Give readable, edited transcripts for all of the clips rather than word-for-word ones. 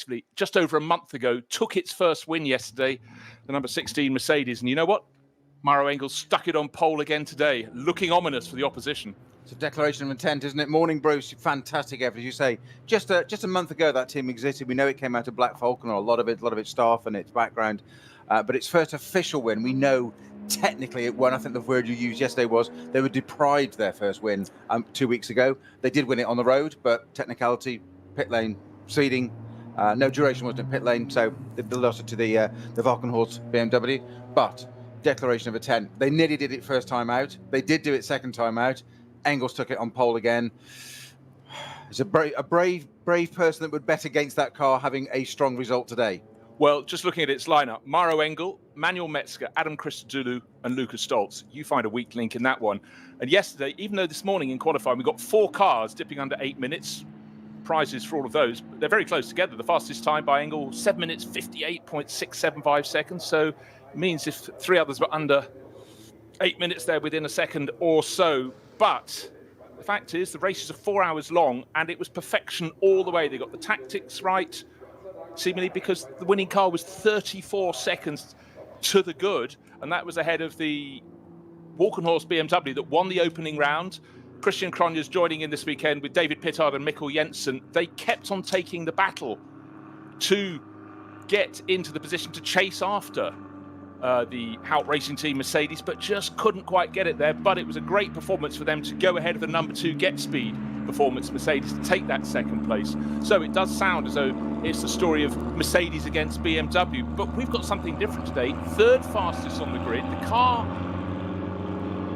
responsibly just over a month ago, took its first win yesterday, the number 16 Mercedes. And you know what? Maro Engel stuck it on pole again today, looking ominous for the opposition. It's a declaration of intent, isn't it? Morning, Bruce. Fantastic effort, as you say. Just a month ago, that team existed. We know it came out of Black Falcon, or a lot of its staff and its background. But its first official win, we know technically it won. I think the word you used yesterday was they were deprived their first win 2 weeks ago. They did win it on the road, but technicality, pit lane, seeding, no duration wasn't in pit lane, so they lost it to the Valkenhorst BMW. But declaration of intent. They nearly did it first time out. They did do it second time out. Engels took it on pole again. It's a brave person that would bet against that car having a strong result today. Well, just looking at its lineup, Maro Engel, Manuel Metzger, Adam Christodoulou and Lucas Stoltz. You find a weak link in that one. And yesterday, even though this morning in qualifying we got 4 cars dipping under 8 minutes, prizes for all of those, but they're very close together. The fastest time by Engel, 7 minutes 58.675 seconds. So it means if 3 others were under 8 minutes, they're within a second or so. But the fact is, the races are 4 hours long, and it was perfection all the way. They got the tactics right, seemingly because the winning car was 34 seconds to the good, and that was ahead of the Walkenhorst BMW that won the opening round. Christian Cronjes joining in this weekend with David Pittard and Mikkel Jensen. They kept on taking the battle to get into the position to chase after the Hout Racing Team Mercedes, but just couldn't quite get it there. But it was a great performance for them to go ahead of the number 2 Get Speed Performance Mercedes to take that second place. So it does sound as though it's the story of Mercedes against BMW, but we've got something different today. 3rd fastest on the grid, the car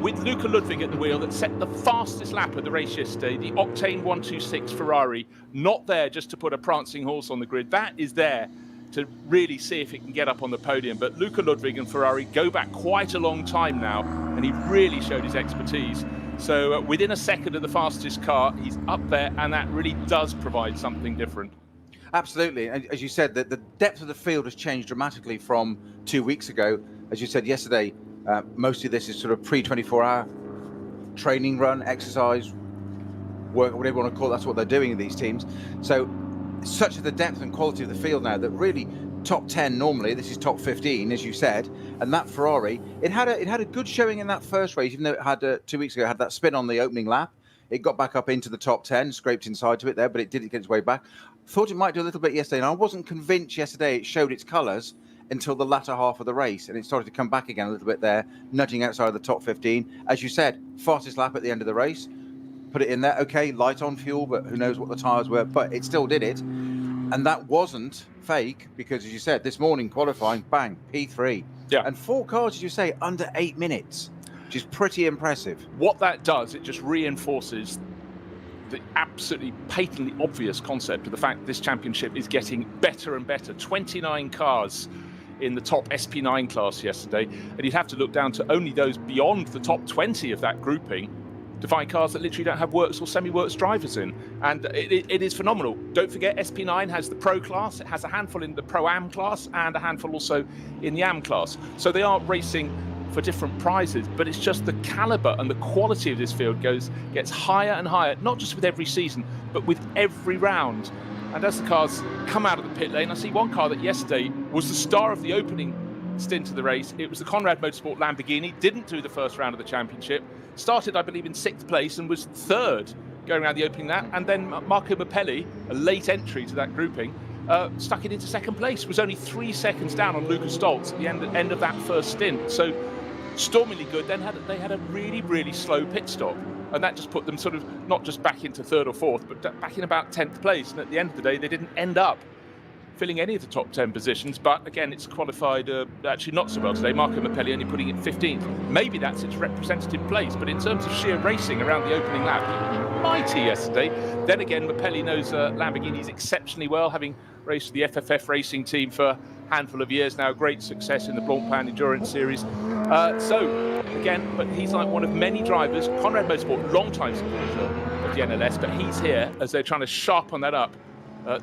with Luca Ludwig at the wheel that set the fastest lap of the race yesterday, the Octane 126 Ferrari, not there just to put a prancing horse on the grid. That is there to really see if it can get up on the podium. But Luca Ludwig and Ferrari go back quite a long time now, and he really showed his expertise. So within a second of the fastest car, he's up there, and that really does provide something different. Absolutely. As you said, the depth of the field has changed dramatically from 2 weeks ago. As you said yesterday, most of this is sort of pre-24-hour training run, exercise, work, whatever you want to call it. That's what they're doing in these teams. So such is the depth and quality of the field now that really top 10 normally, this is top 15, as you said, and that Ferrari, it had a good showing in that first race, even though it had 2 weeks ago, had that spin on the opening lap. It got back up into the top 10, scraped inside to it there, but it didn't get its way back. Thought it might do a little bit yesterday, and I wasn't convinced yesterday it showed its colours until the latter half of the race, and it started to come back again a little bit there, nudging outside of the top 15. As you said, fastest lap at the end of the race, put it in there. Okay, light on fuel, but who knows what the tyres were, but it still did it. And that wasn't fake, because as you said, this morning qualifying, bang, P3. Yeah. And 4 cars, as you say, under 8 minutes, which is pretty impressive. What that does, it just reinforces the absolutely patently obvious concept of the fact that this championship is getting better and better. 29 cars in the top SP9 class yesterday, and you'd have to look down to only those beyond the top 20 of that grouping to find cars that literally don't have works or semi-works drivers in. And it is phenomenal. Don't forget, SP9 has the Pro class, it has a handful in the Pro-Am class, and a handful also in the Am class. So they are racing for different prizes, but it's just the caliber and the quality of this field gets higher and higher, not just with every season, but with every round. And as the cars come out of the pit lane, I see one car that yesterday was the star of the opening stint of the race. It was the Conrad Motorsport Lamborghini, didn't do the first round of the championship, started, I believe, in 6th place and was 3rd going around the opening lap. And then Marco Mappelli, a late entry to that grouping, stuck it into 2nd place, was only 3 seconds down on Lucas Stoltz at the end of that first stint. So stormingly good. Then they had a really, really slow pit stop, and that just put them sort of not just back into 3rd or 4th, but back in about 10th place. And at the end of the day, they didn't end up filling any of the top 10 positions, but again, it's qualified actually not so well today. Marco Mappelli only putting it 15th. Maybe that's its representative place, but in terms of sheer racing around the opening lap, mighty yesterday. Then again, Mappelli knows Lamborghinis exceptionally well, having raced the FFF racing team for a handful of years now. Great success in the Blancpain Endurance Series. So again, but he's like one of many drivers. Conrad Motorsport, long-time supporter of the NLS, but he's here as they're trying to sharpen that up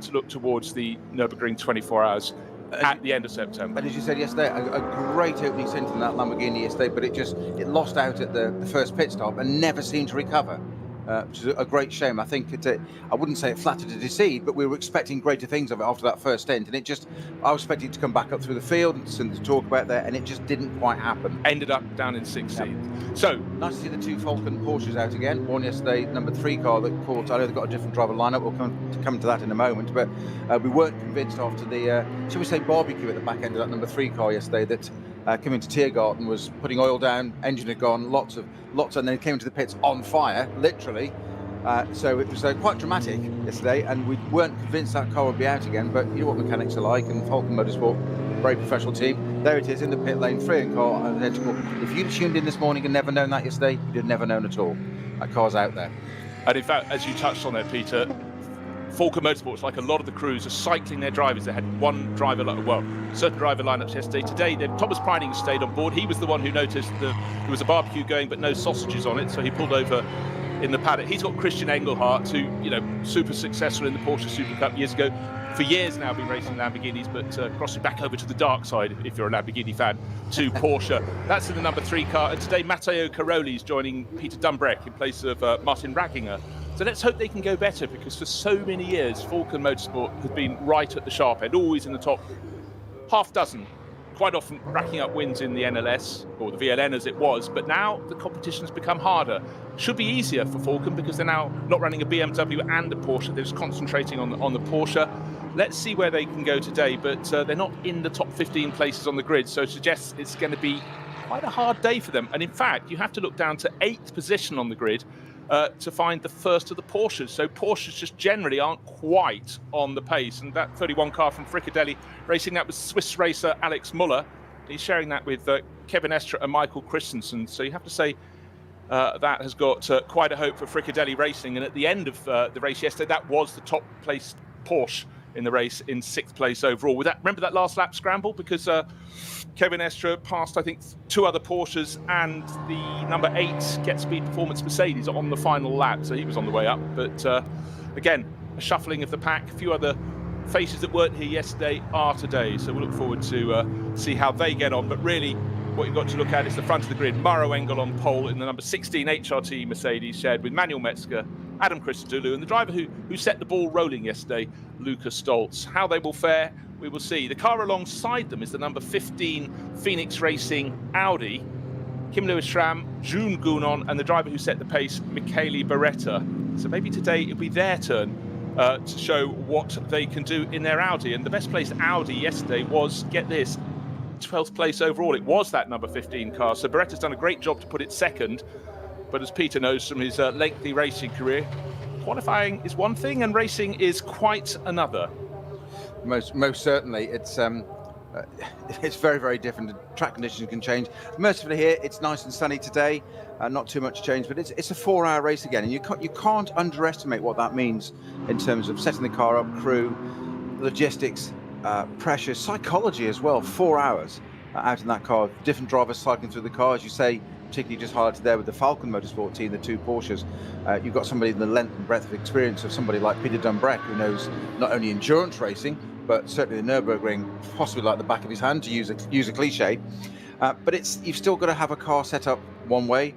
to look towards the Nürburgring 24 hours at the end of September. And as you said yesterday, a great opening stint in that Lamborghini yesterday, but it lost out at the first pit stop and never seemed to recover. which is a great shame. I think I wouldn't say it flattered to deceive, but we were expecting greater things of it after that first stint, and I was expecting it to come back up through the field and to talk about there, and it just didn't quite happen. Ended up down in 16th. So nice to see the two Falcon Porsches out again. One yesterday, number 3 car that caught. I know they've got a different driver lineup. We'll come to that in a moment, but we weren't convinced after the, shall we say, barbecue at the back end of that number 3 car yesterday that came into Tiergarten, was putting oil down, engine had gone, lots, and then it came into the pits on fire, literally. So it was quite dramatic yesterday, and we weren't convinced that car would be out again. But you know what mechanics are like, and Falcon Motorsport, very professional team. There it is in the pit lane, free and car, identical. If you'd tuned in this morning and never known that yesterday, you'd have never known at all. That car's out there. And in fact, as you touched on there, Peter, Falcon Motorsports, like a lot of the crews, are cycling their drivers. They had one driver, certain driver lineups yesterday. Today, Thomas Priding stayed on board. He was the one who noticed there was a barbecue going, but no sausages on it, so he pulled over in the paddock. He's got Christian Engelhardt, who, super successful in the Porsche Super Cup years ago. For years now, been racing Lamborghinis, but crossing back over to the dark side, if you're a Lamborghini fan, to Porsche. That's in the number 3 car. And today, Matteo Caroli's joining Peter Dumbreck in place of Martin Ragginger. So let's hope they can go better, because for so many years, Falcon Motorsport has been right at the sharp end, always in the top half dozen, quite often racking up wins in the NLS, or the VLN as it was. But now the competition has become harder. Should be easier for Falcon, because they're now not running a BMW and a Porsche. They're just concentrating on the Porsche. Let's see where they can go today, but they're not in the top 15 places on the grid, so it suggests it's going to be quite a hard day for them. And in fact, you have to look down to 8th position on the grid to find the first of the Porsches. So Porsches just generally aren't quite on the pace. And that 31 car from Fricadelli Racing, that was Swiss racer Alex Muller. He's sharing that with Kevin Estre and Michael Christensen. So you have to say that has got quite a hope for Fricadelli Racing. And at the end of the race yesterday, that was the top placed Porsche in the race, in 6th place overall. Remember that last lap scramble? Because Kevin Estre passed, I think, 2 other Porsches and the number 8 Get Speed Performance Mercedes on the final lap, so he was on the way up. But again, a shuffling of the pack. A few other faces that weren't here yesterday are today, so we'll look forward to see how they get on. But really, what you've got to look at is the front of the grid. Mauro Engel on pole in the number 16 HRT Mercedes, shared with Manuel Metzger, Adam Christodoulou, and the driver who set the ball rolling yesterday, Lucas Stoltz. How they will fare, we will see. The car alongside them is the number 15 Phoenix Racing Audi, Kim Lewis-Schramm, June Gounon, and the driver who set the pace, Michele Beretta. So maybe today it'll be their turn to show what they can do in their Audi. And the best placed Audi yesterday was, get this, 12th place overall. It was that number 15 car. So Beretta's done a great job to put it second. But as Peter knows from his lengthy racing career, qualifying is one thing and racing is quite another. Most certainly. It's very, very different. Track conditions can change. Mercifully here, it's nice and sunny today. Not too much change, but it's a 4-hour race again. And you can't underestimate what that means in terms of setting the car up, crew, logistics, pressure, psychology as well. 4 hours out in that car. Different drivers cycling through the car, as you say, particularly just highlighted there with the Falcon Motorsport team, the 2 Porsches. You've got somebody in the length and breadth of experience of somebody like Peter Dumbreck, who knows not only endurance racing, but certainly the Nürburgring, possibly like the back of his hand, to use a cliche. But you've still got to have a car set up one way,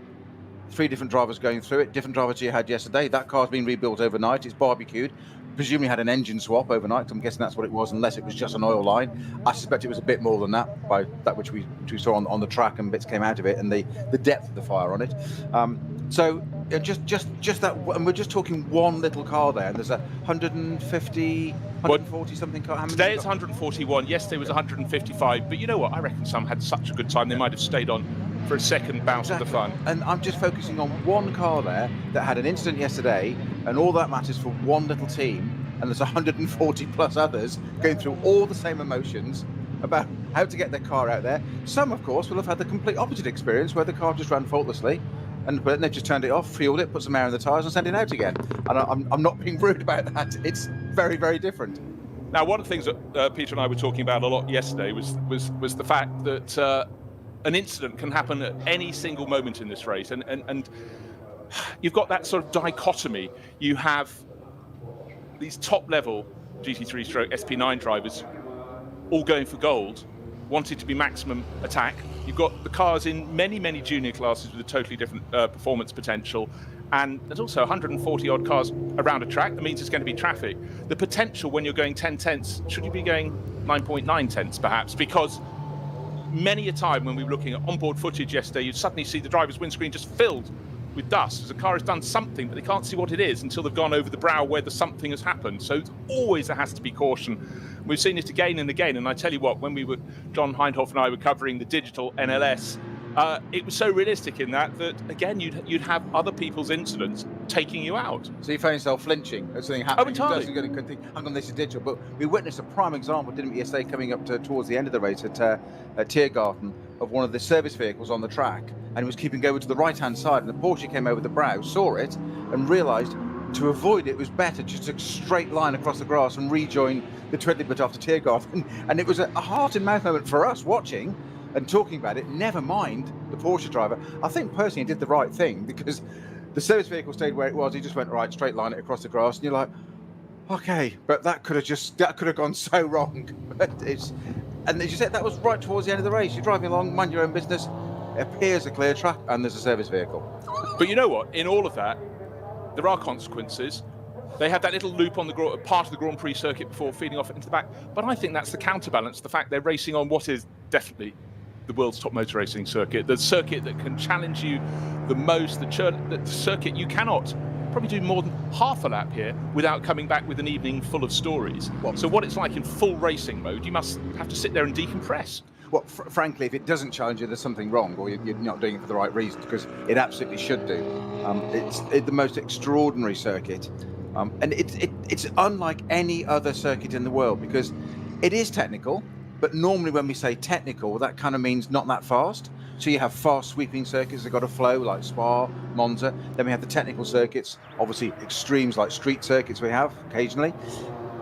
3 different drivers going through it, different drivers you had yesterday. That car's been rebuilt overnight, it's barbecued. Presumably had an engine swap overnight. I'm guessing that's what it was, unless it was just an oil line. I suspect it was a bit more than that, by that which we saw on the track, and bits came out of it, and the depth of the fire on it. So just that, and we're just talking one little car there, and there's 140 something car. Today it's 141. Yesterday was 155. But you know what? I reckon some had such a good time they might have stayed on for a second bout of the fun. And I'm just focusing on one car there that had an incident yesterday, and all that matters for one little team, and there's 140 plus others going through all the same emotions about how to get their car out there. Some, of course, will have had the complete opposite experience, where the car just ran faultlessly, and they've just turned it off, fueled it, put some air in the tyres and sent it out again. And I'm not being rude about that. It's very, very different. Now, one of the things that Peter and I were talking about a lot yesterday was the fact that an incident can happen at any single moment in this race, and you've got that sort of dichotomy. You have these top-level GT3/SP9 drivers all going for gold, wanting to be maximum attack. You've got the cars in many, many junior classes with a totally different performance potential, And there's also 140 odd cars around a track. That means there's going to be traffic. The potential when you're going 10 tenths, should you be going 9.9 tenths perhaps? Because many a time when we were looking at onboard footage yesterday, you'd suddenly see the driver's windscreen just filled with dust as the car has done something, but they can't see what it is until they've gone over the brow where the something has happened. So always there has to be caution. We've seen it again and again. And I tell you what, when John Hindhoff and I were covering the digital NLS, it was so realistic in that again, you'd have other people's incidents taking you out. So you find yourself flinching as something happening. Oh, entirely. You're going to think, hang on, this is digital. But we witnessed a prime example, didn't we, yesterday, coming up towards the end of the race at Tiergarten, of one of the service vehicles on the track, and it was keeping over to the right-hand side, and the Porsche came over the brow, saw it, and realised to avoid it was better just a straight line across the grass and rejoin the twiddly bit after Tiergarten. And it was a heart-and-mouth moment for us watching and talking about it, never mind the Porsche driver. I think personally he did the right thing, because the service vehicle stayed where it was. He just went, right, straight line it across the grass, and you're like, okay, but that could have gone so wrong. But and as you said, that was right towards the end of the race. You're driving along, mind your own business, it appears a clear track, and there's a service vehicle. But you know what? In all of that, there are consequences. They had that little loop on the part of the Grand Prix circuit before feeding off into the back. But I think that's the counterbalance, the fact they're racing on what is definitely the world's top motor racing circuit, the circuit that can challenge you the most, the circuit you cannot probably do more than half a lap here without coming back with an evening full of stories. So what it's like in full racing mode, you must have to sit there and decompress. Well, frankly, if it doesn't challenge you, there's something wrong, or you're not doing it for the right reason, because it absolutely should do. It's the most extraordinary circuit, and it's unlike any other circuit in the world, because it is technical, but normally when we say technical, that kind of means not that fast. So you have fast sweeping circuits that got to flow, like Spa, Monza. Then we have the technical circuits, obviously extremes like street circuits we have occasionally.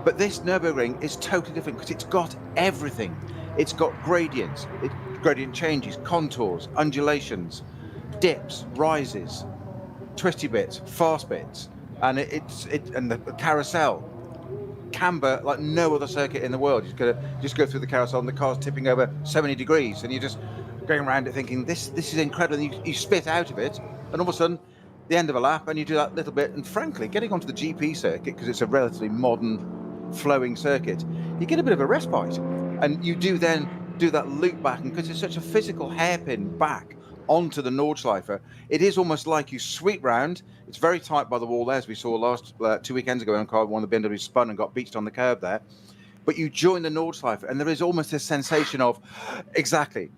But this Nürburgring is totally different because it's got everything. It's got gradients, gradient changes, contours, undulations, dips, rises, twisty bits, fast bits, and and the carousel. Camber like no other circuit in the world. You're gonna just go through the carousel and the car's tipping over so many degrees, and you're just going around it thinking this is incredible. And you spit out of it, and all of a sudden, the end of a lap, and you do that little bit. And frankly, getting onto the GP circuit, because it's a relatively modern, flowing circuit, you get a bit of a respite, and you do then do that loop back, and because it's such a physical hairpin back onto the Nordschleife, it is almost like you sweep round. It's very tight by the wall there, as we saw 2 weekends ago when one of the BMW spun and got beached on the curb there. But you join the Nordschleife, and there is almost this sensation of, exactly,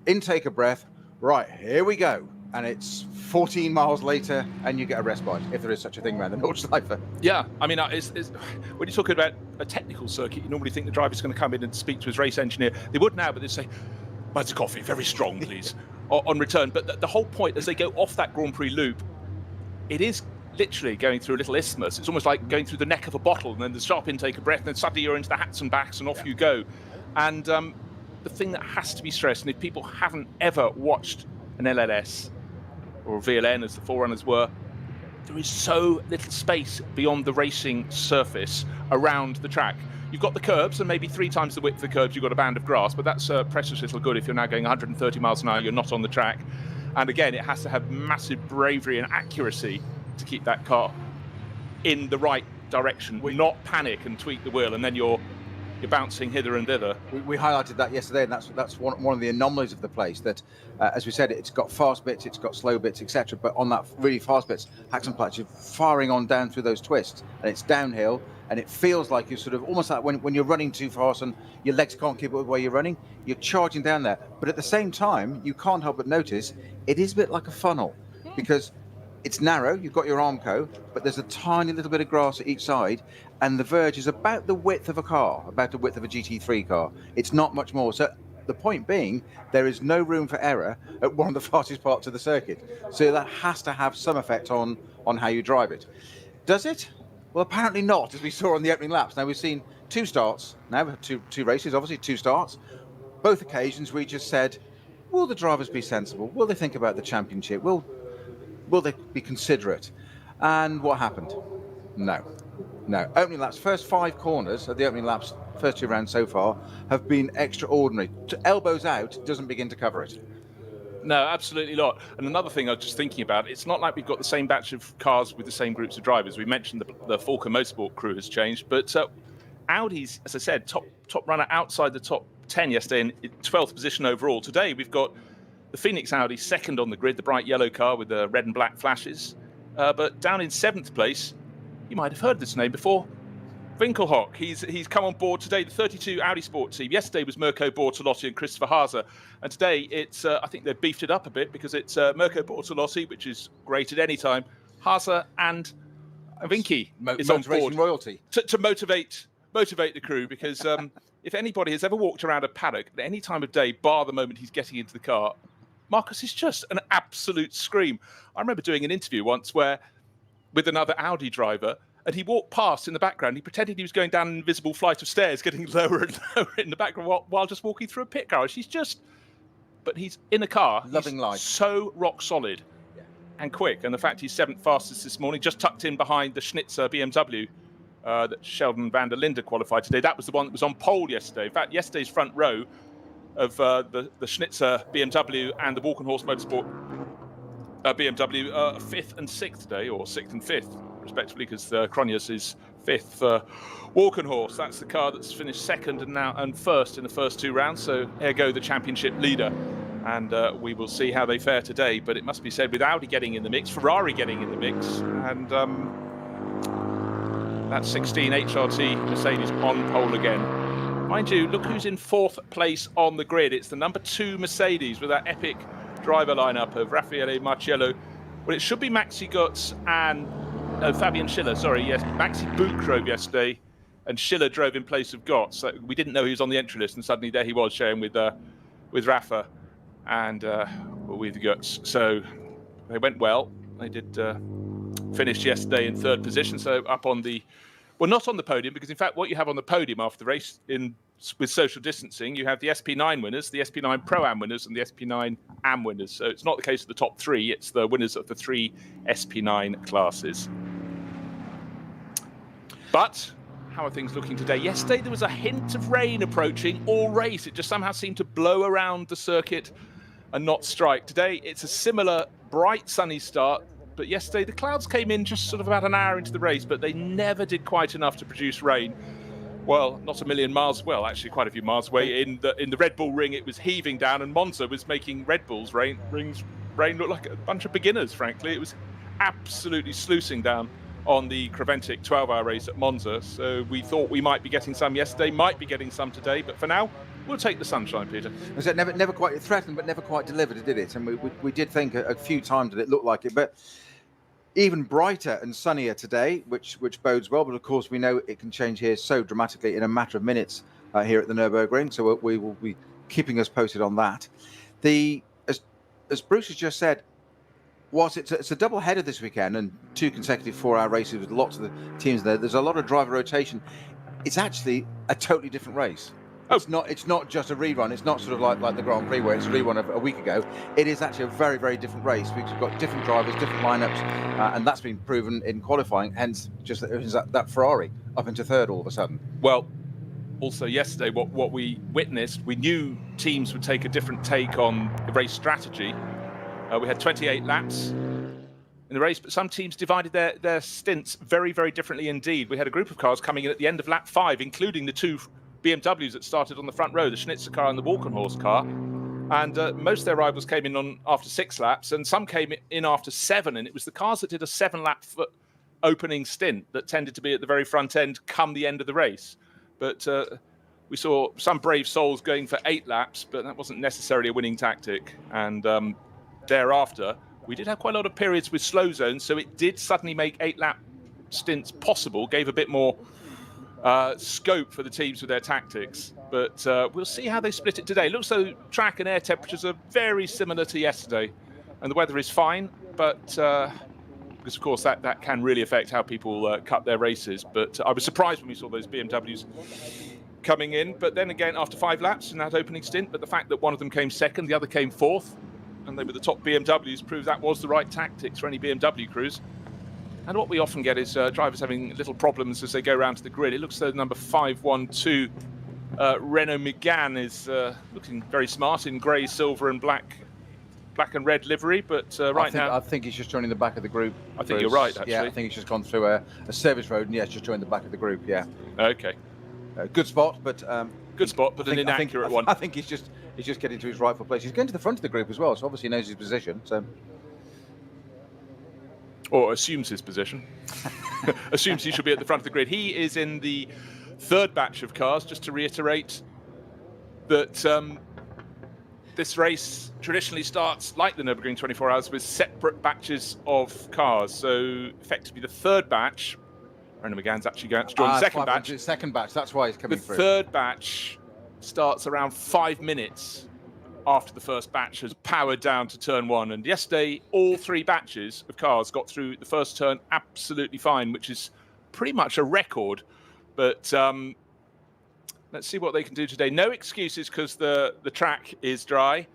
intake a breath, right, here we go. And it's 14 miles later, and you get a respite, if there is such a thing around the Nordschleife. Yeah, I mean, when you're talking about a technical circuit, you normally think the driver's going to come in and speak to his race engineer. They would now, but they'd say, "Mine's a coffee, very strong, please," on return. But the whole point, as they go off that Grand Prix loop, it is literally going through a little isthmus. It's almost like going through the neck of a bottle, and then the sharp intake of breath, and then suddenly you're into the hats and backs, and off you go. And the thing that has to be stressed, and if people haven't ever watched an LLS or a VLN, as the forerunners were, there is so little space beyond the racing surface around the track. You've got the curbs, and maybe 3 times the width of the curbs, you've got a band of grass, but that's precious little good if you're now going 130 miles an hour, you're not on the track. And again, it has to have massive bravery and accuracy to keep that car in the right direction, not panic and tweak the wheel, and then you're bouncing hither and thither. We highlighted that yesterday, and that's one of the anomalies of the place, that as we said, it's got fast bits, it's got slow bits, etc. But on that really fast bits, Haxenplatz, you're firing on down through those twists, and it's downhill, and it feels like you're sort of almost like when you're running too fast and your legs can't keep up with where you're running, you're charging down there. But at the same time, you can't help but notice it is a bit like a funnel, because it's narrow, you've got your Armco, but there's a tiny little bit of grass at each side, and the verge is about the width of a car, about the width of a GT3 car. It's not much more. So the point being, there is no room for error at one of the fastest parts of the circuit. So that has to have some effect on how you drive it. Does it? Well, apparently not, as we saw on the opening laps. Now, we've seen 2 starts. Now we have two races, obviously 2 starts. Both occasions we just said, will the drivers be sensible? Will they think about the championship? Will they be considerate? And what happened? No. Opening laps, first 5 corners of the opening laps, first 2 rounds so far, have been extraordinary. Elbows out doesn't begin to cover it. No, absolutely not. And another thing I was just thinking about, it's not like we've got the same batch of cars with the same groups of drivers. We mentioned the Falco Motorsport crew has changed, but Audi's, as I said, top runner outside the top 10 yesterday in 12th position overall. Today we've got the Phoenix Audi second on the grid, the bright yellow car with the red and black flashes. But down in 7th place, you might have heard this name before, Winkelhock. He's come on board today, the 32 Audi Sport team. Yesterday was Mirko Bortolotti and Christopher Haase. And today it's, I think they've beefed it up a bit because it's Mirko Bortolotti, which is great at any time. Haase and Vinky is on board royalty. To motivate the crew, because if anybody has ever walked around a paddock at any time of day, bar the moment he's getting into the car, Marcus is just an absolute scream. I remember doing an interview once with another Audi driver, and he walked past in the background. He pretended he was going down an invisible flight of stairs, getting lower and lower in the background while just walking through a pit garage. But he's in a car. Loving life. So rock solid and quick. And the fact he's 7th fastest this morning, just tucked in behind the Schnitzer BMW that Sheldon van der Linde qualified today. That was the one that was on pole yesterday. In fact, yesterday's front row of the Schnitzer BMW and the Walkenhorst Motorsport BMW 5th and 6th today, or 6th and 5th, respectively, because Cronjes is 5th for Walkenhorst. That's the car that's finished 2nd and 1st in the first 2 rounds. So ergo the championship leader. And we will see how they fare today. But it must be said, with Audi getting in the mix, Ferrari getting in the mix, and that 16 HRT Mercedes on pole again. Mind you, look who's in 4th place on the grid. It's the number 2 Mercedes with that epic driver lineup of Raffaele Marciello. Well, it should be Maxi Götz and Fabian Schiller. Sorry, yes, Maxi Buch drove yesterday, and Schiller drove in place of Götz. So we didn't know he was on the entry list, and suddenly there he was sharing with Rafa and with Götz. So they went well. They did finish yesterday in 3rd position, so up on the, well, not on the podium, because in fact what you have on the podium after the race with social distancing, you have the SP9 winners, the SP9 Pro-Am winners, and the SP9 Am winners. So it's not the case of the top 3, it's the winners of the 3 SP9 classes. But how are things looking today? Yesterday there was a hint of rain approaching all race. It just somehow seemed to blow around the circuit and not strike. Today it's a similar bright sunny start, but yesterday the clouds came in just sort of about an hour into the race, but they never did quite enough to produce rain. Well, not a million miles, well, actually quite a few miles away. In the Red Bull Ring, it was heaving down, and Monza was making Red Bull's rain look like a bunch of beginners, frankly. It was absolutely sluicing down on the Creventic 12-hour race at Monza. So we thought we might be getting some yesterday, might be getting some today, but for now, we'll take the sunshine, Peter. Was it never quite threatened, but never quite delivered, did it? And we did think a few times that it looked like it, but even brighter and sunnier today, which bodes well. But of course, we know it can change here so dramatically in a matter of minutes here at the Nürburgring. So we will be keeping us posted on that. As Bruce has just said, it's a double header this weekend and 2 consecutive 4-hour races with lots of the teams there. There's a lot of driver rotation. It's actually a totally different race. It's not just a rerun. It's not sort of like the Grand Prix where it's a rerun of a week ago. It is actually a very, very different race. We've got different drivers, different lineups, and that's been proven in qualifying. Hence, just that Ferrari up into 3rd all of a sudden. Well, also yesterday, what we witnessed, we knew teams would take a different take on the race strategy. We had 28 laps in the race, but some teams divided their stints very, very differently indeed. We had a group of cars coming in at the end of lap 5, including the 2 BMWs that started on the front row, the Schnitzer car and the Walkenhorst car. And most of their rivals came in on after 6 laps, and some came in after 7. And it was the cars that did a 7-lap opening stint that tended to be at the very front end come the end of the race. But we saw some brave souls going for 8 laps, but that wasn't necessarily a winning tactic. And thereafter, we did have quite a lot of periods with slow zones, so it did suddenly make 8-lap stints possible, gave a bit more scope for the teams with their tactics. But we'll see how they split it today. It looks though track and air temperatures are very similar to yesterday, and the weather is fine, but because of course that can really affect how people cut their races. But I was surprised when we saw those BMWs coming in, but then again after 5 laps in that opening stint, but the fact that one of them came 2nd, the other came 4th, and they were the top BMWs, proves that was the right tactics for any BMW crews. And what we often get is drivers having little problems as they go around to the grid. It looks though number 512 Renault Megane is looking very smart in grey, silver and black black and red livery, but I think he's just joining the back of the group. I think you're right, actually. Yeah, I think he's just gone through a service road, and just joined the back of the group. Yeah. Okay. Good spot, but an inaccurate one. I think he's just getting to his rightful place. He's going to the front of the group as well, so obviously he knows his position. So. Or assumes his position. Assumes he should be at the front of the grid. He is in the third batch of cars, just to reiterate that this race traditionally starts, like the Nürburgring 24 Hours, with separate batches of cars. So effectively the third batch, Renault Megane's actually going to join the second batch. Second batch, that's why he's coming through. The third batch starts around 5 minutes after the first batch has powered down to turn one. And yesterday, all three batches of cars got through the first turn absolutely fine, which is pretty much a record. But let's see what they can do today. No excuses because the track is dry,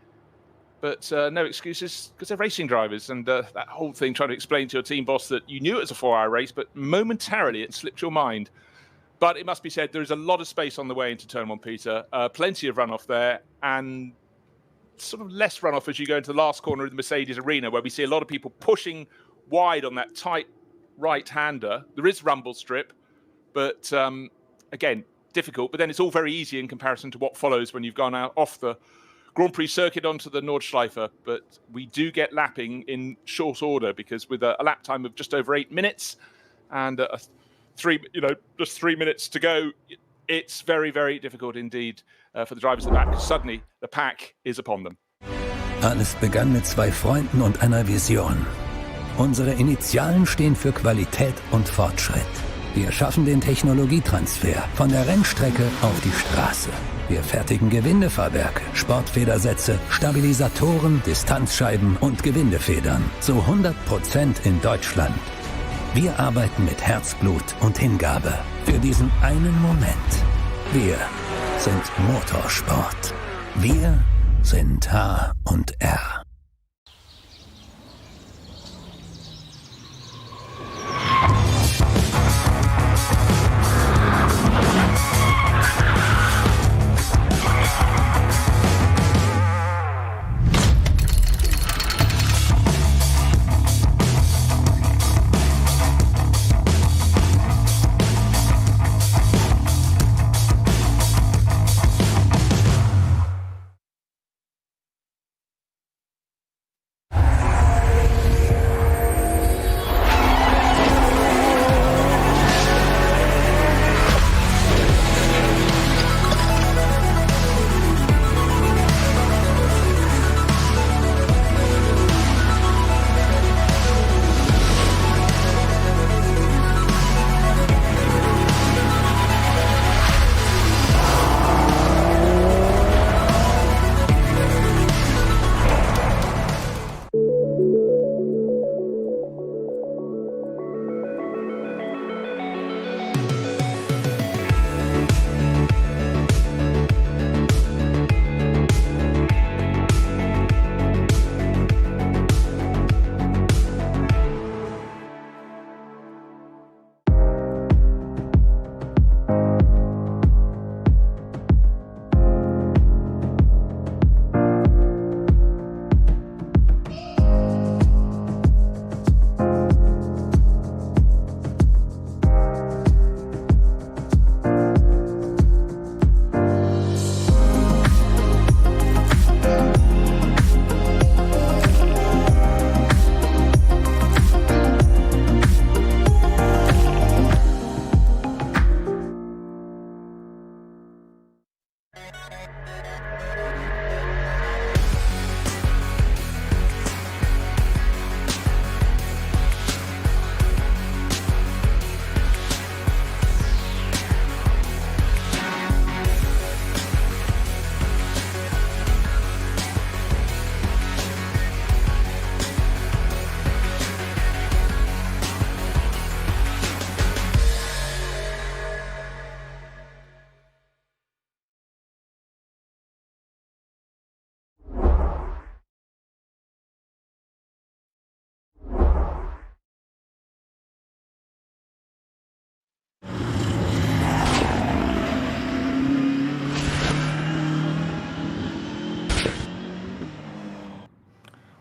but no excuses because they're racing drivers. And that whole thing, trying to explain to your team boss that you knew it was a 4-hour race, but momentarily it slipped your mind. But it must be said, there is a lot of space on the way into turn one, Peter. Plenty of runoff there, and sort of less runoff as you go into the last corner of the Mercedes arena, where we see a lot of people pushing wide on that tight right-hander. There is rumble strip, but again, difficult. But then it's all very easy in comparison to what follows when you've gone out off the Grand Prix circuit onto the Nordschleife. But we do get lapping in short order, because with a lap time of just over 8 minutes and just 3 minutes to go, it's very, very difficult indeed for the drivers at the back, because suddenly the pack is upon them. Alles begann mit 2 Freunden und einer Vision. Unsere Initialen stehen für Qualität und Fortschritt. Wir schaffen den Technologietransfer von der Rennstrecke auf die Straße. Wir fertigen Gewindefahrwerke, Sportfedersätze, Stabilisatoren, Distanzscheiben und Gewindefedern. Zu 100% in Deutschland. Wir arbeiten mit Herzblut und Hingabe für diesen einen Moment. Wir sind Motorsport. Wir sind H&R.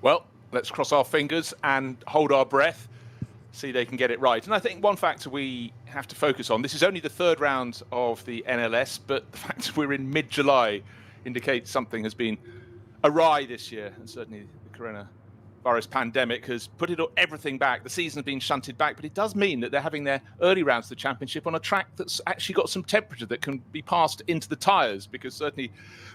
Well, let's cross our fingers and hold our breath, see they can get it right. And I think one factor we have to focus on, this is only the third round of the NLS, but the fact we're in mid-July indicates something has been awry this year, and certainly the coronavirus pandemic has put everything back. The season has been shunted back, but it does mean that they're having their early rounds of the championship on a track that's actually got some temperature that can be passed into the tyres, because certainly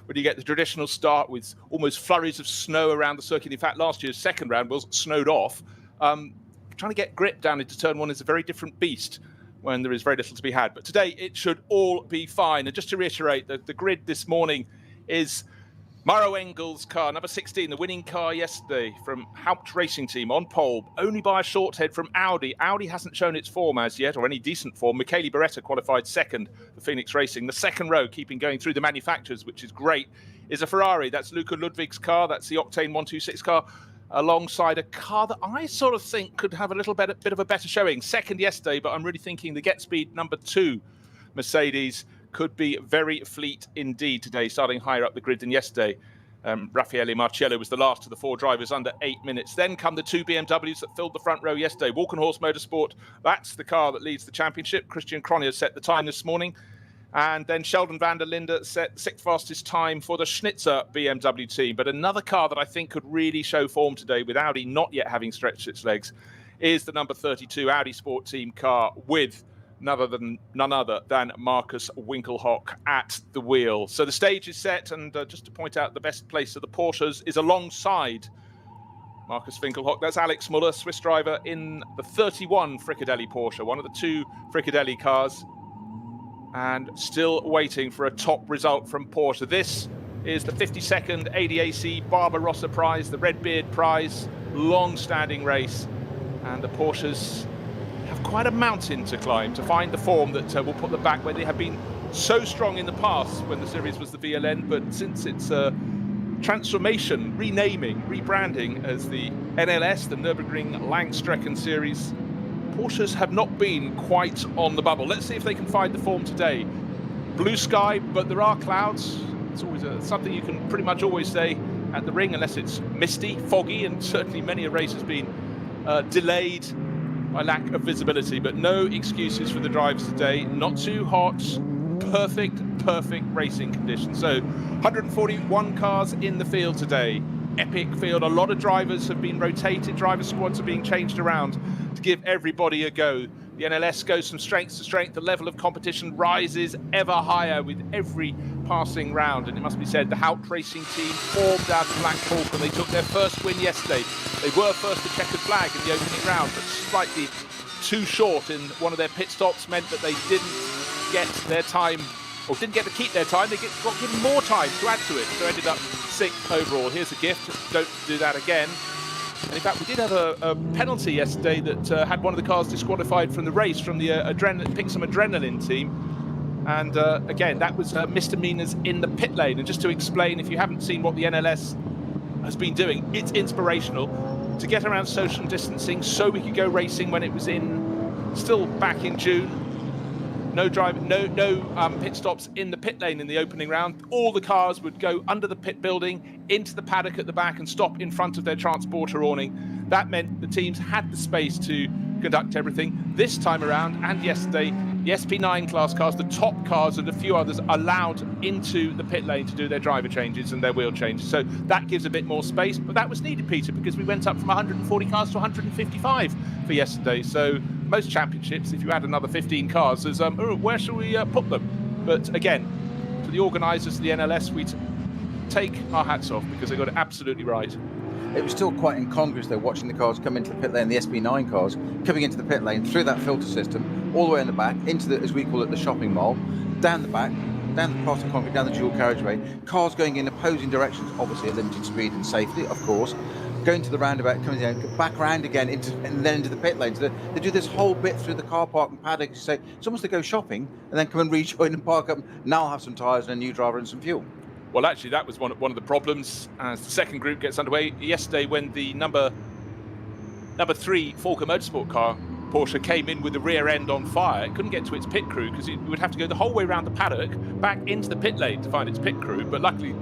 when you get the traditional start with almost flurries of snow around the circuit, in fact last year's second round was snowed off, trying to get grip down into turn one is a very different beast when there is very little to be had. But today it should all be fine. And just to reiterate, the grid this morning is Maro Engel's car, number 16, the winning car yesterday from Haupt Racing Team on pole, only by a short head from Audi. Audi hasn't shown its form as yet, or any decent form. Michele Beretta qualified second for Phoenix Racing. The second row, keeping going through the manufacturers, which is great, is a Ferrari. That's Luca Ludwig's car. That's the Octane 126 car, alongside a car that I sort of think could have a little bit of a better showing. Second yesterday, but I'm really thinking the Get Speed number 2 Mercedes could be very fleet indeed today, starting higher up the grid than yesterday. Raffaele Marciello was the last of the 4 drivers under 8 minutes. Then come the 2 BMWs that filled the front row yesterday. Walkenhorst Motorsport, that's the car that leads the championship. Christian Kronier set the time this morning. And then Sheldon van der Linde set 6th fastest time for the Schnitzer BMW team. But another car that I think could really show form today, with Audi not yet having stretched its legs, is the number 32 Audi Sport Team car with none other than Markus Winkelhock at the wheel. So the stage is set, and just to point out, the best place of the Porsches is alongside Markus Winkelhock. That's Alex Muller, Swiss driver, in the 31 Fricadelli Porsche, one of the 2 Fricadelli cars, and still waiting for a top result from Porsche. This is the 52nd ADAC Barbarossapreis, the Redbeard Prize, long-standing race, and the Porsches have quite a mountain to climb to find the form that will put them back where they have been so strong in the past when the series was the VLN. But since its transformation, renaming, rebranding as the NLS, the Nürburgring Langstrecken series, Porsches have not been quite on the bubble. Let's see if they can find the form today. Blue sky, but there are clouds. It's always something you can pretty much always say at the ring, unless it's misty, foggy, and certainly many a race has been delayed by lack of visibility. But no excuses for the drivers today. Not too hot, perfect racing conditions. So 141 cars in the field today. Epic field. A lot of drivers have been rotated. Driver squads are being changed around to give everybody a go. The NLS goes from strength to strength. The level of competition rises ever higher with every passing round. And it must be said, the Haupt Racing Team formed out of Black Hawk, and they took their first win yesterday. They were first to checkered flag in the opening round, but slightly too short in one of their pit stops meant that they didn't get their time, or didn't get to keep their time. They got given more time to add to it, so ended up 6th overall. Here's a gift. Don't do that again. And in fact, we did have a penalty yesterday that had one of the cars disqualified from the race from the Pixum Adrenaline team. And again, that was misdemeanors in the pit lane. And just to explain, if you haven't seen what the NLS has been doing, it's inspirational to get around social distancing so we could go racing when it was still back in June. No pit stops in the pit lane in the opening round. All the cars would go under the pit building, into the paddock at the back, and stop in front of their transporter awning. That meant the teams had the space to conduct everything. This time around, and yesterday, the SP9 class cars, the top cars and a few others, allowed into the pit lane to do their driver changes and their wheel changes. So that gives a bit more space, but that was needed, Peter, because we went up from 140 cars to 155 for yesterday. So most championships, if you add another 15 cars, there's where shall we put them? But again, to the organisers of the NLS, we take our hats off, because they got it absolutely right. It was still quite incongruous, though, watching the cars come into the pit lane, the SP9 cars coming into the pit lane through that filter system, all the way in the back, into the, as we call it, the shopping mall, down the back, down the part of concrete, down the dual carriageway, cars going in opposing directions, obviously at limited speed and safety, of course, going to the roundabout, coming down, back around again, and then into the pit lane. So they do this whole bit through the car park and paddock. Say it's almost to go shopping and then come and rejoin and park up. Now I'll have some tyres and a new driver and some fuel. Well, actually, that was one of the problems as the second group gets underway yesterday, when the number 3 Falker Motorsport car, Porsche, came in with the rear end on fire. It couldn't get to its pit crew because it would have to go the whole way around the paddock, back into the pit lane to find its pit crew. But luckily,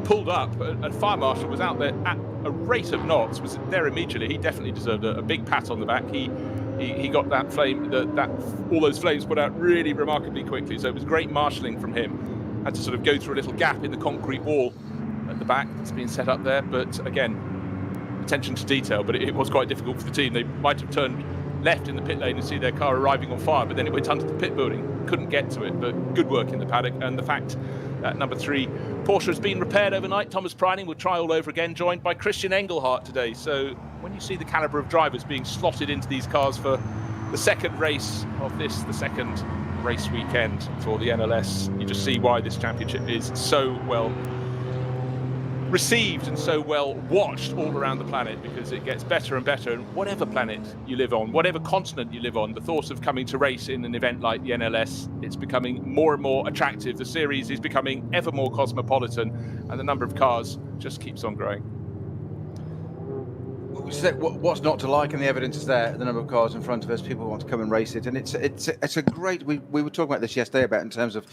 pulled up, and fire marshal was out there a rate of knots, was there immediately. He definitely deserved a big pat on the back. He got that flame, all those flames put out really remarkably quickly. So it was great marshalling from him. Had to sort of go through a little gap in the concrete wall at the back that's been set up there. But again, attention to detail. But it was quite difficult for the team. They might have turned left in the pit lane and see their car arriving on fire, but then it went under the pit building. Couldn't get to it, but good work in the paddock. And the fact that number 3 Porsche has been repaired overnight. Thomas Preining will try all over again, joined by Christian Engelhardt today. So when you see the calibre of drivers being slotted into these cars for the second race of this, the second race weekend for the NLS, you just see why this championship is so well received and so well watched all around the planet, because it gets better and better. And whatever planet you live on, whatever continent you live on, the thought of coming to race in an event like the NLS, it's becoming more and more attractive. The series is becoming ever more cosmopolitan, and the number of cars just keeps on growing. What's not to like, and the evidence is there. The number of cars in front of us, people want to come and race it, and it's a great. We were talking about this yesterday about in terms of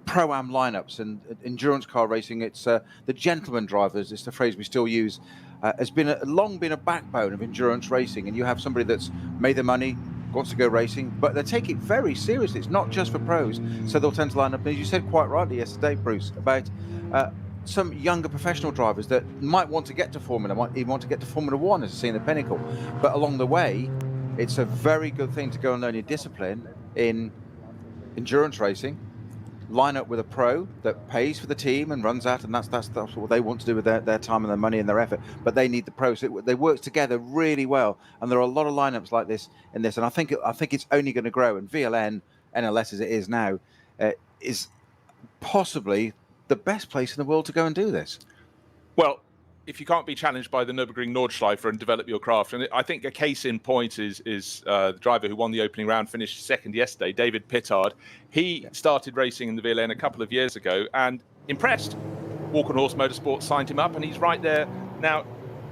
pro-am lineups and endurance car racing. It's the gentleman drivers. It's the phrase we still use. Has long been a backbone of endurance racing, and you have somebody that's made the money, wants to go racing, but they take it very seriously. It's not just for pros, so they'll tend to line up. As you said quite rightly yesterday, Bruce, about some younger professional drivers that might want to get to Formula, might even want to get to Formula One as seen the pinnacle. But along the way, it's a very good thing to go and learn your discipline in endurance racing, line up with a pro that pays for the team and runs out, and that's what they want to do with their time and their money and their effort. But they need the pros. So they work together really well, and there are a lot of lineups like this in this. And I think it's only going to grow. And VLN, NLS as it is now, is possibly the best place in the world to go and do this. Well, if you can't be challenged by the Nürburgring Nordschleife and develop your craft, and I think a case in point is the driver who won the opening round, finished second yesterday, David Pittard. He started racing in the VLN a couple of years ago and impressed. Walk on Horse Motorsport signed him up, and he's right there now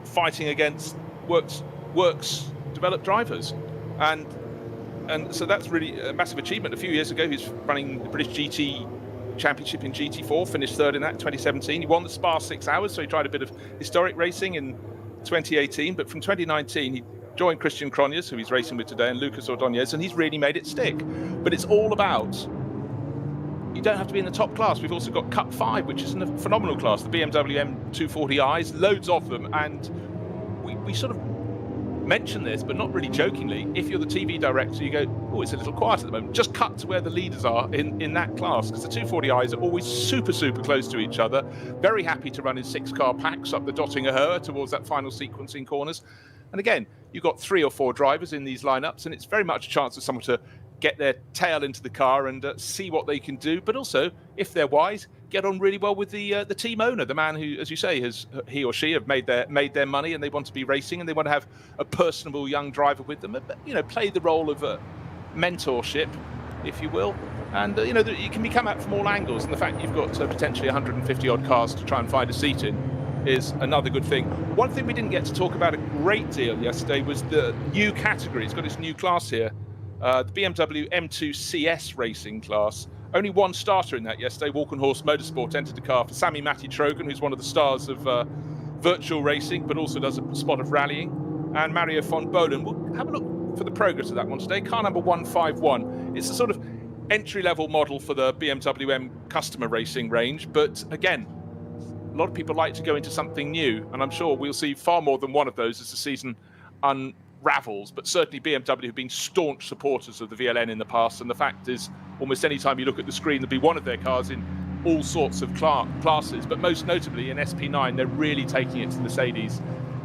fighting against works developed drivers. And so that's really a massive achievement. A few years ago, he was running the British GT Championship in GT4, finished third in that in 2017. He won the Spa 6 Hours, so he tried a bit of historic racing in 2018. But from 2019, he joined Christian Cronjes, who he's racing with today, and Lucas Ordonez, and he's really made it stick. But it's all about, you don't have to be in the top class. We've also got Cup 5, which is a phenomenal class, the BMW M240i's, loads of them. And we sort of mention this, but not really jokingly. If you're the TV director, you go, oh, it's a little quiet at the moment. Just cut to where the leaders are in that class, because the 240i's are always super close to each other. Very happy to run in 6-car packs up the Dottinger towards that final sequence in corners. And again, you've got 3 or 4 drivers in these lineups, and it's very much a chance for someone to get their tail into the car and see what they can do. But also, if they're wise, get on really well with the team owner, the man who, as you say, he or she have made their money, and they want to be racing, and they want to have a personable young driver with them. But, play the role of mentorship, if you will. And you can be come at from all angles, and the fact you've got potentially 150 odd cars to try and find a seat in is another good thing. One thing we didn't get to talk about a great deal yesterday was the new category. It's got its new class here, the BMW M2 CS racing class. Only one starter in that yesterday. Walk on Horse Motorsport entered the car for Sami Matti Trogan, who's one of the stars of virtual racing, but also does a spot of rallying, and Mario von Bohlen. We'll have a look for the progress of that one today. Car number 151. It's a sort of entry-level model for the BMW M customer racing range, but again, a lot of people like to go into something new, and I'm sure we'll see far more than one of those as the season unravels. But certainly BMW have been staunch supporters of the VLN in the past, and the fact is, almost any time you look at the screen, there'll be one of their cars in all sorts of classes, but most notably in SP9, they're really taking it to the Mercedes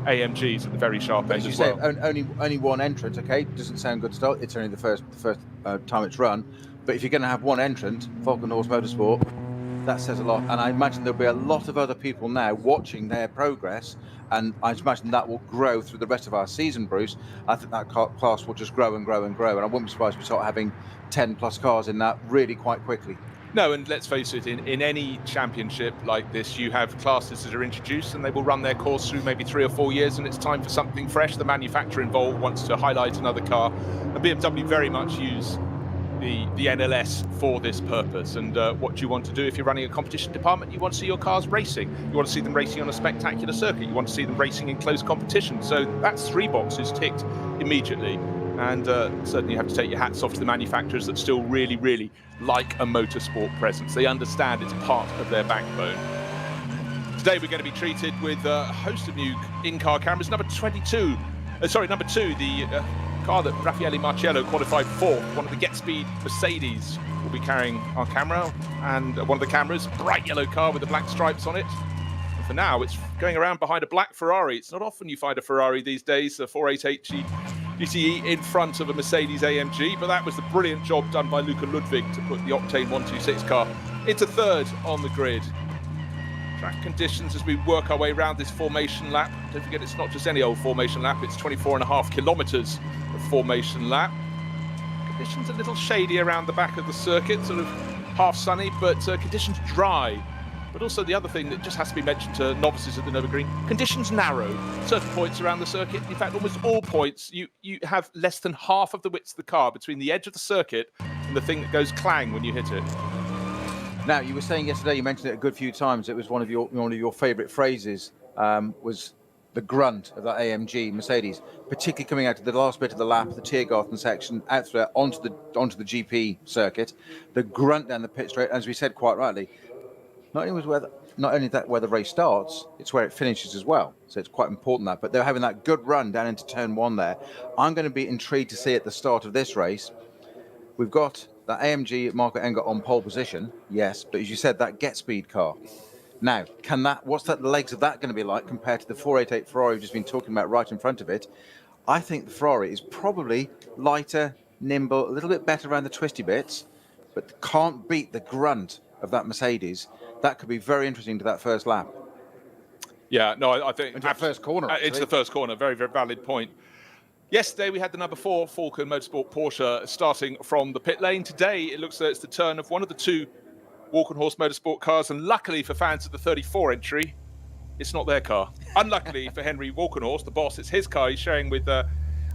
AMGs at the very sharp end as well. As you say, only one entrant, okay? Doesn't sound good to start. It's only the first time it's run. But if you're going to have one entrant, Walk on Horse Motorsport, that says a lot. And I imagine there'll be a lot of other people now watching their progress, and I imagine that will grow through the rest of our season, Bruce. I think that class will just grow and grow and grow, and I wouldn't be surprised if we start having 10 plus cars in that really quite quickly. No, and let's face it, in any championship like this, you have classes that are introduced, and they will run their course through maybe 3 or 4 years, and it's time for something fresh. The manufacturer involved wants to highlight another car, and BMW very much use the NLS for this purpose. And what do you want to do if you're running a competition department? You want to see your cars racing. You want to see them racing on a spectacular circuit. You want to see them racing in close competition. So that's 3 boxes ticked immediately. And certainly you have to take your hats off to the manufacturers that still really, really like a motorsport presence. They understand it's part of their backbone. Today we're going to be treated with a host of new in-car cameras. Number 2, the car that Raffaele Marciello qualified fourth, one of the Get Speed Mercedes, will be carrying our camera, and one of the cameras, bright yellow car with the black stripes on it. And for now, it's going around behind a black Ferrari. It's not often you find a Ferrari these days, a 488 GTE in front of a Mercedes AMG, but that was the brilliant job done by Luca Ludwig to put the Octane 126 car into third on the grid. Track conditions as we work our way around this formation lap. Don't forget, it's not just any old formation lap, it's 24.5 kilometers of formation lap. Conditions a little shady around the back of the circuit, sort of half sunny, but conditions dry. But also the other thing that just has to be mentioned to novices at the Nürburgring, conditions narrow. Certain points around the circuit, in fact almost all points, you have less than half of the width of the car between the edge of the circuit and the thing that goes clang when you hit it. Now, you were saying yesterday, you mentioned it a good few times, it was one of your favourite phrases, was the grunt of that AMG Mercedes, particularly coming out of the last bit of the lap, the Tiergarten section, out there onto the GP circuit, the grunt down the pit straight, as we said quite rightly. Not only that where the race starts, it's where it finishes as well. So it's quite important that. But they're having that good run down into turn 1 there. I'm going to be intrigued to see at the start of this race. We've got the AMG Marco Engel on pole position, yes, but as you said, that Get Speed car. Now, what's the legs of that going to be like compared to the 488 Ferrari we've just been talking about right in front of it? I think the Ferrari is probably lighter, nimble, a little bit better around the twisty bits, but can't beat the grunt of that Mercedes. That could be very interesting to that first lap. Yeah, no, I think... Into the first corner, actually. Into the first corner, very, very valid point. Yesterday we had the number 4 Falcon Motorsport Porsche starting from the pit lane. Today it looks like it's the turn of one of the 2 Walkenhorst Motorsport cars, and luckily for fans of the 34 entry, it's not their car. Unluckily for Henry Walkenhorst, the boss, it's his car. He's sharing with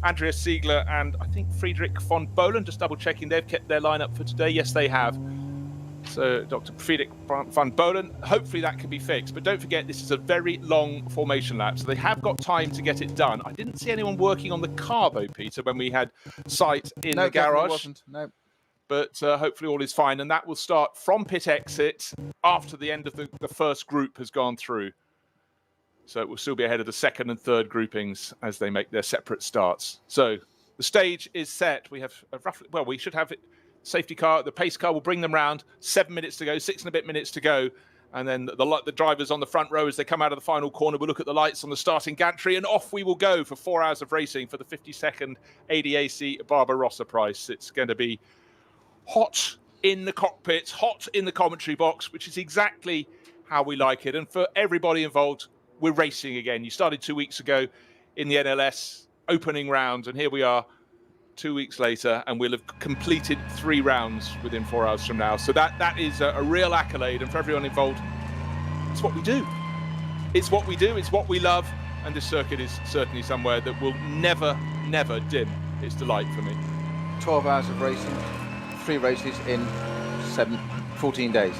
Andreas Siegler and I think Friedrich von Bohlen, just double checking they've kept their lineup for today. Yes, they have. So Dr. Friedrich van Bohlen, hopefully that can be fixed. But don't forget, this is a very long formation lap, so they have got time to get it done. I didn't see anyone working on the car, though, Peter, when we had sight in the garage. Wasn't. No. But hopefully all is fine. And that will start from pit exit after the end of the first group has gone through. So it will still be ahead of the second and third groupings as they make their separate starts. So the stage is set. We have roughly, well, we should have it. Safety car, the pace car will bring them round. 7 minutes to go, 6 and a bit minutes to go. And then the drivers on the front row, as they come out of the final corner, will look at the lights on the starting gantry, and off we will go for 4 hours of racing for the 52nd ADAC Barbarossapreis. It's going to be hot in the cockpit, hot in the commentary box, which is exactly how we like it. And for everybody involved, we're racing again. You started 2 weeks ago in the NLS opening round, and here we are 2 weeks later, and we'll have completed 3 rounds within 4 hours from now. So that is a real accolade, and for everyone involved, it's what we do. It's what we do, it's what we love, and this circuit is certainly somewhere that will never, never dim its delight for me. 12 hours of racing, 3 races in 14 days.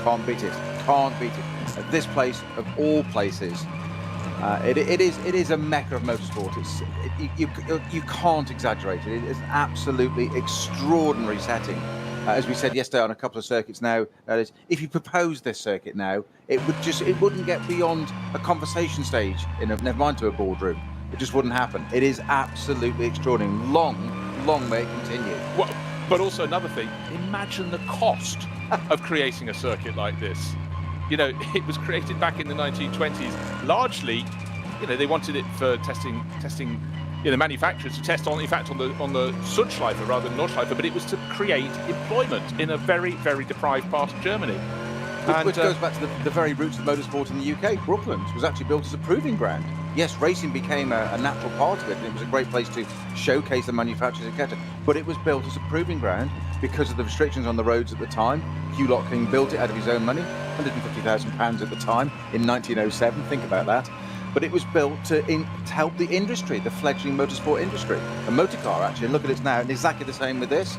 Can't beat it. Can't beat it. At this place, of all places, it is a mecca of motorsport. You can't exaggerate it. It is an absolutely extraordinary setting. As we said yesterday on a couple of circuits now, if you propose this circuit now, it wouldn't get beyond a conversation stage, never mind to a boardroom. It just wouldn't happen. It is absolutely extraordinary. Long may it continue. Well, but also another thing, imagine the cost of creating a circuit like this. You know, it was created back in the 1920s. Largely, you know, they wanted it for testing. You know, manufacturers to test on, in fact, on the Sundschleife rather than Nordschleife. But it was to create employment in a very, very deprived part of Germany. Which goes back to the very roots of motorsport in the UK. Brooklands was actually built as a proving ground. Yes, racing became a natural part of it, and it was a great place to showcase the manufacturers, etc. But it was built as a proving ground because of the restrictions on the roads at the time. Hugh Lockling built it out of his own money, £150,000 at the time in 1907. Think about that. But it was built to help the industry, the fledgling motorsport industry. A motor car, actually, and look at it now, and exactly the same with this.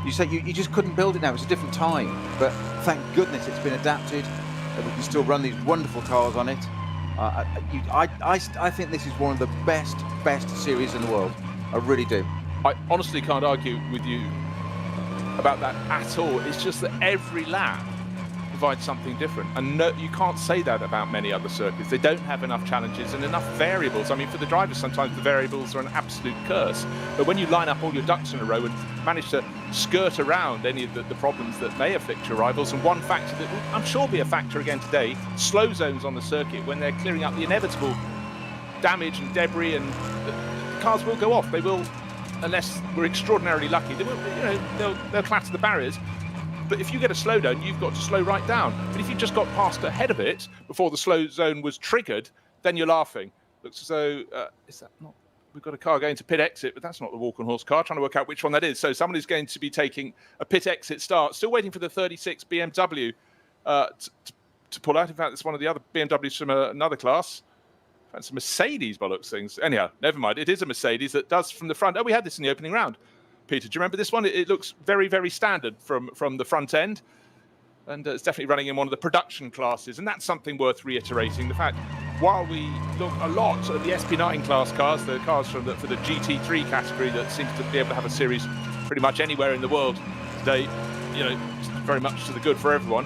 You say you just couldn't build it now. It's a different time, but thank goodness it's been adapted, and we can still run these wonderful cars on it. I think this is one of the best series in the world. I really do. I honestly can't argue with you about that at all. It's just that every lap provides something different, and no, you can't say that about many other circuits. They don't have enough challenges and enough variables. I mean, for the drivers, sometimes the variables are an absolute curse, but when you line up all your ducks in a row and manage to skirt around any of the problems that may afflict your rivals, and one factor that will, I'm sure, be a factor again today, slow zones on the circuit when they're clearing up the inevitable damage and debris, and the cars will go off. They will, unless we're extraordinarily lucky, they will, they'll clatter the barriers. But if you get a slowdown, you've got to slow right down. But if you just got past ahead of it before the slow zone was triggered, then you're laughing. Looks as though, is that not? We've got a car going to pit exit, but that's not the walk on horse car. Trying to work out which one that is. So somebody's going to be taking a pit exit start. Still waiting for the 36 BMW to pull out. In fact, it's one of the other BMWs from another class. That's a Mercedes by looks things. Anyhow, never mind. It is a Mercedes that does from the front. Oh, we had this in the opening round. Peter, do you remember this one? It looks very, very standard from the front end. And it's definitely running in one of the production classes. And that's something worth reiterating. The fact, while we look a lot at the SP9 class cars, the cars for the GT3 category that seems to be able to have a series pretty much anywhere in the world today, very much to the good for everyone.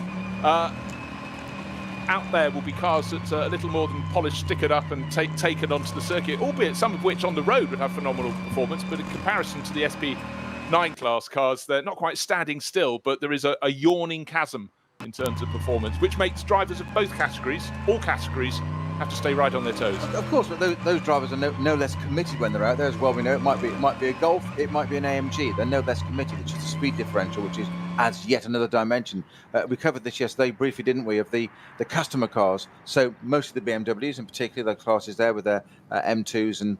Out there will be cars that are a little more than polished, stickered up and taken onto the circuit, albeit some of which on the road would have phenomenal performance, but in comparison to the SP9 class cars, they're not quite standing still, but there is a yawning chasm in terms of performance, which makes drivers of both categories, all categories, have to stay right on their toes. Of course, but those drivers are no less committed when they're out there as well. We know it might be a Golf, it might be an AMG. They're no less committed. It's just a speed differential, which adds yet another dimension. We covered this yesterday briefly, didn't we, of the customer cars. So most of the BMWs, in particular, the classes there with their M2s and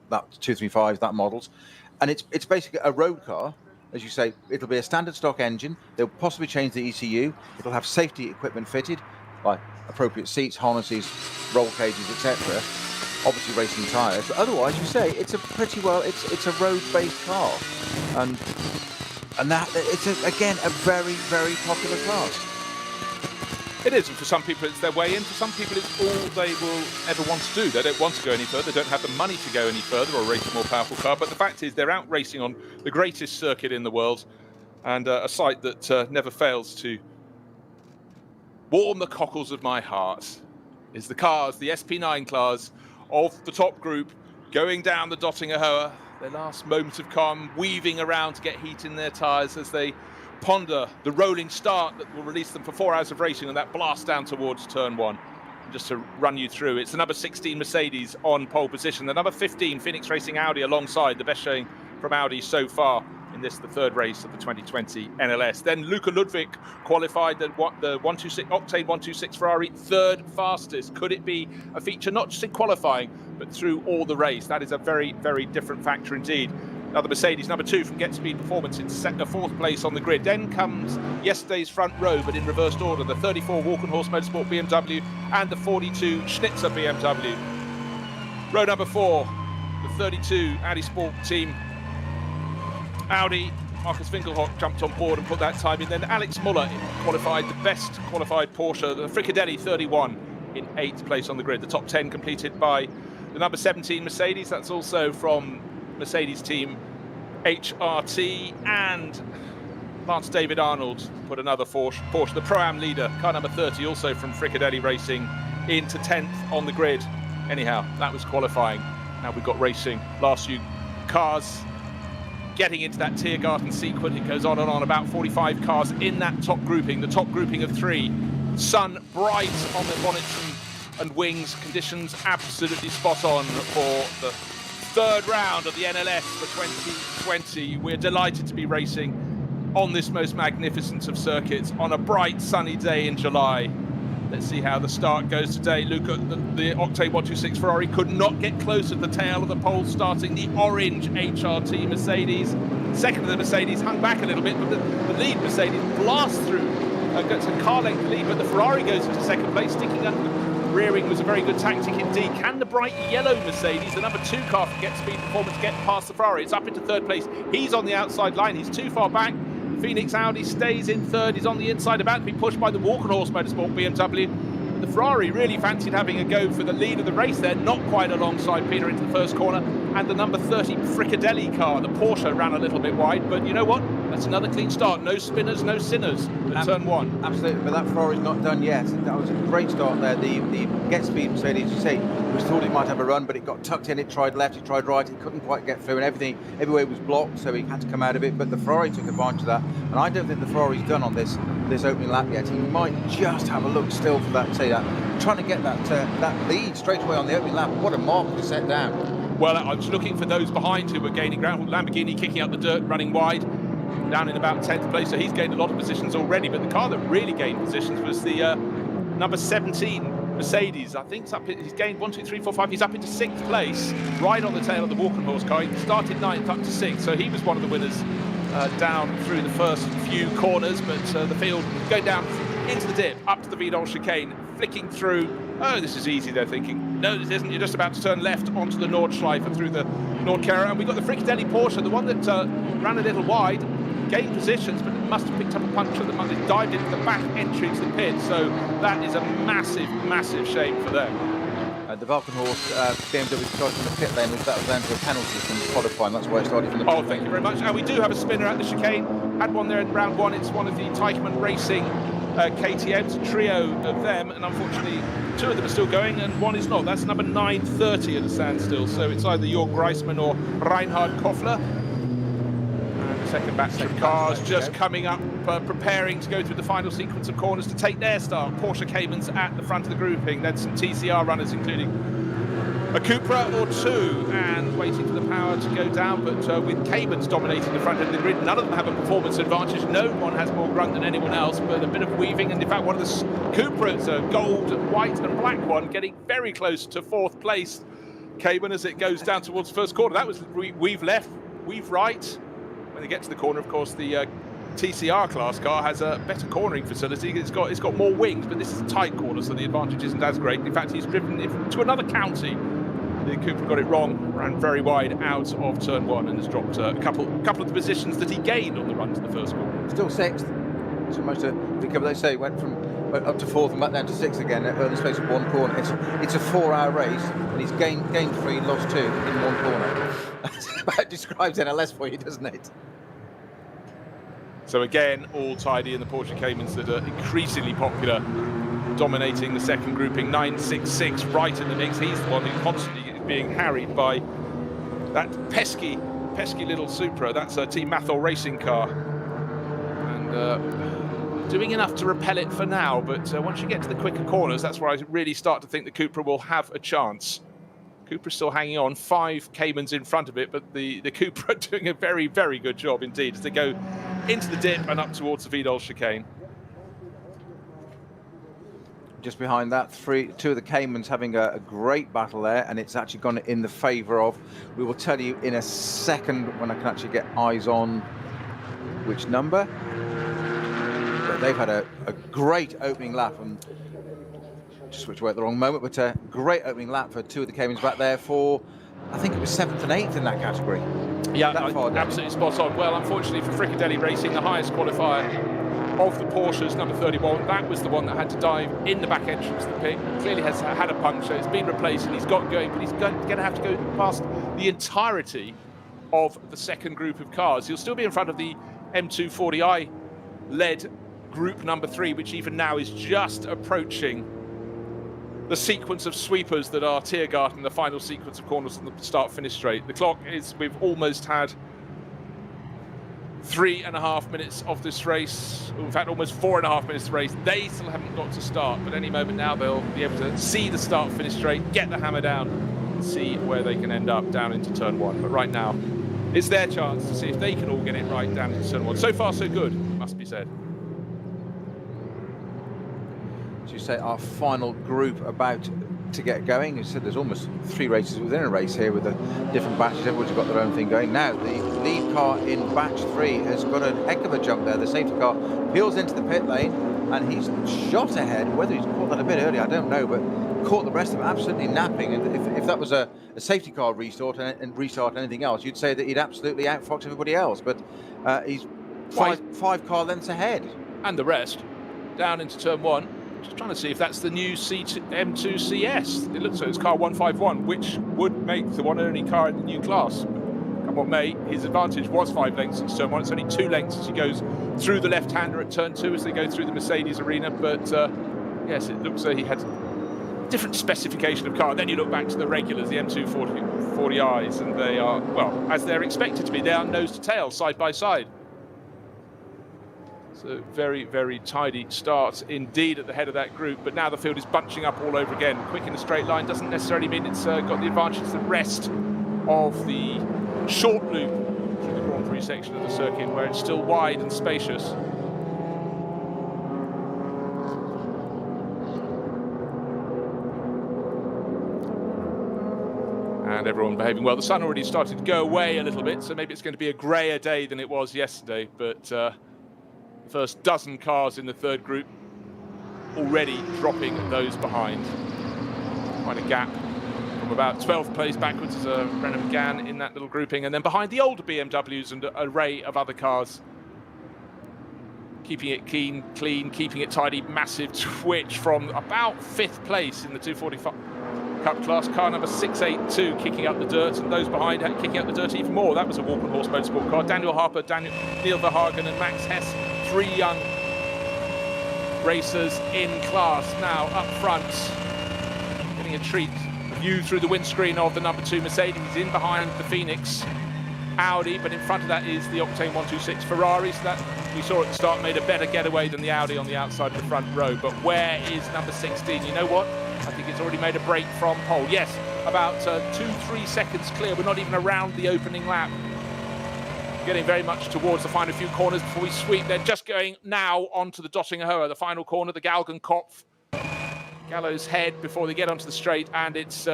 that 235s, that models, and it's basically a road car. As you say, it'll be a standard stock engine. They'll possibly change the ECU. It'll have safety equipment fitted, like appropriate seats, harnesses, roll cages, etc. Obviously racing tyres. But otherwise, you say it's a road-based car, and that it's again a very, very popular class. It is, and for some people it's their way in. For some people it's all they will ever want to do. They don't want to go any further. They don't have the money to go any further or race a more powerful car. But the fact is they're out racing on the greatest circuit in the world, and a site that never fails to warm the cockles of my heart is the cars, the SP9 class of the top group, going down the Dottinger Hoa. Their last moment of calm, weaving around to get heat in their tyres as they ponder the rolling start that will release them for 4 hours of racing and that blast down towards turn one. And just to run you through, it's the number 16 Mercedes on pole position, the number 15 Phoenix Racing Audi alongside, the best showing from Audi so far in this, the third race of the 2020 NLS. Then Luca Ludwig qualified the 126 Octane 126 Ferrari, third fastest. Could it be a feature not just in qualifying but through all the race? That is a very, very different factor indeed. Now the Mercedes, number 2 from Get Speed Performance, in fourth place on the grid. Then comes yesterday's front row, but in reversed order, the 34 Walk and Horse Motorsport BMW and the 42 Schnitzer BMW. Row number 4, the 32 Audi Sport Team Audi. Markus Winkelhock jumped on board and put that time in. Then Alex Muller qualified, the best qualified Porsche, the Fricadelli 31 in 8th place on the grid. The top 10 completed by the number 17 Mercedes. That's also from Mercedes team HRT, and Lance David Arnold put another Porsche, the Pro-Am leader, car number 30, also from Fricadelli Racing, into 10th on the grid. Anyhow, that was qualifying. Now we've got racing. Last few cars getting into that Tiergarten sequence. It goes on and on, about 45 cars in that top grouping, the top grouping of 3. Sun bright on the bonnets and wings, conditions absolutely spot on for the third round of the NLS for 2020. We're delighted to be racing on this most magnificent of circuits on a bright sunny day in July. Let's see how the start goes today. Luca, the Octane 126 Ferrari could not get close at the tail of the pole, starting the orange HRT Mercedes. Second of the Mercedes hung back a little bit, but the lead Mercedes blasts through, gets a car length lead, but the Ferrari goes into second place, sticking rearing was a very good tactic indeed. Can the bright yellow Mercedes, the number 2 car from Get Speed Performance, get past the Ferrari? It's up into 3rd place. He's on the outside line. He's too far back. Phoenix Audi stays in 3rd. He's on the inside, about to be pushed by the Walkenhorst Motorsport BMW. The Ferrari really fancied having a go for the lead of the race there, not quite alongside Peter into the first corner. And the number 30 Fricadelli car, the Porsche, ran a little bit wide. But you know what? That's another clean start. No spinners, no sinners at turn 1. Absolutely, but that Ferrari's not done yet. That was a great start there. The Get Speed Mercedes, as you say, we thought it might have a run, but it got tucked in. It tried left, it tried right, it couldn't quite get through, and everywhere was blocked, so he had to come out of it. But the Ferrari took advantage of that, and I don't think the Ferrari's done on this opening lap yet. He might just have a look still for that, trying to get that lead straight away on the opening lap. What a mark to set down. Well, I was looking for those behind who were gaining ground. Lamborghini kicking up the dirt, running wide, down in about 10th place, so he's gained a lot of positions already. But the car that really gained positions was the number 17 Mercedes. I think he's gained 1, 2, 3, 4, 5. He's up into 6th place, right on the tail of the Walkenhorst car. He started 9th up to 6th, so he was one of the winners down through the first few corners. But the field going down into the dip, up to the Vidal chicane, flicking through. Oh, this is easy, they're thinking. No, this isn't. You're just about to turn left onto the Nordschleife through the Nordkera. And we've got the Fricadelli Porsche, the one that ran a little wide, gained positions, but it must have picked up a puncture. The Monday dived into the back entry to the pit. So that is a massive, massive shame for them. The Walkenhorst BMW started from the pit lane, that was down to a penalty from qualifying. That's why it started from the pit lane. Thank you very much. And we do have a spinner at the chicane. Had one there in round 1. It's one of the Teichmann Racing KTMs, a trio of them, and unfortunately 2 of them are still going and 1 is not. That's number 930 at a standstill, so it's either Jörg Greismann or Reinhard Koffler. And the second batch of cars just coming up, preparing to go through the final sequence of corners to take their start. Porsche Caymans at the front of the grouping, then some TCR runners including a Cupra or 2, and waiting for the power to go down, but with Caymans dominating the front end of the grid, none of them have a performance advantage. No one has more grunt than anyone else, but a bit of weaving, and in fact one of the Cupras, a gold, white and black one, getting very close to 4th place. Cayman as it goes down towards the first corner. That was weave left, weave right. When they get to the corner, of course, the TCR class car has a better cornering facility. It's got more wings, but this is a tight corner, so the advantage isn't as great. In fact, he's driven to another county. The Cooper got it wrong, ran very wide out of turn 1, and has dropped a couple of the positions that he gained on the run to the first corner. Still 6th. So much to recover. They say went up to 4th and back down to 6th again in the space of 1 corner. It's a 4-hour race, and he's gained 3, lost 2 in 1 corner. That about describes NLS for you, doesn't it? So again, all tidy in the Porsche Caymans that are increasingly popular, dominating the second grouping. 966 right in the mix. He's the one who constantly is being harried by that pesky little Supra. That's a Team Mathol racing car, and doing enough to repel it for now. But once you get to the quicker corners, that's where I really start to think the Cupra will have a chance. Cupra's still hanging on, 5 Caymans in front of it, but the Cupra doing a very, very good job indeed as they go into the dip and up towards the Vidal chicane. Just behind that, 2 of the Caymans having a great battle there, and it's actually gone in the favour of, we will tell you in a second when I can actually get eyes on which number. But they've had a great opening lap, and just switched away at the wrong moment, but a great opening lap for 2 of the Caymans back there for, I think it was 7th and 8th in that category. Yeah, absolutely spot on. Well, unfortunately for Fricadelli Racing, the highest qualifier of the Porsches, number 31, that was the one that had to dive in the back entrance of the pit. Clearly has had a puncture, it's been replaced, and he's got going, but he's going to have to go past the entirety of the second group of cars. He'll still be in front of the M240i led group number 3, which even now is just approaching the sequence of sweepers that are Tiergarten, the final sequence of corners on the start-finish straight. The clock is, we've almost had 3.5 minutes of this race. In fact, almost 4.5 minutes of race. They still haven't got to start, but any moment now they'll be able to see the start-finish straight, get the hammer down, and see where they can end up down into turn 1. But right now, it's their chance to see if they can all get it right down into turn 1. So far, so good, must be said. As you say, our final group about to get going. You said there's almost 3 races within a race here with the different batches. Everyone's got their own thing going. Now, the lead car in batch 3 has got a heck of a jump there. The safety car peels into the pit lane, and he's shot ahead. Whether he's caught that a bit early, I don't know, but caught the rest of them absolutely napping. And if that was a safety car restart and restart anything else, you'd say that he'd absolutely outfoxed everybody else. But he's five car lengths ahead. And the rest down into turn 1. Just trying to see if that's the new M2 CS. It looks like it's car 151, which would make the one and only car in the new class. Come what may, his advantage was 5 lengths in turn 1. It's only 2 lengths as he goes through the left-hander at turn 2 as they go through the Mercedes arena. But yes, it looks like he had a different specification of car. Then you look back to the regulars, the M2 40Is, and they are, well, as they're expected to be. They are nose to tail, side by side. So very, very tidy start indeed at the head of that group, but now the field is bunching up all over again. Quick in a straight line doesn't necessarily mean it's got the advantage to the rest of the short loop through the Grand Prix section of the circuit, where it's still wide and spacious. And everyone behaving well. The sun already started to go away a little bit, so maybe it's going to be a greyer day than it was yesterday, but first dozen cars in the third group already dropping those behind. Quite a gap from about 12th place backwards as Renault began in that little grouping, and then behind the older BMWs and an array of other cars. Keeping it clean, keeping it tidy. Massive twitch from about 5th place in the 245 Cup class. Car number 682 kicking up the dirt, and those behind kicking up the dirt even more. That was a Walk on Horse Motorsport car. Daniel Harper, Neil Verhagen and Max Hess. 3 young racers in class now up front, getting a treat. View through the windscreen of the number 2 Mercedes, in behind the Phoenix Audi, but in front of that is the Octane 126 Ferrari. So that we saw at the start made a better getaway than the Audi on the outside of the front row. But where is number 16? You know what? I think it's already made a break from pole. Yes, about 2-3 seconds clear. We're not even around the opening lap. Getting very much towards the final few corners before we sweep. They're just going now onto the Dottingerhoe, the final corner, the Galgenkopf, Gallows Head, before they get onto the straight. And it's,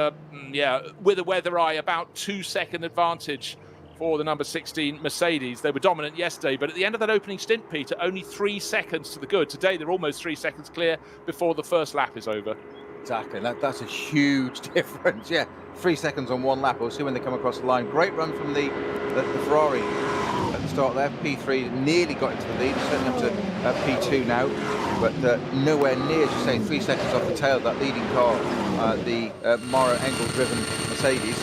with a weather eye, about 2-second advantage for the number 16 Mercedes. They were dominant yesterday, but at the end of that opening stint, Peter, only 3 seconds to the good. Today, they're almost 3 seconds clear before the first lap is over. Exactly, that's a huge difference. Yeah, 3 seconds on one lap. We'll see when they come across the line. Great run from the Ferrari at the start there. P3 nearly got into the lead, certainly up to P2 now, but nowhere near, as you say, 3 seconds off the tail of that leading car, the Mara Engel-driven Mercedes.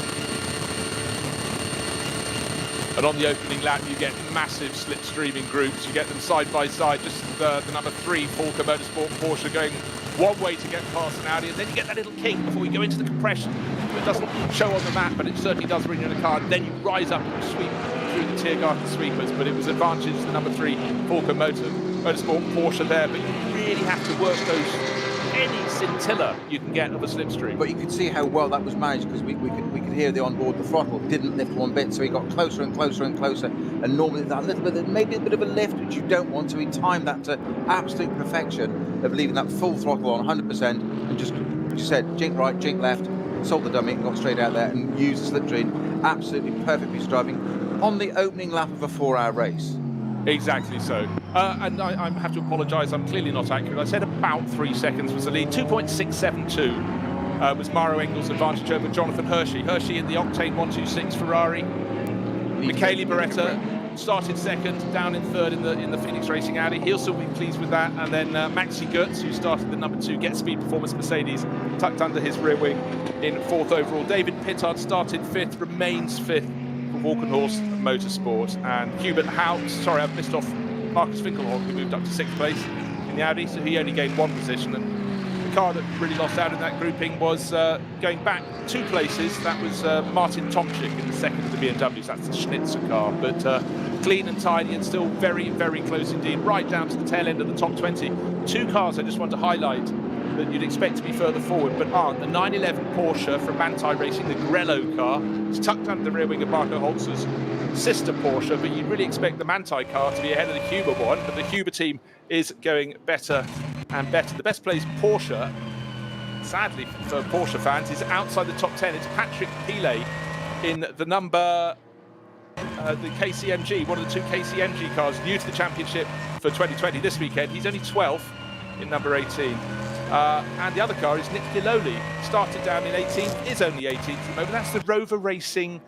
And on the opening lap, you get massive slipstreaming groups. You get them side by side. Just the number 3 Falker Motorsport Porsche going one way to get past an Audi, and then you get that little kick before we go into the compression. It doesn't show on the map, but it certainly does when you're in a car. Then you rise up and sweep through the Tiergarten sweepers, but it was advantage to the number 3 Falker Motorsport Porsche there. But you really have to work any scintilla you can get of a slipstream. But you could see how well that was managed, because we could hear the onboard, the throttle didn't lift one bit, so he got closer and closer and closer, and normally that little bit, maybe a bit of a lift, which you don't want, so he timed that to absolute perfection of leaving that full throttle on 100%, and just, as you said, jink right, jink left, sold the dummy and got straight out there and used the slipstream. Absolutely perfect piece of driving on the opening lap of a 4-hour race. Exactly so. And I have to apologise, I'm clearly not accurate. I said about 3 seconds was the lead. 2.672 was Maro Engel's advantage over Jonathan Hershey. Hershey in the Octane 126 Ferrari. Michele Beretta started second, down in third in the Phoenix Racing Audi. He'll still be pleased with that. And then Maxi Goetz, who started the number 2 Get Speed Performance Mercedes, tucked under his rear wing in 4th overall. David Pittard started 5th, remains 5th. Walk on Horse Motorsport, and Hubert Hout, sorry, I've missed off Marcus Finkelhoff, who moved up to 6th place in the Audi, so he only gained 1 position. And the car that really lost out in that grouping was going back 2 places. That was Martin Tomczyk in the 2nd of the BMWs. That's the Schnitzer car, but clean and tidy and still very, very close indeed, right down to the tail end of the top 20. 2 cars I just want to highlight that you'd expect to be further forward, but aren't. The 911 Porsche from Manthey Racing, the Grello car, is tucked under the rear wing of Marco Holz's sister Porsche, but you'd really expect the Manthey car to be ahead of the Huber one, but the Huber team is going better and better. The best placed Porsche, sadly for Porsche fans, is outside the top 10. It's Patrick Pilet in the number, the KCMG, one of the 2 KCMG cars, new to the championship for 2020 this weekend. He's only 12th in number 18. And the other car is Nick Piloli. Started down in 18th, is only 18th at the moment. That's the Rover Racing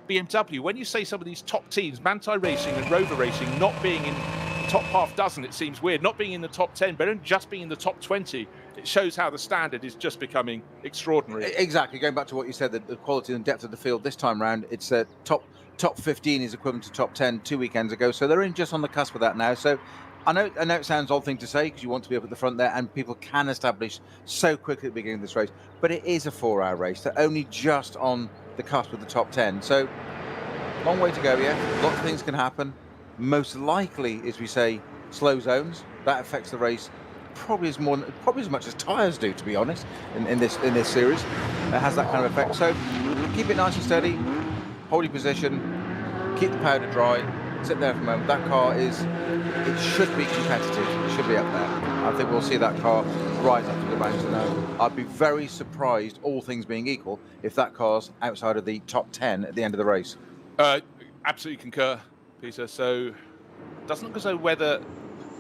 BMW. When you say some of these top teams, Manthey Racing and Rover Racing not being in the top half dozen, it seems weird. Not being in the top 10, but only just being in the top 20. It shows how the standard is just becoming extraordinary. Exactly. Going back to what you said, the quality and depth of the field this time round, it's top 15 is equivalent to top 10 2 weekends ago. So they're in just on the cusp of that now. So I know it sounds odd thing to say because you want to be up at the front there and people can establish so quickly at the beginning of this race, but it is a 4-hour race. They're only just on the cusp of the top 10. So long way to go yet. Lots of things can happen. Most likely, as we say, slow zones. That affects the race probably as much as tyres do, to be honest, in this series. It has that kind of effect. So keep it nice and steady, hold your position, keep the powder dry, sit there for a moment. That car it should be competitive. It should be up there. I think we'll see that car rise up to the ranks. And I'd be very surprised, all things being equal, if that car's outside of the top 10 at the end of the race. Absolutely concur, Peter. So doesn't look as though weather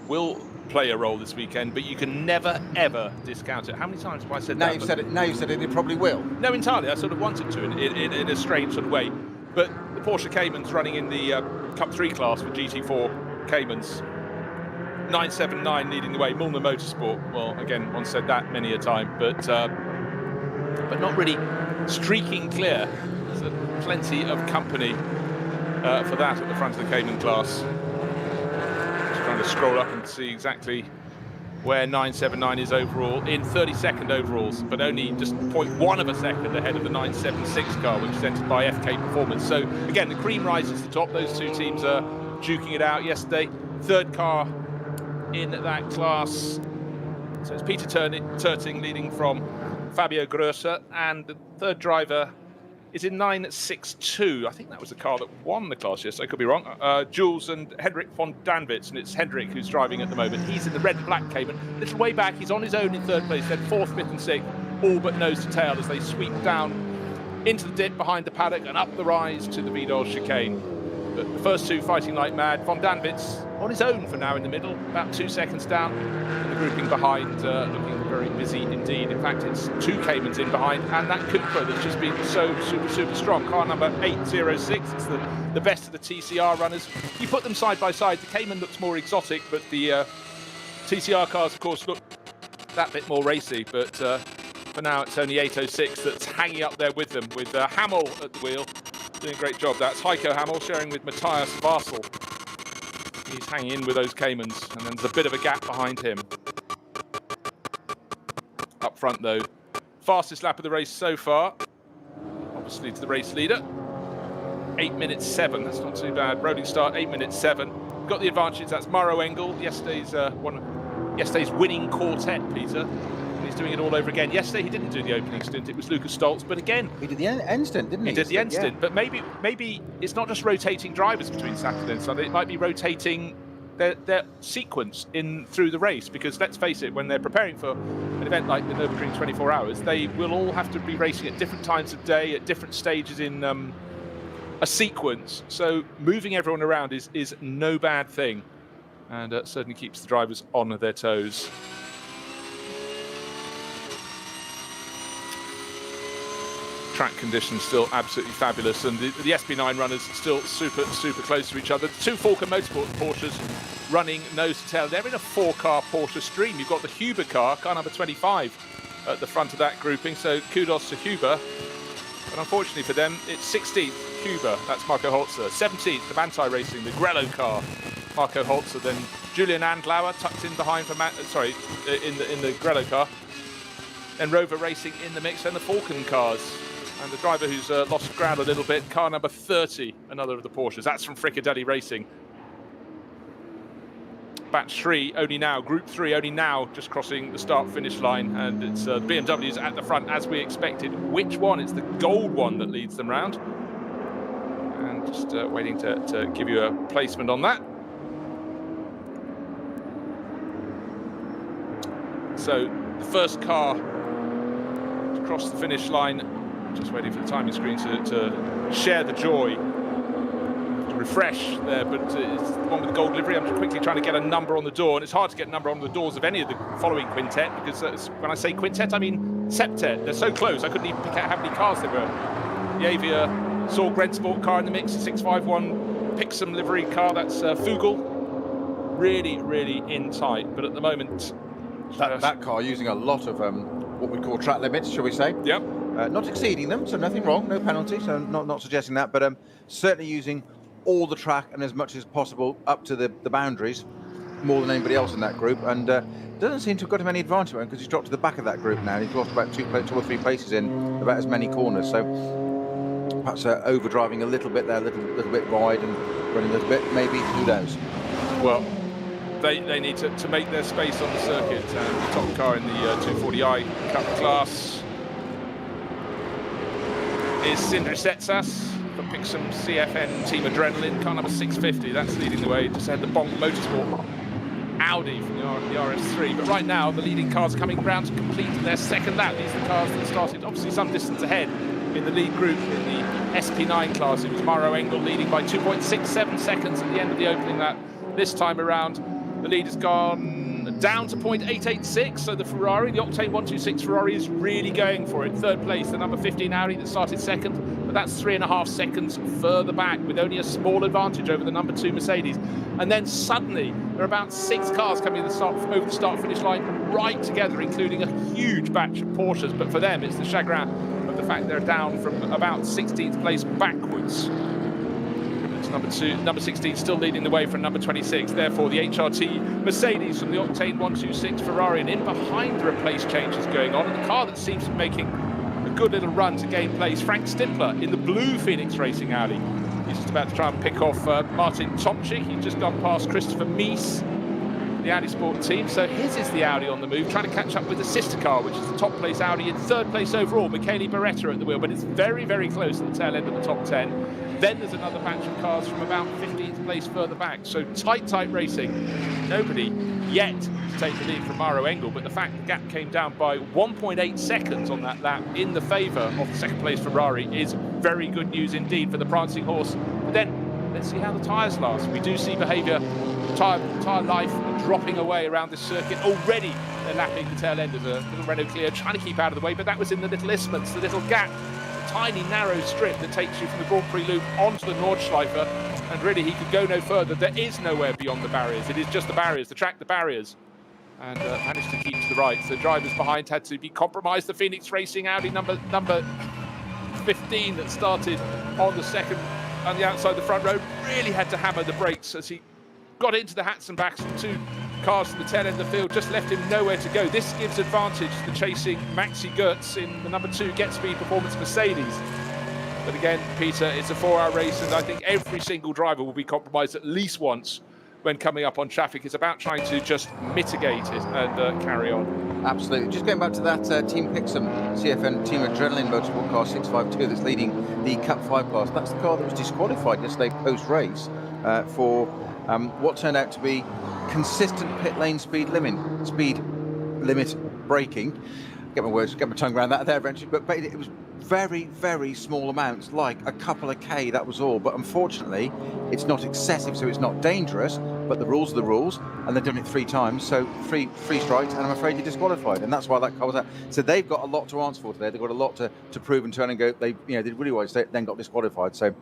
will play a role this weekend, but you can never ever discount it. How many times have I said that? Now you've said it, it probably will. No, entirely. I sort of wanted to in a strange sort of way. But the Porsche Caymans running in the Cup 3 class for GT4 Caymans. 979 leading the way. Mulner Motorsport. Well, again, one said that many a time, but not really streaking clear. There's plenty of company for that at the front of the Cayman class. Just trying to scroll up and see exactly where 979 is overall, in 32nd overalls, but only just 0.1 of a second ahead of the 976 car, which is entered by FK Performance. So again, the cream rises to the top. Those two teams are duking it out yesterday. Third car in that class. So it's Peter Terting leading from Fabio Grosser, and the third driver is in 962. I think that was the car that won the class yesterday. I could be wrong. Jules and Hendrik von Danwitz, and it's Hendrik who's driving at the moment. He's in the red and black Cayman. A little way back, he's on his own in third place, then fourth, fifth and sixth, all but nose to tail as they sweep down into the dip behind the paddock and up the rise to the Vidal chicane. But the first two fighting like mad. Von Danwitz on his own for now in the middle, about 2 seconds down. And the grouping behind looking very busy indeed. In fact, it's two Caymans in behind, and that Cupra that's just been so super strong. Car number 806. It's the best of the TCR runners. You put them side by side, the Cayman looks more exotic, but the TCR cars, of course, look that bit more racy. But for now, it's only 806 that's hanging up there with them, with Hamill at the wheel. Doing a great job. That's Heiko Hamill sharing with Matthias Varsel. He's hanging in with those Caymans, and then there's a bit of a gap behind him. Up front, though. Fastest lap of the race so far. Obviously to the race leader. 8 minutes 7. That's not too bad. Rolling start, 8 minutes 7. Got the advantage. That's Maro Engel. Yesterday's winning quartet, Peter. He's doing it all over again. Yesterday he didn't do the opening stint. It was Lucas Stoltz, but again he did the end stint, didn't he? He did the end stint, but maybe it's not just rotating drivers between Saturday and Sunday. It might be rotating their sequence in through the race, because let's face it, when they're preparing for an event like the Nürburgring 24 Hours, they will all have to be racing at different times of day, at different stages in a sequence. So moving everyone around is no bad thing, and certainly keeps the drivers on their toes. Track conditions still absolutely fabulous, and the SP9 runners still super close to each other. The two Falker Motorsport Porsches running nose to tail. They're in a 4-car Porsche stream. You've got the Huber car number 25 at the front of that grouping, so kudos to Huber. But unfortunately for them, it's 16th Huber, that's Marco Holzer. 17th the Manthey Racing, the Grello car, Marco Holzer. Then Julian Andlauer tucked in behind for in the Grello car. Then Rover Racing in the mix, and the Falcon cars. And the driver who's lost ground a little bit, car number 30, another of the Porsches. That's from Fricadelli Racing. Batch 3 only now, Group 3 only now, just crossing the start-finish line. And it's the BMWs at the front, as we expected. Which one? It's the gold one that leads them round. And just waiting to give you a placement on that. So the first car to cross the finish line. Just waiting for the timing screen to share the joy. refresh there, but it's the one with the gold livery. I'm just quickly trying to get a number on the door, and it's hard to get a number on the doors of any of the following quintet, because when I say quintet, I mean septet. They're so close, I couldn't even pick out how many cars there were. The Avia Saw Grensport car in the mix, 651 Pixum livery car, that's Fugel. Really, really in tight, but at the moment... That car using a lot of what we call track limits, shall we say? Yep. Not exceeding them, so nothing wrong, no penalty, so not suggesting that, but certainly using all the track and as much as possible up to the boundaries, more than anybody else in that group, and doesn't seem to have got him any advantage because he's dropped to the back of that group now. He's lost about two or three places in about as many corners, so perhaps overdriving a little bit there, a little bit wide and running a little bit, maybe, who knows. Well, they need to make their space on the circuit, and the top car in the 240i Cup class is Sindri Setsas for Pixum CFN Team Adrenaline, car number 650. That's leading the way. Just ahead the Bonk Motorsport Audi from the RS3. But right now, the leading cars are coming round to complete their second lap. These are the cars that started obviously some distance ahead in the lead group in the SP9 class. It was Maro Engel leading by 2.67 seconds at the end of the opening lap. This time around, the lead has gone down to 0.886, so the Ferrari, the Octane 126 Ferrari, is really going for it. Third place, the number 15 Audi that started second, but that's 3.5 seconds further back with only a small advantage over the number 2 Mercedes. And then suddenly, there are about 6 cars coming over the start-finish line right together, including a huge batch of Porsches, but for them, it's the chagrin of the fact they're down from about 16th place backwards. Number 16 still leading the way from number 26. Therefore, the HRT Mercedes from the Octane 126 Ferrari, and in behind there are place changes going on. And the car that seems to be making a good little run to gain place, Frank Stimpler in the blue Phoenix Racing Audi. He's just about to try and pick off Martin Tomczyk. He's just gone past Christopher Mies, the Audi Sport team. So his is the Audi on the move, trying to catch up with the sister car, which is the top place Audi in third place overall. Michele Beretta at the wheel, but it's very, very close at the tail end of the top 10. Then there's another batch of cars from about 15th place further back. So tight racing. Nobody yet to take the lead from Maro Engel, but the fact the gap came down by 1.8 seconds on that lap in the favour of the second place Ferrari is very good news indeed for the prancing horse. But then let's see how the tyres last. We do see behaviour, tyre life dropping away around this circuit. Already they're lapping the tail end of the little Renault Clio, trying to keep out of the way, but that was in the little isthmus, the little gap, the tiny narrow strip that takes you from the Grand Prix loop onto the Nordschleife, and really he could go no further. There is nowhere beyond the barriers. It is just the barriers, the track, the barriers, and managed to keep to the right. So the drivers behind had to be compromised. The Phoenix Racing Audi number 15 that started on the second on the outside the front row really had to hammer the brakes as he got into the hats and backs of 2 cars from the tail end of the field, just left him nowhere to go. This gives advantage to the chasing Maxi Goetz in the number 2 Get Speed Performance Mercedes. But again, Peter, it's a 4-hour race, and I think every single driver will be compromised at least once when coming up on traffic. It's about trying to just mitigate it and carry on. Absolutely. Just going back to that Team Pixum CFN Team Adrenaline Motorsport car 652 that's leading the Cup 5 class. That's the car that was disqualified yesterday post-race for what turned out to be consistent pit lane speed limit braking. Get my tongue around that there eventually, but it was very, very small amounts, like a couple of K, that was all. But unfortunately, it's not excessive, so it's not dangerous, but the rules are the rules, and they've done it 3 times, so three strikes, and I'm afraid you're disqualified, and that's why that car was out. So they've got a lot to answer for today. They've got a lot to prove and turn and go. They did really well, so then got disqualified. So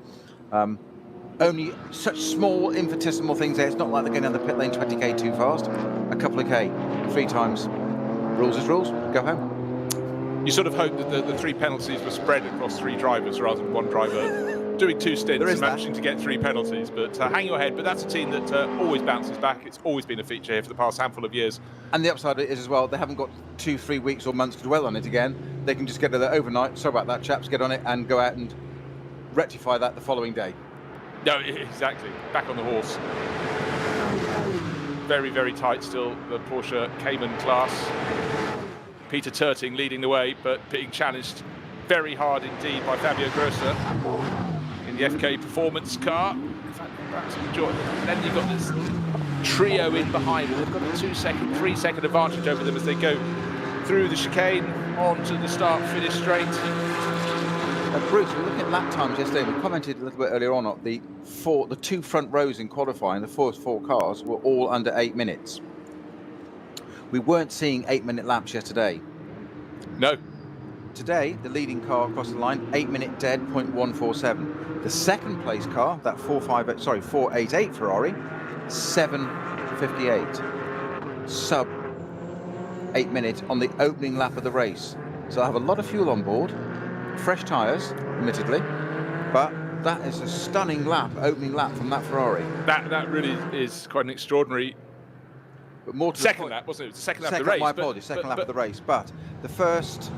only such small infinitesimal things there. It's not like they're going down the pit lane 20K too fast. A couple of K, 3 times. Rules is rules. Go home. You sort of hope that the 3 penalties were spread across 3 drivers rather than one driver doing 2 stints and managing to get 3 penalties. But hang your head. But that's a team that always bounces back. It's always been a feature here for the past handful of years. And the upside is as well, they haven't got 2-3 weeks or months to dwell on it again. They can just get it overnight. Sorry about that, chaps. Get on it and go out and rectify that the following day. No, exactly. Back on the horse. Very, very tight still, the Porsche Cayman class. Peter Turting leading the way, but being challenged very hard indeed by Fabio Grosser in the FK Performance car. In fact, then you've got this trio in behind. They've got a 2-second, 3-second advantage over them as they go through the chicane onto the start-finish straight. Bruce, we were looking at lap times yesterday. We commented a little bit earlier on the two front rows in qualifying, the first 4 cars were all under 8 minutes. We weren't seeing 8-minute laps yesterday. No. Today, the leading car across the line, 8-minute dead, 0.147. The second place car, that 488 Ferrari, 7:58. Sub 8 minutes on the opening lap of the race. So I have a lot of fuel on board, fresh tyres, admittedly, but that is a stunning lap, opening lap from that Ferrari. That really is quite an extraordinary. But more to second lap, wasn't it? It was the second lap of the race. My apologies, second lap of the race. But the first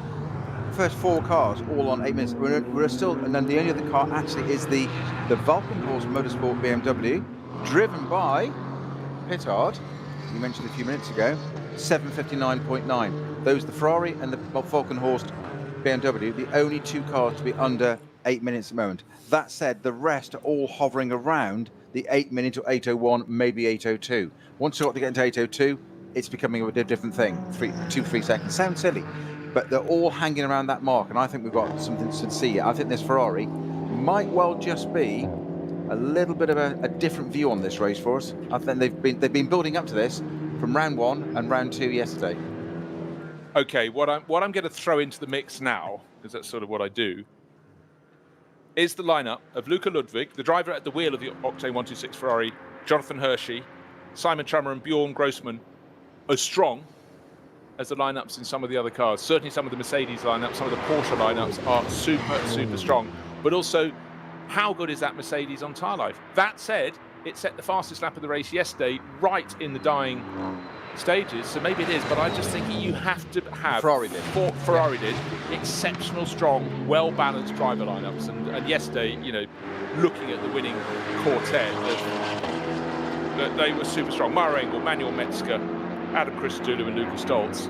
4 cars all on 8 minutes. We're still, and then the only other car actually is the Valkenhorst Motorsport BMW, driven by Pittard. You mentioned a few minutes ago, 7:59.9. Those, the Ferrari and the Valkenhorst BMW, the only 2 cars to be under 8 minutes at the moment. That said, the rest are all hovering around the 8 minute or 8:01, maybe 8:02. Once you got to get into 8:02, it's becoming a different thing. 2-3 seconds. Sounds silly, but they're all hanging around that mark, and I think we've got something to see. I think this Ferrari might well just be a little bit of a different view on this race for us. I think they've been building up to this from round 1 and round 2 yesterday. Okay, what I'm going to throw into the mix now, because that's sort of what I do, is the lineup of Luca Ludwig, the driver at the wheel of the Octane 126 Ferrari, Jonathan Hershey, Simon Trummer and Bjorn Grossman, as strong as the lineups in some of the other cars. Certainly some of the Mercedes lineups, some of the Porsche lineups are super strong. But also, how good is that Mercedes on tyre life? That said, it set the fastest lap of the race yesterday, right in the dying stages, so maybe it is, but I just think you have to have Ferrari did exceptional, strong, well-balanced driver lineups, and yesterday, looking at the winning quartet, they were super strong. Mara Engel, Manuel Metzger, Adam Christodoulou and Lucas Stoltz.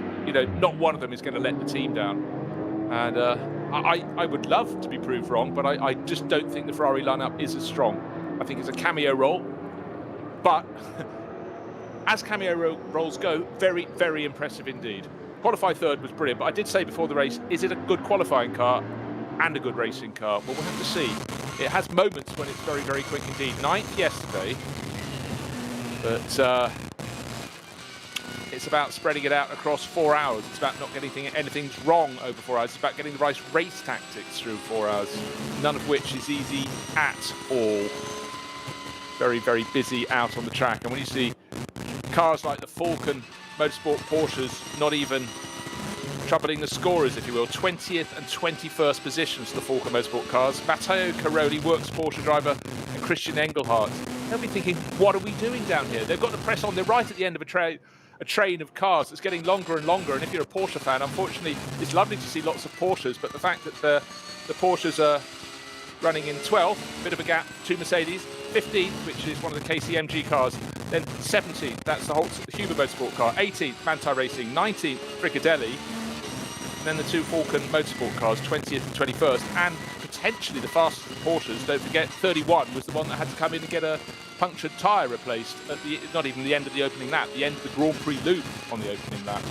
Not one of them is going to let the team down, and I would love to be proved wrong, but I just don't think the Ferrari lineup is as strong. I think it's a cameo role, but as cameo roles go, very, very impressive indeed. Qualified third was brilliant, but I did say before the race, is it a good qualifying car and a good racing car? Well, we'll have to see. It has moments when it's very, very quick indeed. 9th yesterday, but it's about spreading it out across 4 hours. It's about not getting anything wrong over 4 hours. It's about getting the right race tactics through 4 hours, none of which is easy at all. Very, very busy out on the track. And when you see cars like the Falcon Motorsport Porsches not even troubling the scorers, if you will, 20th and 21st positions, the Falcon Motorsport cars. Matteo Caroli, works Porsche driver, and Christian Engelhardt. They'll be thinking, what are we doing down here? They've got to press on. They're right at the end of a train of cars that's getting longer and longer. And if you're a Porsche fan, unfortunately, it's lovely to see lots of Porsches, but the fact that the Porsches are running in 12th, bit of a gap, 2 Mercedes, 15th, which is one of the KCMG cars, then 17th, that's the Huber Motorsport car, 18th, Manthey Racing, 19th, Bricadelli, and then the 2 Falcon Motorsport cars, 20th and 21st, and potentially the fastest of the Porsches. Don't forget, 31 was the one that had to come in and get a punctured tyre replaced at not even the end of the opening lap, the end of the Grand Prix loop on the opening lap.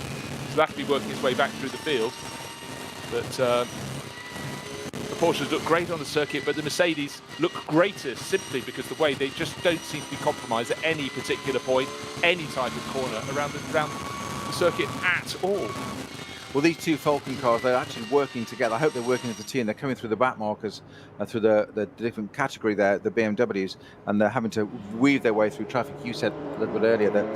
So that'll be working its way back through the field. But the Porsches look great on the circuit, but the Mercedes look greater simply because the way they just don't seem to be compromised at any particular point, any type of corner around the circuit at all. Well, these 2 Falcon cars, they're actually working together. I hope they're working as a team. They're coming through the back markers, through the different category there, the BMWs, and they're having to weave their way through traffic. You said a little bit earlier that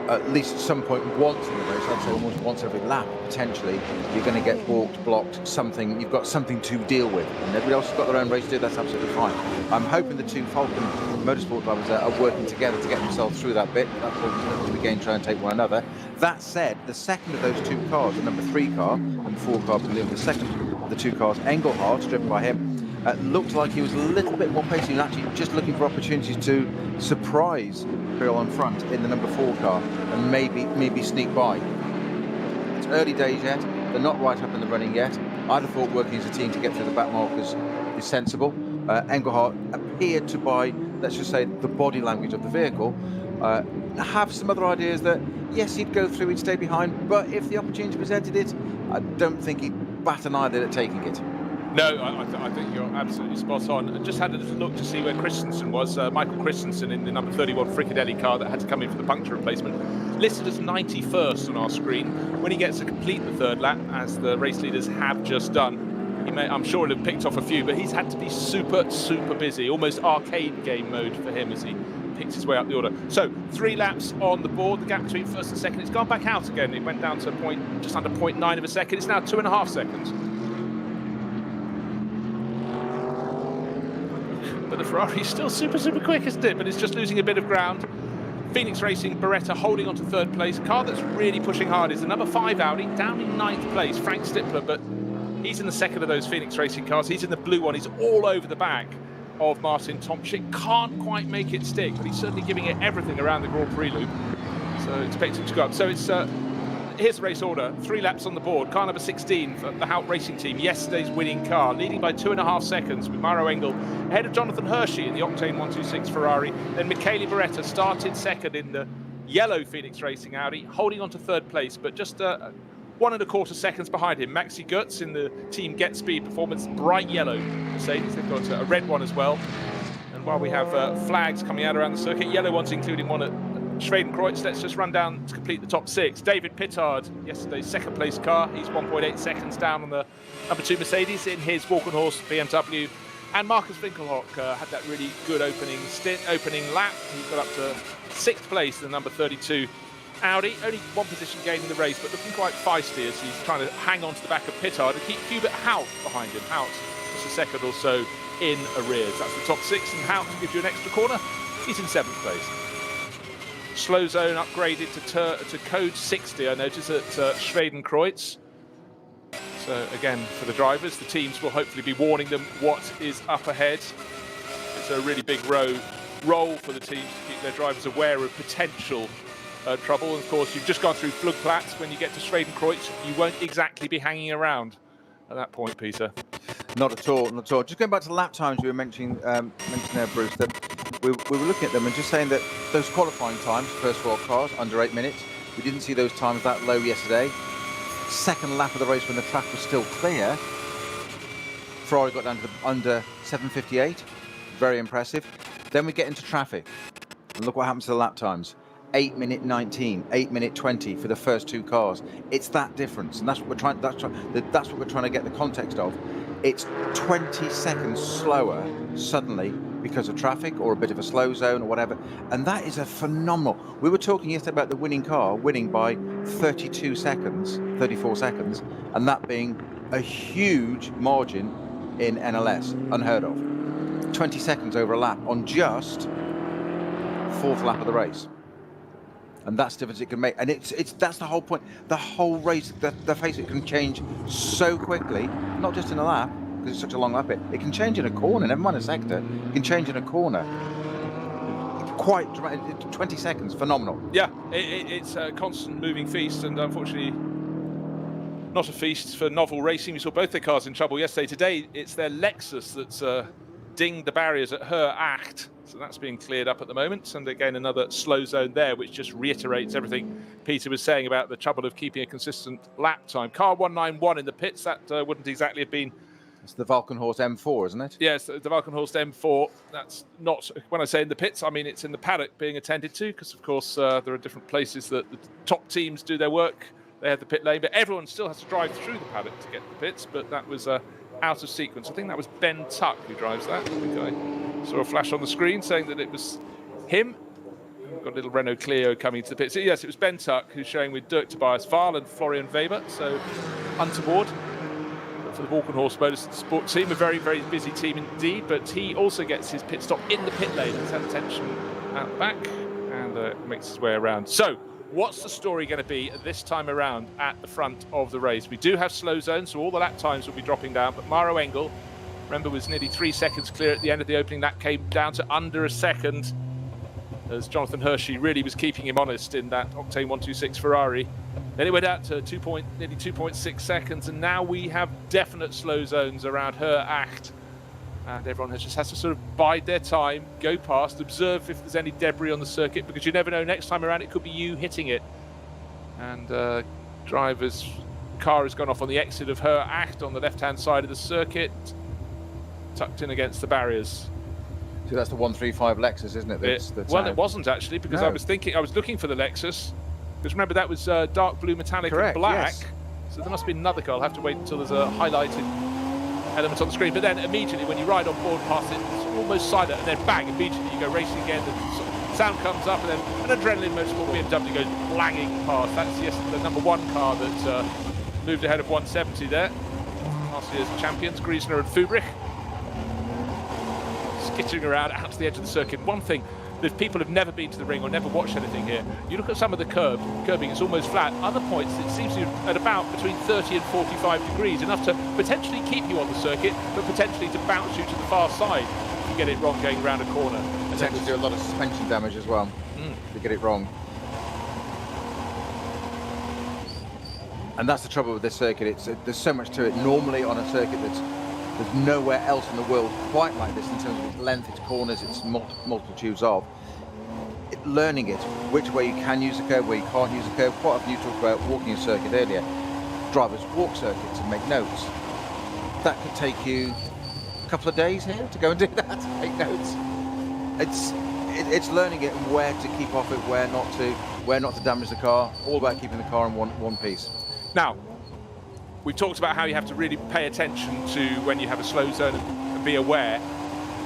at least at some point once in the race, I'd say almost once every lap, potentially, you're going to get balked, blocked, something. You've got something to deal with. And everybody else has got their own race to do. That's absolutely fine. I'm hoping the 2 Falcon Motorsport drivers are working together to get themselves through that bit. That's what we again try and take one another. That said, the second of those 2 cars, the number 3 car and the 4 car, the second of the 2 cars, Engelhardt, driven by him, looked like he was a little bit more pacey and actually just looking for opportunities to surprise Bill on front in the number 4 car and maybe sneak by. It's early days yet. They're not right up in the running yet. I'd have thought working as a team to get through the back markers is sensible. Engelhardt appeared to, by, let's just say, the body language of the vehicle, have some other ideas that, yes, he'd go through, he'd stay behind, but if the opportunity presented it, I don't think he'd bat an eyelid at taking it. No, I think you're absolutely spot on. I just had a little look to see where Christensen was. Michael Christensen in the number 31 Fricadelli car that had to come in for the puncture replacement. Listed as 91st on our screen. When he gets to complete the third lap, as the race leaders have just done, I'm sure he'll have picked off a few, but he's had to be super busy. Almost arcade game mode for him as he picks his way up the order. So 3 laps on the board. The gap between first and second, it's gone back out again. It went down to just under 0.9 of a second. It's now 2.5 seconds. But the Ferrari's still super quick, isn't it? But it's just losing a bit of ground. Phoenix Racing, Beretta holding on to third place. Car that's really pushing hard is the number 5 Audi, down in 9th place, Frank Stippler, but he's in the second of those Phoenix Racing cars. He's in the blue one. He's all over the back of Martin Tomczyk. Can't quite make it stick, but he's certainly giving it everything around the Grand Prix loop. So expect him to go up. So it's here's the race order. 3 laps on the board. Car number 16 for the Hout Racing Team, yesterday's winning car, leading by 2.5 seconds with Mauro Engel ahead of Jonathan Hershey in the Octane 126 Ferrari. Then Michele Beretta started second in the yellow Phoenix Racing Audi, holding on to third place, but just 1.25 seconds behind him. Maxi Götz in the Team Get Speed Performance, bright yellow Mercedes. They've got a red one as well. And while we have flags coming out around the circuit, yellow ones including one at Schwedenkreuz, let's just run down to complete the top 6. David Pittard, yesterday's second place car. He's 1.8 seconds down on the number 2 Mercedes in his Walkenhorst BMW. And Marcus Winkelhock had that really good opening lap. He got up to 6th place in the number 32 Audi. Only 1 position gain in the race, but looking quite feisty as he's trying to hang on to the back of Pittard and keep Hubert Hout behind him. Hout just a second or so in arrears. That's the top 6, and Hout gives you an extra corner. He's in 7th place. Slow zone upgraded to code 60, I noticed, at Schwedenkreuz. So again, for the drivers, the teams will hopefully be warning them what is up ahead. It's a really big role for the teams to keep their drivers aware of potential trouble. And of course, you've just gone through Flugplatz. When you get to Schwedenkreuz, you won't exactly be hanging around at that point, Peter. Not at all, not at all. Just going back to the lap times we were mentioning there, Bruce, that we were looking at them and just saying that those qualifying times, first world cars, under 8 minutes, we didn't see those times that low yesterday. Second lap of the race when the track was still clear, Ferrari got down to under 7:58, very impressive. Then we get into traffic, and look what happens to the lap times. 8:19, 8:20 for the first 2 cars. It's that difference, and that's what we're trying. That's what we're trying to get the context of. It's 20 seconds slower suddenly because of traffic or a bit of a slow zone or whatever, and that is a phenomenal. We were talking yesterday about the winning car winning by 32 seconds, 34 seconds, and that being a huge margin in NLS, unheard of. 20 seconds over a lap on just 4th lap of the race. And that's the difference it can make. And that's the whole point. The whole race, the face, it can change so quickly, not just in a lap, because it's such a long lap. It can change in a corner, never mind a sector. It can change in a corner. Quite dramatic. 20 seconds, phenomenal. Yeah, it's a constant moving feast, and unfortunately, not a feast for Novel Racing. We saw both their cars in trouble yesterday. Today, it's their Lexus that's dinged the barriers at Her Acht. So that's being cleared up at the moment. And again, another slow zone there, which just reiterates everything Peter was saying about the trouble of keeping a consistent lap time. Car 191 in the pits, that wouldn't exactly have been... It's the Valkenhorst M4, isn't it? Yes, the Valkenhorst M4. That's not, when I say in the pits, I mean it's in the paddock being attended to, because of course there are different places that the top teams do their work. They have the pit lane, but everyone still has to drive through the paddock to get to the pits, but that was out of sequence. I think that was Ben Tuck who drives that. I think I saw a flash on the screen saying that it was him. We've got a little Renault Clio coming to the pits. So yes, it was Ben Tuck who's showing with Dirk Tobias Wahl and Florian Weber, so untoward. But for the Walkenhorst Motorsport team, a very, very busy team indeed, but he also gets his pit stop in the pit lane. He's had attention out the back and makes his way around. So, what's the story going to be this time around at the front of the race? We do have slow zones, so all the lap times will be dropping down, but Mauro Engel, remember, was nearly 3 seconds clear at the end of the opening. That came down to under a second, as Jonathan Hershey really was keeping him honest in that Octane 126 Ferrari. Then it went out to nearly 2.6 seconds, and now we have definite slow zones around Her Acht. And everyone just has to sort of bide their time, go past, observe if there's any debris on the circuit, because you never know, next time around it could be you hitting it. And drivers car has gone off on the exit of her act on the left-hand side of the circuit, tucked in against the barriers. So that's the 135 Lexus, isn't it? It wasn't actually, because I was looking for the Lexus, because remember that was dark blue metallic and black. Yes. So there must be another car. I'll have to wait until there's a highlighted element on the screen. But then immediately when you ride on board past it, it's almost silent, and then bang, immediately you go racing again. The sound comes up, and then an Adrenaline Motorsport BMW goes blanging past. That's the number 1 car that moved ahead of 170 there. Last year's champions, Griesner and Fubrich, skittering around out to the edge of the circuit. One thing, if people have never been to the ring or never watched anything here, you look at some of the curbing, it's almost flat. Other points, it seems to be at about between 30 and 45 degrees, enough to potentially keep you on the circuit, but potentially to bounce you to the far side if you get it wrong going around a corner. Potentially do a lot of suspension damage as well if you get it wrong. And that's the trouble with this circuit. There's so much to it. Normally on a circuit there's nowhere else in the world quite like this in terms of its length, its corners, its multitudes of. Learning it, which way you can use the curb, where you can't use the curb. Quite often you talked about walking a circuit earlier. Drivers walk circuits and make notes. That could take you a couple of days here to go and do that, take notes. It's learning it and where to keep off it, where not to damage the car. All about keeping the car in one piece. Now, we've talked about how you have to really pay attention to when you have a slow zone and be aware.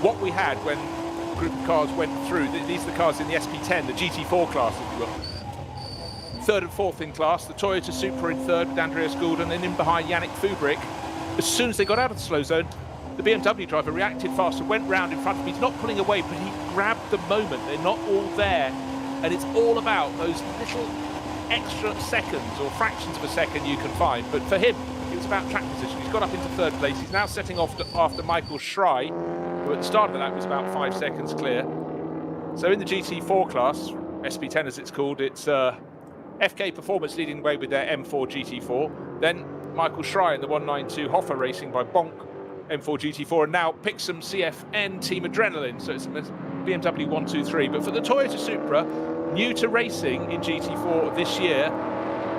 What we had when a group of cars went through, these are the cars in the SP10, the GT4 class, if you will. 3rd and 4th in class, the Toyota Supra in 3rd with Andreas Goulden, and in behind Yannick Fubrich. As soon as they got out of the slow zone, the BMW driver reacted faster, went round in front of me. He's not pulling away, but he grabbed the moment. They're not all there. And it's all about those little extra seconds or fractions of a second you can find. But for him, it was about track position. He's got up into 3rd place. He's now setting off after Michael Schrei, who at the start of the lap was about 5 seconds clear. So in the GT4 class, SP10 as it's called, it's FK Performance leading the way with their M4 GT4. Then Michael Schrei in the 192 Hoffer Racing by Bonk M4 GT4, and now Pixum CFN Team Adrenaline. So it's BMW 123. But for the Toyota Supra, new to racing in GT4 this year,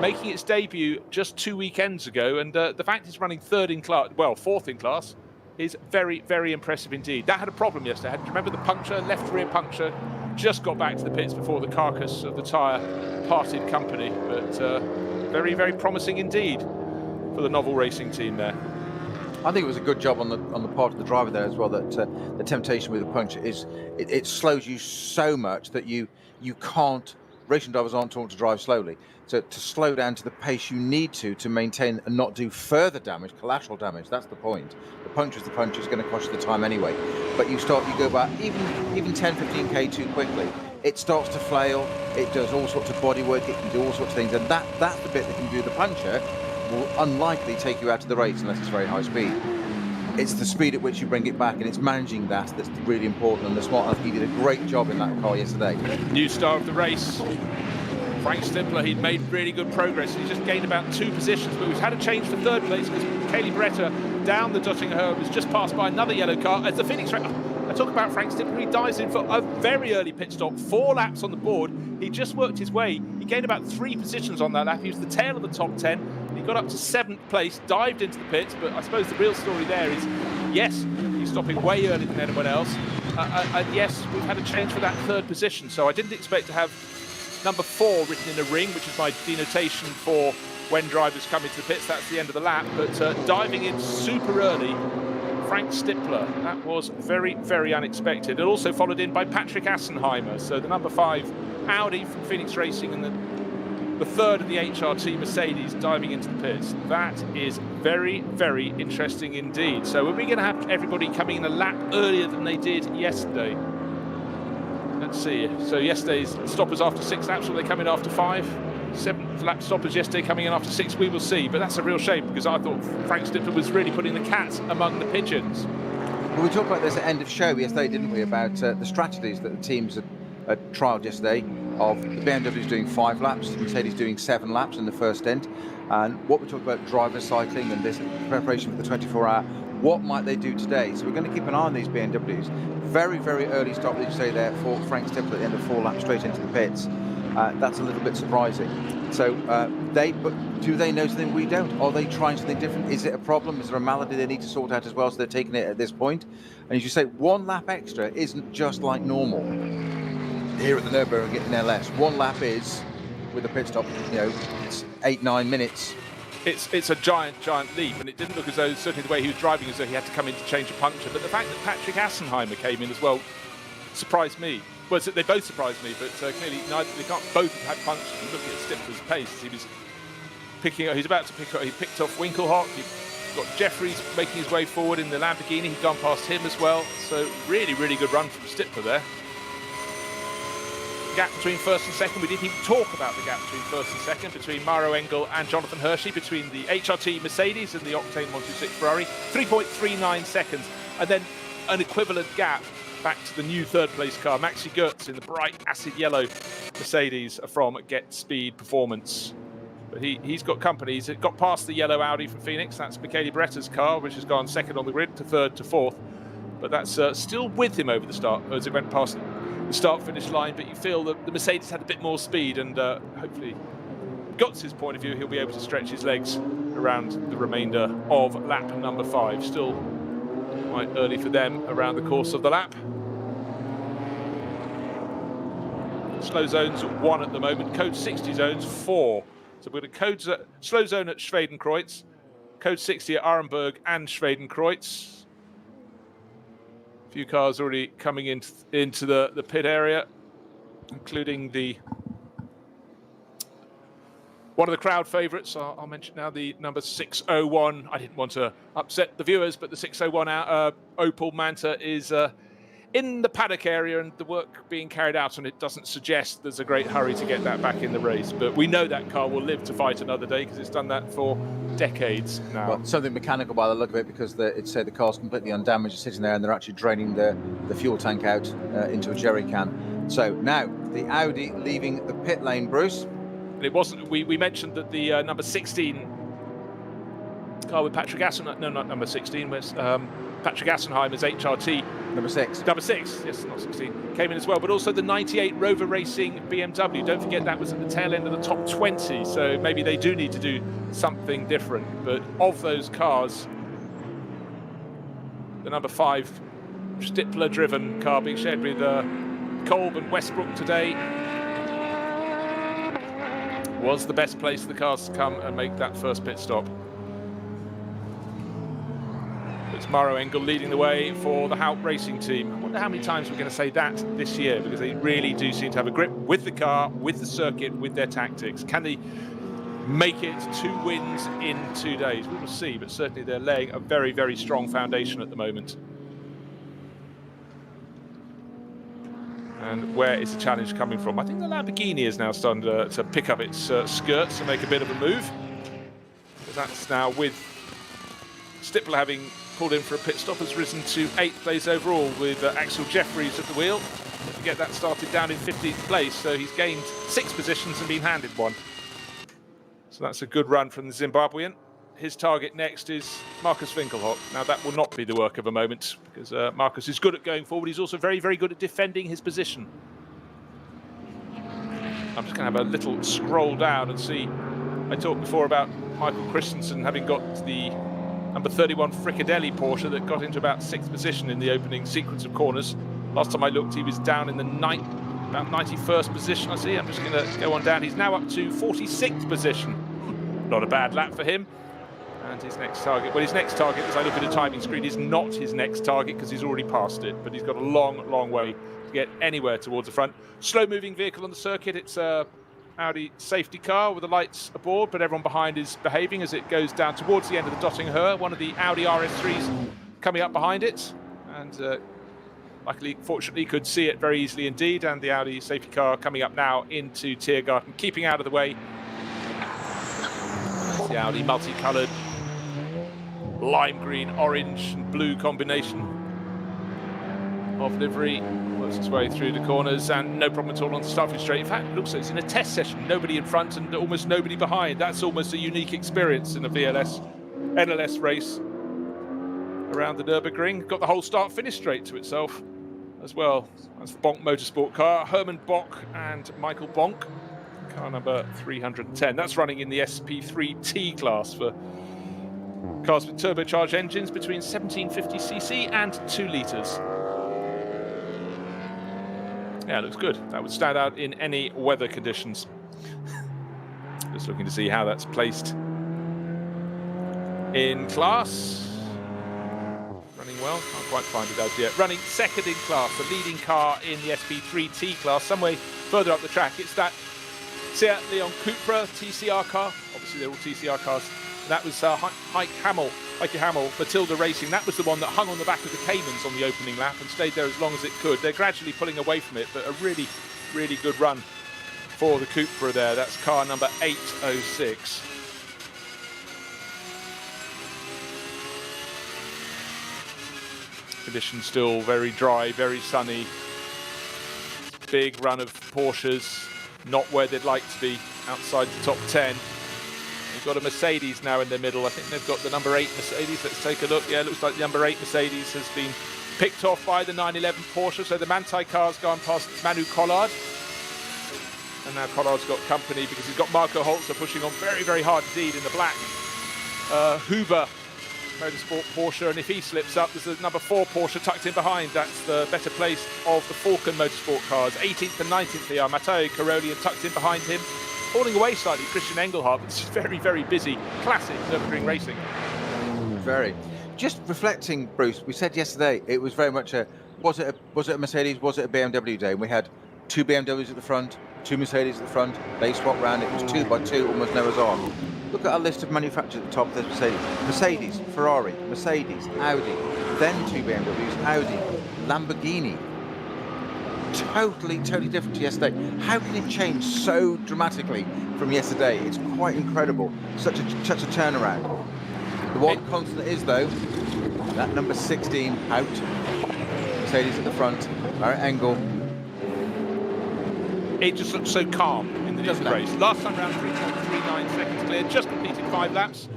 making its debut just 2 weekends ago, and the fact it's running 4th in class, is very, very impressive indeed. That had a problem yesterday. Do you remember the puncture, left rear puncture? Just got back to the pits before the carcass of the tyre parted company, but very, very promising indeed for the Novel Racing team there. I think it was a good job on the part of the driver there as well, that the temptation with the puncture is it slows you so much that you can't, racing drivers aren't taught to drive slowly. So to slow down to the pace you need to maintain and not do further damage, collateral damage, that's the point. The puncture is going to cost you the time anyway. But you go about even 10, 15k too quickly. It starts to flail, it does all sorts of body work, it can do all sorts of things, and that's the bit that can do the puncture will unlikely take you out of the race unless it's very high speed. It's the speed at which you bring it back, and it's managing that's really important, and the smart enough, he did a great job in that car yesterday. New star of the race, Frank Stimpler. He'd made really good progress. He just gained about 2 positions, but we've had a change for 3rd place because Kaylee Beretta down the Duttinger was just passed by another yellow car as the Phoenix race. I talk about Frank Stimpler. He dives in for a very early pit stop, 4 laps on the board. He just worked his way. He gained about 3 positions on that lap. He was the tail of the top 10. He got up to 7th place, dived into the pits, but I suppose the real story there is, yes, he's stopping way earlier than anyone else. And yes, we've had a change for that 3rd position. So I didn't expect to have number 4 written in a ring, which is my denotation for when drivers come into the pits. That's the end of the lap. But diving in super early, Frank Stippler. That was very, very unexpected. And also followed in by Patrick Assenheimer. So the number 5 Audi from Phoenix Racing and the 3rd of the HRT Mercedes diving into the pits. That is very, very interesting indeed. So are we going to have everybody coming in a lap earlier than they did yesterday? Let's see. So yesterday's stoppers after 6 laps, will they come in after 5? 7th lap stoppers yesterday coming in after 6, we will see. But that's a real shame because I thought Frank Stippler was really putting the cat among the pigeons. Well, we talked about this at end of show yesterday, didn't we, about the strategies that the teams had trialled yesterday, of the BMW's doing 5 laps, Mercedes doing 7 laps in the first stint, and what we talked about driver cycling and this preparation for the 24-hour, what might they do today? So we're going to keep an eye on these BMWs. Very, very early stop, as you say there, for Frank Stippler at the end of 4 laps straight into the pits. That's a little bit surprising. So but do they know something we don't? Are they trying something different? Is it a problem? Is there a malady they need to sort out as well? So they're taking it at this point. And as you say, 1 lap extra isn't just like normal here at the Nürburgring in LS. 1 lap is, with a pit stop, it's 8-9 minutes. It's a giant leap, and it didn't look as though, certainly the way he was driving, as though he had to come in to change a puncture. But the fact that Patrick Assenheimer came in as well surprised me. Well, they both surprised me, but clearly they can't both have had punctures. And looking at Stippler's pace, he was picking up. He's about to pick up. He picked off Winkelhock. You've got Jeffries making his way forward in the Lamborghini. He's gone past him as well. So really good run from Stippler there. Gap between first and second. We didn't even talk about the gap between first and second, between Maro Engel and Jonathan Hershey, between the HRT Mercedes and the Octane 126 Ferrari. 3.39 seconds, and then an equivalent gap back to the new third-place car, Maxi Goetz, in the bright acid yellow Mercedes from Get Speed Performance. But he's got company. He's got past the yellow Audi from Phoenix. That's Michele Beretta's car, which has gone second on the grid to third to fourth. But that's still with him over the start as it went past the start-finish line. But you feel that the Mercedes had a bit more speed, and hopefully, Goetz's point of view, he'll be able to stretch his legs around the remainder of lap number 5. Still quite early for them around the course of the lap. Slow zones 1 at the moment, code 60 zones 4. So we've got a slow zone at Schwedenkreuz, code 60 at Arenberg and Schwedenkreuz. A few cars already coming into the pit area, including one of the crowd favourites. I'll mention now the number 601. I didn't want to upset the viewers, but the 601 Opel Manta is in the paddock area, and the work being carried out on it doesn't suggest there's a great hurry to get that back in the race. But we know that car will live to fight another day because it's done that for decades now. Well, something mechanical by the look of it, because it's the car's completely undamaged, sitting there, and they're actually draining the fuel tank out into a jerry can. So now the Audi leaving the pit lane, Bruce. It wasn't. We mentioned that the number 16 car with Patrick Assenheimer. No, not number 16. Was Patrick Assenheimer's HRT. Number 6. Number 6. Yes, not 16. Came in as well, but also the 98 Rover Racing BMW. Don't forget that was at the tail end of the top 20. So maybe they do need to do something different. But of those cars, the number 5 Stippler-driven car being shared with Kolb and Westbrook today was the best place for the cars to come and make that first pit stop. It's Maro Engel leading the way for the Haupt Racing team. I wonder how many times we're going to say that this year, because they really do seem to have a grip with the car, with the circuit, with their tactics. Can they make it 2 wins in 2 days? We will see, but certainly they're laying a very, very strong foundation at the moment. And where is the challenge coming from? I think the Lamborghini is now starting to pick up its skirts and make a bit of a move. But that's now with Stippler having pulled in for a pit stop, has risen to 8th place overall, with Axel Jeffries at the wheel to get that started down in 15th place. So he's gained 6 positions and been handed 1. So that's a good run from the Zimbabwean. His target next is Marcus Winkelhock. Now that will not be the work of a moment, because Marcus is good at going forward. He's also very, very good at defending his position. I'm just going to have a little scroll down and see. I talked before about Michael Christensen having got the number 31 Fricadelli Porsche that got into about 6th position in the opening sequence of corners. Last time I looked, he was down in the about 91st position. I see. I'm just going to go on down. He's now up to 46th position. Not a bad lap for him. And his next target, as I look at the timing screen, is not his next target because he's already passed it. But he's got a long, long way to get anywhere towards the front. Slow-moving vehicle on the circuit. It's a Audi safety car with the lights aboard, but everyone behind is behaving as it goes down towards the end of the Dottingher. One of the Audi RS3s coming up behind it, and luckily, fortunately, could see it very easily indeed. And the Audi safety car coming up now into Tiergarten, keeping out of the way. The Audi multicoloured lime green, orange and blue combination of livery works its way through the corners, and no problem at all on the starting straight. In fact, it looks like it's in a test session. Nobody in front and almost nobody behind. That's almost a unique experience in a NLS race around the Nürburgring. Got the whole start-finish straight to itself as well. That's the Bonk Motorsport car. Herman Bock and Michael Bonk car number 310. That's running in the SP3T class for cars with turbocharged engines between 1750cc and 2 litres. Yeah, it looks good. That would stand out in any weather conditions. Just looking to see how that's placed in class. Running well, can't quite find it as yet. Running second in class, the leading car in the SP3T class, some way further up the track. It's that Seat Leon Cupra TCR car. Obviously, they're all TCR cars. That was Heike Hamill, Matilda Racing. That was the one that hung on the back of the Caymans on the opening lap and stayed there as long as it could. They're gradually pulling away from it, but a really, really good run for the Cupra there. That's car number 806. Conditions still very dry, very sunny. Big run of Porsches, not where they'd like to be, outside the top 10. We've got a Mercedes now in the middle. I think they've got the number 8 Mercedes. Let's take a look. Yeah, it looks like the number 8 Mercedes has been picked off by the 911 Porsche. So the Manthey car's gone past Manu Collard. And now Collard's got company because he's got Marco Holzer pushing on very, very hard indeed in the black Huber Motorsport Porsche. And if he slips up, there's a number 4 Porsche tucked in behind. That's the better place of the Falcon Motorsport cars. 18th and 19th they are. Matteo Caroli and tucked in behind him. Falling away slightly, Christian Engelhardt. It's very, very busy. Classic Nürburgring racing. Very. Just reflecting, Bruce, we said yesterday it was very much was it a Mercedes, was it a BMW day? And we had 2 BMWs at the front, 2 Mercedes at the front. They swapped round. It was 2 by 2, almost Noah's Ark. Look at our list of manufacturers at the top. There's Mercedes, Ferrari, Mercedes, Audi, then 2 BMWs, Audi, Lamborghini. Totally different to yesterday. How can it change so dramatically from yesterday? It's quite incredible. Such a turnaround. The one constant is, though, that number 16 out. Mercedes at the front. Barrett Engel. It just looks so calm in the race. Last time round, 3.39 seconds clear. Just completed 5 laps.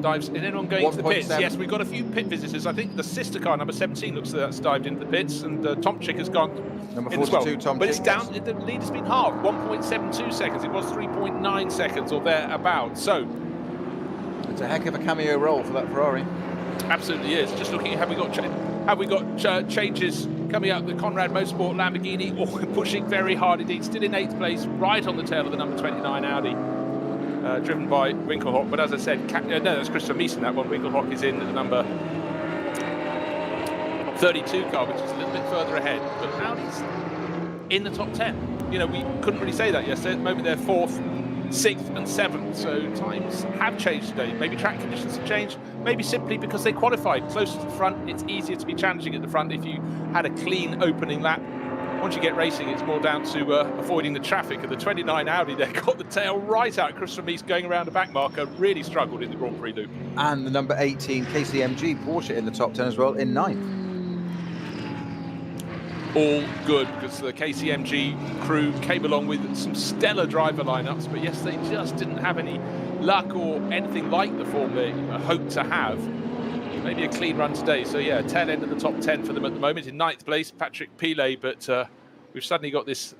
Dives. And anyone going into the pits? Yes, we've got a few pit visitors. I think the sister car, number 17, looks like that's dived into the pits, and Tomczyk has gone number 42, in as well. Tomczyk, but it's down. The lead has been halved. 1.72 seconds. It was 3.9 seconds or thereabouts. So it's a heck of a cameo role for that Ferrari. Absolutely is. Just looking at have we got changes coming up. The Conrad Motorsport Lamborghini pushing very hard indeed. Still in 8th place, right on the tail of the number 29 Audi. Driven by Winkelhock, but as I said, no, that's Christian Meeson, that one. Winkelhock is in at the number 32 car, which is a little bit further ahead. But Audi's in the top 10. You know, we couldn't really say that yesterday. At the moment, they're 4th, 6th, and 7th. So times have changed today. Maybe track conditions have changed. Maybe simply because they qualified closer to the front. It's easier to be challenging at the front if you had a clean opening lap. Once you get racing, it's more down to avoiding the traffic. And the 29 Audi there got the tail right out. Christian Mees going around the back marker really struggled in the Grand Prix loop. And the number 18 KCMG Porsche in the top 10 as well, in 9th. All good, because the KCMG crew came along with some stellar driver lineups, but yes, they just didn't have any luck or anything like the form they hoped to have. Maybe a clean run today. So yeah, tail end of the top 10 for them at the moment. In 9th place, Patrick Pilet, but we've suddenly got this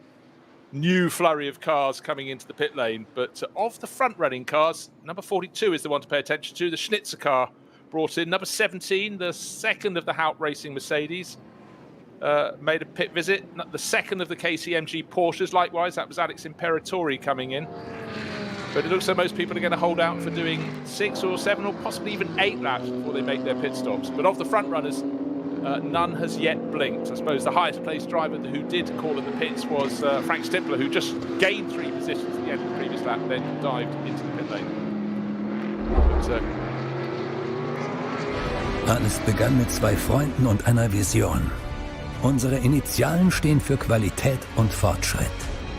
new flurry of cars coming into the pit lane. But of the front running cars, number 42 is the one to pay attention to. The Schnitzer car brought in. Number 17, the second of the Haupt Racing Mercedes, made a pit visit. The second of the KCMG Porsches, likewise, that was Alex Imperatori coming in. But it looks like most people are going to hold out for doing 6 or 7 or possibly even 8 laps before they make their pit stops. But of the front runners, none has yet blinked. I suppose the highest placed driver who did call in the pits was Frank Stippler, who just gained 3 positions at the end of the previous lap, then dived into the pit lane. But, Alles begann mit 2 Freunden und einer Vision. Unsere Initialen stehen für Qualität und Fortschritt.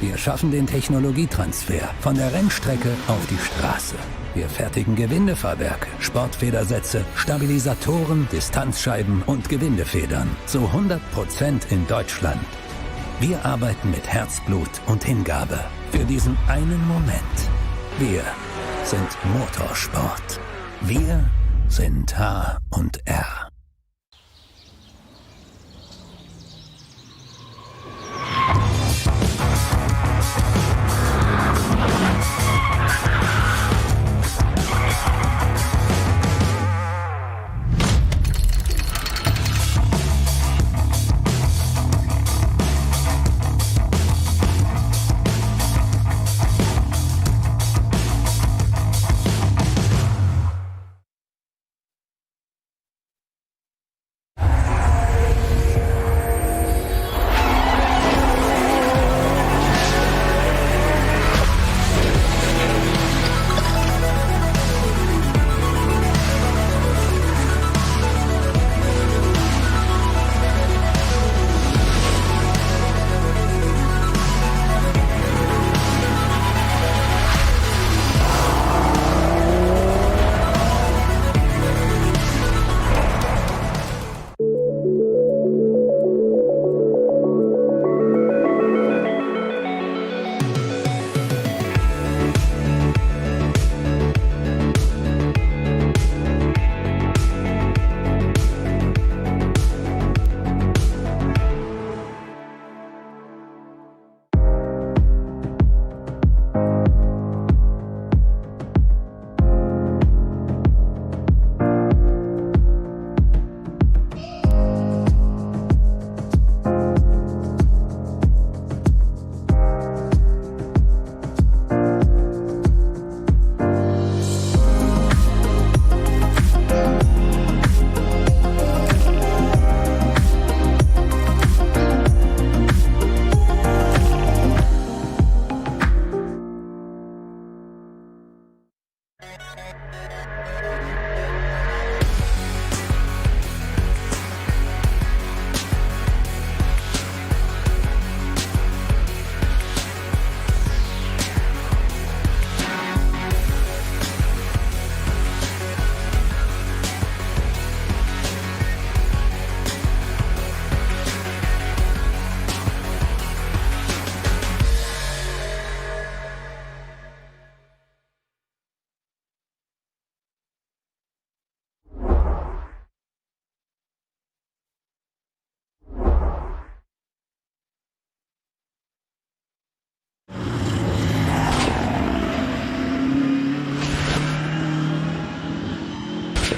Wir schaffen den Technologietransfer von der Rennstrecke auf die Straße. Wir fertigen Gewindefahrwerke, Sportfedersätze, Stabilisatoren, Distanzscheiben und Gewindefedern zu 100% in Deutschland. Wir arbeiten mit Herzblut und Hingabe für diesen einen Moment. Wir sind Motorsport. Wir sind H&R.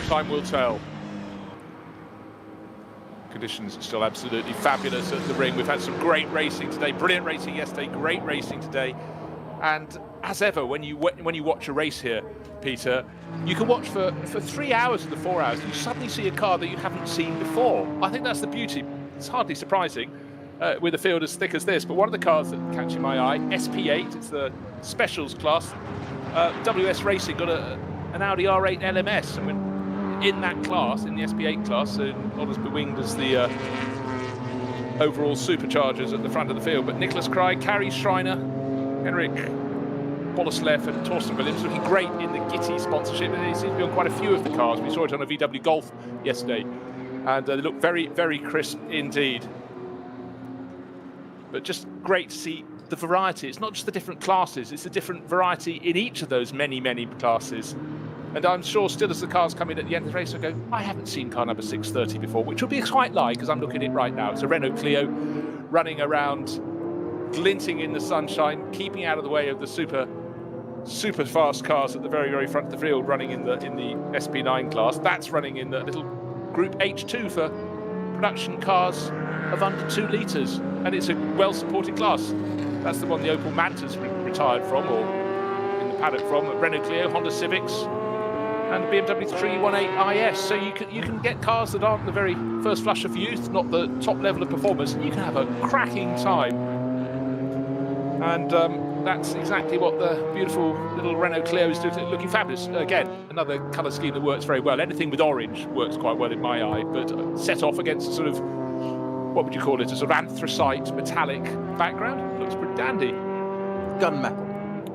Time will tell. Conditions are still absolutely fabulous at the ring. We've had some great racing today, brilliant racing yesterday, great racing today. And as ever, when you watch a race here, Peter, you can watch for 3 hours of the 4 hours, and you suddenly see a car that you haven't seen before. I think that's the beauty. It's hardly surprising with a field as thick as this, but one of the cars that catching my eye, SP8, it's the specials class. WS Racing got an Audi R8 LMS, and we're in that class, in the SP8 class, so not as bewinged as the overall superchargers at the front of the field, but Nicholas Craig, Carrie Schreiner, Henrik Boleslev and Torsten Williams looking great in the Gitti sponsorship. They seem to be on quite a few of the cars. We saw it on a VW Golf yesterday, and they look very, very crisp indeed. But just great to see the variety. It's not just the different classes, it's the different variety in each of those many, many classes. And I'm sure still as the cars come in at the end of the race, I go, I haven't seen car number 630 before, which will be quite like, because I'm looking at it right now. It's a Renault Clio running around, glinting in the sunshine, keeping out of the way of the super fast cars at the very, very front of the field, running in the SP9 class. That's running in the little Group H2 for production cars of under 2 litres, and it's a well-supported class. That's the one the Opel Manta's retired from, or in the paddock from, Renault Clio, Honda Civics, and the BMW 318 IS. So you can get cars that aren't the very first flush of youth, not the top level of performance, and you can have a cracking time. And that's exactly what the beautiful little Renault Clio is doing, looking fabulous. Again, another colour scheme that works very well. Anything with orange works quite well in my eye, but set off against a sort of, what would you call it, a sort of anthracite metallic background, looks pretty dandy. Gunmetal.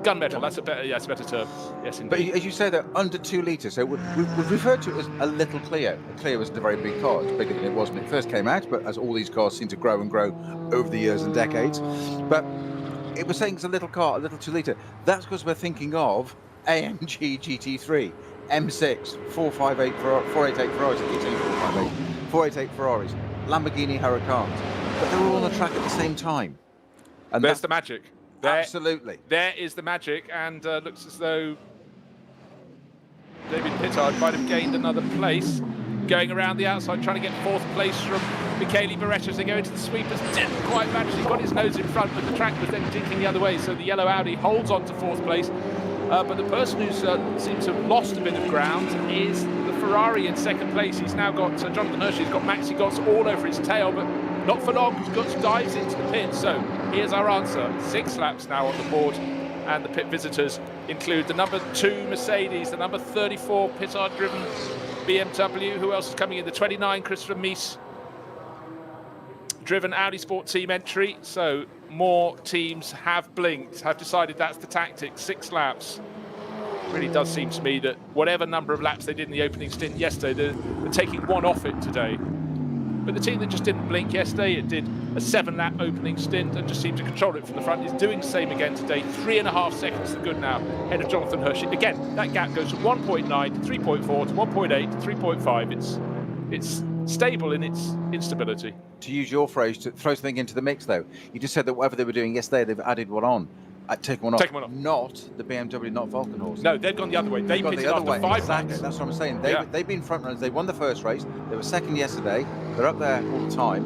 Gunmetal, that's a better term. Yes, indeed. But as you say, they're under 2 litres, so we've referred to it as a little Clio. A Clio isn't a very big car. It's bigger than it was when it first came out, but as all these cars seem to grow and grow over the years and decades. But it was saying it's a little car, a little 2 litre. That's because we're thinking of AMG GT3, M6, 458 Ferraris, 488 Ferraris, Lamborghini Huracans, but they're all on the track at the same time. And there's the magic. Absolutely. There is the magic, and looks as though David Pittard might have gained another place. Going around the outside, trying to get 4th place from Michele Beretta as they go into the sweepers. Didn't quite manage. He got his nose in front, but the track was then jinking the other way, so the yellow Audi holds on to 4th place. But the person who seems to have lost a bit of ground is the Ferrari in 2nd place. He's now got Jonathan Hirsch, he's got Maxi Gotts all over his tail, but not for long. Gotts dives into the pit. So here's our answer. 6 laps now on the board, and the pit visitors include the number 2 Mercedes, the number 34 Pittard-driven BMW. Who else is coming in? The 29 Christopher Mies driven Audi Sport Team entry. So more teams have blinked, have decided that's the tactic. 6 laps. Really does seem to me that whatever number of laps they did in the opening stint yesterday, they're taking 1 off it today. But the team that just didn't blink yesterday, it did a 7-lap opening stint and just seemed to control it from the front, is doing the same again today. 3.5 seconds to good now, ahead of Jonathan Hirsch. Again, that gap goes from 1.9 to 3.4 to 1.8 to 3.5. It's stable in its instability. To use your phrase, to throw something into the mix, though, you just said that whatever they were doing yesterday, they've added one on. Taken one off. Not the BMW, not Vulcan horse. No, they've gone the other way. They've pitted the other way. 5 exactly. laps. That's what I'm saying. They've been front runners. They won the first race. They were 2nd yesterday. They're up there all the time.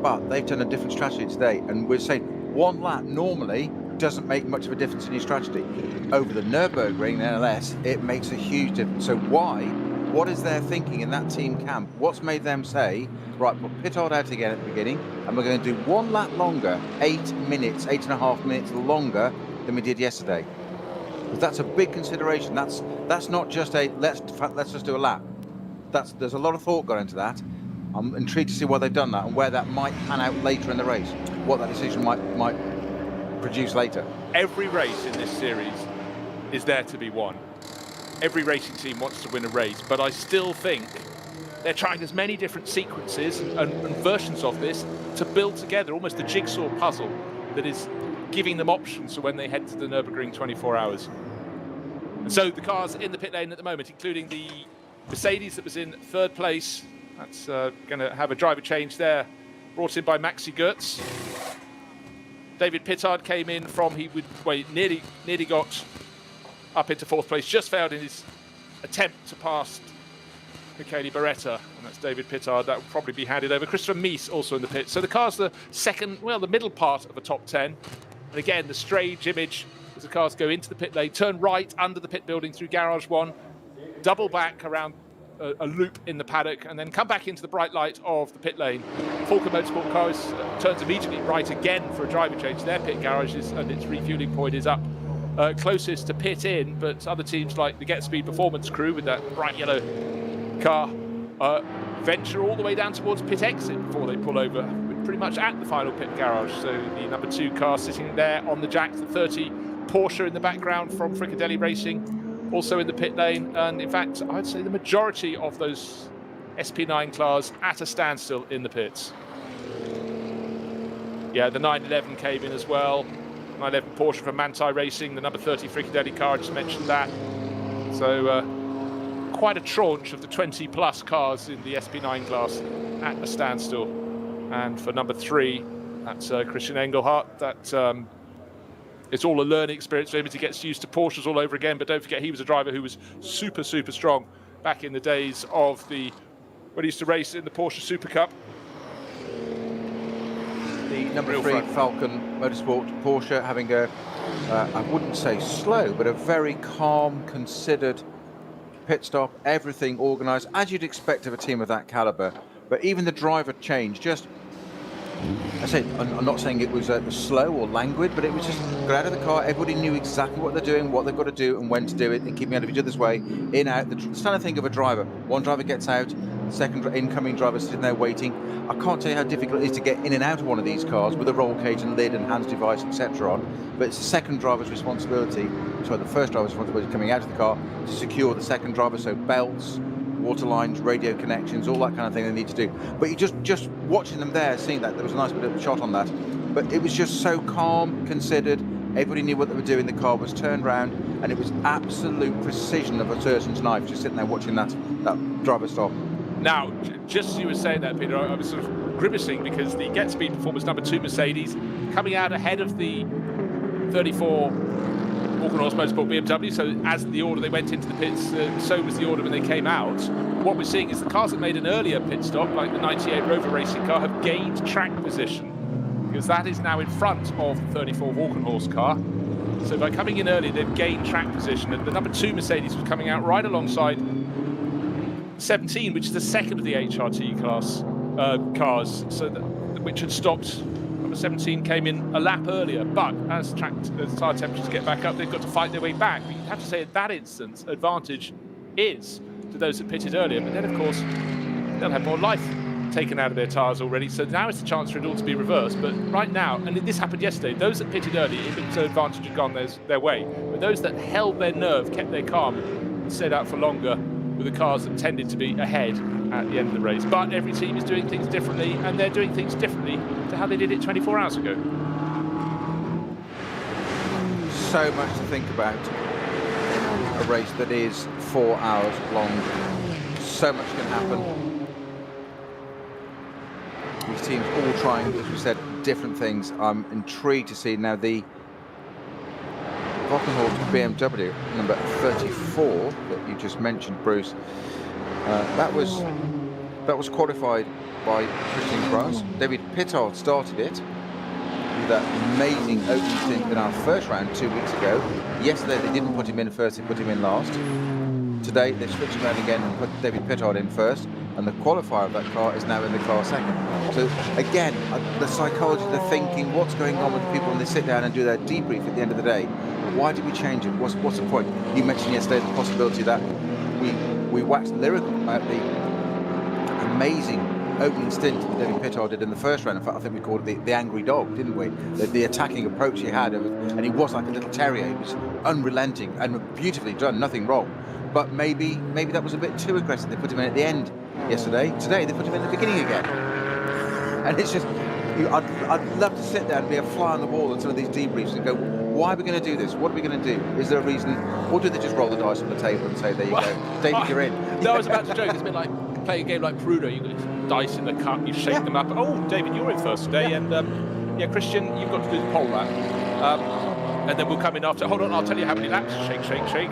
But they've done a different strategy today. And we're saying 1 lap normally doesn't make much of a difference in your strategy. Over the Nürburgring, NLS, it makes a huge difference. So why? What is their thinking in that team camp? What's made them say, right, put Pittard out again at the beginning, and we're going to do 1 lap longer, 8 minutes, 8.5 minutes longer than we did yesterday? Because that's a big consideration. That's not just a let's just do a lap. There's a lot of thought gone into that. I'm intrigued to see why they've done that and where that might pan out later in the race. What that decision might produce later. Every race in this series is there to be won. Every racing team wants to win a race, but I still think they're trying as many different sequences and versions of this to build together almost a jigsaw puzzle that is giving them options for when they head to the Nürburgring 24 hours. And so the cars in the pit lane at the moment, including the Mercedes that was in 3rd place, that's going to have a driver change there, brought in by Maxi Gotts. David Pittard came in from, nearly got up into 4th place, just failed in his attempt to pass Michele Beretta, and that's David Pittard. That will probably be handed over. Christopher Mies also in the pit. So the car's the second, well, the middle part of a top 10. And again, the strange image as the cars go into the pit lane, turn right under the pit building through Garage 1, double back around a loop in the paddock, and then come back into the bright light of the pit lane. Falcon Motorsport cars turns immediately right again for a driver change. Their pit garages and its refueling point is up closest to pit in, but other teams like the Get Speed Performance crew with that bright yellow car venture all the way down towards pit exit before they pull over. We're pretty much at the final pit garage. So the number 2 car sitting there on the jack, the 30 Porsche in the background from Fricadelli Racing, also in the pit lane. And in fact, I'd say the majority of those SP9 cars at a standstill in the pits. Yeah, the 911 came in as well. 911 Porsche from Manthey Racing, the number 30 Fricadelli car, I just mentioned that. So quite a tranche of the 20 plus cars in the SP9 class at a standstill. And for number 3, that's Christian Engelhardt. That it's all a learning experience for him as he gets used to Porsches all over again. But don't forget, he was a driver who was super strong back in the days of when he used to race in the Porsche Super Cup. The number 3 Falcon Motorsport Porsche having I wouldn't say slow, but a very calm, considered pit stop, everything organised, as you'd expect of a team of that calibre. But even the driver change, I'm not saying it was slow or languid, but it was just got out of the car, everybody knew exactly what they're doing, what they've got to do, and when to do it, and keeping out of each other's way, in, out. The standard thing of a driver, one driver gets out, second incoming driver sitting there waiting. I can't tell you how difficult it is to get in and out of one of these cars with a roll cage and lid and hands device, etc. on, but it's the second driver's responsibility, the first driver's responsibility coming out of the car to secure the second driver, so belts, water lines, radio connections, all that kind of thing they need to do. But you just watching them there, seeing that, there was a nice bit of a shot on that, but it was just so calm, considered, everybody knew what they were doing, the car was turned round, and it was absolute precision of a surgeon's knife, just sitting there watching that driver stop. Now, just as you were saying that, Peter, I was sort of grimacing because the Get Speed Performance number 2 Mercedes coming out ahead of the 34 Walker Horse Motorsport BMW. So as the order they went into the pits, so was the order when they came out. What we're seeing is the cars that made an earlier pit stop, like the 98 Rover Racing car, have gained track position because that is now in front of the 34 Walker Horse car. So by coming in early, they've gained track position, and the number 2 Mercedes was coming out right alongside 17, which is the second of the HRT class cars, so which had stopped. Number 17 came in a lap earlier, but as tyre temperatures get back up, they've got to fight their way back. But you'd have to say at that instance, advantage is to those that pitted earlier. But then, of course, they'll have more life taken out of their tyres already. So now it's a chance for it all to be reversed. But right now, and this happened yesterday, those that pitted early, it was an advantage had gone their way. But those that held their nerve, kept their calm, and stayed out for longer, with the cars that tended to be ahead at the end of the race. But every team is doing things differently, and they're doing things differently to how they did it 24 hours ago. So much to think about. A race that is 4 hours long. So much can happen. These teams all trying, as we said, different things. I'm intrigued to see now the Valkenhorst BMW number 34 that you just mentioned, Bruce. That was qualified by Christian Kras. David Pittard started it with that amazing opening stint in our first round 2 weeks ago. Yesterday they didn't put him in first, they put him in last. Today they're switching around again and put David Pittard in first, and the qualifier of that car is now in the car second. So again, the psychology, the thinking, what's going on with the people when they sit down and do their debrief at the end of the day. Why did we change it? What's the point? You mentioned yesterday the possibility that we waxed lyrical about the amazing opening stint that David Pittard did in the first round. In fact, I think we called it the angry dog, didn't we? The attacking approach he had, and he was like a little terrier. He was unrelenting and beautifully done, nothing wrong. But maybe that was a bit too aggressive. They put him in at the end yesterday. Today they put him in at the beginning again. And it's just, I'd love to sit there and be a fly on the wall in some of these debriefs and go, why are we going to do this? What are we going to do? Is there a reason? Or do they just roll the dice on the table and say, there you go, David, you're in? No, I was about to joke. It's a bit like playing a game like Prudo. You got dice in the cup, you shake them up. Oh, David, you're in first today. And Christian, you've got to do the pole lap. And then we'll come in after. Hold on, I'll tell you how many laps. Shake, shake, shake.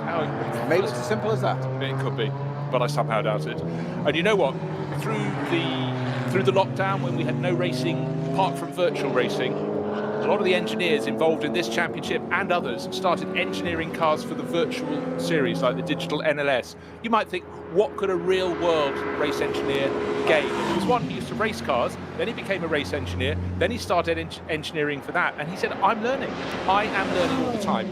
Maybe it's as simple as that. It could be. but I somehow doubt it. And you know what? Through the lockdown, when we had no racing apart from virtual racing, a lot of the engineers involved in this championship and others started engineering cars for the virtual series, like the digital NLS. You might think, what could a real-world race engineer gain? There was one who used to race cars, then he became a race engineer, then he started engineering for that, and he said, I'm learning. I am learning all the time.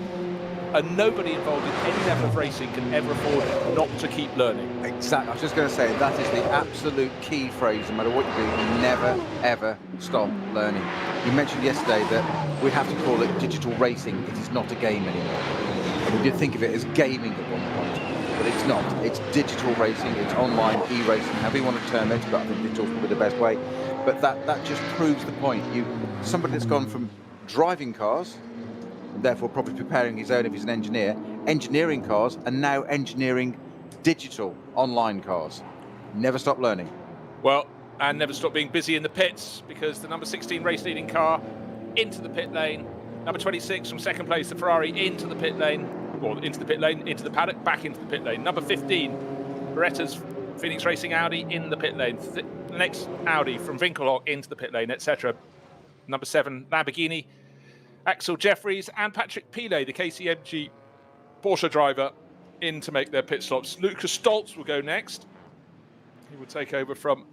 And nobody involved in any level of racing can ever afford not to keep learning. Exactly. I was just going to say, that is the absolute key phrase. No matter what you do, you never, ever stop learning. You mentioned yesterday that we have to call it digital racing. It is not a game anymore. And we did think of it as gaming at one point, but it's not. It's digital racing. It's online e-racing, however you want to term it, but I think digital's probably the best way. But that just proves the point. Somebody that's gone from driving cars, therefore probably preparing his own if he's an engineer, engineering cars, and now engineering digital online cars. Never stop learning. Well, and never stop being busy in the pits, because the number 16 race leading car into the pit lane, number 26 from second place, the Ferrari, into the pit lane, or into the pit lane, into the paddock, back into the pit lane. Number 15, Beretta's Phoenix Racing Audi in the pit lane. The next Audi from Winkelhock into the pit lane, etc. Number 7, Lamborghini, Axel Jeffries and Patrick Pilet, the KCMG Porsche driver, in to make their pit stops. Lucas Stoltz will go next. He will take over from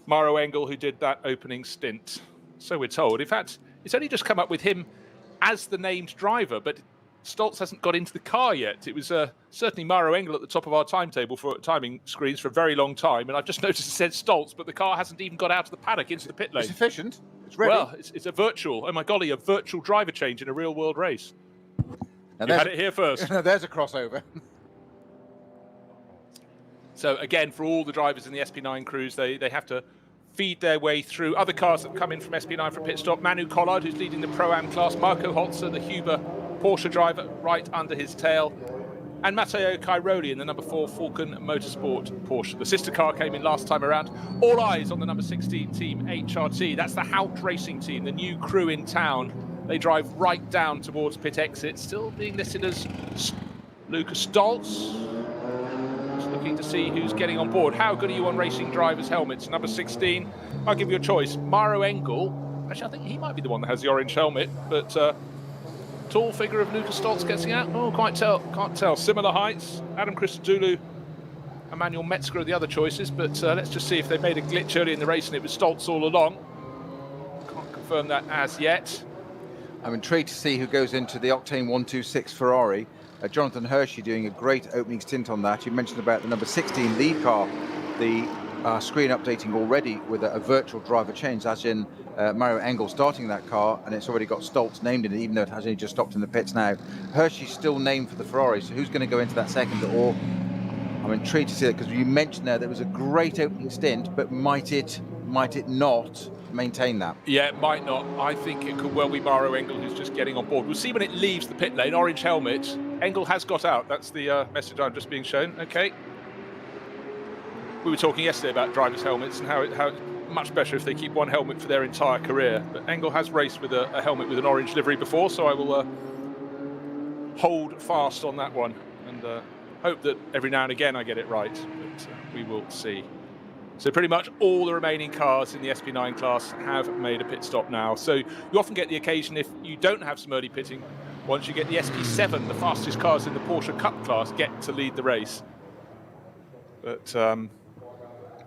Maro Engel, who did that opening stint. So we're told. In fact, it's only just come up with him as the named driver, but Stoltz hasn't got into the car yet. It was certainly Maro Engel at the top of our timetable for timing screens for a very long time, and I've just noticed it said Stoltz, but the car hasn't even got out of the paddock into the pit lane. It's efficient. It's ready. Well, it's a virtual, oh my golly, a virtual driver change in a real-world race. Now You had it here first. There's a crossover. So again, for all the drivers in the SP9 crews, they have to feed their way through other cars that come in from SP9 for pit stop. Manu Collard, who's leading the Pro-Am class. Marco Holzer, the Huber Porsche driver, right under his tail. And Matteo Cairoli in the number 4 Falcon Motorsport Porsche. The sister car came in last time around. All eyes on the number 16 team, HRT. That's the Hout Racing team, the new crew in town. They drive right down towards pit exit, still being listed as Lucas Stoltz. Just looking to see who's getting on board. How good are you on racing drivers' helmets? Number 16, I'll give you a choice. Maro Engel. Actually, I think he might be the one that has the orange helmet, but tall figure of Lucas Stoltz getting out. Oh, can't tell. Similar heights. Adam Christodoulou, Emmanuel Metzger are the other choices, but let's just see if they made a glitch early in the race and it was Stoltz all along. Can't confirm that as yet. I'm intrigued to see who goes into the Octane 126 Ferrari. Jonathan Hershey doing a great opening stint on that. You mentioned about the number 16 lead car, the screen updating already with a virtual driver change, as in Mario Engel starting that car, and it's already got Stoltz named in it, even though it has only just stopped in the pits now. Hershey's still named for the Ferrari, so who's going to go into that second? Or I'm intrigued to see it, because you mentioned there was a great opening stint, but might it not maintain that? Yeah, it might not. I think it could well be Maro Engel who's just getting on board. We'll see when it leaves the pit lane. Orange helmet. Engel has got out. That's the message I'm just being shown. Okay. We were talking yesterday about drivers' helmets and how it's much better if they keep one helmet for their entire career. But Engel has raced with a helmet with an orange livery before, so I will hold fast on that one and hope that every now and again I get it right. But we will see. So pretty much all the remaining cars in the SP9 class have made a pit stop now. So you often get the occasion, if you don't have some early pitting, once you get the SP7, the fastest cars in the Porsche Cup class get to lead the race. But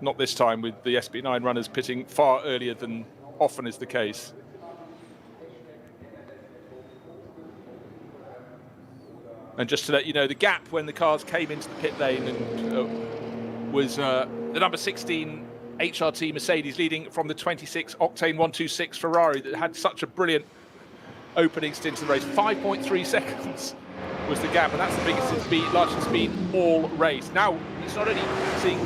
not this time, with the SP9 runners pitting far earlier than often is the case. And just to let you know, the gap when the cars came into the pit lane and was the number 16 HRT Mercedes leading from the 26 Octane 126 Ferrari that had such a brilliant opening stint in the race. 5.3 seconds was the gap, and that's the biggest it's been, largest it's been all race. Now, it's not only seeing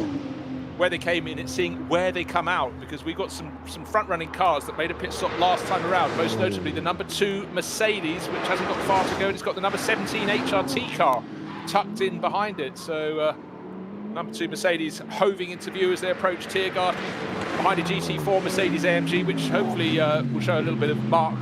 where they came in, it's seeing where they come out, because we've got some front-running cars that made a pit stop last time around, most notably the number 2 Mercedes, which hasn't got far to go, and it's got the number 17 HRT car tucked in behind it. So number 2 Mercedes hoving into view as they approach Tiergarten behind a GT4 Mercedes AMG, which hopefully will show a little bit of Mark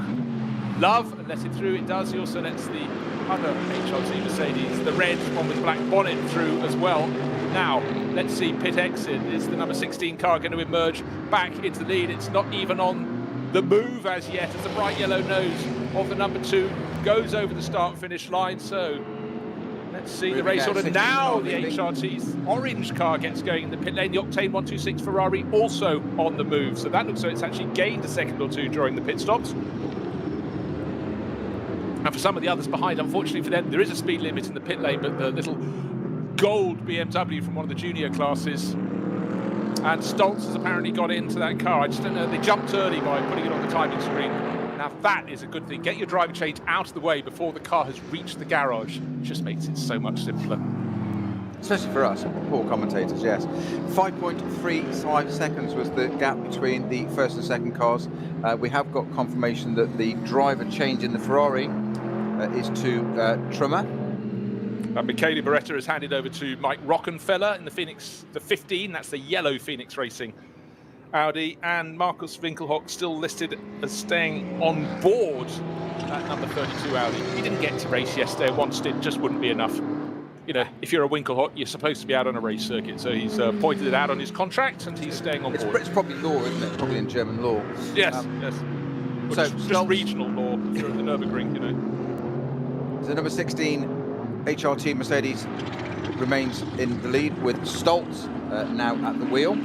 love and let it through. It does. He also lets the other HRT Mercedes, the red one with black bonnet, through as well. Now, let's see pit exit. Is the number 16 car going to emerge back into the lead? It's not even on the move as yet, as the bright yellow nose of the number 2 goes over the start-finish line. So let's see the race order. Now the HRT's orange car gets going in the pit lane. The Octane 126 Ferrari also on the move. So that looks like it's actually gained a second or two during the pit stops. And for some of the others behind, unfortunately for them, there is a speed limit in the pit lane, but the little gold BMW from one of the junior classes, and Stoltz has apparently got into that car. I just don't know, they jumped early by putting it on the timing screen. Now that is a good thing. Get your driver change out of the way before the car has reached the garage. It just makes it so much simpler. Especially for us, poor commentators, yes. 5.35 seconds was the gap between the first and second cars. We have got confirmation that the driver change in the Ferrari is to Trummer. Michele Beretta is handed over to Mike Rockenfeller in the Phoenix, the 15. That's the yellow Phoenix Racing Audi. And Markus Winkelhock still listed as staying on board that number 32 Audi. He didn't get to race yesterday. One stint just wouldn't be enough. You know, if you're a Winkelhock, you're supposed to be out on a race circuit. So he's pointed it out on his contract, and he's staying on board. It's probably law, isn't it? Probably in German law. Yes, yes. So just regional law through the Nürburgring, you know. The number 16 HRT Mercedes remains in the lead with Stoltz now at the wheel.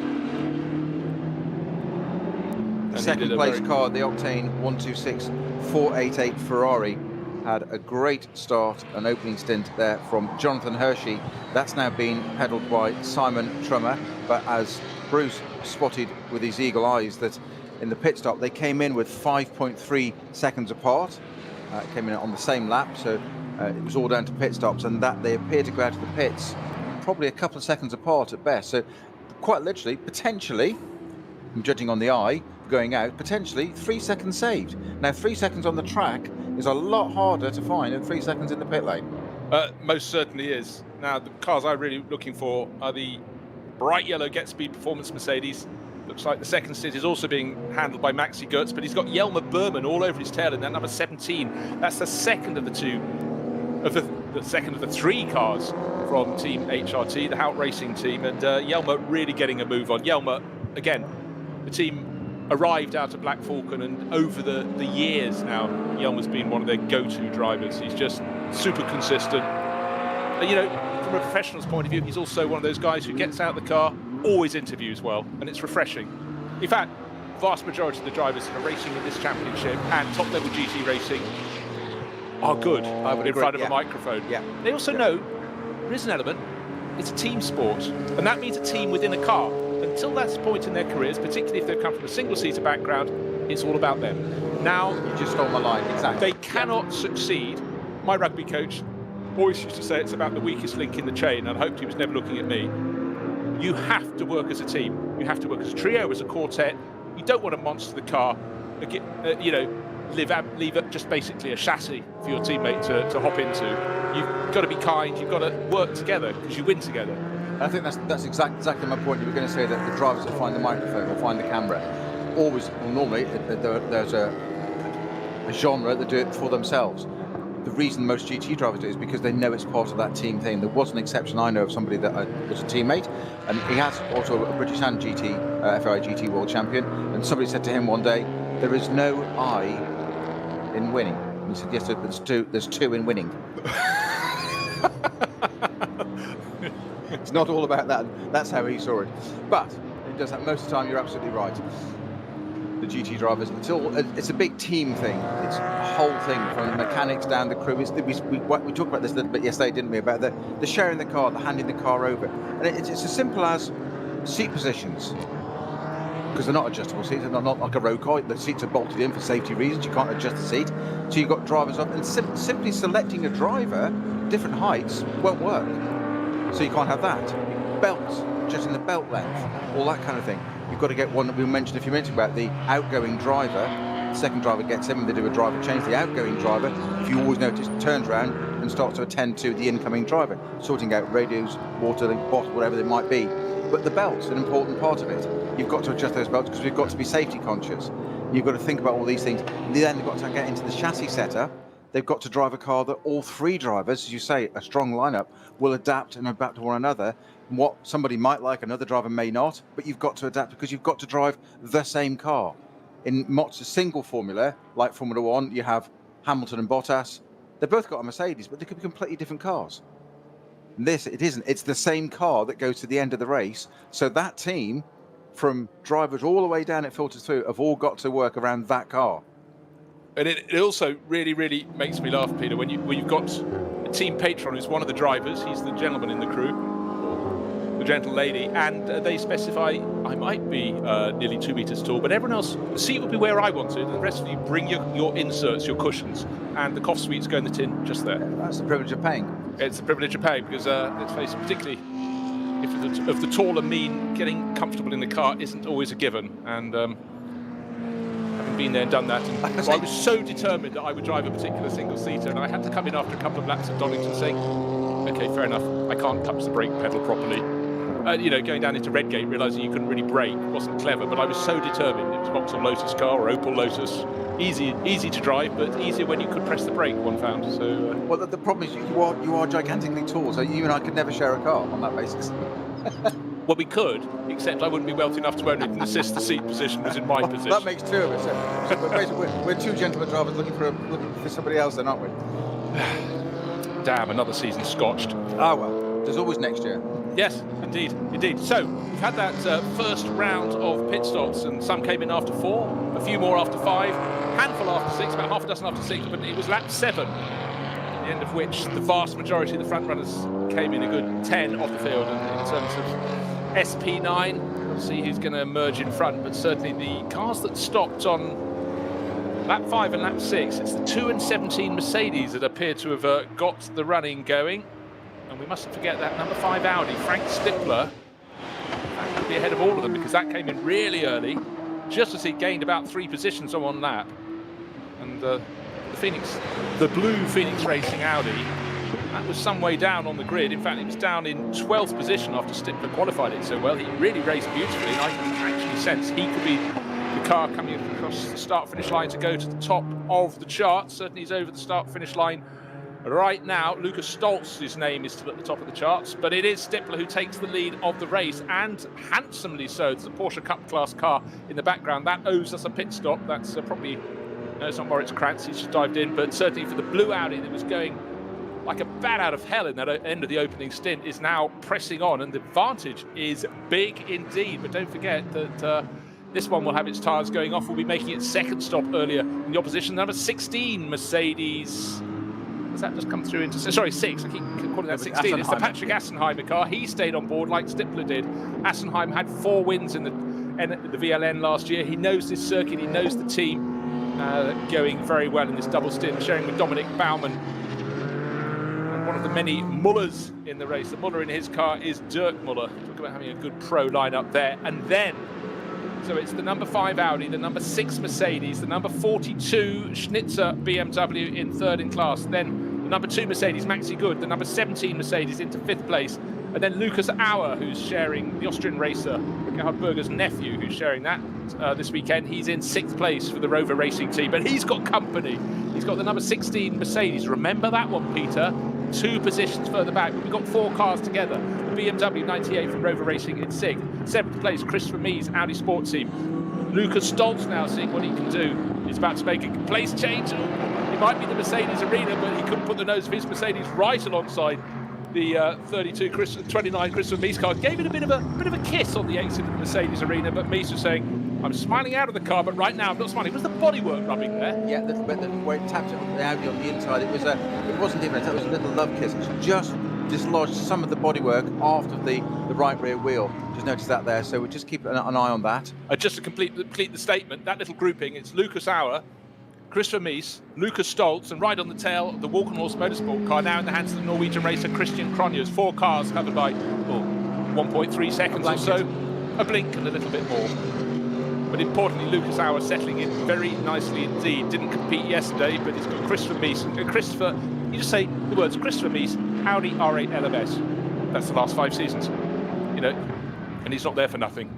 The second place car, the Octane 126 488 Ferrari, had a great start, an opening stint there from Jonathan Hershey. That's now been pedalled by Simon Trummer, but as Bruce spotted with his eagle eyes, that in the pit stop they came in with 5.3 seconds apart. Came in on the same lap, so it was all down to pit stops, and that they appear to go out of the pits probably a couple of seconds apart at best. So quite literally, potentially, I'm judging on the eye, going out, potentially 3 seconds saved. Now 3 seconds on the track is a lot harder to find than 3 seconds in the pit lane. Most certainly is. Now the cars I'm really looking for are the bright yellow Get Speed Performance Mercedes. Looks like the second stint is also being handled by Maxi Goetz, but he's got Jelmer Berman all over his tail in that number 17. That's the second of the second of the 3 cars from Team HRT, the Hout Racing team, and Jelmer really getting a move on. Jelmer, again, the team arrived out of Black Falcon, and over the years now, Jelmer's been one of their go-to drivers. He's just super consistent. And, you know, from a professional's point of view, he's also one of those guys who gets out of the car, always interviews well, and it's refreshing. In fact, vast majority of the drivers that are racing in this championship and top-level GT racing are good in front of a microphone. Yeah. They also know there is an element, it's a team sport, and that means a team within a car. Until that point in their careers, particularly if they've come from a single-seater background, it's all about them. Now, You just stole my line, exactly. they cannot succeed. My rugby coach always used to say it's about the weakest link in the chain, and I hoped he was never looking at me. You have to work as a team. You have to work as a trio, as a quartet. You don't want to monster the car, you know, leave it just basically a chassis for your teammate to hop into. You've got to be kind. You've got to work together because you win together. I think that's exactly my point. You were going to say that the drivers that find the microphone or find the camera normally there's a genre that do it for themselves. The reason most GT drivers do it is because they know it's part of that team thing. There was an exception I know of somebody that was a teammate, and he has also a British and FIA GT world champion, and somebody said to him one day, there is no I in winning. And he said, yes, there's two in winning. It's not all about that. That's how he saw it. But it does that most of the time. You're absolutely right. The GT drivers, it's a big team thing. It's a whole thing from the mechanics down the crew. We talked about this a little bit yesterday, didn't we? About the sharing the car, the handing the car over. And it's as simple as seat positions. Because they're not adjustable seats, they're not like a row car. The seats are bolted in for safety reasons. You can't adjust the seat. So you've got drivers up, and simply selecting a driver, different heights, won't work. So you can't have that. Belts, adjusting the belt length, all that kind of thing. You've got to get one that we mentioned a few minutes about, the outgoing driver. The second driver gets in when they do a driver change. The outgoing driver, if you always notice, turns around and starts to attend to the incoming driver, sorting out radios, water, bottle, whatever they might be. But the belt's an important part of it. You've got to adjust those belts because we've got to be safety conscious. You've got to think about all these things. And then they've got to get into the chassis setter. They've got to drive a car that all 3 drivers, as you say, a strong lineup, will adapt to one another what somebody might like, another driver may not, but you've got to adapt because you've got to drive the same car. In Mott's single formula, like Formula One, you have Hamilton and Bottas. They've both got a Mercedes, but they could be completely different cars. This, it isn't. It's the same car that goes to the end of the race. So that team, from drivers all the way down it filters through, have all got to work around that car. And it also really, really makes me laugh, Peter, when you've got a team patron who's one of the drivers. He's the gentleman in the crew, or the gentle lady, and they specify, I might be nearly 2 meters tall, but everyone else, the seat will be where I want it, and the rest of you bring your inserts, your cushions, and the cough suites go in the tin just there. That's the privilege of paying. It's the privilege of paying, because let's face it, particularly if of the tall and mean, getting comfortable in the car isn't always a given. And having been there and done that, and I was so determined that I would drive a particular single-seater, and I had to come in after a couple of laps at Donington saying, okay, fair enough, I can't touch the brake pedal properly. Going down into Redgate, realising you couldn't really brake wasn't clever, but I was so determined. It was Vauxhall Lotus car or Opel Lotus. Easy to drive, but easier when you could press the brake, one found. So well, the problem is you are gigantically tall, so you and I could never share a car on that basis. Well, we could, except I wouldn't be wealthy enough to own it, and the sister seat position was in my position. That makes two of us. So basically, we're two gentlemen drivers looking for somebody else, then, aren't we? Damn, another season scotched. Ah, well, there's always next year. Yes, indeed. So we've had that first round of pit stops, and some came in after 4, a few more after 5, handful after 6, about half a dozen after 6, but it was lap 7, at the end of which the vast majority of the front runners came in a good 10 off the field. And in terms of SP9, we'll see who's going to emerge in front, but certainly the cars that stopped on lap 5 and lap 6, it's the 2 and 17 Mercedes that appear to have got the running going. And we mustn't forget that number 5 Audi, Frank Stippler, that could be ahead of all of them because that came in really early, just as he gained about 3 positions on one lap. And the blue Phoenix Racing Audi, that was some way down on the grid. In fact, it was down in 12th position after Stippler qualified it so well. He really raced beautifully, and I can actually sense he could be the car coming across the start-finish line to go to the top of the chart. Certainly he's over the start-finish line right now. Lucas Stoltz's name is still at the top of the charts, but it is Stippler who takes the lead of the race, and handsomely so. There's a Porsche Cup class car in the background. That owes us a pit stop. That's probably, no, it's not Moritz Krantz, he's just dived in, but certainly for the blue Audi that was going like a bat out of hell in that end of the opening stint is now pressing on, and the advantage is big indeed. But don't forget that this one will have its tyres going off. We'll be making its second stop earlier in the opposition. Number 16 Mercedes. Has that just come through into... Sorry, 6. I keep calling that 16. It's the Patrick Assenheimer car. He stayed on board like Stippler did. Assenheim had 4 wins in the VLN last year. He knows this circuit. He knows the team going very well in this double stint, sharing with Dominic Baumann. And one of the many Mullers in the race. The Muller in his car is Dirk Muller. Talk about having a good pro lineup there. And then... So it's the number 5 Audi, the number 6 Mercedes, the number 42 Schnitzer BMW in 3rd in class, then the number 2 Mercedes, Maxi Good, the number 17 Mercedes into 5th place, and then Lucas Auer, who's sharing the Austrian racer, Gerhard Berger's nephew, who's sharing that this weekend. He's in 6th place for the Rover Racing team, but he's got company. He's got the number 16 Mercedes. Remember that one, Peter? 2 positions further back. We've got 4 cars together. The BMW 98 from Rover Racing in 6th. 7th place, Christopher Mees, Audi Sport Team. Lucas Stoltz now seeing what he can do. He's about to make a place change. It might be the Mercedes arena, but he couldn't put the nose of his Mercedes right alongside the 29 Christopher Mees car. Gave it a bit of a kiss on the exit of the Mercedes arena, but Mees was saying, I'm smiling out of the car, but right now I'm not smiling. Was the bodywork rubbing there? Yeah, the where it tapped it on the Audi on the inside, it wasn't even it was a little love kiss. It just dislodged some of the bodywork after the right rear wheel. Just noticed that there, so we'll just keep an eye on that. Just to complete the statement, that little grouping, it's Lucas Auer, Christopher Mees, Lucas Stoltz, and right on the tail, the Walkenhorst Motorsport car, now in the hands of the Norwegian racer Christian Cronjes. 4 cars covered by 1.3 seconds or so, a blink and a little bit more. But importantly, Lucas Auer settling in very nicely indeed. Didn't compete yesterday, but he's got Christopher Mees. Christopher, you just say the words Christopher Mees, Audi R8 LMS. That's the last 5 seasons, and he's not there for nothing.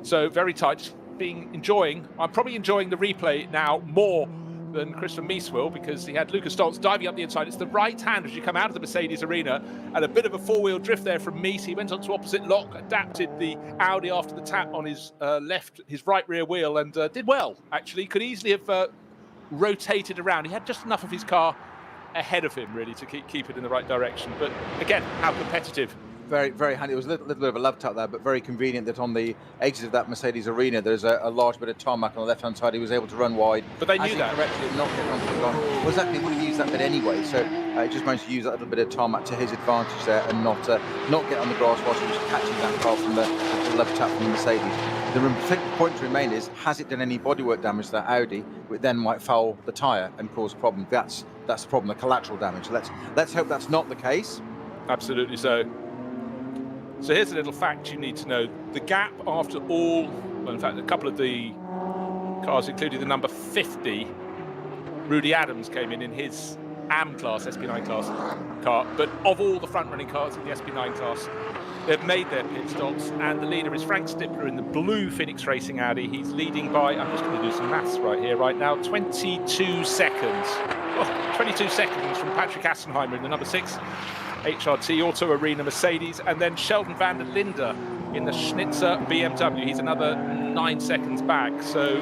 So very tight. I'm probably enjoying the replay now more than Christian Mies will, because he had Lucas Stoltz diving up the inside. It's the right hand as you come out of the Mercedes arena, and a bit of a four-wheel drift there from Mies. He went onto opposite lock, adapted the Audi after the tap on his his right rear wheel, and did well, actually. Could easily have rotated around. He had just enough of his car ahead of him, really, to keep it in the right direction. But again, how competitive. Very, very handy. It was a little bit of a love tap there, but very convenient that on the exit of that Mercedes arena, there's a large bit of tarmac on the left-hand side. He was able to run wide. But they knew that. Correctly, not get onto the line. Well, exactly. He would have used that bit anyway, so he just managed to use that little bit of tarmac to his advantage there and not get on the grass whilst he was catching that car from the left tap from the Mercedes. The point to remain is, has it done any bodywork damage to that Audi, which then might foul the tyre and cause a problem? That's the problem, the collateral damage. So let's hope that's not the case. Absolutely so. So here's a little fact you need to know. The gap after all, well, in fact, a couple of the cars, including the number 50, Rudy Adams came in his AM class, SP9 class car. But of all the front-running cars in the SP9 class, they've made their pit stops, and the leader is Frank Stippler in the blue Phoenix Racing Audi. He's leading by, I'm just going to do some maths right now, 22 seconds. Oh, 22 seconds from Patrick Assenheimer in the number 6. HRT Auto Arena Mercedes, and then Sheldon van der Linde in the Schnitzer BMW. He's another 9 seconds back. So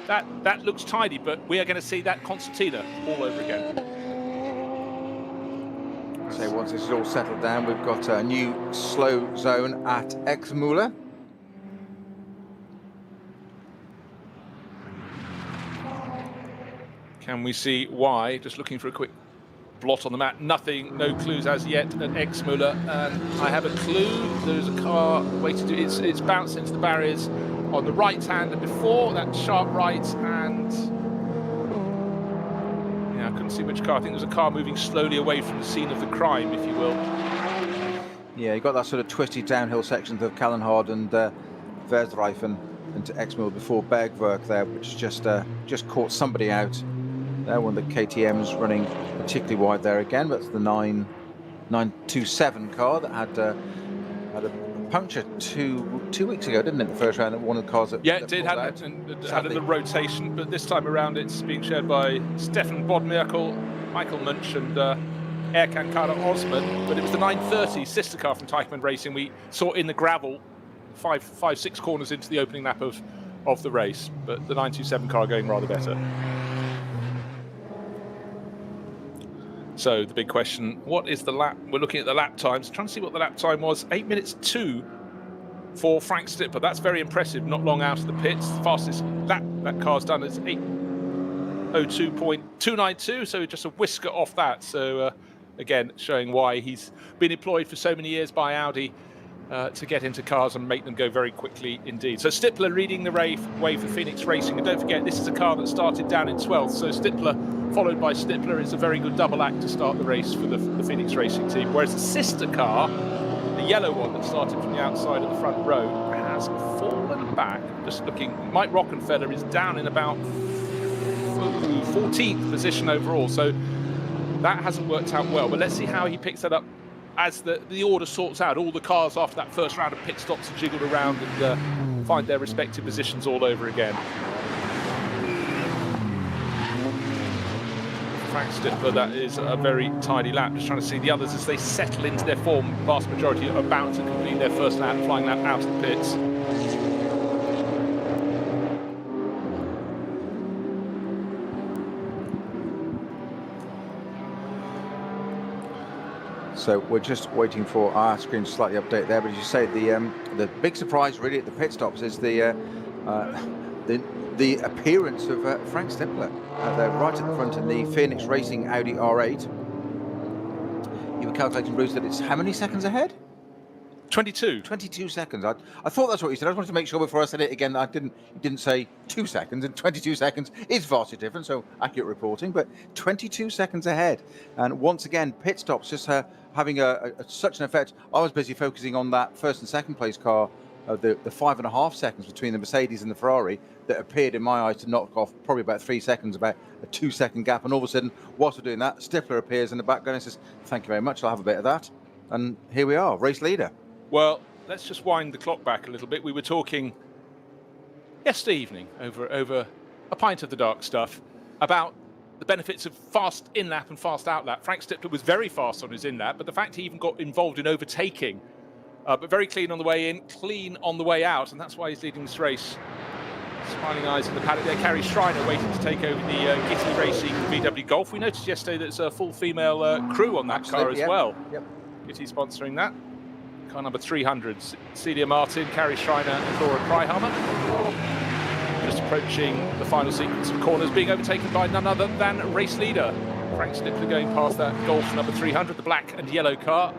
that looks tidy, but we are going to see that concertina all over again. So once this is all settled down, we've got a new slow zone at Exmüller. Can we see why? Just looking for a quick blot on the map. Nothing, no clues as yet at Exmüller. And I have a clue. There's a car waiting to. It's bounced into the barriers on the right hand, and before that sharp right, and yeah, I couldn't see which car. I think there's a car moving slowly away from the scene of the crime, if you will. Yeah, you got that sort of twisty downhill sections of Kallenhard and Versreifen into Exmüller before Bergwerk there, which just caught somebody out. There, one of the KTMs running particularly wide there again. That's the 927 car that had a puncture two weeks ago, didn't it? The first round, one of the cars that it did had a little rotation, but this time around it's being shared by Stefan Bodmerkel, Michael Munch, and Erkan Kara Osman. But it was the 930 sister car from Teichmann Racing we saw in the gravel, 6 corners into the opening lap of the race. But the 927 car going rather better. So the big question, what is the lap? We're looking at the lap times, trying to see what the lap time was. 8 minutes 2 for Frank Stippler. That's very impressive, not long out of the pits. The fastest lap that car's done is 8:02.292, so just a whisker off that. So again, showing why he's been employed for so many years by Audi to get into cars and make them go very quickly indeed. So Stippler leading the way for Phoenix Racing. And don't forget, this is a car that started down in 12th. So Stippler followed by Stippler is a very good double act to start the race for the Phoenix Racing team. Whereas the sister car, the yellow one that started from the outside of the front row, has fallen back. Just looking, Mike Rockenfeller is down in about 14th position overall. So that hasn't worked out well. But let's see how he picks that up as the order sorts out. All the cars after that first round of pit stops are jiggled around and find their respective positions all over again. Frank Stippler, that is a very tidy lap. Just trying to see the others as they settle into their form. Vast majority are about to complete their first lap, flying lap out of the pits. So we're just waiting for our screen to slightly update there. But as you say, the big surprise really at the pit stops is the appearance of Frank Stippler. They're right at the front in the Phoenix Racing Audi R8. You were calculating, Bruce, that it's how many seconds ahead? 22. 22 seconds. I thought that's what you said. I just wanted to make sure before I said it again that you didn't say 2 seconds, and 22 seconds is vastly different, so accurate reporting, but 22 seconds ahead. And once again, pit stops just having such an effect. I was busy focusing on that first and second place car, the 5.5 seconds between the Mercedes and the Ferrari that appeared in my eyes to knock off probably about 3 seconds, about a 2 second gap. And all of a sudden, whilst we're doing that, Stippler appears in the background and says, "Thank you very much, I'll have a bit of that." And here we are, race leader. Well, let's just wind the clock back a little bit. We were talking yesterday evening over a pint of the dark stuff about the benefits of fast in-lap and fast out-lap. Frank Stippler was very fast on his in-lap, but the fact he even got involved in overtaking, but very clean on the way in, clean on the way out, and that's why he's leading this race. Smiling eyes in the paddock there. Carrie Schreiner waiting to take over the Gitty Racing VW Golf. We noticed yesterday that it's a full female crew on that car as well. Yep. Gitty sponsoring that. Car number 300. Celia Martin, Carrie Schreiner and Laura Kryhammer. Just approaching the final sequence of corners, being overtaken by none other than race leader Frank Stippler going past that Golf number 300, the black and yellow car.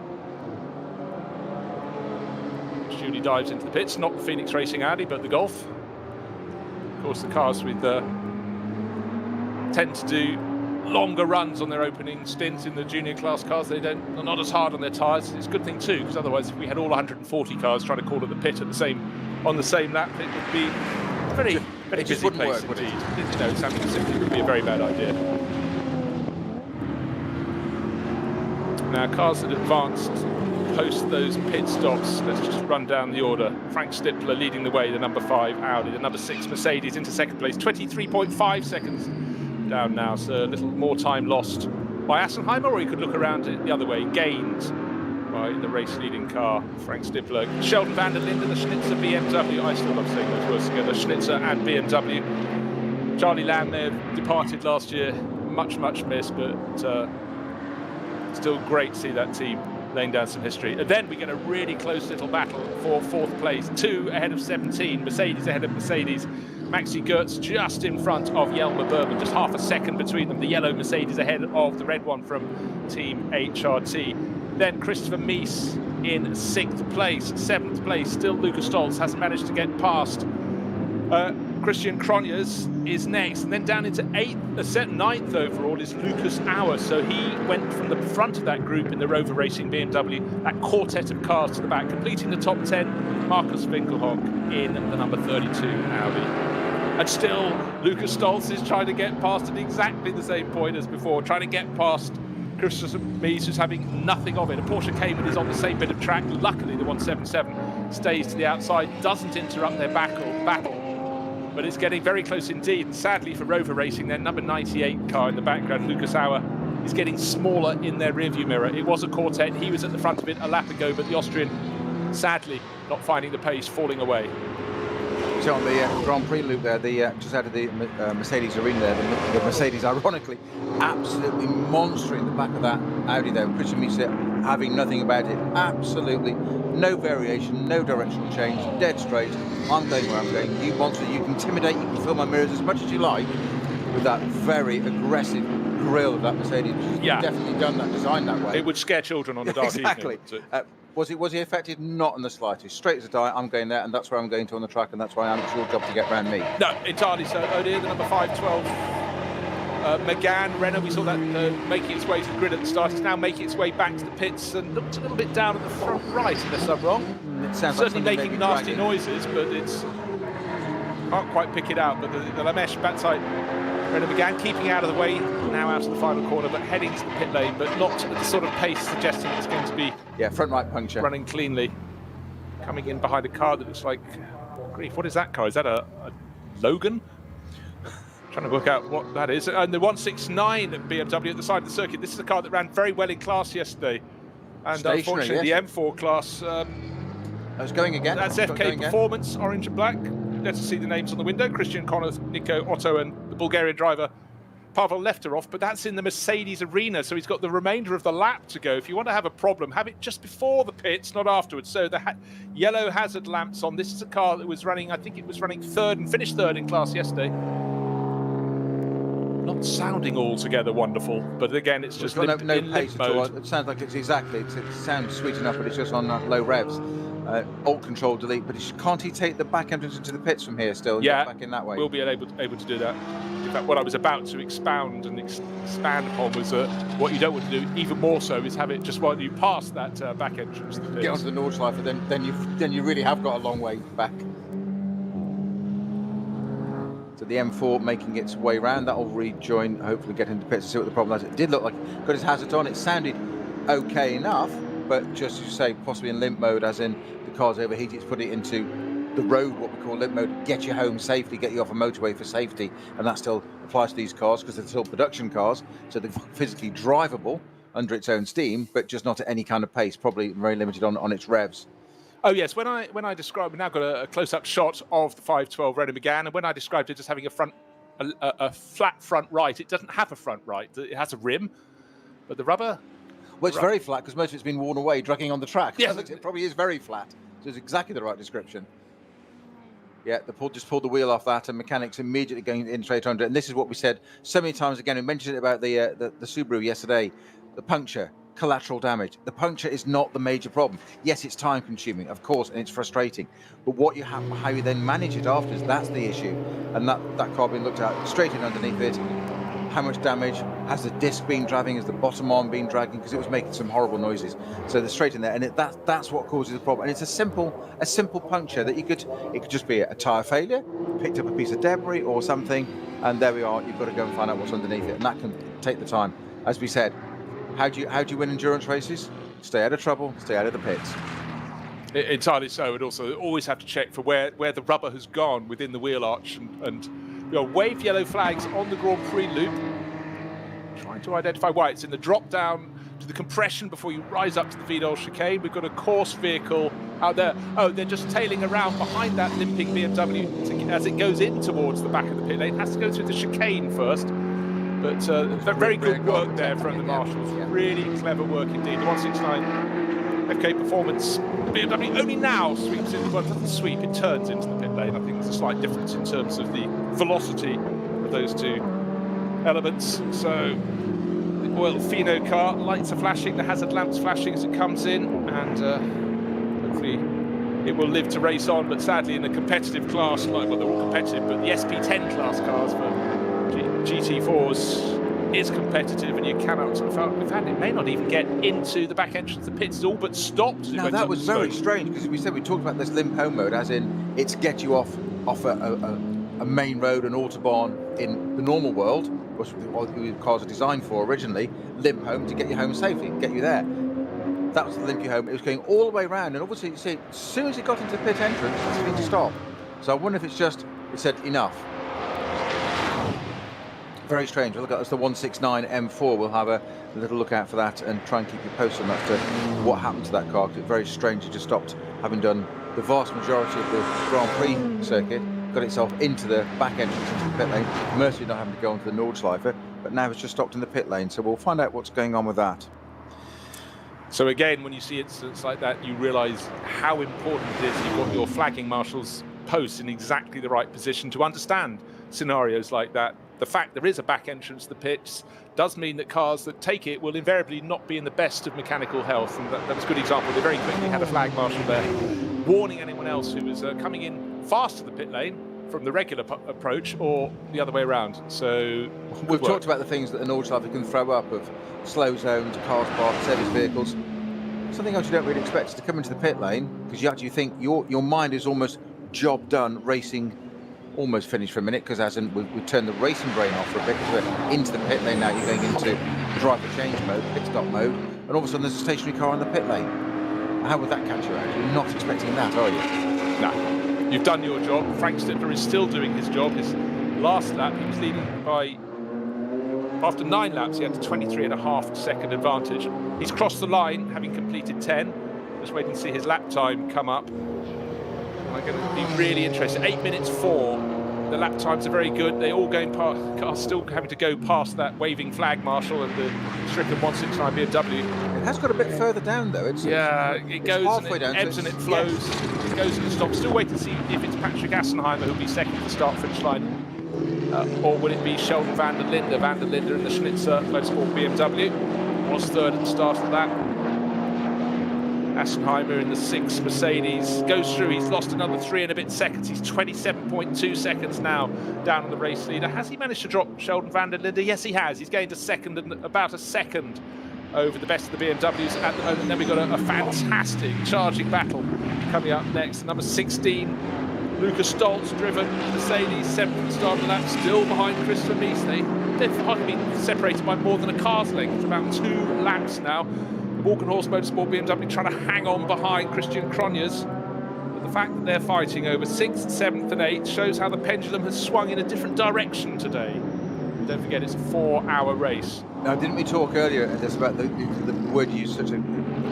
Julie dives into the pits, not the Phoenix Racing Audi, but the Golf. Of course, the cars with tend to do longer runs on their opening stints in the junior class cars. They're not as hard on their tyres. It's a good thing too, because otherwise, if we had all 140 cars trying to call at the pit on the same lap, it would be very busy place indeed. Something simply would be a very bad idea. Now, cars that advanced post those pit stops, let's just run down the order. Frank Stippler leading the way, the number 5 Audi, the number 6 Mercedes into second place, 23.5 seconds down now, so a little more time lost by Assenheimer, or he could look around it the other way, gained by the race-leading car, Frank Stippler. Sheldon van der Linden, the Schnitzer BMW, I still love saying those words together, Schnitzer and BMW. Charlie Lamb may have departed last year, much missed, but still great to see that team laying down some history. And then we get a really close little battle for 4th place. 2 ahead of 17, Mercedes ahead of Mercedes. Maxi Goertz just in front of Jelmer Berman, just half a second between them. The yellow Mercedes ahead of the red one from Team HRT. Then Christopher Mies in 6th place. 7th place, still Lucas Stoltz hasn't managed to get past. Christian Cronjes is next, and then down into 9th overall is Lucas Auer. So he went from the front of that group in the Rover Racing BMW, that quartet of cars to the back, completing the top 10. Markus Winkelhock in the number 32 Audi. And still, Lucas Stoltz is trying to get past at exactly the same point as before, trying to get past Christopher Mies, who's having nothing of it. A Porsche Cayman is on the same bit of track. Luckily, the 177 stays to the outside, doesn't interrupt their battle. But it's getting very close indeed. And sadly for Rover Racing, their number 98 car in the background, Lucas Auer, is getting smaller in their rearview mirror. It was a quartet. He was at the front of it a lap ago, but the Austrian, sadly, not finding the pace, falling away. So on the Grand Prix loop there, just out of the Mercedes arena there, the Mercedes, ironically, absolutely monstering the back of that Audi there. Christian Mies having nothing about it. Absolutely no variation, no directional change, dead straight. I'm going where I'm going. You monster, you can intimidate, you can fill my mirrors as much as you like with that very aggressive grille of that Mercedes. Yeah. Definitely done that, designed that way. It would scare children on a dark exactly. evening. Was he affected? Not in the slightest. Straight as a die, I'm going there, and that's where I'm going to on the track, and that's why it's your job to get round me. No, entirely so. O'Neill, the number 512. McGann, Renault, we saw that making its way to the grid at the start. It's now making its way back to the pits and looked a little bit down at the front right, unless I'm wrong. It sounds certainly like making nasty noises, but it's can't quite pick it out. But the Lameche backside, Renault McGann keeping out of the way, now out of the final corner, but heading to the pit lane, but not at the sort of pace suggesting it's going to be front right puncture, running cleanly. Coming in behind a car that looks like, grief, what is that car? Is that a Logan? Trying to work out what that is. And the 169 BMW at the side of the circuit. This is a car that ran very well in class yesterday. And unfortunately, yes. the M4 class... I was going again. That's FK Performance, orange and black. Let's see the names on the window. Christian Connor, Nico Otto, and the Bulgarian driver, Pavel Lefterov. But that's in the Mercedes arena, so he's got the remainder of the lap to go. If you want to have a problem, have it just before the pits, not afterwards. So the yellow hazard lamps on. This is a car that was running, I think it was running third and finished third in class yesterday. Not sounding altogether wonderful, but again, it's just no pace at all. mode. It sounds like it sounds sweet enough, but it's just on low revs. Alt Control Delete, but can't he take the back entrance into the pits from here still? And get back in that way. We'll be able to do that. In fact, what I was about to expound and expand upon was what you don't want to do even more so is have it just while you pass that back entrance to the pits. Get onto the Nordschleife, then you really have got a long way back. So the M4 making its way round, that'll rejoin, hopefully get into pits and see what the problem is. It did look like it got his hazard on, it sounded okay enough, but just as you say, possibly in limp mode, as in the car's overheated, it's put it into the road, what we call limp mode, get you home safely, get you off a motorway for safety, and that still applies to these cars because they're still production cars, so they're physically drivable under its own steam, but just not at any kind of pace, probably very limited on its revs. Oh yes, when I describe, we've now got a close-up shot of the 512 Renault Megane, and when I described it as having a flat front right, it doesn't have a front right. It has a rim, but the rubber. Well, it's very flat because most of it's been worn away, dragging on the track. Yeah, it probably is very flat. So it's exactly the right description. Yeah, just pulled the wheel off that, and mechanics immediately going in straight under it. And this is what we said so many times again. We mentioned it about the Subaru yesterday. The puncture, collateral damage. The puncture is not the major problem. Yes, it's time consuming, of course, and it's frustrating. But what you have, how you then manage it afterwards, that's the issue. And that car being looked at straight in underneath it. How much damage has the disc been dragging? Has the bottom arm been dragging? Because it was making some horrible noises. So they're straight in there, and that's what causes the problem. And it's a simple puncture that it could just be a tyre failure, picked up a piece of debris or something, and there we are. You've got to go and find out what's underneath it, and that can take the time. As we said, how do you win endurance races? Stay out of trouble, stay out of the pits. Entirely so, and also always have to check for where the rubber has gone within the wheel arch, and wave yellow flags on the Grand Prix loop, trying to identify why. It's in the drop down to the compression before you rise up to the Vidal chicane. We've got a course vehicle out there. Oh, they're just tailing around behind that limping BMW as it goes in towards the back of the pit lane. It has to go through the chicane first. But very good work there from the marshals. Really clever work indeed. The 169 FK Performance BMW only now sweeps in. Well, it doesn't sweep, it turns into the pit lane. I think there's a slight difference in terms of the velocity of those two elements. So the oil Fino car, lights are flashing, the hazard lamps flashing as it comes in, and hopefully it will live to race on. But sadly, in the competitive class, well, they're all competitive, but the SP10 class cars for GT4s is competitive, and you cannot. We've had it may not even get into the back entrance. The pit's all but stopped. Now that was very strange, because we talked about this limp home mode, as in it's get you off a main road, an autobahn in the normal world, which what cars are designed for originally. Limp home to get you home safely, get you there. That was the limp you home. It was going all the way around, and obviously, you see, as soon as it got into the pit entrance, it needed to stop. So I wonder if it's just it said enough. Very strange. We'll look at the 169 M4. We'll have a little look out for that and try and keep you posted on that to what happened to that car. It's very strange. It just stopped, having done the vast majority of the Grand Prix circuit, got itself into the back entrance into the pit lane, mercifully not having to go onto the Nordschleife, but now it's just stopped in the pit lane. So we'll find out what's going on with that. So again, when you see incidents like that, you realise how important it is you've got your flagging marshals posts in exactly the right position to understand scenarios like that. The fact there is a back entrance to the pits does mean that cars that take it will invariably not be in the best of mechanical health, and that was a good example. They very quickly had a flag marshal there warning anyone else who was coming in fast to the pit lane from the regular approach or the other way around. So we've talked about the things that the Nordschleife can throw up of slow zones, cars parked, service vehicles. Something else you don't really expect is to come into the pit lane, because you actually think your mind is almost job done, racing almost finished for a minute, because as in we turned the racing brain off for a bit, because into the pit lane now. You're going into driver change mode, pit stop mode, and all of a sudden there's a stationary car in the pit lane. How would that catch you out? You're not expecting that, are you? No. You've done your job. Frank Stittler is still doing his job. His last lap, he was leading by, after 9 laps, he had a 23.5-second advantage. He's crossed the line, having completed 10. Just waiting to see his lap time come up. I'm going to be really interested. 8 minutes 4. The lap times are very good. They're all going past, cars still having to go past that waving flag marshal and the stricken 169 BMW. It has got a bit further down though. It goes halfway and it down, ebbs and it flows. Yes. It goes and it stops. Still waiting to see if it's Patrick Assenheimer who'll be second at the start-finish line, or will it be Sheldon van der Linde? Van der Linde in the Schnitzer Motorsport BMW was third at the start of that. Assenheimer in the 6 Mercedes goes through. He's lost another 3 and a bit seconds. He's 27.2 seconds now down on the race leader. Has he managed to drop Sheldon van der Linde? Yes, he has. He's gained a second and about a second over the best of the BMWs at the moment. And then we've got a fantastic charging battle coming up next. Number 16, Lucas Stoltz, driven Mercedes, 7th at the start of the lap, still behind Christopher Mies. They've hardly been separated by more than a car's length for about 2 laps now. Walkenhorst Motorsport BMW trying to hang on behind Christian Cronjes. But the fact that they're fighting over 6th, 7th and 8th shows how the pendulum has swung in a different direction today. Don't forget, it's a 4-hour race. Now, didn't we talk earlier about the word you used, such a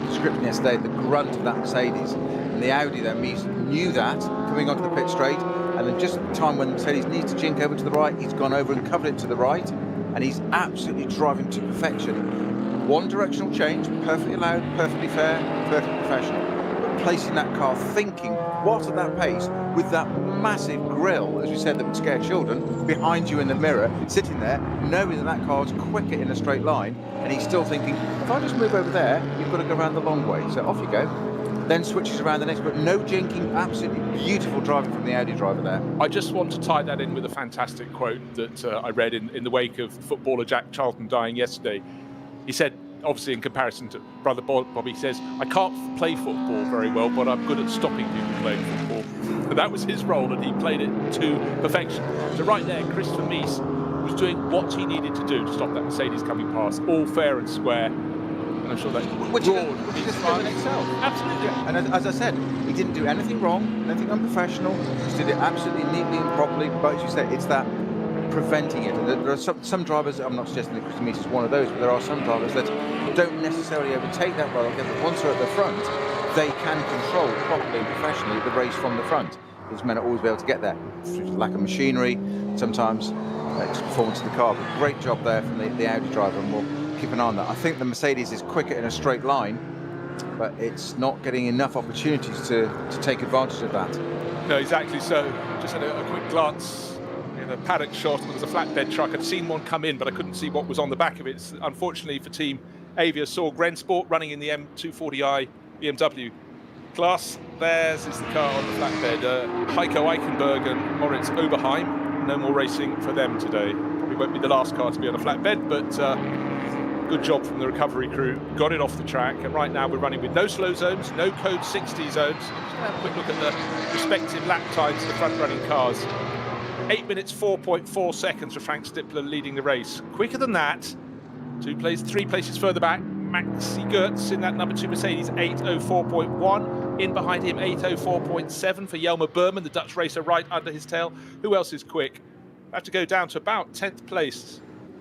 description yesterday, the grunt of that Mercedes, and the Audi there knew that coming onto the pit straight, and then just at the time when the Mercedes needs to jink over to the right, he's gone over and covered it to the right, and he's absolutely driving to perfection. One directional change, perfectly allowed, perfectly fair, perfectly professional. But placing that car, thinking, what at that pace, with that massive grille, as we said, that would scare children, behind you in the mirror, sitting there, knowing that that car's quicker in a straight line, and he's still thinking, if I just move over there, you've got to go around the long way. So off you go. Then switches around the next, but no jinking, absolutely beautiful driving from the Audi driver there. I just want to tie that in with a fantastic quote that I read in the wake of footballer Jack Charlton dying yesterday. He said, obviously in comparison to brother Bobby, he says, I can't play football very well, but I'm good at stopping people playing football. And that was his role, and he played it to perfection. So right there, Christopher Mies was doing what he needed to do to stop that Mercedes coming past, all fair and square. And I'm sure that which is fun in itself. Absolutely. Yeah. And as I said, he didn't do anything wrong, nothing unprofessional. He just did it absolutely neatly and properly. But as you said, it's that preventing it. And there are some drivers, I'm not suggesting that Christian Mies is one of those, but there are some drivers that don't necessarily overtake that well. But once they're at the front, they can control properly and professionally the race from the front. These men are always be able to get there through lack of machinery, sometimes just performance of the car. But great job there from the Audi driver, and we'll keep an eye on that. I think the Mercedes is quicker in a straight line, but it's not getting enough opportunities to take advantage of that. No, exactly. So just had a quick glance in a paddock shot. There was a flatbed truck. I'd seen one come in, but I couldn't see what was on the back of it. Unfortunately for Team Avia, saw Grensport running in the M240i BMW class. Theirs is the car on the flatbed. Heiko Eichenberg and Moritz Oberheim. No more racing for them today. Probably won't be the last car to be on a flatbed, but good job from the recovery crew. Got it off the track, and right now we're running with no slow zones, no code 60 zones. Just have a quick look at the respective lap times of the front-running cars. 8 minutes 4.4 seconds for Frank Stippler leading the race. Quicker than that, 3 places further back, Maxi Goetz in that number 2 Mercedes, 8:04.1. In behind him, 8:04.7 for Jelmer Berman, the Dutch racer, right under his tail. Who else is quick? I have to go down to about 10th place.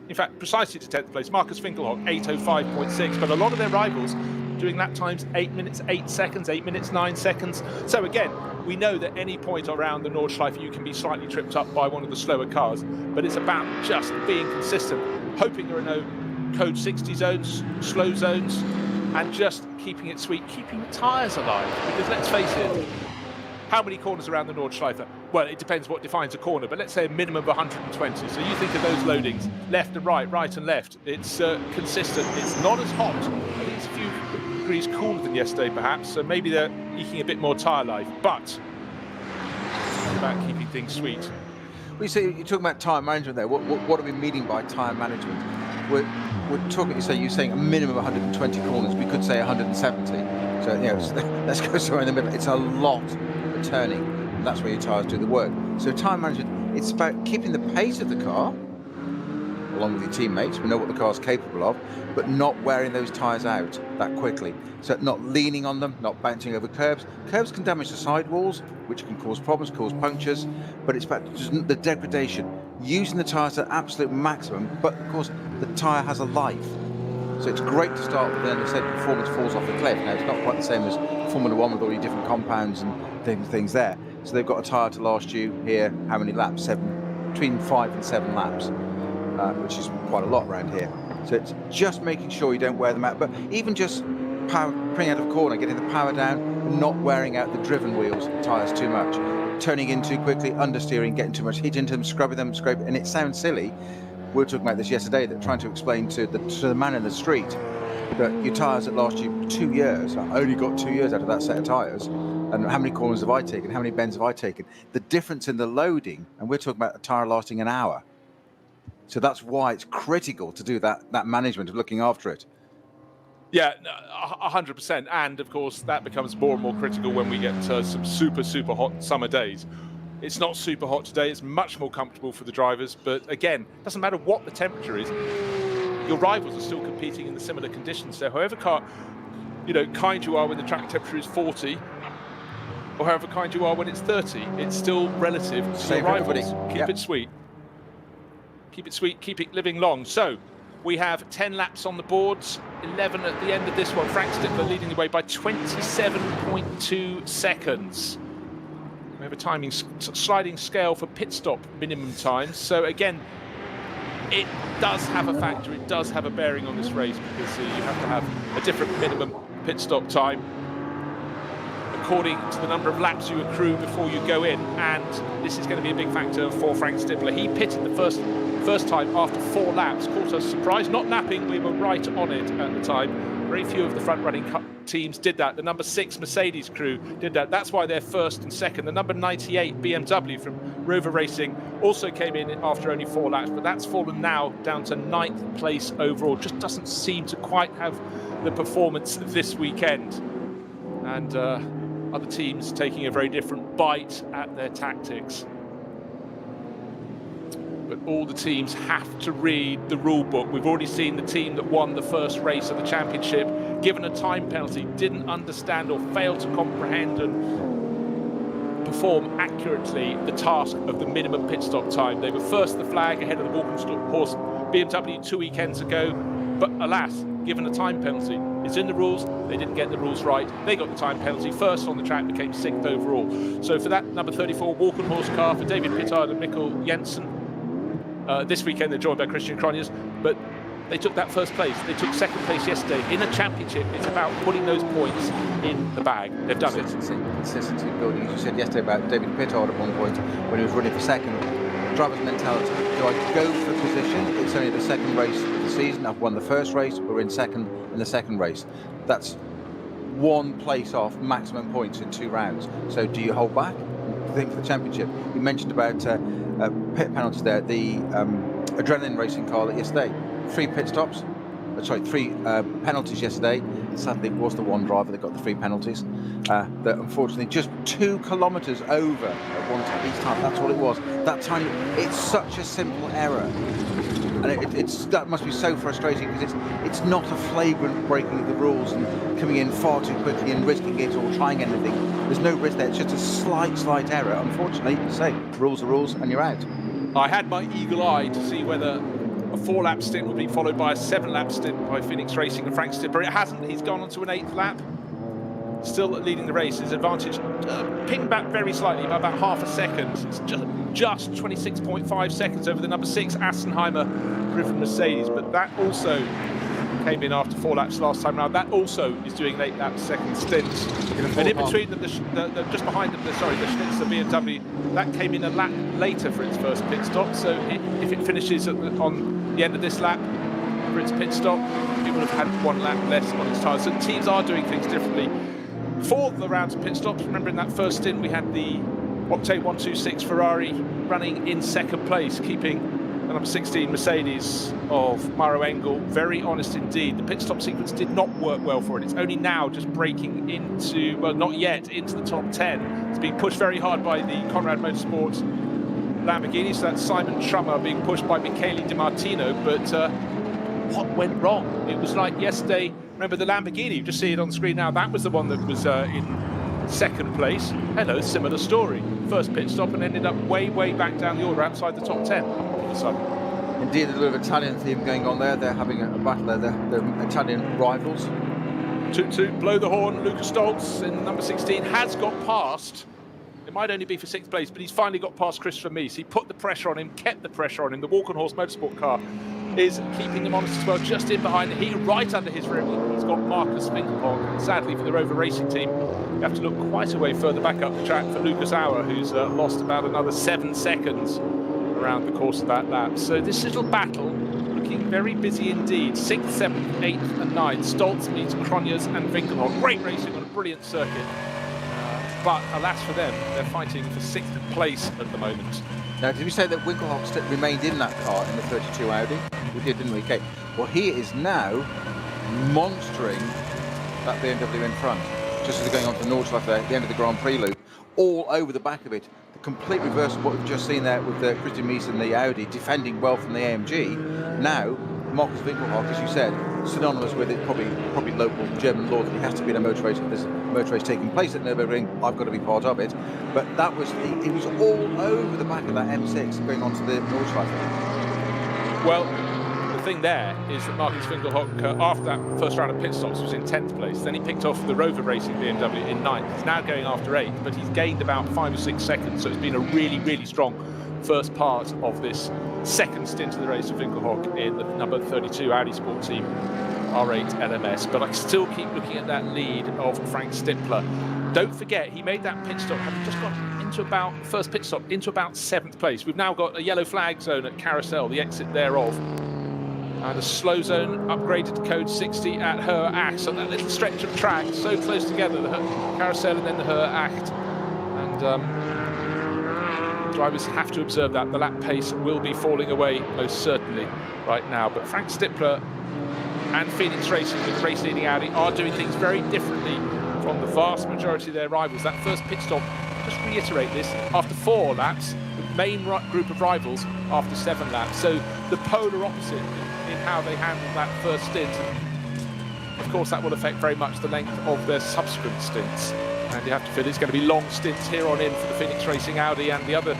In fact, precisely to 10th place, Marcus Finkelhock, 8:05.6. But a lot of their rivals doing lap times 8 minutes 8 seconds, 8 minutes 9 seconds. So again, we know that any point around the Nordschleife you can be slightly tripped up by one of the slower cars, but it's about just being consistent, hoping there are no code 60 zones, slow zones, and just keeping it sweet, keeping the tyres alive. Because let's face it, how many corners around the Nordschleife? Well, it depends what defines a corner, but let's say a minimum of 120. So you think of those loadings, left and right, right and left. It's consistent. It's not as hot. I think it's a few degrees cooler than yesterday, perhaps. So maybe they're eking a bit more tyre life, but it's about keeping things sweet. Well, you say you're talking about tyre management there. What are we meaning by tyre management? We're talking. You're saying a minimum of 120 corners. We could say 170. So let's go somewhere in the middle. It's a lot of turning, and that's where your tyres do the work. So tyre management, it's about keeping the pace of the car, along with your teammates. We know what the car's capable of, but not wearing those tyres out that quickly. So not leaning on them, not bouncing over curbs. Curbs can damage the sidewalls, which can cause problems, cause punctures, but it's about just the degradation. Using the tyres at absolute maximum, but of course the tyre has a life. So it's great to start with, then as I said, performance falls off the cliff. Now, it's not quite the same as Formula One with all your different compounds and things there. So they've got a tyre to last you here, how many laps? Between 5 and 7 laps, which is quite a lot around here. So it's just making sure you don't wear them out. But even just putting out of corner, getting the power down, and not wearing out the driven wheels, tyres too much. Turning in too quickly, understeering, getting too much heat into them, scrubbing them, scraping. And it sounds silly. We were talking about this yesterday, that trying to explain to the man in the street that your tyres that last you 2 years, I only got 2 years out of that set of tyres, and how many corners have I taken, how many bends have I taken? The difference in the loading, and we're talking about a tyre lasting an hour. So that's why it's critical to do that management of looking after it. Yeah, 100%. And of course, that becomes more and more critical when we get some super, super hot summer days. It's not super hot today. It's much more comfortable for the drivers. But again, it doesn't matter what the temperature is. Your rivals are still competing in the similar conditions. So however kind you are when the track temperature is 40, or however kind you are when it's 30. It's still relative to Same your for everybody. rivals. Keep Yep. it sweet. Keep it sweet, keep it living long. So we have 10 laps on the boards, 11 at the end of this one. Frank Stippler leading the way by 27.2 seconds. We have a timing sliding scale for pit stop minimum times. So again, it does have a factor, it does have a bearing on this race, because you have to have a different minimum pit stop time according to the number of laps you accrue before you go in, and this is going to be a big factor for Frank Stippler. He pitted the first time after 4 laps, caught us surprise, not napping, we were right on it at the time. Very few of the front-running teams did that. The number 6 Mercedes crew did that. That's why they're first and second. The number 98 BMW from Rover Racing also came in after only 4 laps, but that's fallen now down to 9th place overall. Just doesn't seem to quite have the performance this weekend. And other teams taking a very different bite at their tactics. But all the teams have to read the rule book. We've already seen the team that won the first race of the championship, given a time penalty, didn't understand or failed to comprehend and perform accurately the task of the minimum pit stop time. They were first the flag ahead of the Walkenhorst BMW 2 weekends ago, but alas, given a time penalty. It's in the rules, they didn't get the rules right. They got the time penalty, first on the track, became 6th overall. So for that number 34 Walkenhorst car, for David Pittard and Mikkel Jensen, this weekend they're joined by Christian Cronjes, but they took that first place. They took 2nd place yesterday. In a championship, it's about putting those points in the bag. They've done it. Consistency building. As you said yesterday about David Pittard at one point when he was running for 2nd. Driver's mentality. Do I go for the position? It's only the 2nd race of the season. I've won the first race. We're in 2nd in the 2nd race. That's 1 place off maximum points in 2 rounds. So do you hold back? I think for the championship, you mentioned about pit penalties there. The adrenaline racing car yesterday, 3 pit stops. 3 penalties yesterday. Sadly, it was the one driver that got the 3 penalties. That unfortunately just 2 kilometres over at one time each time. That's all it was. That tiny. It's such a simple error, and that must be so frustrating, because it's not a flagrant breaking of the rules and coming in far too quickly and risking it or trying anything. There's no risk there. It's just a slight error. Unfortunately, rules are rules, and you're out. I had my eagle eye to see whether a 4-lap stint would be followed by a 7-lap stint by Phoenix Racing and Frank Stippler. It hasn't. He's gone on to an 8th lap. Still leading the race. His advantage pinged back very slightly by about half a second. It's just 26.5 seconds over the number 6 Assenheimer driven Mercedes, but that also came in after 4 laps last time round. That also is doing an 8-lap second stint. And in between them, just behind them, the Schnitzer BMW, that came in a lap later for its first pit stop. So if it finishes on the end of this lap for its pit stop, it would have had 1 lap less on its tyres. So teams are doing things differently. For the rounds of pit stops, remember in that first stint we had the Octane 126 Ferrari running in 2nd place, keeping the number 16 Mercedes of Maro Engel very honest indeed. The pit stop sequence did not work well for it. It's only now just breaking into, well, not yet, into the top 10. It's being pushed very hard by the Conrad Motorsports Lamborghini, so that's Simon Trummer being pushed by Michele Di Martino, but what went wrong? It was like yesterday, remember the Lamborghini, you just see it on the screen now, that was the one that was in 2nd place. Hello, similar story. First pit stop and ended up way back down the order outside the top 10 all of a sudden. Indeed, a little Italian theme going on there. They're having a battle there. They're Italian rivals. Toot, blow the horn. Lucas Stoltz in number 16 has got past. It might only be for 6th place, but he's finally got past Christopher Mies. He put the pressure on him, kept the pressure on him. The Walkenhorst Motorsport car is keeping him honest as well, just in behind the heat, right under his rim. He's got Marcus Winkelhock. And sadly for the Rover Racing team, you have to look quite a way further back up the track for Lucas Auer, who's lost about another 7 seconds around the course of that lap. So this little battle looking very busy indeed. 6th, 7th, 8th and 9th. Stoltz meets Cronjes and Winkelhock. Great racing on a brilliant circuit. But alas for them, they're fighting for 6th place at the moment. Now, did we say that Winkelhock remained in that car in the 32 Audi? We did, didn't we? Okay. Well, he is now monstering that BMW in front. Just as they're going on to the Nordschleife there, at the end of the Grand Prix loop, all over the back of it. The complete reverse of what we've just seen there with Christian Mies and the Audi defending well from the AMG. Now, Markus Winkelhock, as you said, synonymous with it, probably local German law that he has to be in a motor race. If there's a motor race taking place at Nürburgring, I've got to be part of it. But that was, he was all over the back of that M6 going onto the Nordschleife. Well, the thing there is that Markus Winkelhock, after that first round of pit stops, was in 10th place. Then he picked off the Rover Racing BMW in 9th. He's now going after 8th, but he's gained about 5 or 6 seconds. So it's been a really, really strong first part of this second stint of the race of Winkelhock in the number 32 Audi Sport Team R8 LMS. But I still keep looking at that lead of Frank Stippler. Don't forget, he made that pit stop having just got into about first pit stop into about 7th place. We've now got a yellow flag zone at Carousel, the exit thereof, and a slow zone upgraded to code 60 at Her Acht. So that little stretch of track so close together, the Carousel and then the Her Acht, and drivers have to observe that the lap pace will be falling away most certainly right now. But Frank Stippler and Phoenix Racing with the race leading Audi are doing things very differently from the vast majority of their rivals. That first pit stop, just reiterate this, after 4 laps, the main group of rivals after 7 laps. So the polar opposite in how they handle that first stint. And of course, that will affect very much the length of their subsequent stints. And you have to feel it's going to be long stints here on in for the Phoenix Racing Audi, and the other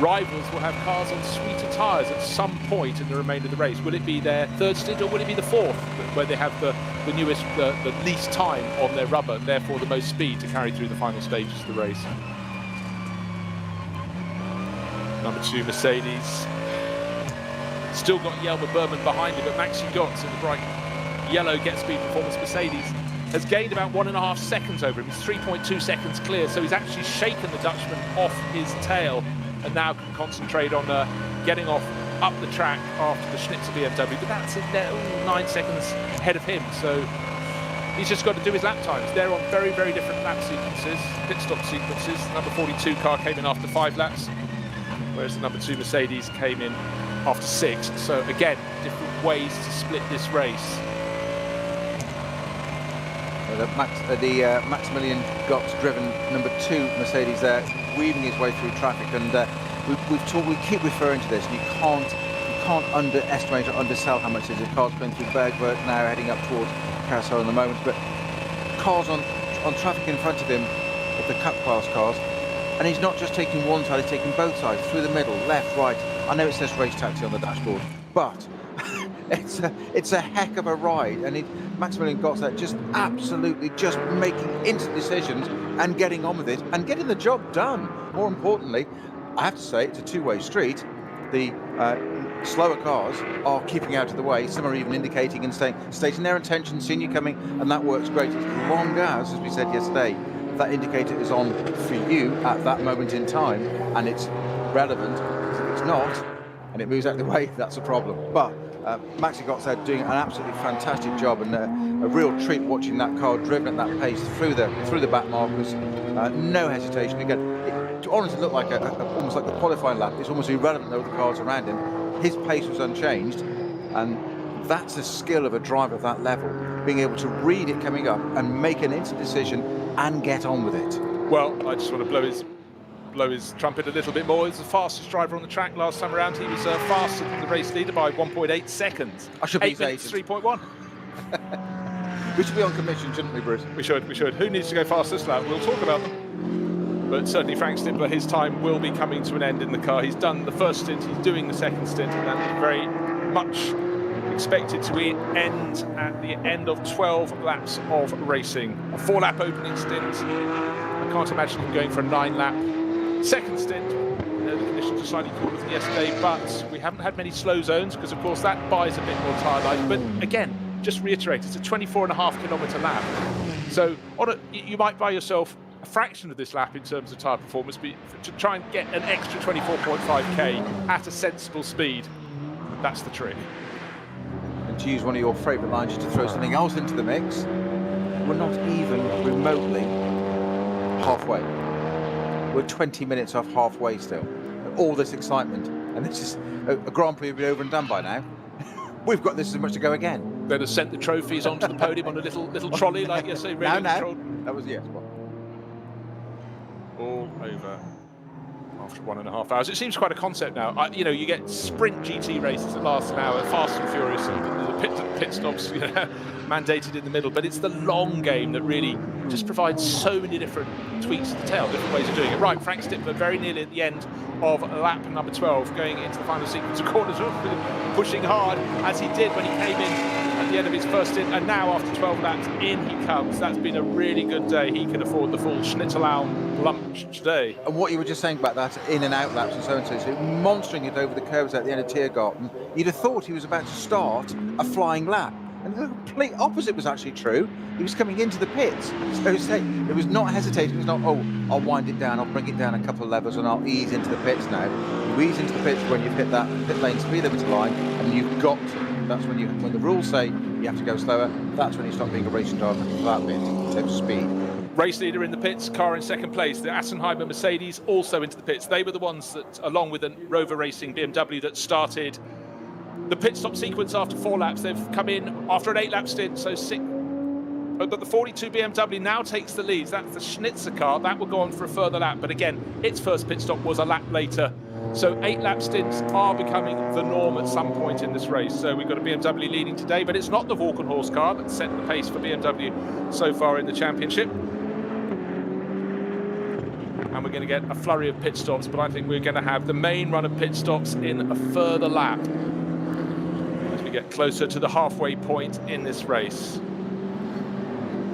rivals will have cars on sweeter tyres at some point in the remainder of the race. Will it be their 3rd stint or will it be the 4th, where they have the newest, the least time on their rubber, and therefore the most speed to carry through the final stages of the race? Number 2 Mercedes. Still got Jelmer Berman behind him, but Maxi Götz in the bright yellow Get Speed Performance Mercedes has gained about 1.5 seconds over him. He's 3.2 seconds clear, so he's actually shaken the Dutchman off his tail and now can concentrate on getting off up the track after the Schnitzer BMW. But that's 9 seconds ahead of him, so he's just got to do his lap times. They're on very, very different lap sequences, pit stop sequences. The number 42 car came in after 5 laps, whereas the number 2 Mercedes came in after 6. So again, different ways to split this race. Maximilian Götz driven number 2 Mercedes there, weaving his way through traffic, and we keep referring to this. You can't underestimate or undersell how much this is. Cars going through Bergwerk now, heading up towards Carousel in the moment, but cars on traffic in front of him, of the Cup class cars, and he's not just taking one side, he's taking both sides, through the middle, left, right. I know it says race taxi on the dashboard, but it's a heck of a ride, and Maximilian Götz there just absolutely just making instant decisions and getting on with it and getting the job done. More importantly, I have to say it's a two-way street. The slower cars are keeping out of the way. Some are even indicating and stating their intention, seeing you coming, and that works great as long as we said yesterday, that indicator is on for you at that moment in time and it's relevant. If it's not and it moves out of the way, that's a problem. But Maxi Götz there doing an absolutely fantastic job, and a real treat watching that car driven at that pace through the back markers. No hesitation. Again, it honestly looked like almost like a qualifying lap. It's almost irrelevant though, the cars around him. His pace was unchanged, and that's a skill of a driver of that level, being able to read it coming up and make an instant decision and get on with it. Well, I just want to blow his trumpet a little bit more. He was the fastest driver on the track last time around. He was faster than the race leader by 1.8 seconds. I should be 8 minutes 3.1. We should be on commission, shouldn't we, Bruce? We should. Who needs to go fastest lap? We'll talk about them. But certainly Frank Stippler, his time will be coming to an end in the car. He's done the first stint, he's doing the second stint, and that's very much expected to end at the end of 12 laps of racing. A 4-lap opening stint. I can't imagine him going for a 9-lap second stint. The conditions are slightly cooler than yesterday, but we haven't had many slow zones because, of course, that buys a bit more tyre life. But again, just reiterate, it's a 24.5 kilometre lap. So you might buy yourself a fraction of this lap in terms of tyre performance, but to try and get an extra 24.5k at a sensible speed, that's the trick. And to use one of your favourite lines, just to throw something else into the mix, we're not even remotely halfway. We're 20 minutes off halfway still. All this excitement, and this is a Grand Prix will be over and done by now. We've got this as much to go again. They'd have sent the trophies onto the podium on a little trolley, like yesterday. Now, that was yes. All over after 1.5 hours. It seems quite a concept now. You know, you get sprint GT races that last an hour, fast and furious, and the pit stops, you know, mandated in the middle. But it's the long game that really just provides so many different tweaks to the tail, different ways of doing it. Right, Frank Stippler very nearly at the end of lap number 12, going into the final sequence of corners, pushing hard as he did when he came in at the end of his first stint, and now after 12 laps, in he comes. That's been a really good day. He can afford the full Schnitzelau lunch today. And what you were just saying about that in and out laps and so monstering it over the curves at the end of Tiergarten, you'd have thought he was about to start a flying lap. And the complete opposite was actually true. He was coming into the pits. So it was not hesitating. It was not, oh, I'll wind it down, I'll bring it down a couple of levels and I'll ease into the pits now. You ease into the pits when you've hit that pit lane speed limiter line, and you've got to. That's when the rules say you have to go slower. That's when you stop being a racing driver for that bit in terms of speed. Race leader in the pits, car in second place. The Assenheimer Mercedes also into the pits. They were the ones that, along with the Rover Racing BMW, that started the pit stop sequence after 4 laps. They've come in after an 8-lap stint, so 6. But the 42 BMW now takes the lead. That's the Schnitzer car. That will go on for a further lap. But again, its first pit stop was a lap later. So 8-lap stints are becoming the norm at some point in this race. So we've got a BMW leading today, but it's not the Walkenhorst car that's set the pace for BMW so far in the championship. And we're going to get a flurry of pit stops, but I think we're going to have the main run of pit stops in a further lap as we get closer to the halfway point in this race.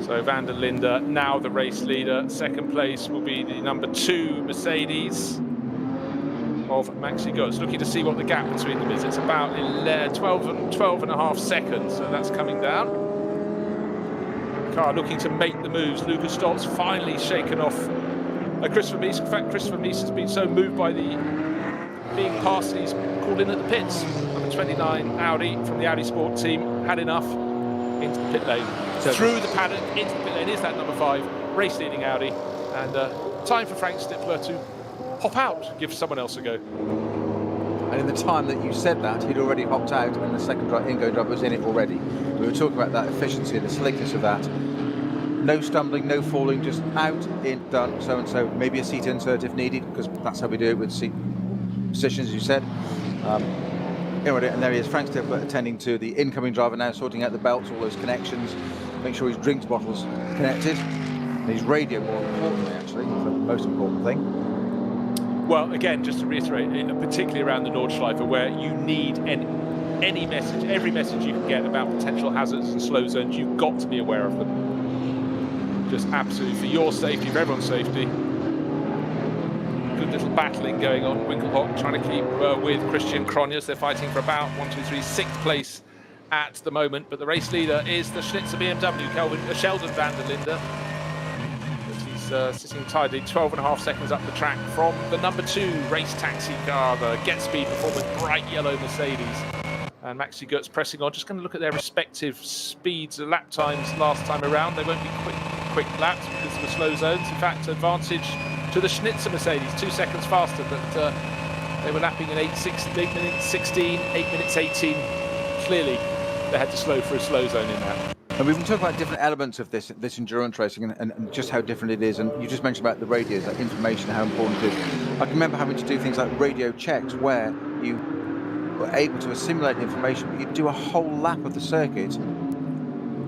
So Van der Linde, now the race leader. Second place will be the number 2 Mercedes of Maxi Götz. Looking to see what the gap between them is. It's about 12 and a half seconds, so that's coming down. Car looking to make the moves. Lucas Stoltz finally shaken off Christopher Mies. In fact, Christopher Mies has been so moved by the being passed, he's called in at the pits. Number 29 Audi from the Audi Sport team had enough, into the pit lane. So through the paddock into the pit lane is that number 5 race leading Audi, and time for Frank Stippler to hop out, give someone else a go. And in the time that you said that, he'd already hopped out, and the second ingoing driver was in it already. We were talking about that efficiency and the slickness of that. No stumbling, no falling, just out, in, done, so and so. Maybe a seat insert if needed, because that's how we do it with seat positions, as you said. And there he is, Frank Stippler, attending to the incoming driver now, sorting out the belts, all those connections, make sure his drinks bottles connected, and his radio, more importantly, actually, the most important thing. Well, again, just to reiterate, particularly around the Nordschleife, where you need any message, every message you can get about potential hazards and slow zones, you've got to be aware of them. Just absolutely for your safety, for everyone's safety. Good little battling going on. Winkelhock trying to keep with Christian Cronjes. They're fighting for about 6th place at the moment. But the race leader is the Schnitzer BMW, Sheldon van der Linde. But he's sitting tidily 12.5 seconds up the track from the number 2 race taxi car, the Get Speed Performance bright yellow Mercedes. And Maxi Götz pressing on. Just going to look at their respective speeds, lap times last time around. They won't be quick laps because of the slow zones. In fact, advantage to the Schnitzer Mercedes, 2 seconds faster, but they were lapping in 8 minutes 16, 8 minutes 18. Clearly, they had to slow for a slow zone in that. And we've been talking about different elements of this endurance racing and just how different it is. And you just mentioned about the radios, that information, how important it is. I can remember having to do things like radio checks where you were able to assimilate information, but you'd do a whole lap of the circuit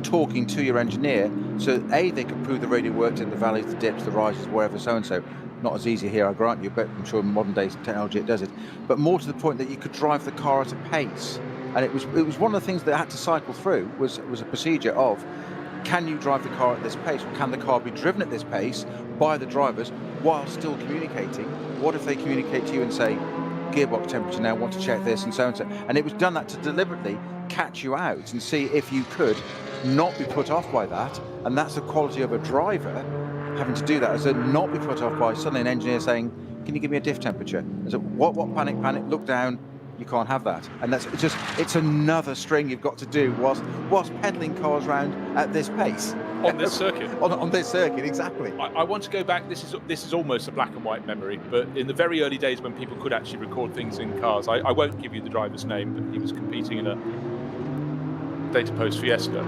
talking to your engineer, so A, they could prove the radio worked in the valleys, the dips, the rises, wherever, so and so. Not as easy here, I grant you, but I'm sure in modern day technology it does it. But more to the point that you could drive the car at a pace, and it was one of the things that had to cycle through was a procedure of, can you drive the car at this pace, or can the car be driven at this pace by the drivers while still communicating? What if they communicate to you and say, gearbox temperature now, want to check this, and so and so. And it was done that to deliberately catch you out and see if you could not be put off by that. And that's the quality of a driver, having to do that, as a not be put off by suddenly an engineer saying, can you give me a diff temperature? And so what panic, look down, you can't have that. And it's another string you've got to do whilst pedaling cars around at this pace. On this circuit. on this circuit, exactly. I want to go back, this is almost a black and white memory, but in the very early days when people could actually record things in cars, I won't give you the driver's name, but he was competing in a Data Post Fiesta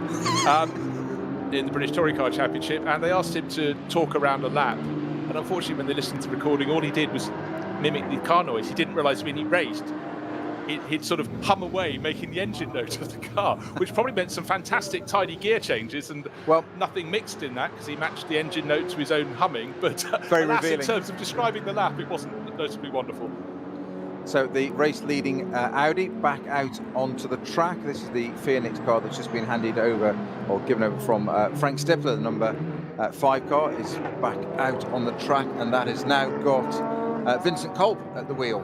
in the British Touring Car Championship, and they asked him to talk around a lap. And unfortunately, when they listened to the recording, all he did was mimic the car noise. He didn't realise when he raced, he'd sort of hum away, making the engine note of the car, which probably meant some fantastic tidy gear changes and nothing mixed in that because he matched the engine note to his own humming. But very alas, revealing. In terms of describing the lap, it wasn't notably wonderful. So the race-leading Audi back out onto the track. This is the Phoenix car that's just been handed over or given over from Frank Stifler. The number 5 car is back out on the track, and that has now got Vincent Kolb at the wheel.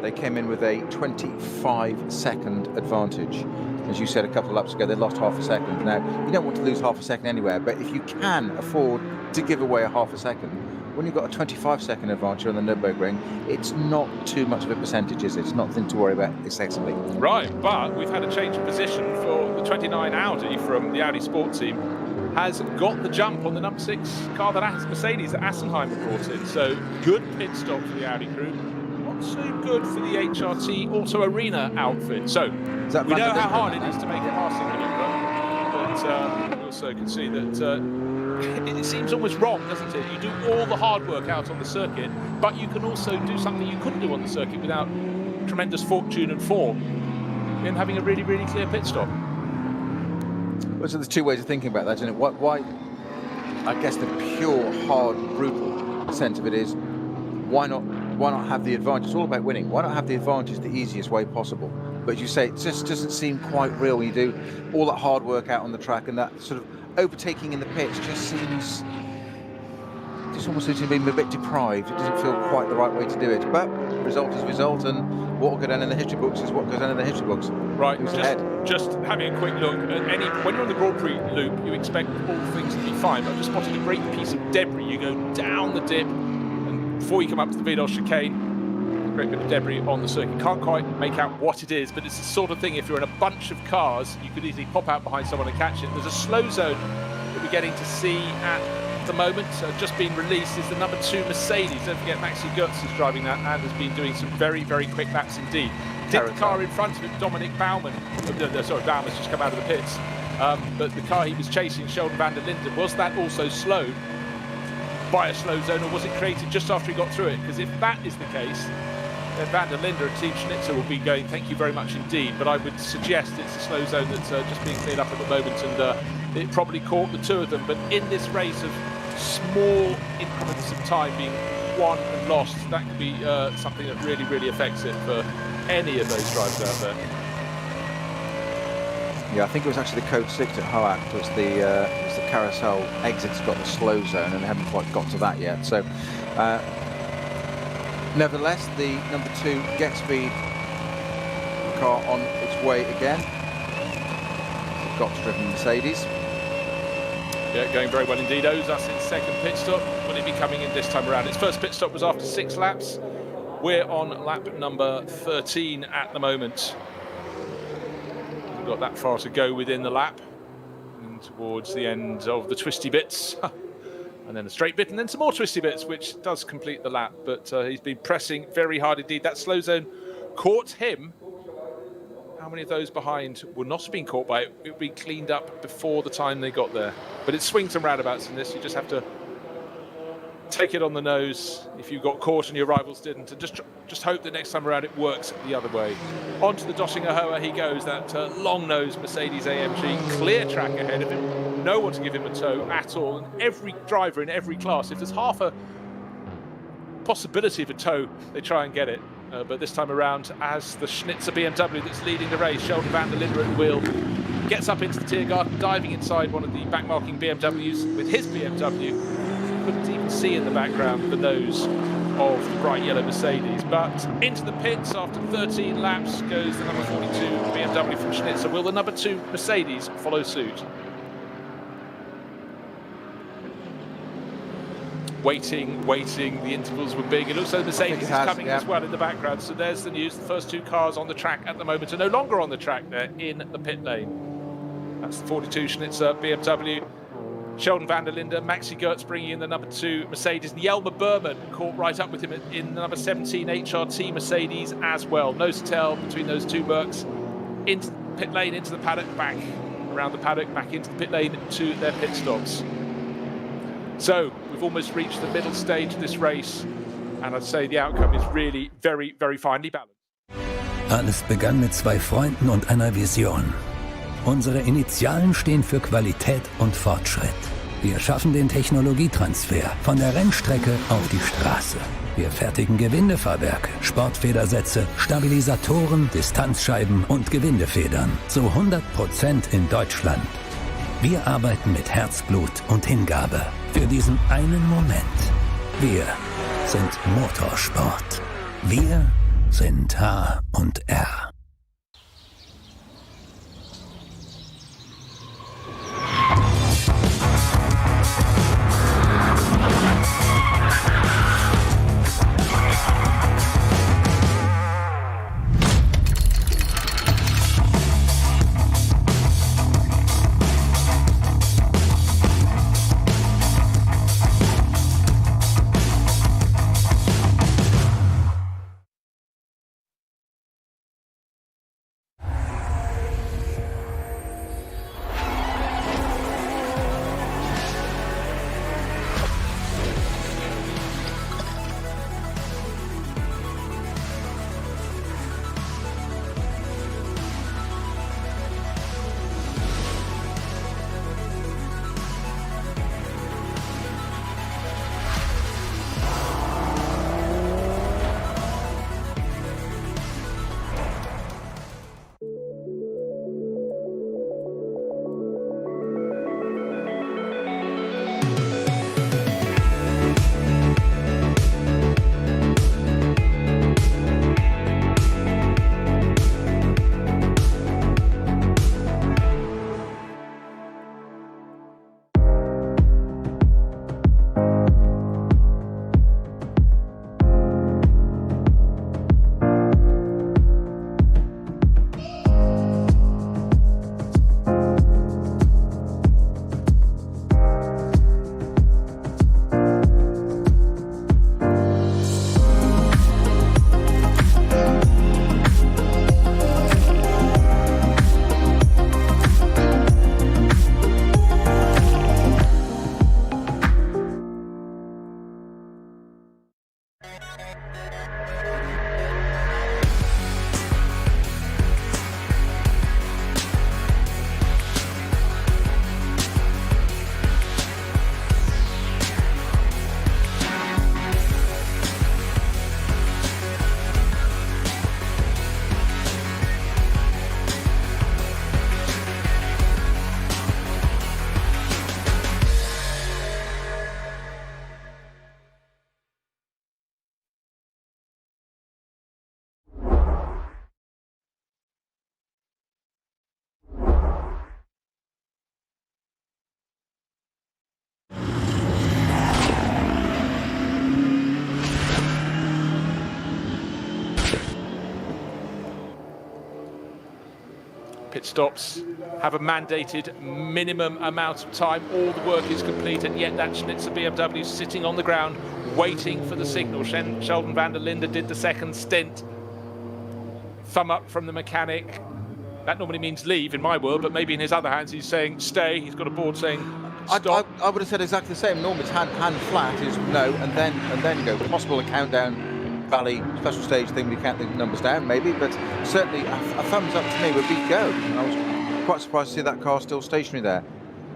They came in with a 25-second advantage. As you said a couple of laps ago, they lost half a second. Now, you don't want to lose half a second anywhere, but if you can afford to give away a half a second, when you've got a 25-second advantage on the Nürburgring, it's not too much of a percentage, is it? It's nothing to worry about excessively. Right, but we've had a change of position for the 29 Audi from the Audi Sport team. Has got the jump on the number 6 car that Mercedes that Assenheimer brought in. So good pit stop for the Audi crew. Not so good for the HRT Auto Arena outfit. So we know how hard it is to make a passing maneuver, but we also can see that it seems almost wrong, doesn't it? You do all the hard work out on the circuit, but you can also do something you couldn't do on the circuit without tremendous fortune and form in having a really, really clear pit stop. Well, so there's two ways of thinking about that, isn't it? Why? I guess the pure, hard, brutal sense of it is, why not have the advantage? It's all about winning. Why not have the advantage the easiest way possible? But as you say, it just doesn't seem quite real when you do all that hard work out on the track, and that sort of overtaking in the pits just almost seems to be a bit deprived. It doesn't feel quite the right way to do it. But result is result, and what will go down in the history books is what goes down in the history books. Right, just having a quick look at when you're on the Grand Prix loop, you expect all things to be fine. But I've just spotted a great piece of debris. You go down the dip, and before you come up to the Vidal chicane, a great bit of debris on the circuit. Can't quite make out what it is, but it's the sort of thing, if you're in a bunch of cars, you could easily pop out behind someone and catch it. There's a slow zone that we're getting to see at the moment, just being released, is the number 2 Mercedes. Don't forget Maxi Götz is driving that and has been doing some very, very quick laps indeed. Did the car in front of him, Dominic Baumann, Bauman's just come out of the pits, but the car he was chasing, Sheldon van der Linden, was that also slowed by a slow zone, or was it created just after he got through it? Because if that is the case, then van der Linden and Team Schnitzer will be going, thank you very much indeed, but I would suggest it's a slow zone that's just being cleared up at the moment, and it probably caught the two of them. But in this race of small increments of time being won and lost, that could be something that really, really affects it for any of those drivers out there. Yeah, I think it was actually the Code 6 at Hoak, was the carousel exit's got the slow zone, and they haven't quite got to that yet. So nevertheless, the number 2 Get Speed car on its way again. Got driven Mercedes. Yeah, going very well indeed. Owes us in second pit stop. Will it be coming in this time around? Its first pit stop was after 6 laps. We're on lap number 13 at the moment. We've got that far to go within the lap, and towards the end of the twisty bits. And then a straight bit, and then some more twisty bits, which does complete the lap. But he's been pressing very hard indeed. That slow zone caught him. How many of those behind would not have been caught by it? It would be cleaned up before the time they got there. But it's swings and roundabouts in this. You just have to take it on the nose if you got caught and your rivals didn't, and just hope that next time around it works the other way. Onto the Döttinger Hoa he goes, that long-nosed Mercedes AMG, clear track ahead of him, no one to give him a tow at all, and every driver in every class, if there's half a possibility of a tow, they try and get it. But this time around, as the Schnitzer BMW that's leading the race, Sheldon van der Linden at the wheel, gets up into the Tiergarten, diving inside one of the backmarking BMWs with his BMW. Couldn't even see in the background the nose of the bright yellow Mercedes. But into the pits after 13 laps goes the number 42 BMW from Schnitzer. Will the number 2 Mercedes follow suit? Waiting, the intervals were big. It looks like Mercedes is coming as well in the background. So there's the news. The first 2 cars on the track at the moment are no longer on the track there in the pit lane. That's the 42 Schnitzer BMW. Sheldon van der Linden, Maxi Götz bringing in the number 2 Mercedes, and Jelmer Berman caught right up with him in the number 17 HRT Mercedes as well. Nose to tail between those 2 Mercs. Into the pit lane, into the paddock, back around the paddock, back into the pit lane to their pit stops. So we've almost reached the middle stage of this race, and I'd say the outcome is really very, very finely balanced. Alles begann mit zwei Freunden und einer Vision. Unsere Initialen stehen für Qualität und Fortschritt. Wir schaffen den Technologietransfer von der Rennstrecke auf die Straße. Wir fertigen Gewindefahrwerke, Sportfedersätze, Stabilisatoren, Distanzscheiben und Gewindefedern. Zu 100% in Deutschland. Wir arbeiten mit Herzblut und Hingabe für diesen einen Moment. Wir sind Motorsport. Wir sind H&R. Pit stops have a mandated minimum amount of time. All the work is complete, and yet that Schnitzer BMW sitting on the ground waiting for the signal. Sheldon van der Linde did the second stint. Thumb up from the mechanic. That normally means leave in my world, but maybe in his other hands he's saying stay. He's got a board saying stop. I would have said exactly the same. Normally it's hand flat is no, and then go. Possible a countdown valley special stage thing. We count the numbers down maybe, but certainly a thumbs up to me would be go. And I was quite surprised to see that car still stationary there.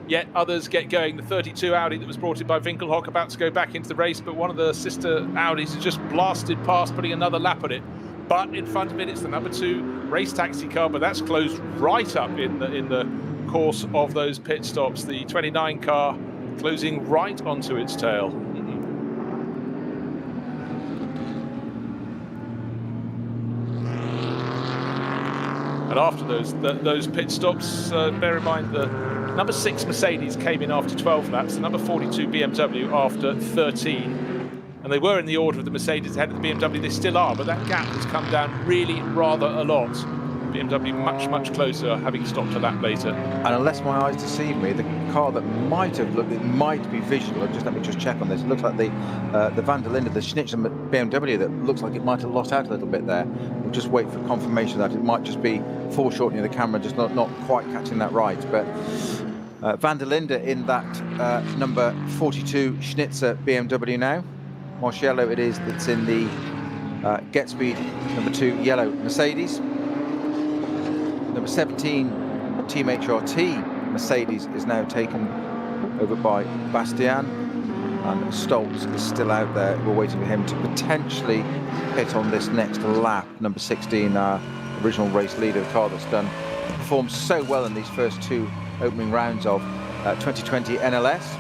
Yet others get going. The 32 Audi that was brought in by Winkelhock about to go back into the race, but one of the sister Audis has just blasted past, putting another lap on it. But in front of it, it's the number 2 race taxi car, but that's closed right up in the course of those pit stops. The 29 car closing right onto its tail. And after those pit stops, bear in mind the number 6 Mercedes came in after 12 laps, the number 42 BMW after 13. And they were in the order of the Mercedes ahead of the BMW. They still are, but that gap has come down really rather a lot. BMW much closer, having stopped a lap later. And unless my eyes deceive me, the car that might have looked, it might be visual. Let me just check on this. It looks like the Van der Linde, the Schnitzer BMW, that looks like it might have lost out a little bit there. We'll just wait for confirmation that it might just be foreshortening the camera, just not quite catching that right. But Van der Linde in that number 42 Schnitzer BMW now. Marciello it is that's in the Get Speed number 2 yellow Mercedes. Number 17 Team HRT Mercedes is now taken over by Bastian, and Stoltz is still out there. We're waiting for him to potentially hit on this next lap. Number 16, our original race leader, the car that's performed so well in these first 2 opening rounds of 2020 NLS.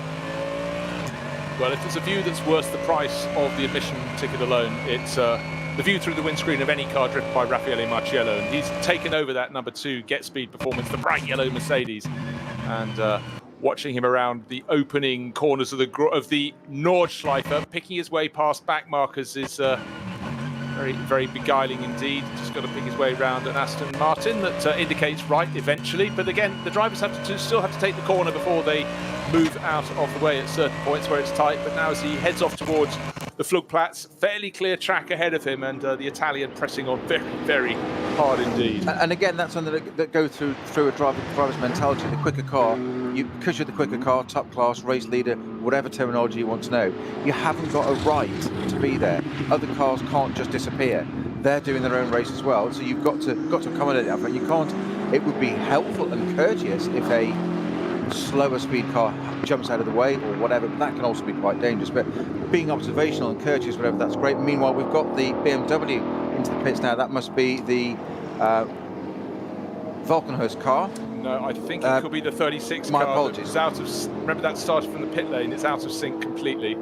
Well, if there's a view that's worth the price of the admission ticket alone, it's the view through the windscreen of any car driven by Raffaele Marciello. And he's taken over that number 2 Get Speed performance, the bright yellow Mercedes. And watching him around the opening corners of the Nordschleife, picking his way past back markers is very, very beguiling indeed. Just got to pick his way around an Aston Martin that indicates right eventually. But again, the drivers still have to take the corner before they move out of the way at certain points where it's tight. But now as he heads off towards the Flugplatz, fairly clear track ahead of him, and the Italian pressing on very, very hard indeed. And again, that's something that goes through a driver's mentality. The quicker car, because you're the quicker car, top class, race leader, whatever terminology you want to know, you haven't got a right to be there. Other cars can't just disappear. They're doing their own race as well, so you've got to accommodate that. But you can't. It would be helpful and courteous if a slower speed car jumps out of the way or whatever, but that can also be quite dangerous. But being observational and courteous, whatever, that's great. Meanwhile, we've got the BMW into the pits now. That must be the Valkenhurst car. No, I think it could be the 36 my car. apologies. Remember that started from the pit lane. It's out of sync completely.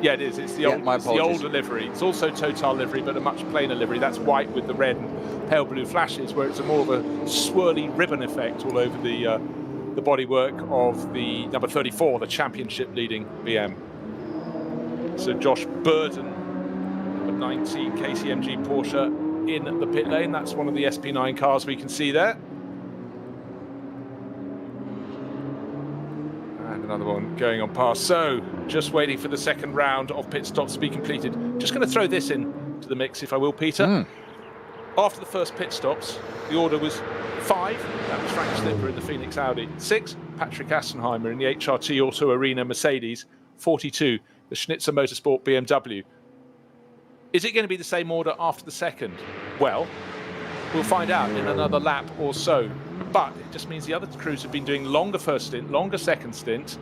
Yeah, it is. It's the older livery. It's also Total livery, but a much plainer livery. That's white with the red and pale blue flashes, where it's more of a swirly ribbon effect all over the bodywork of the number 34, the championship leading BM. So Josh Burden, number 19 KCMG Porsche in the pit lane. That's one of the SP9 cars we can see there. And another one going on past. So just waiting for the second round of pit stops to be completed. Just going to throw this in to the mix, if I will, Peter. After the first pit stops, the order was 5, that was Frank Slipper in the Phoenix Audi. 6, Patrick Assenheimer in the HRT Auto Arena Mercedes. 42, the Schnitzer Motorsport BMW. Is it going to be the same order after the second? Well, we'll find out in another lap or so. But it just means the other crews have been doing longer first stint, longer second stint.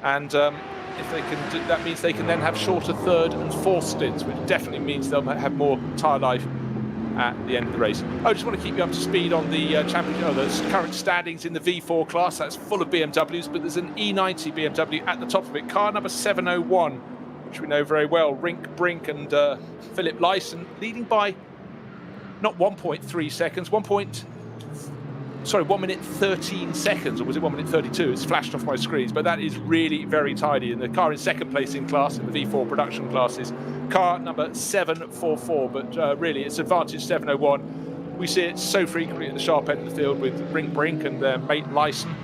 And if they can do, that means they can then have shorter third and fourth stints, which definitely means they'll have more tyre life at the end of the race. I just want to keep you up to speed on the championship. The current standings in the V4 class. That's full of BMWs, but there's an E90 BMW at the top of it. Car number 701, which we know very well. Rink Brink and Philip Lyson leading by not 1.3 seconds, 1 minute 13 seconds, or was it 1 minute 32? It's flashed off my screens, but that is really very tidy. And the car in second place in class, in the V4 production classes, car number 744, but really it's advantage 701. We see it so frequently at the sharp end of the field with Rink Brink and their mate Lyson.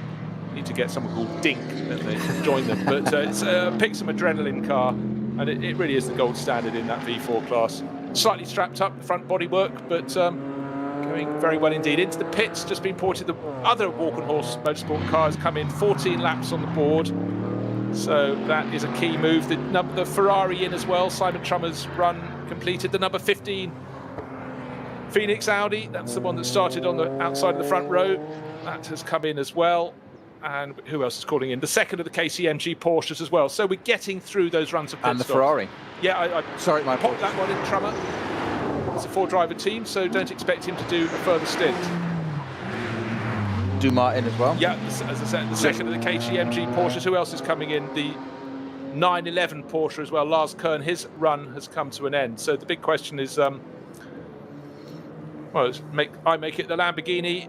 Need to get someone called Dink and they join them. But it's a Pixum adrenaline car, and it really is the gold standard in that V4 class. Slightly strapped up, the front bodywork, but going very well indeed. Into the pits, just been ported. The other Walkenhorst Motorsport cars come in, 14 laps on the board. So that is a key move. The Ferrari in as well. Simon Trummer's run completed. The number 15 Phoenix Audi, that's the one that started on the outside of the front row. That has come in as well. And who else is calling in? The second of the KCMG Porsches as well. So we're getting through those runs of pit and the stops. Ferrari. Yeah, sorry, my popped that one in, Trummer. It's a 4-driver team, so don't expect him to do a further stint. Dumas in as well. Yeah, as I said, the second of the KCMG Porsches. Who else is coming in? The 911 Porsche as well. Lars Kern, his run has come to an end. So the big question is, I make it the Lamborghini.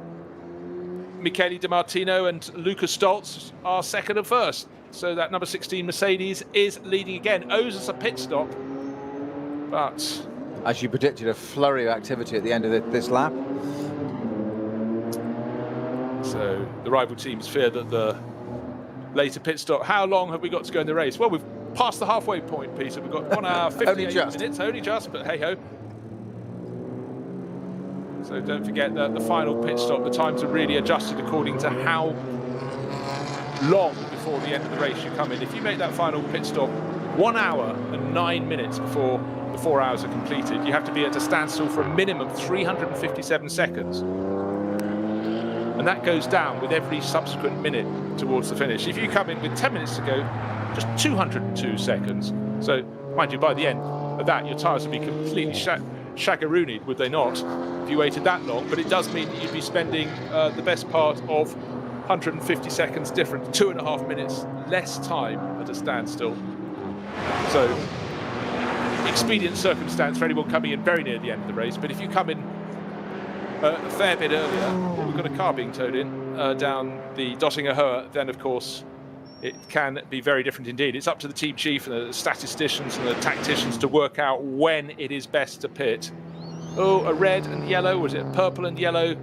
Michele Di Martino and Lucas Stoltz are second and first. So that number 16 Mercedes is leading again. Owes us a pit stop, but as you predicted, a flurry of activity at the end of this lap. So the rival teams fear that the later pit stop. How long have we got to go in the race? Well, we've passed the halfway point, Peter. We've got 1 hour 58 minutes. Only just, but hey ho. So don't forget that the final pit stop, the times are really adjusted according to how long before the end of the race you come in. If you make that final pit stop 1 hour and 9 minutes before the 4 hours are completed, you have to be at a standstill for a minimum of 357 seconds. And that goes down with every subsequent minute towards the finish. If you come in with 10 minutes to go, just 202 seconds. So, mind you, by the end of that, your tyres would be completely shagaroonied, would they not, if you waited that long? But it does mean that you'd be spending the best part of 150 seconds difference, 2.5 minutes less time at a standstill. So, expedient circumstance for anyone coming in very near the end of the race. But if you come in a fair bit earlier, we've got a car being towed in down the Dottinger Höhe, then of course it can be very different indeed. It's up to the team chief and the statisticians and the tacticians to work out when it is best to pit. Oh, a red and yellow, was it a purple and yellow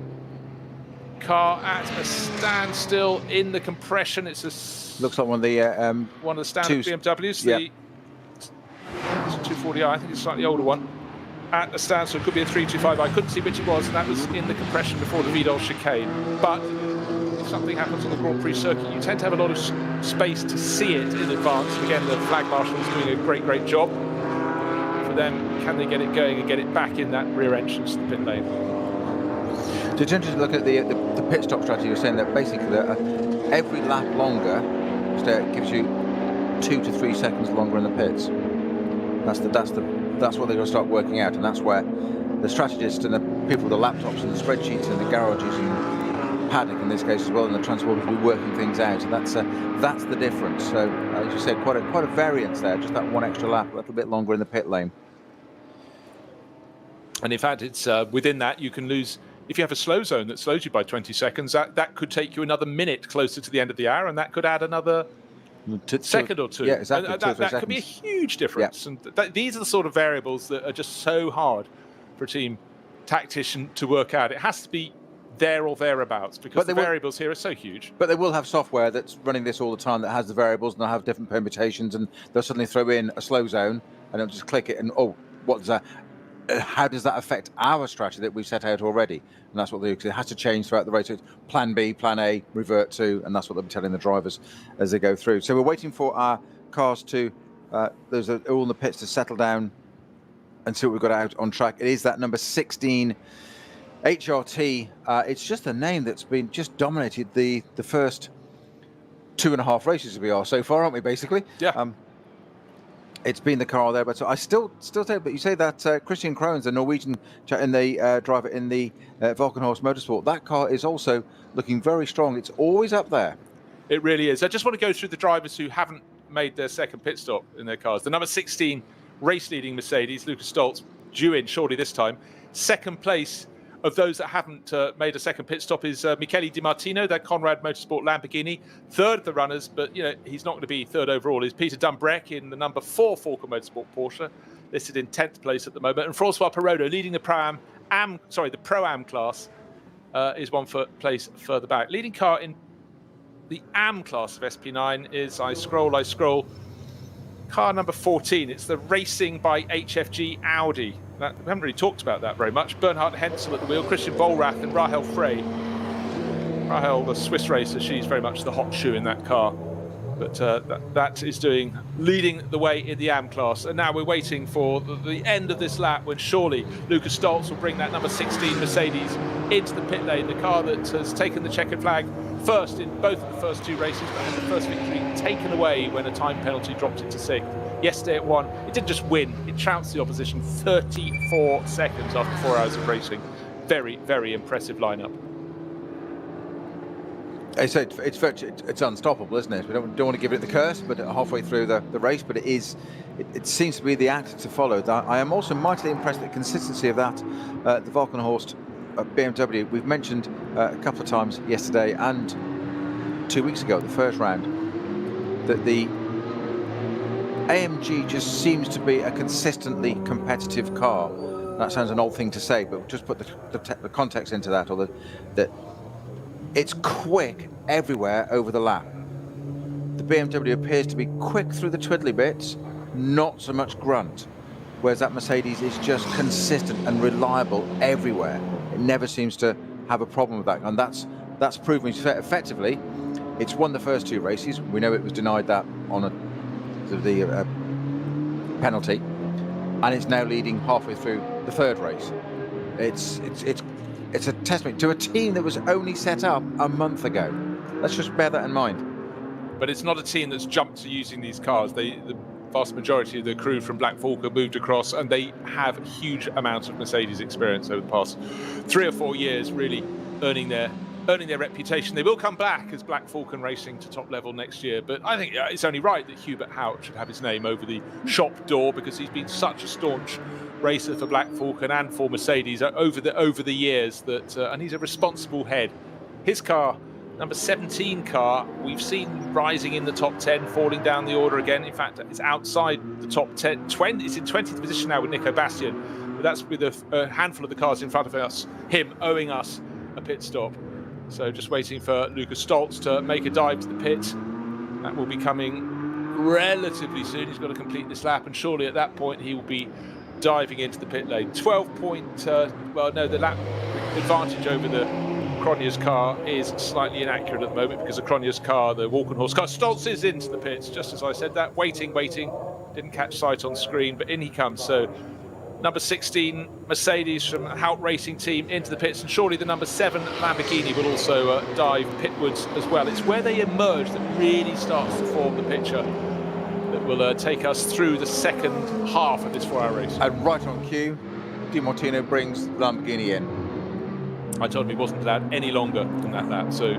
car at a standstill in the compression? It's a looks like one of the standard BMWs, yeah. the 240i, I think it's a slightly older one. At a standstill, it could be a 325. I couldn't see which it was, and that was in the compression before the Vidal chicane. But if something happens on the Grand Prix circuit, you tend to have a lot of space to see it in advance. And again, the flag marshal is doing a great job. For them, can they get it going and get it back in that rear entrance to the pit lane? So it's interesting to look at the pit stop strategy. You're saying that basically every lap longer gives you 2 to 3 seconds longer in the pits. That's what they're going to start working out, and that's where the strategists and the people with the laptops and the spreadsheets and the garages and paddock in this case as well, and the transporters will be working things out. And that's the difference. So as you said, quite a variance there. Just that one extra lap, a little bit longer in the pit lane. And in fact, it's within that you can lose. If you have a slow zone that slows you by 20 seconds, that could take you another minute closer to the end of the hour, and that could add another second or two. Yeah, exactly. And that could be a huge difference. Yeah. And these are the sort of variables that are just so hard for a team tactician to work out. It has to be there or thereabouts, because the variables here are so huge. But they will have software that's running this all the time that has the variables, and they'll have different permutations, and they'll suddenly throw in a slow zone, and they'll just click it, and what does that? How does that affect our strategy that we've set out already? And that's what they do, because it has to change throughout the race. So it's plan B, plan A, revert to, and that's what they'll be telling the drivers as they go through. So we're waiting for our cars to, those are all in the pits to settle down and see what we've got out on track. It is that number 16 HRT. It's just a name that's been just dominated the first 2.5 races we are so far, aren't we, basically? Yeah. It's been the car there, but I still say. But you say that Christian Krohns, the Norwegian in the driver in the Valkenhorst Motorsport, that car is also looking very strong. It's always up there. It really is. I just want to go through the drivers who haven't made their second pit stop in their cars. The number 16 race-leading Mercedes, Lucas Stoltz, due in shortly this time. Second place of those that haven't made a second pit stop is Michele Di Martino, that Conrad Motorsport Lamborghini. Third of the runners, but he's not going to be third overall, is Peter Dumbreck in the number 4 Falken Motorsport Porsche, listed in 10th place at the moment. And Francois Perrodo leading the Pro-Am class is one place further back. Leading car in the Am class of SP9 is, I scroll, car number 14. It's the Racing by HFG Audi. We haven't really talked about that very much. Bernhard Hensel at the wheel, Christian Vollrath and Rahel Frey. Rahel, the Swiss racer, she's very much the hot shoe in that car. But that is leading the way in the Am class. And now we're waiting for the end of this lap, when surely Lucas Stoltz will bring that number 16 Mercedes into the pit lane, the car that has taken the checkered flag first in both of the first 2 races, but had the first victory taken away when a time penalty dropped it to 6th. Yesterday it won. It didn't just win, it trounced the opposition 34 seconds after 4 hours of racing. Very, very impressive lineup. I said it's unstoppable, isn't it? We don't want to give it the curse, but halfway through the race, but it seems to be the act to follow. I am also mightily impressed with the consistency of that, the Valkenhorst BMW. We've mentioned a couple of times yesterday and 2 weeks ago, the first round, that the AMG just seems to be a consistently competitive car. That sounds an old thing to say, but just put the context into that, or that it's quick everywhere over the lap. The BMW appears to be quick through the twiddly bits, not so much grunt, whereas that Mercedes is just consistent and reliable everywhere. It never seems to have a problem with that, and that's proven effectively It's won the first 2 races. We know it was denied that on the penalty, and it's now leading halfway through the 3rd race. It's a testament to a team that was only set up a month ago. Let's just bear that in mind. But it's not a team that's jumped to using these cars. The vast majority of the crew from Black Falcon moved across, and they have a huge amount of Mercedes experience over the past 3 or 4 years, really earning their reputation. They will come back as Black Falcon Racing to top level next year, but I think it's only right that Hubert Hout should have his name over the shop door, because he's been such a staunch racer for Black Falcon and for Mercedes over the years, that and he's a responsible head. His car, number 17 car, we've seen rising in the top 10, falling down the order again. In fact, it's outside the top 10. It's in 20th position now with Nico Bastian, but that's with a handful of the cars in front of us, him owing us a pit stop. So just waiting for Lucas Stoltz to make a dive to the pit. That will be coming relatively soon. He's got to complete this lap, and surely at that point he will be diving into the pit lane. 12 well, no, the lap advantage over the Cronje's car is slightly inaccurate at the moment, because the Cronje's car, the Walkenhorst car, Stoltz is into the pits, just as I said that. Waiting. Didn't catch sight on screen, but in he comes. So number 16 Mercedes from Hout Racing Team into the pits, and surely the number 7 Lamborghini will also dive pitwards as well. It's where they emerge that really starts to form the picture that will take us through the second half of this 4-hour race. And right on cue, Di Martino brings Lamborghini in. I told him he wasn't allowed any longer than that lap. So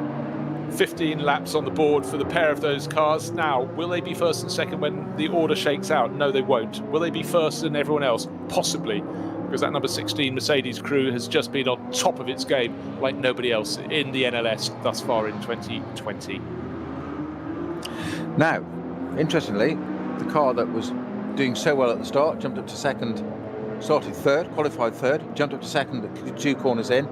15 laps on the board for the pair of those cars. Now, will they be first and second when the order shakes out? No, they won't. Will they be first than everyone else? Possibly, because that number 16 Mercedes crew has just been on top of its game like nobody else in the NLS thus far in 2020. Now, interestingly, the car that was doing so well at the start jumped up to second, started third, qualified third, jumped up to second 2 corners in,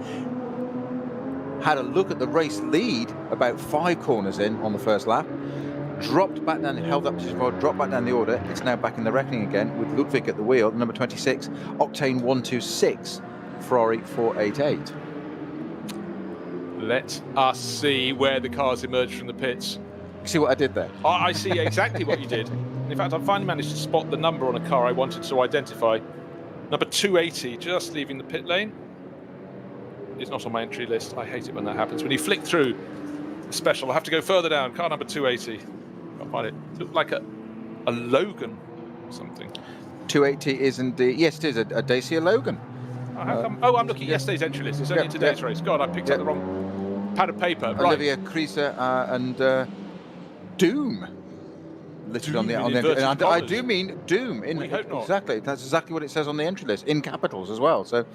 had a look at the race lead about 5 corners in on the first lap, dropped back down, held up position forward, dropped back down the order. It's now back in the reckoning again with Ludwig at the wheel, number 26, Octane 126, Ferrari 488. Let us see where the cars emerge from the pits. See what I did there? I see exactly what you did. In fact, I finally managed to spot the number on a car I wanted to identify. Number 280, just leaving the pit lane. It's not on my entry list. I hate it when that happens. When you flick through the special, I have to go further down. Car number 280. Can't find it. Looked like a Logan or something. 280 is indeed, yes, it is a Dacia Logan. I'm looking at yesterday's entry list. It's only in today's race. God, I picked up the wrong pad of paper. Olivia Creaser and Doom listed Doom on the and I do mean Doom. We hope not. Exactly, that's exactly what it says on the entry list, in capitals as well. So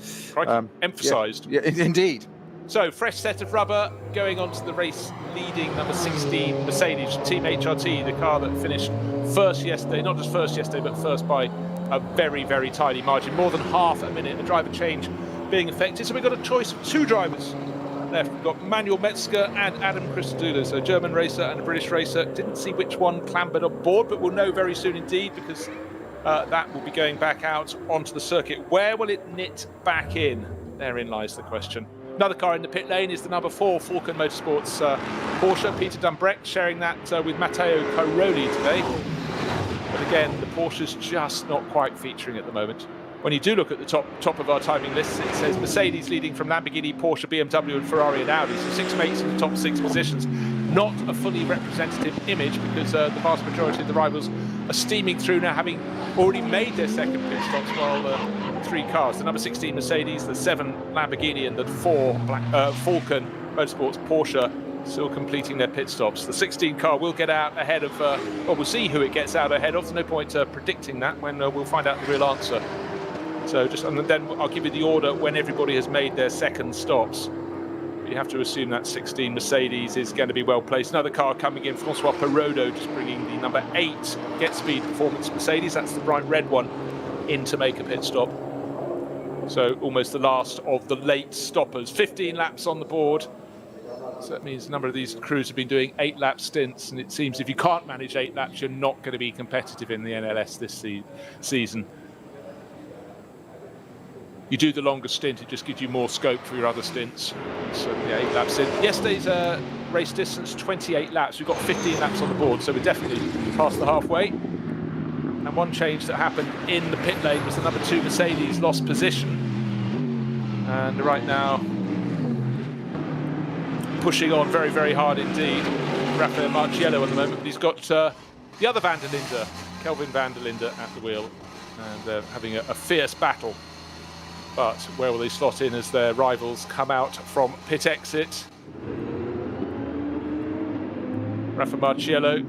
emphasised. Yeah, indeed. So fresh set of rubber going on to the race leading number 16 Mercedes Team HRT, the car that finished first yesterday, not just first yesterday, but first by a very, very tiny margin, more than half a minute. A driver change being affected. So we've got a choice of 2 drivers left. We've got Manuel Metzger and Adam Christodoulos, a German racer and a British racer. Didn't see which one clambered on board, but we'll know very soon indeed, because that will be going back out onto the circuit. Where will it knit back in? Therein lies the question. Another car in the pit lane is the number 4 Falcon Motorsports Porsche. Peter Dumbrecht sharing that with Matteo Cairoli today. But again, the Porsche's just not quite featuring at the moment. When you do look at the top of our timing list, it says Mercedes leading from Lamborghini, Porsche, BMW and Ferrari and Audi. So 6 mates in the top 6 positions. Not a fully representative image, because the vast majority of the rivals are steaming through now, having already made their second pit stops, while 3 cars, the number 16 Mercedes, the 7 Lamborghini and the 4 Falcon Motorsports Porsche, still completing their pit stops. The 16 car will get out ahead of, we'll see who it gets out ahead of. There's no point predicting that when we'll find out the real answer. So and then I'll give you the order when everybody has made their second stops. You have to assume that 16 Mercedes is going to be well placed. Another car coming in, Francois Perrodo, just bringing the number 8 Get Speed Performance Mercedes. That's the bright red one in to make a pit stop. So almost the last of the late stoppers. 15 laps on the board. So that means a number of these crews have been doing 8-lap stints, and it seems if you can't manage 8 laps, you're not going to be competitive in the NLS this season. You do the longer stint, it just gives you more scope for your other stints. So the 8 laps in. Yesterday's race distance, 28 laps. We've got 15 laps on the board, so we're definitely past the halfway. And one change that happened in the pit lane was the number 2 Mercedes lost position. And right now, pushing on very, very hard indeed. Rafael Marciello at the moment, but he's got the other van der Linde, Kelvin van der Linde, at the wheel, and they're having a fierce battle. But where will they slot in as their rivals come out from pit exit? Rafa Marciello,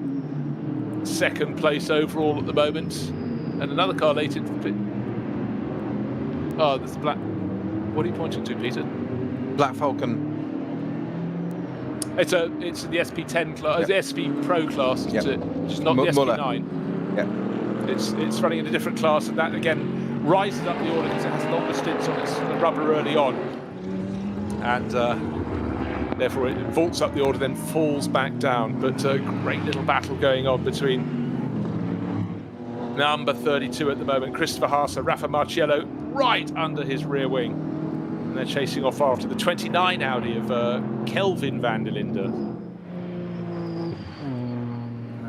second place overall at the moment, and another car late into the pit. Oh, there's the black. What are you pointing to, Peter? Black Falcon. It's the SP10 class, the SP Pro class, isn't it? Which is not the SP9. Yeah. It's running in a different class, and that again rises up the order because it has longer stints on its rubber early on, and therefore it vaults up the order, then falls back down. But a great little battle going on between number 32 at the moment, Christopher Haase, Rafa Marciello, right under his rear wing. And they're chasing off after the 29 Audi of Kelvin van der Linde.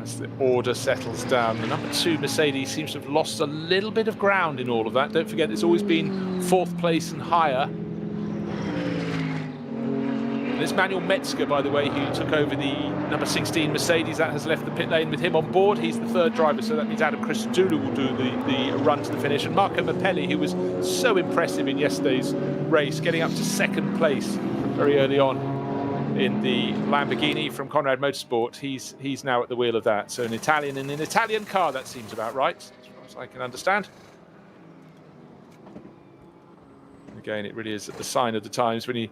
As the order settles down, the number 2 Mercedes seems to have lost a little bit of ground in all of that. Don't forget, it's always been 4th place and higher. And it's Manuel Metzger, by the way, who took over the number 16 Mercedes. That has left the pit lane with him on board. He's the 3rd driver, so that means Adam Christodoulou will do the run to the finish. And Marco Mappelli, who was so impressive in yesterday's race, getting up to 2nd place very early on in the Lamborghini from Conrad Motorsport. He's now at the wheel of that. So an Italian car, that seems about right, as far as I can understand. Again, it really is a sign of the times when you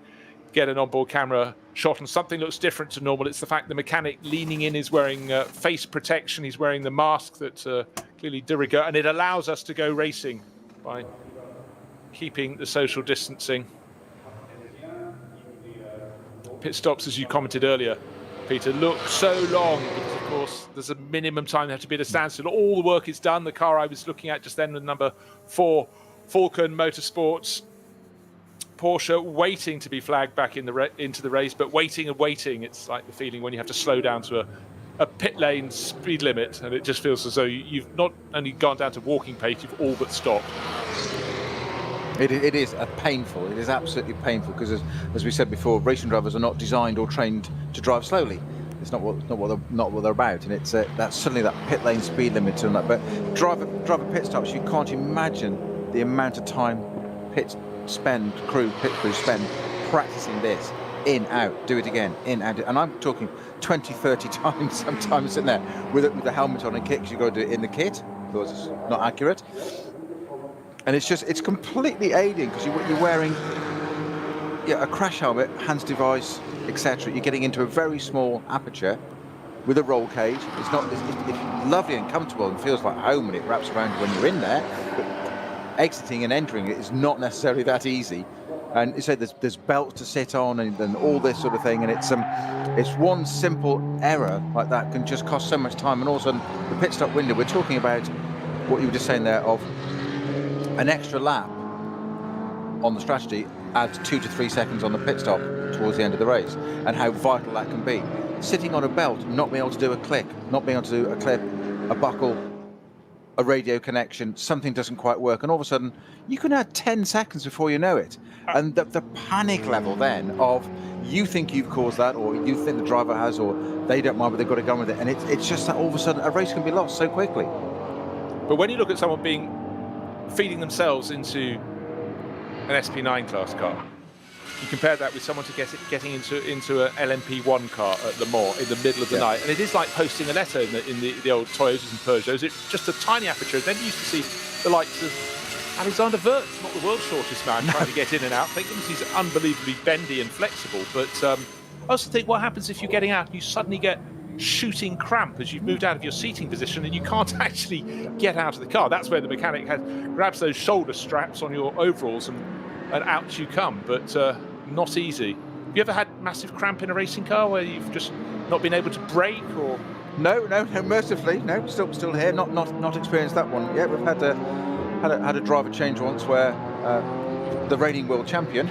get an onboard camera shot and something looks different to normal. It's the fact the mechanic leaning in is wearing face protection. He's wearing the mask that clearly de rigueur, and it allows us to go racing by keeping the social distancing. Pit stops, as you commented earlier, Peter, look so long because, of course, there's a minimum time they have to be at a standstill. All the work is done. The car I was looking at just then, the number 4 Falcon Motorsports Porsche, waiting to be flagged back into the race, but waiting and waiting. It's like the feeling when you have to slow down to a pit lane speed limit, and it just feels as though you've not only gone down to walking pace, you've all but stopped. It is painful. It is absolutely painful because, as we said before, racing drivers are not designed or trained to drive slowly. It's not what they're about, and it's that's suddenly that pit lane speed limit and that. But driver pit stops, you can't imagine the amount of time pit crew spend practicing this in, out, do it again, in, out. And I'm talking 20, 30 times sometimes sitting there with the helmet on and kit, because you've got to do it in the kit, because it's not accurate. And it's completely aiding, because you're wearing a crash helmet, hands device, etc. You're getting into a very small aperture with a roll cage. It's lovely and comfortable and feels like home when it wraps around when you're in there. But exiting and entering it is not necessarily that easy. And you say there's belts to sit on and all this sort of thing, and it's one simple error like that can just cost so much time. And also the pit stop window, we're talking about what you were just saying there, of an extra lap on the strategy adds 2 to 3 seconds on the pit stop towards the end of the race, and how vital that can be. Sitting on a belt, not being able to do a click, not being able to do a clip, a buckle, a radio connection, something doesn't quite work, and all of a sudden you can add 10 seconds before you know it. And the panic level then of you think you've caused that, or you think the driver has, or they don't mind, but they've got to go with it, and it's just that all of a sudden a race can be lost so quickly. But when you look at someone feeding themselves into an SP9 class car, you compare that with someone getting into an LMP1 car at Le Mans in the middle of the night, and it is like posting a letter in the old Toyotas and Peugeots. It's just a tiny aperture. Then you used to see the likes of Alexander Wirtz, not the world's shortest man, trying to get in and out. Thank goodness he's unbelievably bendy and flexible. But I also think, what happens if you're getting out and you suddenly get shooting cramp as you've moved out of your seating position and you can't actually get out of the car? That's where the mechanic grabs those shoulder straps on your overalls and out you come. But not easy. Have you ever had massive cramp in a racing car where you've just not been able to brake? Or No, mercifully, no. Still here. Not experienced that one yet. We've had a driver change once where the reigning world champion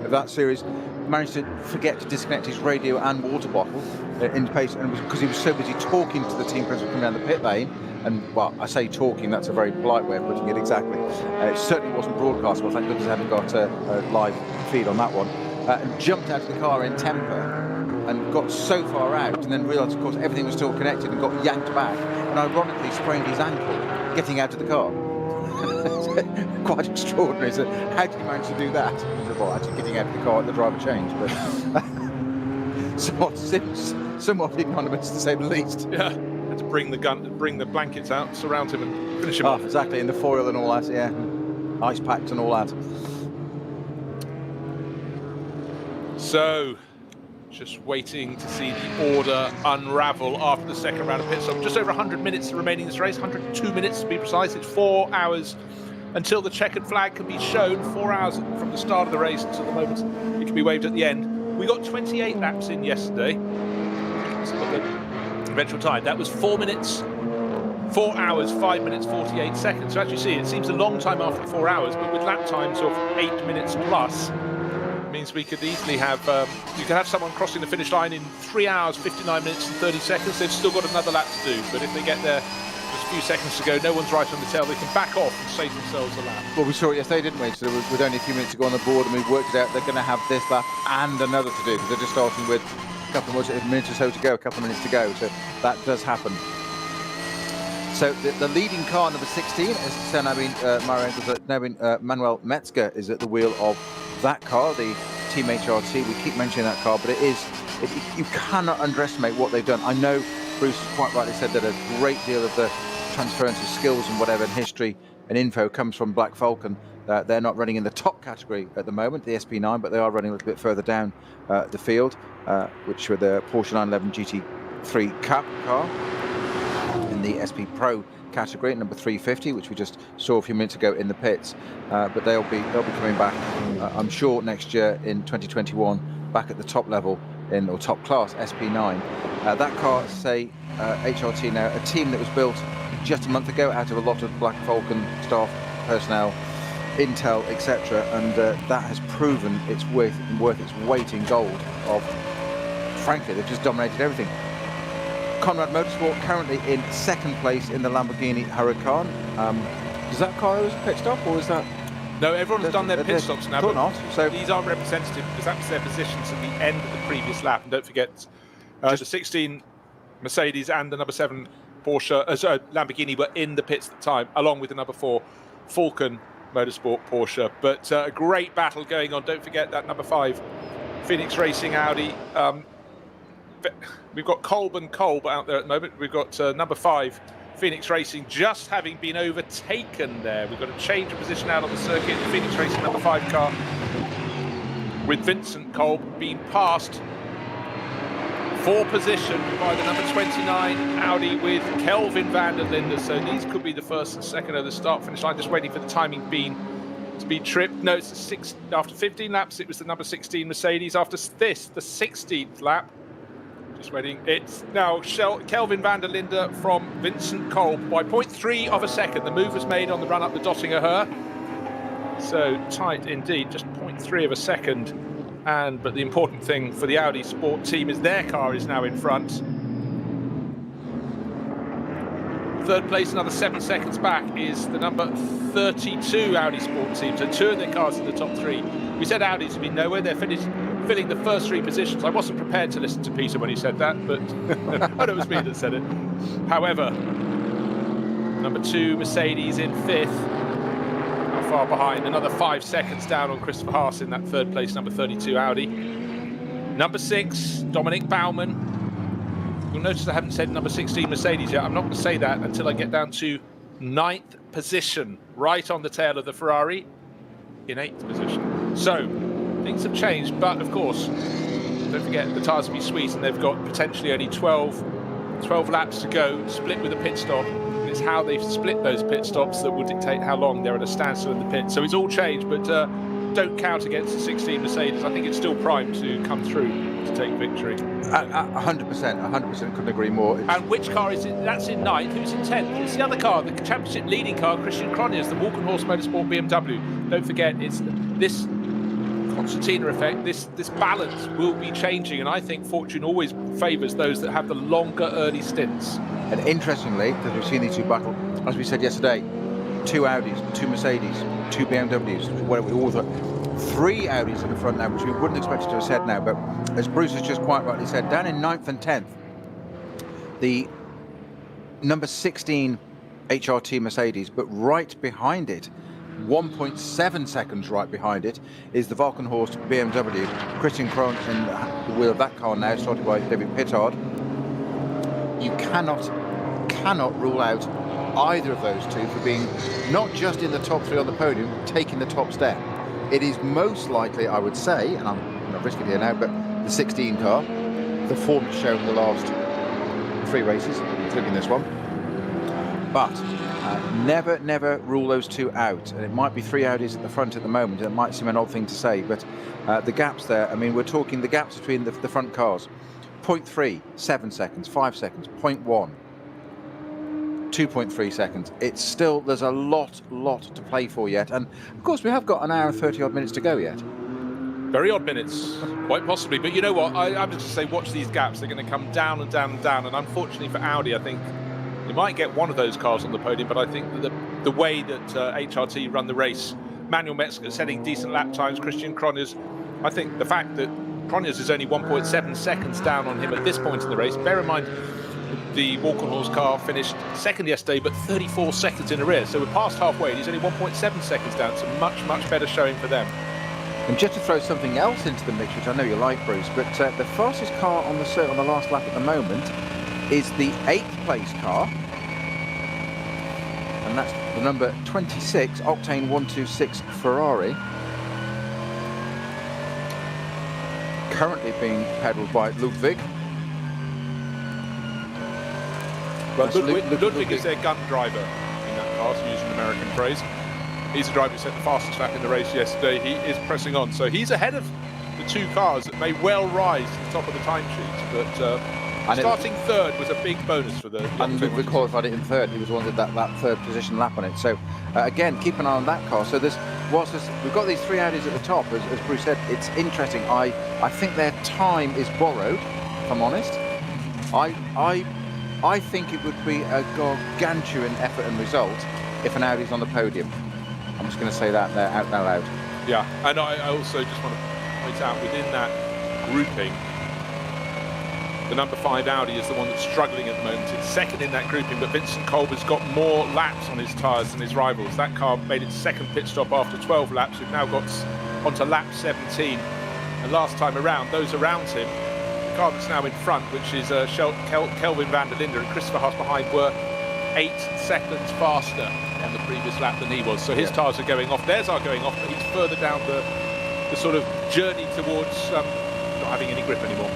of that series managed to forget to disconnect his radio and water bottle in pace, and because he was so busy talking to the team principal coming down the pit lane. And, well, I say talking, that's a very polite way of putting it, exactly. It certainly wasn't broadcastable. Thank goodness I haven't got a live feed on that one. And jumped out of the car in temper and got so far out, and then realised, of course, everything was still connected and got yanked back, and ironically sprained his ankle getting out of the car. Quite extraordinary. So how did he manage to do that? Well, actually getting out of the car at the driver change, but somewhat economist to say the least. Yeah. To bring the blankets out, surround him, and finish him off. Exactly, in the foil and all that, yeah, ice packs and all that. So, just waiting to see the order unravel after the second round of pit stop. Just over 100 minutes remaining in this race, 102 minutes to be precise. It's 4 hours until the checkered flag can be shown. 4 hours from the start of the race until the moment it can be waved at the end. We got 28 laps in yesterday. Let's look at eventual time. That was 4 hours, 5 minutes, 48 seconds. So as you see, it seems a long time after 4 hours, but with lap times of 8 minutes plus, it means we could easily have, you could have someone crossing the finish line in 3 hours, 59 minutes and 30 seconds. They've still got another lap to do, but if they get there just a few seconds to go, no one's right on the tail, they can back off and save themselves a lap. Well, we saw it yesterday, didn't we? So with only a few minutes to go on the board, and we've worked it out, they're going to have this lap and another to do, because they're just starting with a couple of minutes or so to go, a couple of minutes to go, so that does happen. So the leading car, number 16, is now been Manuel Metzger is at the wheel of that car, the Team HRT. We keep mentioning that car, but you cannot underestimate what they've done. I know Bruce quite rightly said that a great deal of the transference of skills and whatever in history and info comes from Black Falcon. They're not running in the top category at the moment, the SP9, but they are running a little bit further down the field, which were the Porsche 911 GT3 Cup car in the SP Pro category, number 350, which we just saw a few minutes ago in the pits. But they'll be coming back, I'm sure, next year in 2021, back at the top level or top class SP9. That car, say HRT now, a team that was built just a month ago out of a lot of Black Falcon staff, personnel, intel, etc., and that has proven its worth its weight in gold. Frankly, they've just dominated everything. Conrad Motorsport currently in second place in the Lamborghini Huracan. Does that car always pit stop, or is that? No, everyone's done their pit stops now. But not. So these aren't representative because that was their positions at the end of the previous lap. And don't forget, the 16 Mercedes and the number 7 Porsche, Lamborghini were in the pits at the time, along with the number 4 Falcon Motorsport Porsche. But a great battle going on. Don't forget that number 5 Phoenix Racing Audi. We've got Kolb and Kolb out there at the moment. We've got number 5 Phoenix Racing just having been overtaken there. We've got a change of position out on the circuit. The Phoenix Racing number 5 car with Vincent Kolb being passed for position by the number 29 Audi with Kelvin van der Linde. So these could be the first and second of the start finish line. Just waiting for the timing being to be tripped. No, it's after 15 laps, it was the number 16 Mercedes. After this, the 16th lap. Just waiting. It's now Kelvin van der Linde from Vincent Kolb by 0.3 of a second. The move was made on the run up the Dottinger Her. So tight indeed, just 0.3 of a second. But the important thing for the Audi Sport team is their car is now in front. Third place, another 7 seconds back, is the number 32 Audi Sport team. So 2 of their cars in the top 3. We said Audi's have been nowhere. They're filling the first 3 positions. I wasn't prepared to listen to Peter when he said that, but oh, no, it was me that said it. However, number 2 Mercedes in 5th. Not far behind, another 5 seconds down on Christopher Haas in that 3rd place, number 32 Audi. Number 6, Dominic Baumann. You'll notice I haven't said number 16 Mercedes yet. I'm not going to say that until I get down to 9th position, right on the tail of the Ferrari, in 8th position. So things have changed, but of course, don't forget the tyres will be sweet, and they've got potentially only 12 laps to go, split with a pit stop. And it's how they've split those pit stops that will dictate how long they're at a standstill in the pit. So it's all changed, but don't count against the 16 Mercedes. I think it's still primed to come through to take victory. 100%, couldn't agree more. And which car is it? That's in 9th. Who's in 10th? It's the other car, the championship leading car, Christian Cronjes, the Walkenhorst Motorsport BMW. Don't forget, it's this concertina effect, this balance will be changing, and I think fortune always favours those that have the longer early stints. And interestingly, because we've seen these two battle, as we said yesterday, 2 Audis, 2 Mercedes, 2 BMWs, whatever we all thought, 3 Audis in the front now, which we wouldn't expect to have said now. But as Bruce has just quite rightly said, down in 9th and 10th, the number 16 HRT Mercedes, but right behind it, 1.7 seconds right behind it, is the Valkenhorst BMW. Christian Krohn in the wheel of that car now, started by David Pittard. You cannot rule out either of those two for being not just in the top 3 on the podium, taking the top step. It is most likely, I would say, and I'm not risking it here now, but the 16 car, the form it's shown the last 3 races, including this one. But never rule those two out. And it might be 3 Audis at the front at the moment. It might seem an odd thing to say, but the gaps there, I mean, we're talking the gaps between the front cars. 0.3, 7 seconds, 5 seconds, 0.1, 2.3 seconds. It's still, there's a lot to play for yet. And of course, we have got an hour and 30 odd minutes to go yet. Very odd minutes, quite possibly. But you know what? I'm just to say, watch these gaps. They're going to come down and down and down. And unfortunately for Audi, I think you might get one of those cars on the podium. But I think that the way that HRT run the race, Manuel Metzger setting decent lap times, Christian Krohn, I think the fact that Cronjes is only 1.7 seconds down on him at this point in the race. Bear in mind, the Walkenhorst car finished second yesterday, but 34 seconds in arrears. So we're past halfway, and he's only 1.7 seconds down. It's a much better showing for them. And just to throw something else into the mix, which I know you like, Bruce, but the fastest car on the circuit on the last lap at the moment is the 8th place car. And that's the number 26, Octane 126 Ferrari. Currently being pedalled by Ludwig. Well, Ludwig is their gun driver in that car, to use an American phrase. He's the driver who set the fastest lap in the race yesterday. He is pressing on. So he's ahead of the 2 cars that may well rise to the top of the timesheet. But starting third was a big bonus for the... And Ludwig qualified it in third. He was one that 3rd position lap on it. So again, keep an eye on that car. So we've got these 3 Audis at the top, as Bruce said. It's interesting. I think their time is borrowed, if I'm honest. I think it would be a gargantuan effort and result if an Audi's on the podium. I'm just going to say that there out loud. Yeah, and I also just want to point out within that grouping, the number 5 Audi is the one that's struggling at the moment. It's second in that grouping, but Vincent Kolber's got more laps on his tyres than his rivals. That car made its 2nd pit stop after 12 laps. We've now got onto lap 17. And last time around, those around him, the car that's now in front, which is Kelvin van der Linde and Christopher Haas behind, were 8 seconds faster on the previous lap than he was. So his tyres are going off. Theirs are going off, but he's further down the sort of journey towards not having any grip anymore.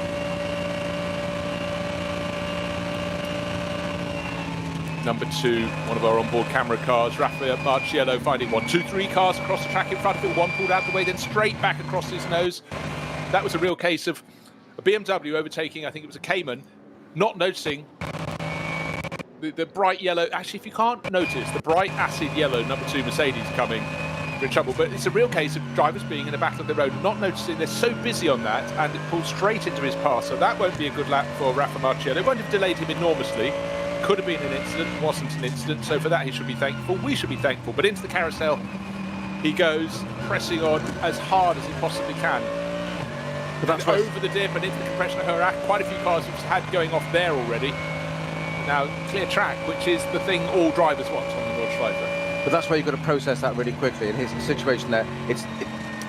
Number 2, one of our onboard camera cars, Rafael Marciello, finding 1, 2, 3 cars across the track in front of him. One pulled out the way, then straight back across his nose. That was a real case of a BMW overtaking, I think it was a Cayman, not noticing the bright yellow. Actually, if you can't notice the bright acid yellow number 2 Mercedes coming, you're in trouble. But it's a real case of drivers being in the back of the road, not noticing. They're so busy on that, and it pulls straight into his path. So that won't be a good lap for Rafa Marciello. It won't have delayed him enormously. Could have been an incident, wasn't an incident. So for that, he should be thankful. We should be thankful. But into the carousel he goes, pressing on as hard as he possibly can. But that's over the dip and into the compression of quite a few cars have had going off there already. Now, clear track, which is the thing all drivers want on the Nordschleife. But that's why you've got to process that really quickly. And here's the situation there.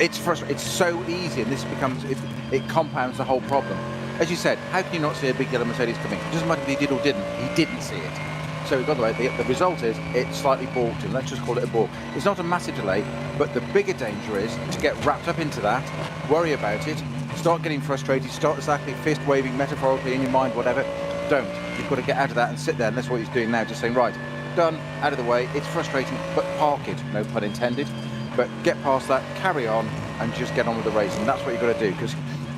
It's frustrating. It's so easy, and this becomes it compounds the whole problem. As you said, how can you not see a big yellow Mercedes coming? It doesn't matter if he did or didn't. He didn't see it. So by the way, the result is it slightly balked him. Let's just call it a balk. It's not a massive delay, but the bigger danger is to get wrapped up into that, worry about it, start getting frustrated, start exactly fist waving metaphorically in your mind, whatever. Don't. You've got to get out of that and sit there, and that's what he's doing now, just saying, right, done, out of the way. It's frustrating, but park it, no pun intended. But get past that, carry on, and just get on with the race. And that's what you've got to do, because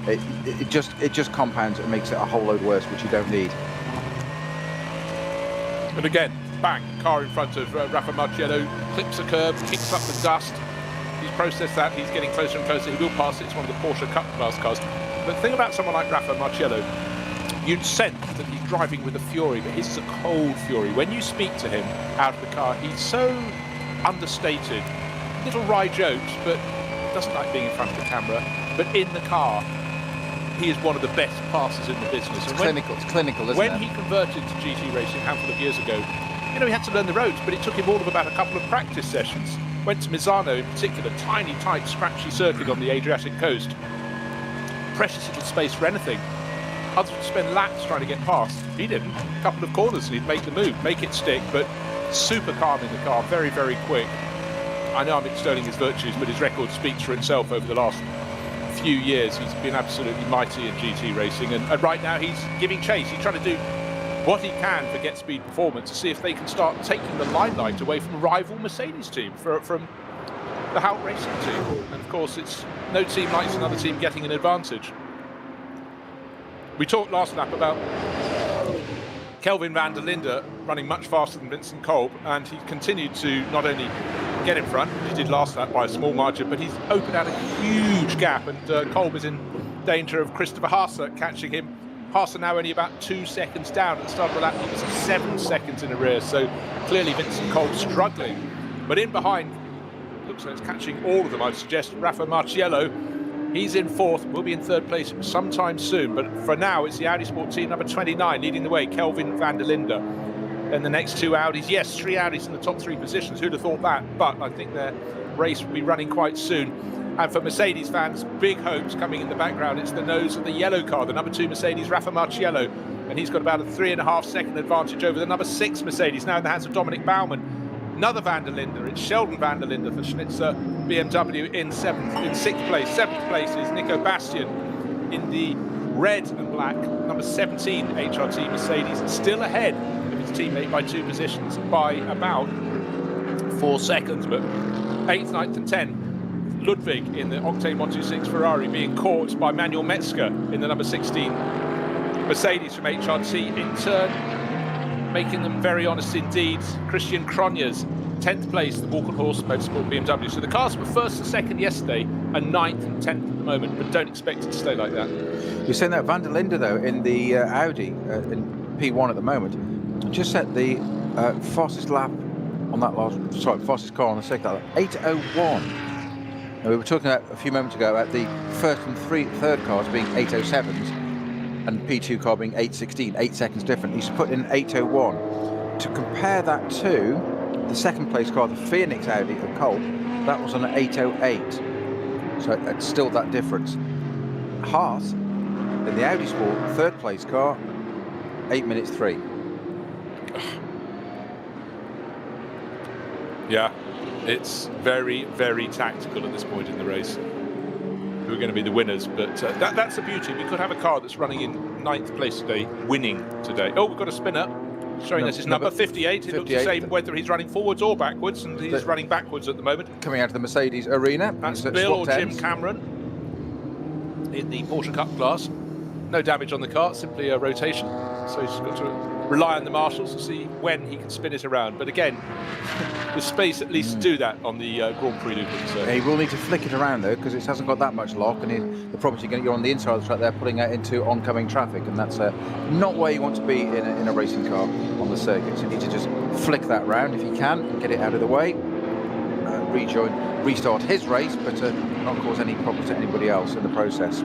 it just compounds and makes it a whole load worse, which you don't need. And again, bang, car in front of Rafa Marciello, clips a curb, kicks up the dust. He's processed that. He's getting closer and closer. He will pass it. It's one of the Porsche Cup class cars. But the thing about someone like Rafa Marciello, you'd sense that he's driving with a fury, but his is a cold fury. When you speak to him out of the car, he's so understated. Little wry jokes, but doesn't like being in front of the camera. But in the car, he is one of the best passers in the business. It's clinical, isn't it? When he converted to GT racing a handful of years ago, he had to learn the roads, but it took him all of about a couple of practice sessions. Went to Misano in particular, tiny, tight, scratchy circuit on the Adriatic coast. Precious little space for anything. Others would spend laps trying to get past. He didn't. A couple of corners and he'd make the move, make it stick, but super calm in the car, very, very quick. I know I'm extolling his virtues, but his record speaks for itself over the last few years. He's been absolutely mighty in GT racing, and right now he's giving chase. He's trying to do what he can for Get Speed Performance to see if they can start taking the limelight away from a rival Mercedes team, from the Hout Racing team. And of course, it's no team likes another team getting an advantage. We talked last lap about Kelvin van der Linde running much faster than Vincent Kolb, and he continued to not only get in front, he did last lap by a small margin, but he's opened out a huge gap, and Kolb is in danger of Christopher Haase catching him. Haase now only about 2 seconds down. At the start of the lap, he was 7 seconds in arrears, so clearly Vincent Kolb struggling. But in behind, looks like it's catching all of them, I'd suggest. Rafa Marciello, he's in fourth, will be in third place sometime soon, but for now it's the Audi Sport team number 29 leading the way, Kelvin van der Linde. Then the next two Audis, yes, 3 Audis in the top 3 positions, who'd have thought that? But I think their race will be running quite soon. And for Mercedes fans, big hopes coming in the background. It's the nose of the yellow car, the number 2 Mercedes, Rafa Marciello, and he's got about a 3.5 second advantage over the number 6 Mercedes, now in the hands of Dominic Baumann. Another van der Linde, it's Sheldon van der Linde for Schnitzer BMW in 6th place. 7th place is Nico Bastian in the red and black, number 17 HRT Mercedes, still ahead of his teammate by 2 positions, by about 4 seconds, but 8th, 9th and 10th. Ludwig in the Octane 126 Ferrari being caught by Manuel Metzger in the number 16 Mercedes from HRT, in turn making them very honest indeed. Christian Cronjes, 10th place, the Walk on Horse Motorsport BMW. So the cars were 1st and 2nd yesterday and 9th and 10th at the moment, but don't expect it to stay like that. You're saying that Van der Linde, though, in the Audi in P1 at the moment, just set the fastest lap on that fastest car on the second lap, 8:01. Now, we were talking about a few moments ago about the first and third cars being 8:07s and P2 car being 8:16, 8 seconds different. He's put in 8:01. To compare that to the second place car, the Phoenix Audi of Kolb, that was on an 8:08. So it's still that difference. Haas in the Audi Sport third place car, 8 minutes 3. Yeah, it's very, very tactical at this point in the race. Who are going to be the winners? But that's the beauty. We could have a car that's running in 9th place today, winning today. Oh, we've got a spinner showing us his number 58. It looks the same whether he's running forwards or backwards, and he's running backwards at the moment. Coming out of the Mercedes arena. That's Bill or Jim Cameron in the Porsche Cup class. No damage on the car, simply a rotation. So he's got to rely on the marshals to see when he can spin it around. But again, there's space at least to do that on the Grand Prix loop. He will need to flick it around though, because it hasn't got that much lock, and the problem is you're on the inside of the track there, pulling it into oncoming traffic, and that's not where you want to be in a racing car on the circuit. So you need to just flick that round if you can, get it out of the way, restart his race, but not cause any problems to anybody else in the process.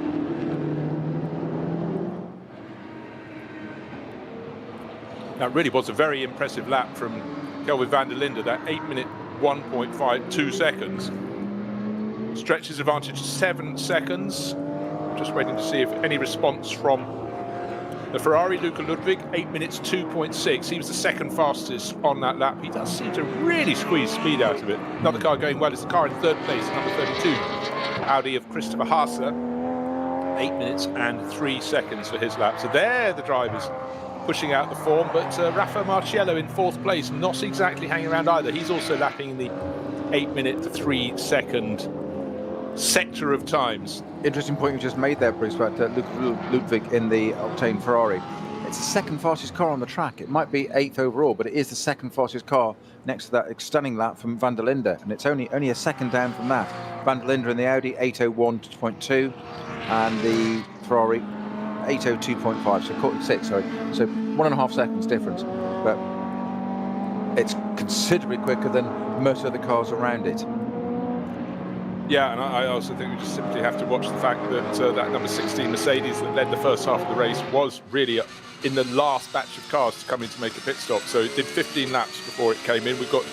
That really was a very impressive lap from Kelvin van der Linde, that 8 minute 1.52 seconds. Stretches advantage 7 seconds. Just waiting to see if any response from the Ferrari. Luca Ludwig, 8 minutes 2.6. He was the second fastest on that lap. He does seem to really squeeze speed out of it. Another car going well is the car in third place, number 32. Audi of Christopher Haase, 8 minutes and 3 seconds for his lap. So they're the drivers pushing out the form, but Rafa Marciello in 4th place, not exactly hanging around either. He's also lapping in the 8 minute to 3 second sector of times. Interesting point you just made there, Bruce, about Ludwig in the Octane Ferrari. It's the second fastest car on the track. It might be 8th overall, but it is the second fastest car next to that stunning lap from Van der Linde, and it's only a second down from that. Van der Linde in the Audi 801.2 and the Ferrari 802.5, so 6, sorry. So 1.5 seconds difference, but it's considerably quicker than most of the cars around it. Yeah, and I also think we just simply have to watch the fact that that number 16 Mercedes that led the first half of the race was really in the last batch of cars to come in to make a pit stop. So it did 15 laps before it came in. We've got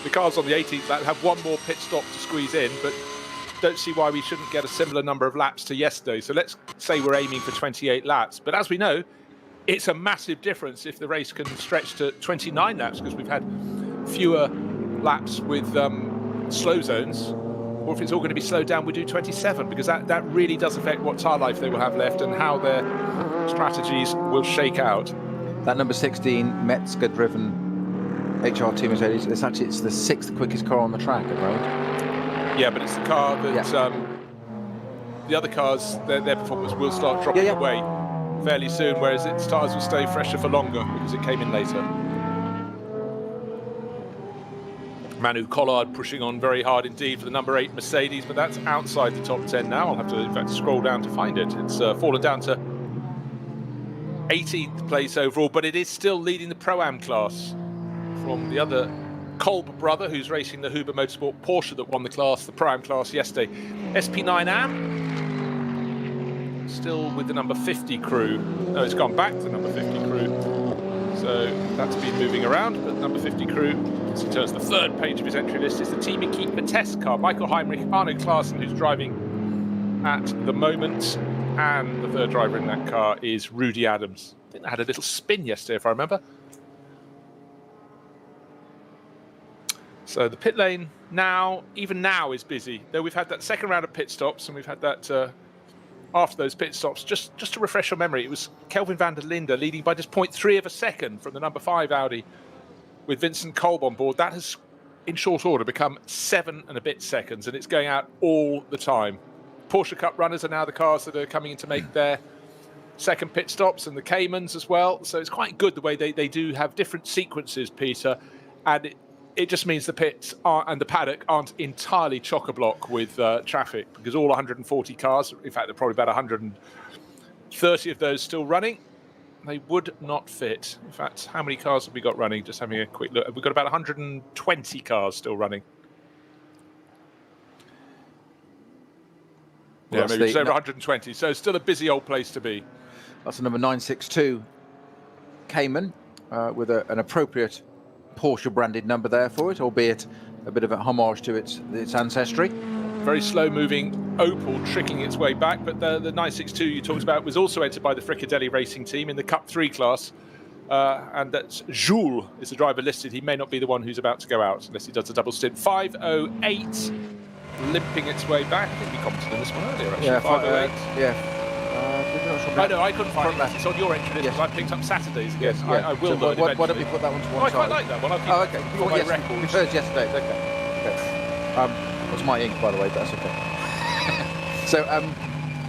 the cars on the 18th lap have one more pit stop to squeeze in, but don't see why we shouldn't get a similar number of laps to yesterday. So let's say we're aiming for 28 laps. But as we know, it's a massive difference if the race can stretch to 29 laps, because we've had fewer laps with slow zones. Or if it's all going to be slowed down, we do 27, because that really does affect what tyre life they will have left and how their strategies will shake out. That number 16 Metzger-driven HRT Mercedes, it's the 6th quickest car on the track at the moment. Yeah, but it's the car that the other cars, their performance will start dropping away fairly soon, whereas its tyres will stay fresher for longer because it came in later. Manu Collard pushing on very hard indeed for the number 8 Mercedes, but that's outside the top 10 now. I'll have to, in fact, scroll down to find it. It's fallen down to 18th place overall, but it is still leading the Pro-Am class from the other Kolb brother, who's racing the Huber Motorsport Porsche that won the class, the Pro-Am class yesterday. SP9 Am still with the number 50 crew. No, it's gone back to the number 50 crew. So that's been moving around, but number 50 crew, as he turns the third page of his entry list, is the Team Equipe Vitesse car. Michael Heinrich, Arno Klaassen, who's driving at the moment, and the third driver in that car is Rudy Adams. I think they had a little spin yesterday, if I remember. So the pit lane now, even now, is busy. Though we've had that second round of pit stops, and we've had that after those pit stops, just to refresh your memory, it was Kelvin van der Linde leading by just 0.3 of a second from the number 5 Audi with Vincent Kolb on board. That has, in short order, become 7 and a bit seconds, and it's going out all the time. Porsche Cup runners are now the cars that are coming in to make their second pit stops, and the Caymans as well. So it's quite good the way they do have different sequences, Peter, and it just means the pits and the paddock aren't entirely chock-a-block with traffic, because all 140 cars, in fact, there are probably about 130 of those still running, they would not fit. In fact, how many cars have we got running? Just having a quick look. We've got about 120 cars still running. Yeah, maybe just over 120. So still a busy old place to be. That's the number 962 Cayman with an appropriate Porsche branded number there for it, albeit a bit of a homage to its ancestry. Very slow moving Opel trickling its way back, but the 962 you talked about was also entered by the Fricadelli racing team in the Cup 3 class, and that's Jules is the driver listed. He may not be the one who's about to go out unless he does a double stint. 508 limping its way back. I think we commented on this one earlier actually. Yeah, 508. Yeah. I know, I couldn't find it. It's on your entry list because I picked up Saturdays again. Yes, yeah. I will so learn why don't we put that one to one I side? quite like that one. I'll keep okay. for my record. You heard yesterday. Okay. That's my ink, by the way, but that's okay. So,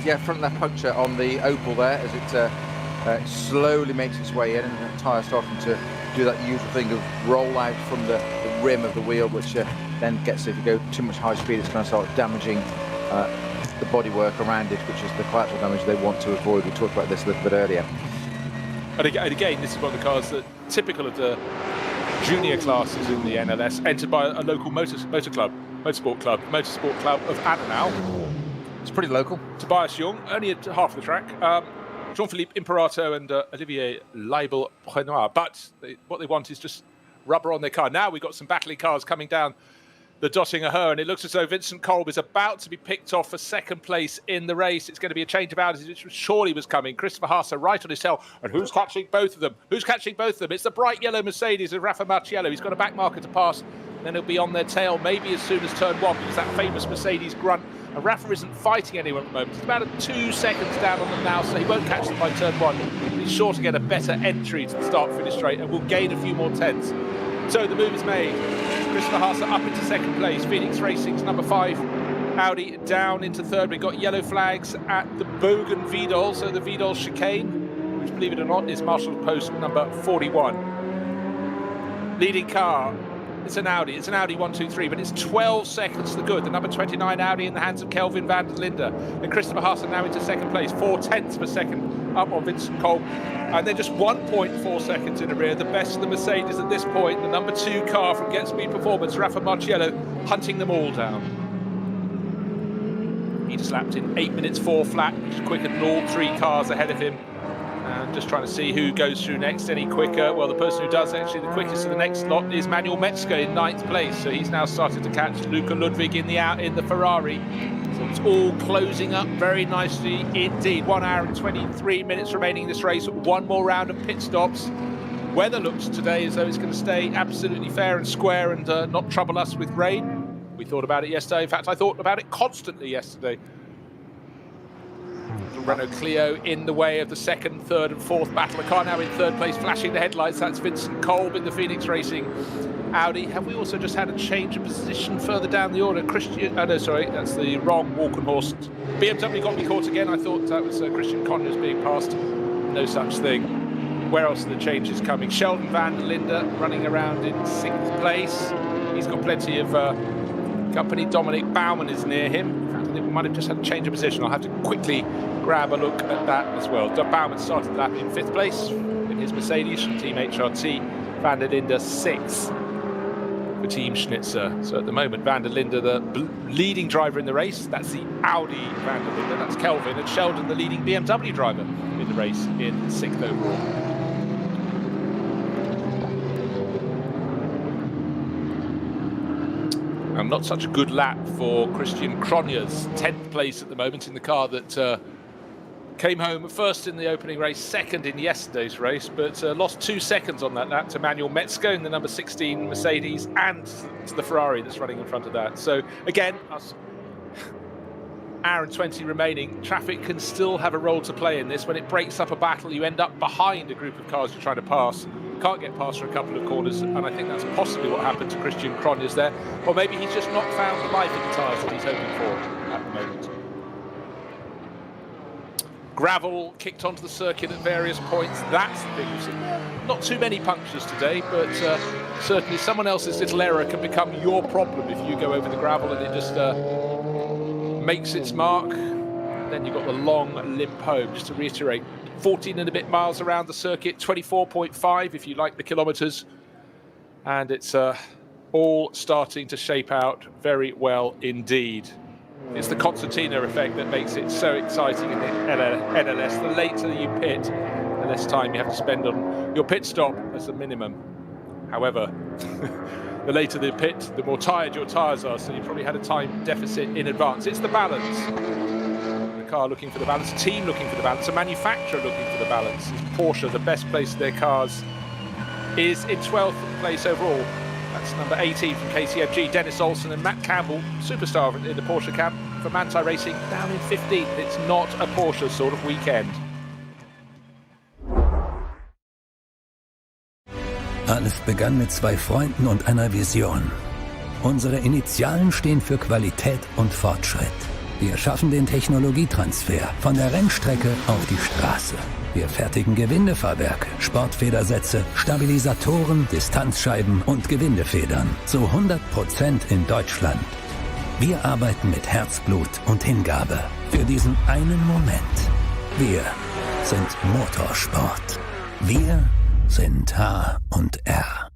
yeah, front left puncture on the Opel there as it slowly makes its way in, and the tyre starting to do that usual thing of roll out from the rim of the wheel, which then gets, if you go too much high speed, it's going to start damaging the bodywork around it, which is the collateral damage they want to avoid. We talked about this a little bit earlier. And again, this is one of the cars that, typical of the junior classes in the NLS, entered by a local motorsport club of Adenau. It's pretty local. Tobias Young, only at half of the track. Jean-Philippe Imperato and Olivier Leibel-Prenoir. But what they want is just rubber on their car. Now we've got some battling cars coming down the Dottinger Her, and it looks as though Vincent Kolb is about to be picked off for second place in the race. It's going to be a change of outers, which surely was coming. Christopher Haase right on his tail, and who's catching both of them? Who's catching both of them? It's the bright yellow Mercedes of Rafa Marciello. He's got a back marker to pass, and then he'll be on their tail maybe as soon as turn 1, because that famous Mercedes grunt. And Rafa isn't fighting anyone at the moment. He's about 2 seconds down on them now, so he won't catch them by turn 1. He's sure to get a better entry to the start-finish straight, and will gain a few more tenths. So the move is made. Christopher Haase up into second place. Phoenix Racing's number 5 Audi down into third. We've got yellow flags at the Bogen Vidal, so the Vidal chicane, which, believe it or not, is Marshall post number 41. Leading car, it's an Audi 123, but it's 12 seconds to the good. The number 29 Audi in the hands of Kelvin van der Linde. And Christopher Haas now into second place, 0.4 of a second up on Vincent Kolb. And they're just 1.4 seconds in the rear. The best of the Mercedes at this point. The number 2 car from Get Speed Performance, Rafa Marciello, hunting them all down. He just lapped in 8 minutes 4 flat, which is quicker than all 3 cars ahead of him. And just trying to see who goes through next, any quicker. Well, the person who does actually the quickest of the next lot is Manuel Metzger in 9th place. So he's now started to catch Luca Ludwig in the Ferrari. So it's all closing up very nicely indeed. 1 hour and 23 minutes remaining in this race. One more round of pit stops. Weather looks today as though it's going to stay absolutely fair and square and not trouble us with rain. We thought about it yesterday. In fact, I thought about it constantly yesterday. The Renault Clio in the way of the 2nd, 3rd and 4th battle. The car now in 3rd place, flashing the headlights. That's Vincent Kolb in the Phoenix Racing Audi. Have we also just had a change of position further down the order? No, sorry, that's the wrong Walkenhorst. BMW got me caught again. I thought that was Christian Conyers being passed. No such thing. Where else are the changes coming? Sheldon van der Linde running around in 6th place. He's got plenty of company. Dominic Baumann is near him. In fact, I think we might have just had a change of position. I'll have to quickly grab a look at that as well. Baumann started the lap in 5th place in his Mercedes from Team HRT. Van der Linde 6th for Team Schnitzer. So at the moment, Van der Linde, the leading driver in the race. That's the Audi Van der Linde. That's Kelvin. And Sheldon, the leading BMW driver in the race in 6th overall. Not such a good lap for Christian Conyers, 10th place at the moment in the car that came home first in the opening race, 2nd in yesterday's race, but lost 2 seconds on that lap to Manuel Metzger in the number 16 Mercedes and to the Ferrari that's running in front of that. So again, hour and 20 remaining. Traffic can still have a role to play in this. When it breaks up a battle, you end up behind a group of cars you're trying to pass. Can't get past for a couple of corners, and I think that's possibly what happened to Christian Conyers there. Or maybe he's just not found the life in the tyres that he's hoping for at the moment. Gravel kicked onto the circuit at various points. That's the thing. We've seen not too many punctures today, but certainly someone else's little error can become your problem if you go over the gravel and it just makes its mark. Then you've got the long limp home. Just to reiterate, 14 and a bit miles around the circuit, 24.5 if you like the kilometres. And it's all starting to shape out very well indeed. It's the concertina effect that makes it so exciting in the NLS. The later you pit, the less time you have to spend on your pit stop as a minimum. However, the later the pit, the more tired your tyres are, so you probably had a time deficit in advance. It's the balance. The car looking for the balance, a team looking for the balance, a manufacturer looking for the balance. It's Porsche, the best place of their cars, is in 12th place overall. That's number 18 from KCMG, Dennis Olsen, and Matt Campbell, superstar in the Porsche camp for Manthey Racing, down in 15th. It's not a Porsche sort of weekend. Alles begann mit 2 Freunden und einer Vision. Unsere Initialen stehen für Qualität und Fortschritt. Wir schaffen den Technologietransfer von der Rennstrecke auf die Straße. Wir fertigen Gewindefahrwerke, Sportfedersätze, Stabilisatoren, Distanzscheiben und Gewindefedern zu 100% in Deutschland. Wir arbeiten mit Herzblut und Hingabe für diesen einen Moment. Wir sind Motorsport. Wir sind H&R.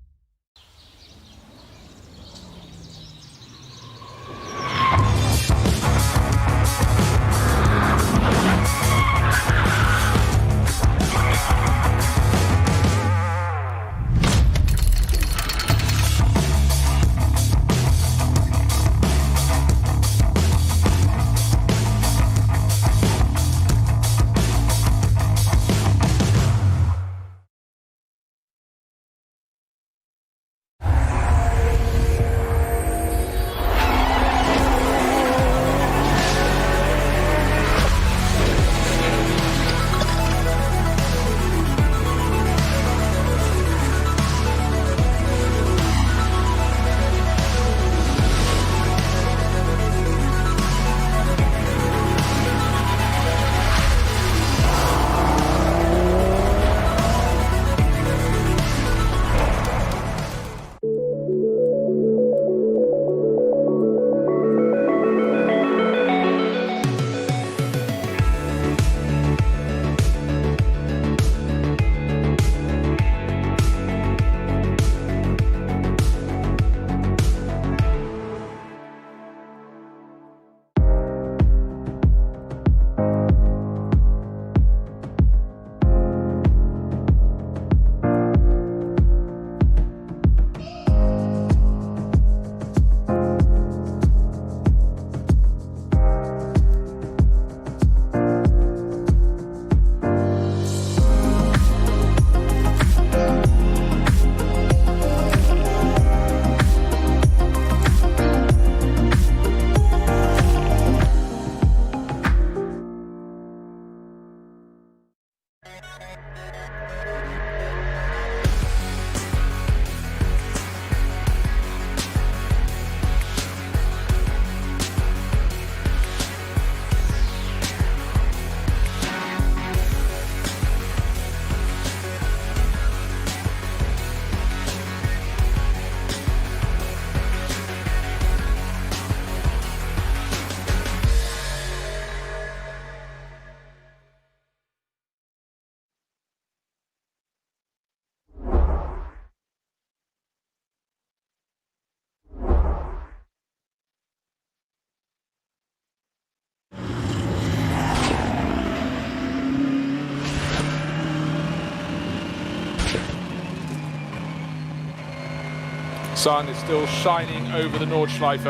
sun is still shining over the Nordschleife.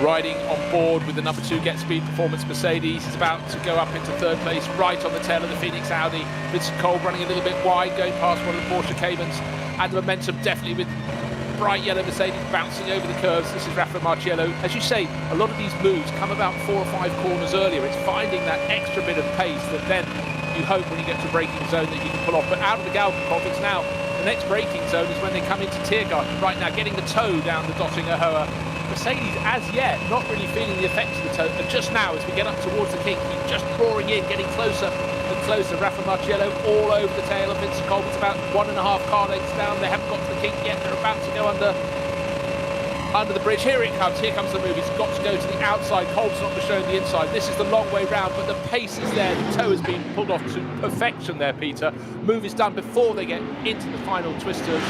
Riding on board with the number 2 Get Speed Performance Mercedes. He's about to go up into 3rd place, right on the tail of the Phoenix Audi. Vincent Kolb running a little bit wide, going past one of the Porsche Caymans. And the momentum definitely with bright yellow Mercedes bouncing over the curves. This is Rafa Marciello. As you say, a lot of these moves come about 4 or 5 corners earlier. It's finding that extra bit of pace that then you hope when you get to braking zone that you can pull off. But out of the Galgenkopf, it's now the next braking zone is when they come into Tiergarten. Right now, getting the toe down the Dottinger Höhe. Mercedes, as yet, not really feeling the effects of the toe. And just now, as we get up towards the kink, he's just drawing in, getting closer and closer. Rafa Marciello all over the tail of Vincent Kolb. It's about 1.5 car lengths down. They haven't got to the kink yet. They're about to go under the bridge. Here it comes. Here comes the move. He's got to go to the outside. Kolb's not showing the inside. This is the long way round, but the pace is there. The toe has been pulled off to perfection there, Peter. Move is done before they get into the final twisters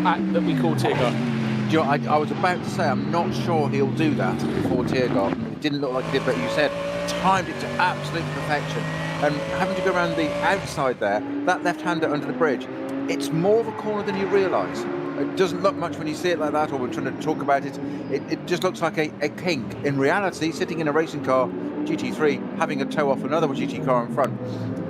that we call Tiergarten. You know, I was about to say, I'm not sure he'll do that before Tiergarten. It didn't look like he did, but you said timed it to absolute perfection. And having to go around the outside there, that left-hander under the bridge, it's more of a corner than you realise. It doesn't look much when you see it like that, or we're trying to talk about it. It just looks like a kink. In reality, sitting in a racing car, GT3, having a toe off another GT car in front,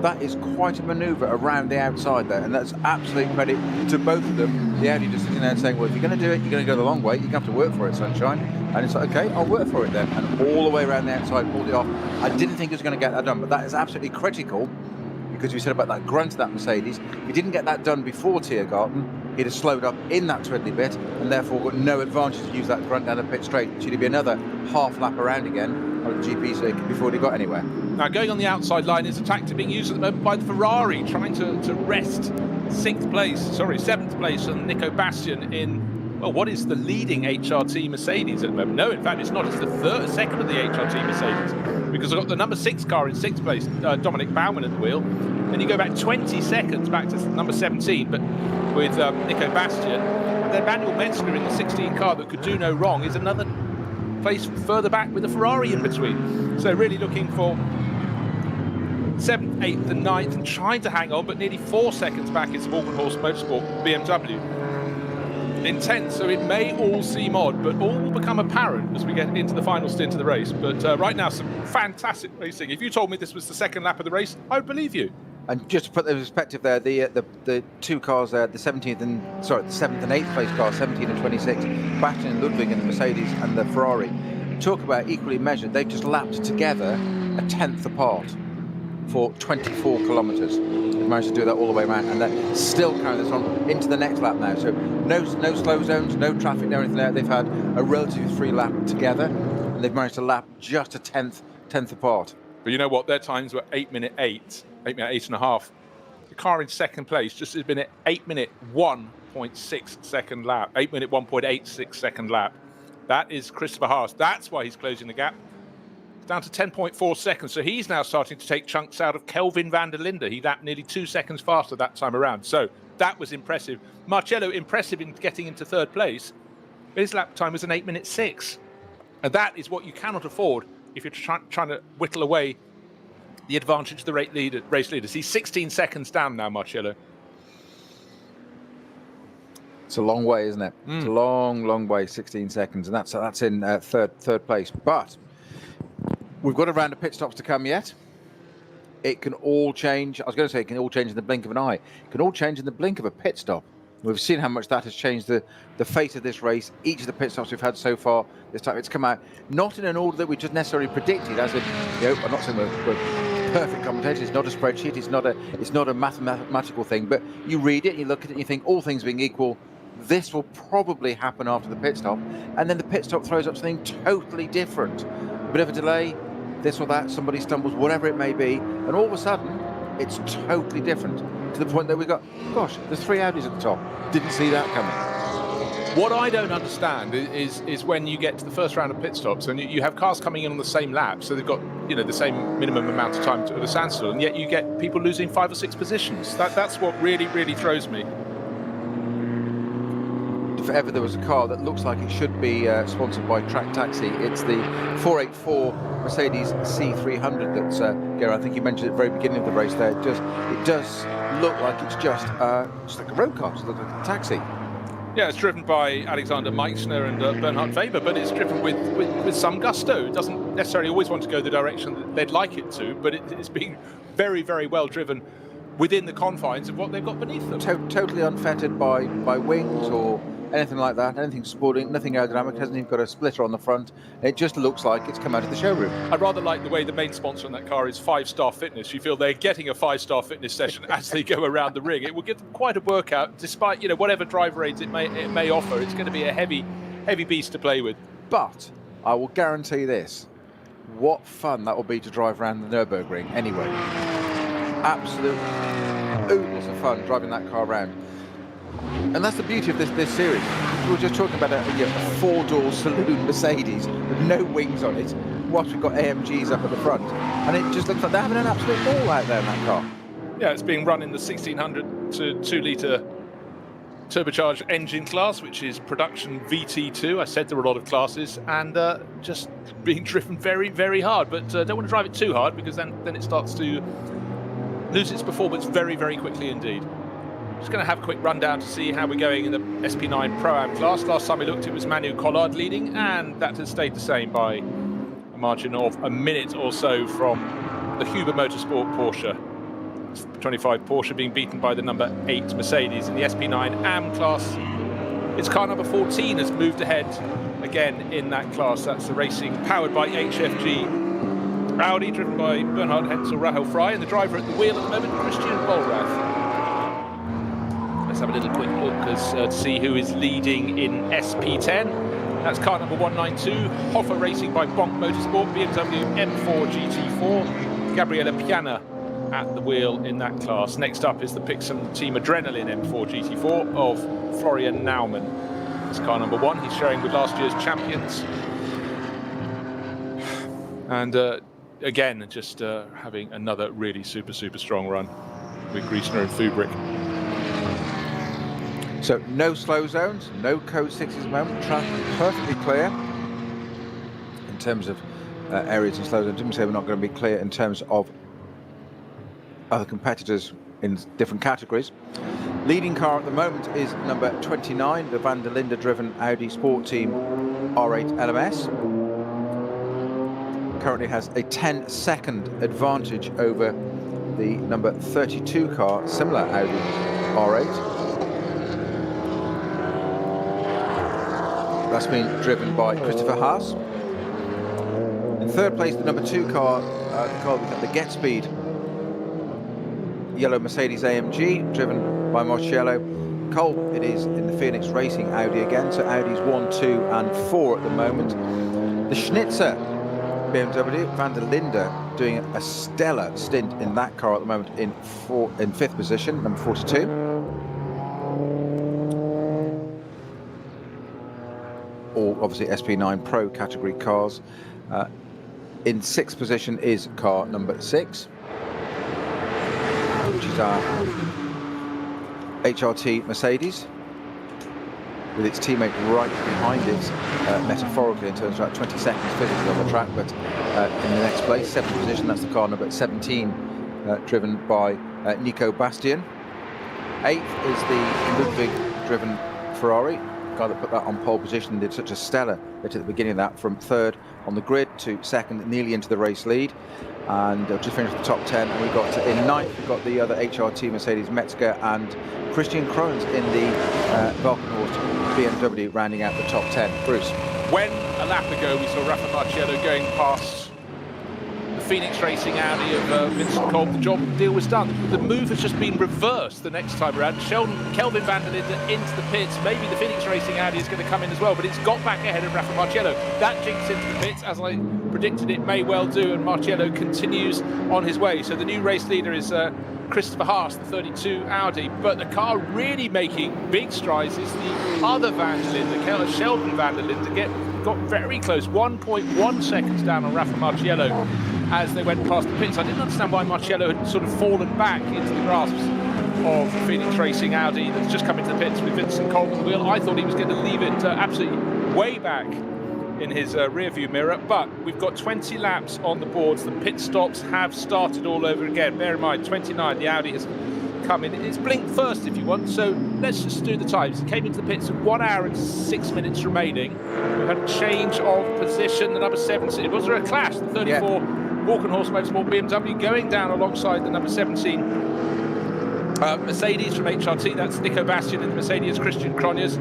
that is quite a manoeuvre around the outside there, and that's absolute credit to both of them. The Audi just sitting there and saying, well, if you're going to do it, you're going to go the long way, you're going to have to work for it, sunshine. And it's like, okay, I'll work for it then. And all the way around the outside, pulled it off. I didn't think he was going to get that done, but that is absolutely critical, because we said about that grunt of that Mercedes. If he didn't get that done before Tiergarten, he'd have slowed up in that twiddly bit, and therefore got no advantage to use that grunt down the pit straight. Should be another half lap around again on the GP circuit before he got anywhere. Now, going on the outside line is a tactic being used at the moment by the Ferrari, trying to wrest 7th place on Nico Bastian in, well, what is the leading HRT Mercedes at the moment? No, in fact, it's not. It's the second of the HRT Mercedes, because I've got the number 6 car in 6th place, Dominic Baumann at the wheel. Then you go back 20 seconds back to number 17, but with Nico Bastian. Then Manuel Metzger in the 16 car that could do no wrong is another place further back with a Ferrari in between. So really looking for 7th, 8th and 9th and trying to hang on, but nearly 4 seconds back is Walkenhorst Motorsport BMW in 10th. So it may all seem odd, but all will become apparent as we get into the final stint of the race. But right now, some fantastic racing. If you told me this was the second lap of the race, I would believe you. And just to put the perspective there, the 2 cars there, the 7th and 8th place cars, 17 and 26, Bastian and Ludwig and the Mercedes and the Ferrari, talk about equally measured. They've just lapped together a 10th apart for 24 kilometres. They've managed to do that all the way around, and they're still carrying this on into the next lap now. So no slow zones, no traffic, no anything there. They've had a relatively free lap together, and they've managed to lap just a 10th apart. But you know what? Their times were 8:08, 8.5. The car in second place just has been at 8-minute 1.6 second lap, 8-minute 1.86 second lap. That is Christopher Haas. That's why he's closing the gap. Down to 10.4 seconds. So he's now starting to take chunks out of Kelvin van der Linde. He lapped nearly 2 seconds faster that time around. So that was impressive. Marciello, impressive in getting into 3rd place. His lap time was an 8-minute 6. And that is what you cannot afford if you're trying to whittle away the advantage of the race leaders. He's 16 seconds down now, Marciello. It's a long way, isn't it? It's a long way, 16 seconds, and that's in third place. But we've got a round of pit stops to come yet. It can all change. I was going to say it can all change in the blink of an eye. It can all change in the blink of a pit stop. We've seen how much that has changed the fate of this race. Each of the pit stops we've had so far this time, it's come out not in an order that we just necessarily predicted. As in, I'm not saying we're perfect commentators. It's not a spreadsheet. It's not a mathematical thing. But you read it, you look at it, and you think, all things being equal, this will probably happen after the pit stop. And then the pit stop throws up something totally different. A bit of a delay, this or that, somebody stumbles, whatever it may be, and all of a sudden, it's totally different. To the point that we got, gosh, there's 3 Audis at the top. Didn't see that coming. What I don't understand is when you get to the first round of pit stops and you have cars coming in on the same lap, so they've got the same minimum amount of time at a standstill, and yet you get people losing 5 or 6 positions. That's what really throws me. if ever there was a car that looks like it should be sponsored by Track Taxi, it's the 484 Mercedes C300 that's, Gary, I think you mentioned at the very beginning of the race there. It does look like it's just like a road car, just like a taxi. Yeah, it's driven by Alexander Meixner and Bernhard Weber, but it's driven with some gusto. It doesn't necessarily always want to go the direction that they'd like it to, but it's being very, very well driven within the confines of what they've got beneath them. Totally unfettered by wings or anything like that, anything sporting, nothing aerodynamic, hasn't even got a splitter on the front. It just looks like it's come out of the showroom. I rather like the way the main sponsor on that car is 5-star Fitness. You feel they're getting a 5-star fitness session as they go around the ring. It will give them quite a workout, despite whatever driver aids it may offer. It's going to be a heavy beast to play with. But I will guarantee this: what fun that will be to drive around the Nürburgring anyway. Absolute oodles of fun driving that car around. And that's the beauty of this series. We were just talking about a 4-door saloon Mercedes with no wings on it, whilst we've got AMGs up at the front. And it just looks like they're having an absolute ball out there in that car. Yeah, it's being run in the 1600 to 2-litre turbocharged engine class, which is production VT2. I said there were a lot of classes, and just being driven very, very hard. But don't want to drive it too hard, because then it starts to lose its performance very, very quickly indeed. Just going to have a quick rundown to see how we're going in the SP9 Pro-Am class. Last time we looked, it was Manu Collard leading, and that has stayed the same by a margin of a minute or so from the Huber Motorsport Porsche. 25 Porsche being beaten by the number 8 Mercedes. In the SP9 AM class, it's car number 14 has moved ahead again in that class. That's the racing powered by HFG Audi, driven by Bernhard Hensel, Rahel Frey, and the driver at the wheel at the moment, Christian Bollrath. Let's have a little quick look to see who is leading in SP10. That's car number 192, Hoffer Racing by Bonk Motorsport, BMW M4 GT4, Gabriele Piana at the wheel in that class. Next up is the Pixum Team Adrenaline M4 GT4 of Florian Naumann. That's car number 1. He's sharing with last year's champions. And again, just having another really super strong run with Griesner and Fubrick. So no slow zones, no code 6s at the moment. Track perfectly clear in terms of areas and slow zones. I didn't say we're not going to be clear in terms of other competitors in different categories. Leading car at the moment is number 29, the Van der Linde driven Audi Sport Team R8 LMS. Currently has a 10-second advantage over the number 32 car, similar Audi R8. That's been driven by Christopher Haas. In third place, the number 2 car, the car with the Get Speed yellow Mercedes AMG, driven by Marcello. Cole, it is in the Phoenix Racing Audi again, so Audi's 1, 2 and 4 at the moment. The Schnitzer BMW, Van der Linde, doing a stellar stint in that car at the moment in 5th position, number 42. All obviously SP9 Pro category cars. In 6th position is car number 6, which is our HRT Mercedes, with its teammate right behind it, metaphorically in terms of about 20 seconds physically on the track, but in the next place, 7th position, that's the car number 17, driven by Nico Bastian. 8th is the Ludwig driven Ferrari, guy that put that on pole position, did such a stellar bit at the beginning of that, from 3rd on the grid to 2nd, nearly into the race lead, and just finished the top 10. And we got in 9th, we've got the other HRT Mercedes Metzger and Christian Krones in the Valkenhorst BMW rounding out the top 10. Bruce. When a lap ago we saw Rafa Marciello going past the Phoenix Racing Audi of Vincent Kolb, the job deal was done. The move has just been reversed the next time around. Kelvin van der Linde into the pits. Maybe the Phoenix Racing Audi is going to come in as well, but it's got back ahead of Rafa Marciello. That jinx into the pits, as I predicted it may well do, and Marciello continues on his way. So the new race leader is Christopher Haas, the 32 Audi, but the car really making big strides is the other Van der Linde, Sheldon van der Linde, got very close, 1.1 seconds down on Rafa Marciello as they went past the pits. I didn't understand why Marciello had sort of fallen back into the grass of Phoenix Racing Audi that's just come into the pits with Vincent Kolb on the wheel. I thought he was going to leave it absolutely way back in his rear view mirror, but we've got 20 laps on the boards. The pit stops have started all over again. Bear in mind, 29, the Audi has come in. It's blinked first if you want, so let's just do the times. It came into the pits with 1 hour and 6 minutes remaining. We've had a change of position. The number 17, was there a clash? The 34 Walkenhorst Motorsport BMW going down alongside the number 17 Mercedes from HRT. That's Nico Bastian in the Mercedes, Christian Cronjes.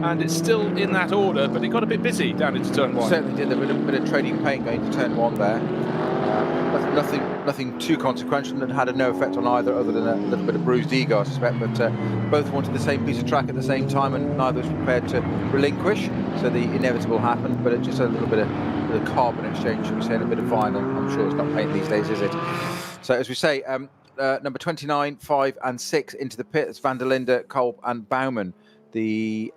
And it's still in that order, but it got a bit busy down into turn 1. Certainly did. A bit of trading paint going to turn 1 there. Nothing too consequential, and had no effect on either, other than a little bit of bruised ego, I suspect. But both wanted the same piece of track at the same time, and neither was prepared to relinquish. So the inevitable happened, but it just a little bit of carbon exchange, should we say, and a bit of vinyl. I'm sure it's not paint these days, is it? So as we say, number 29, 5, and 6 into the pit. It's Van der Linde, Kolb, and Baumann. The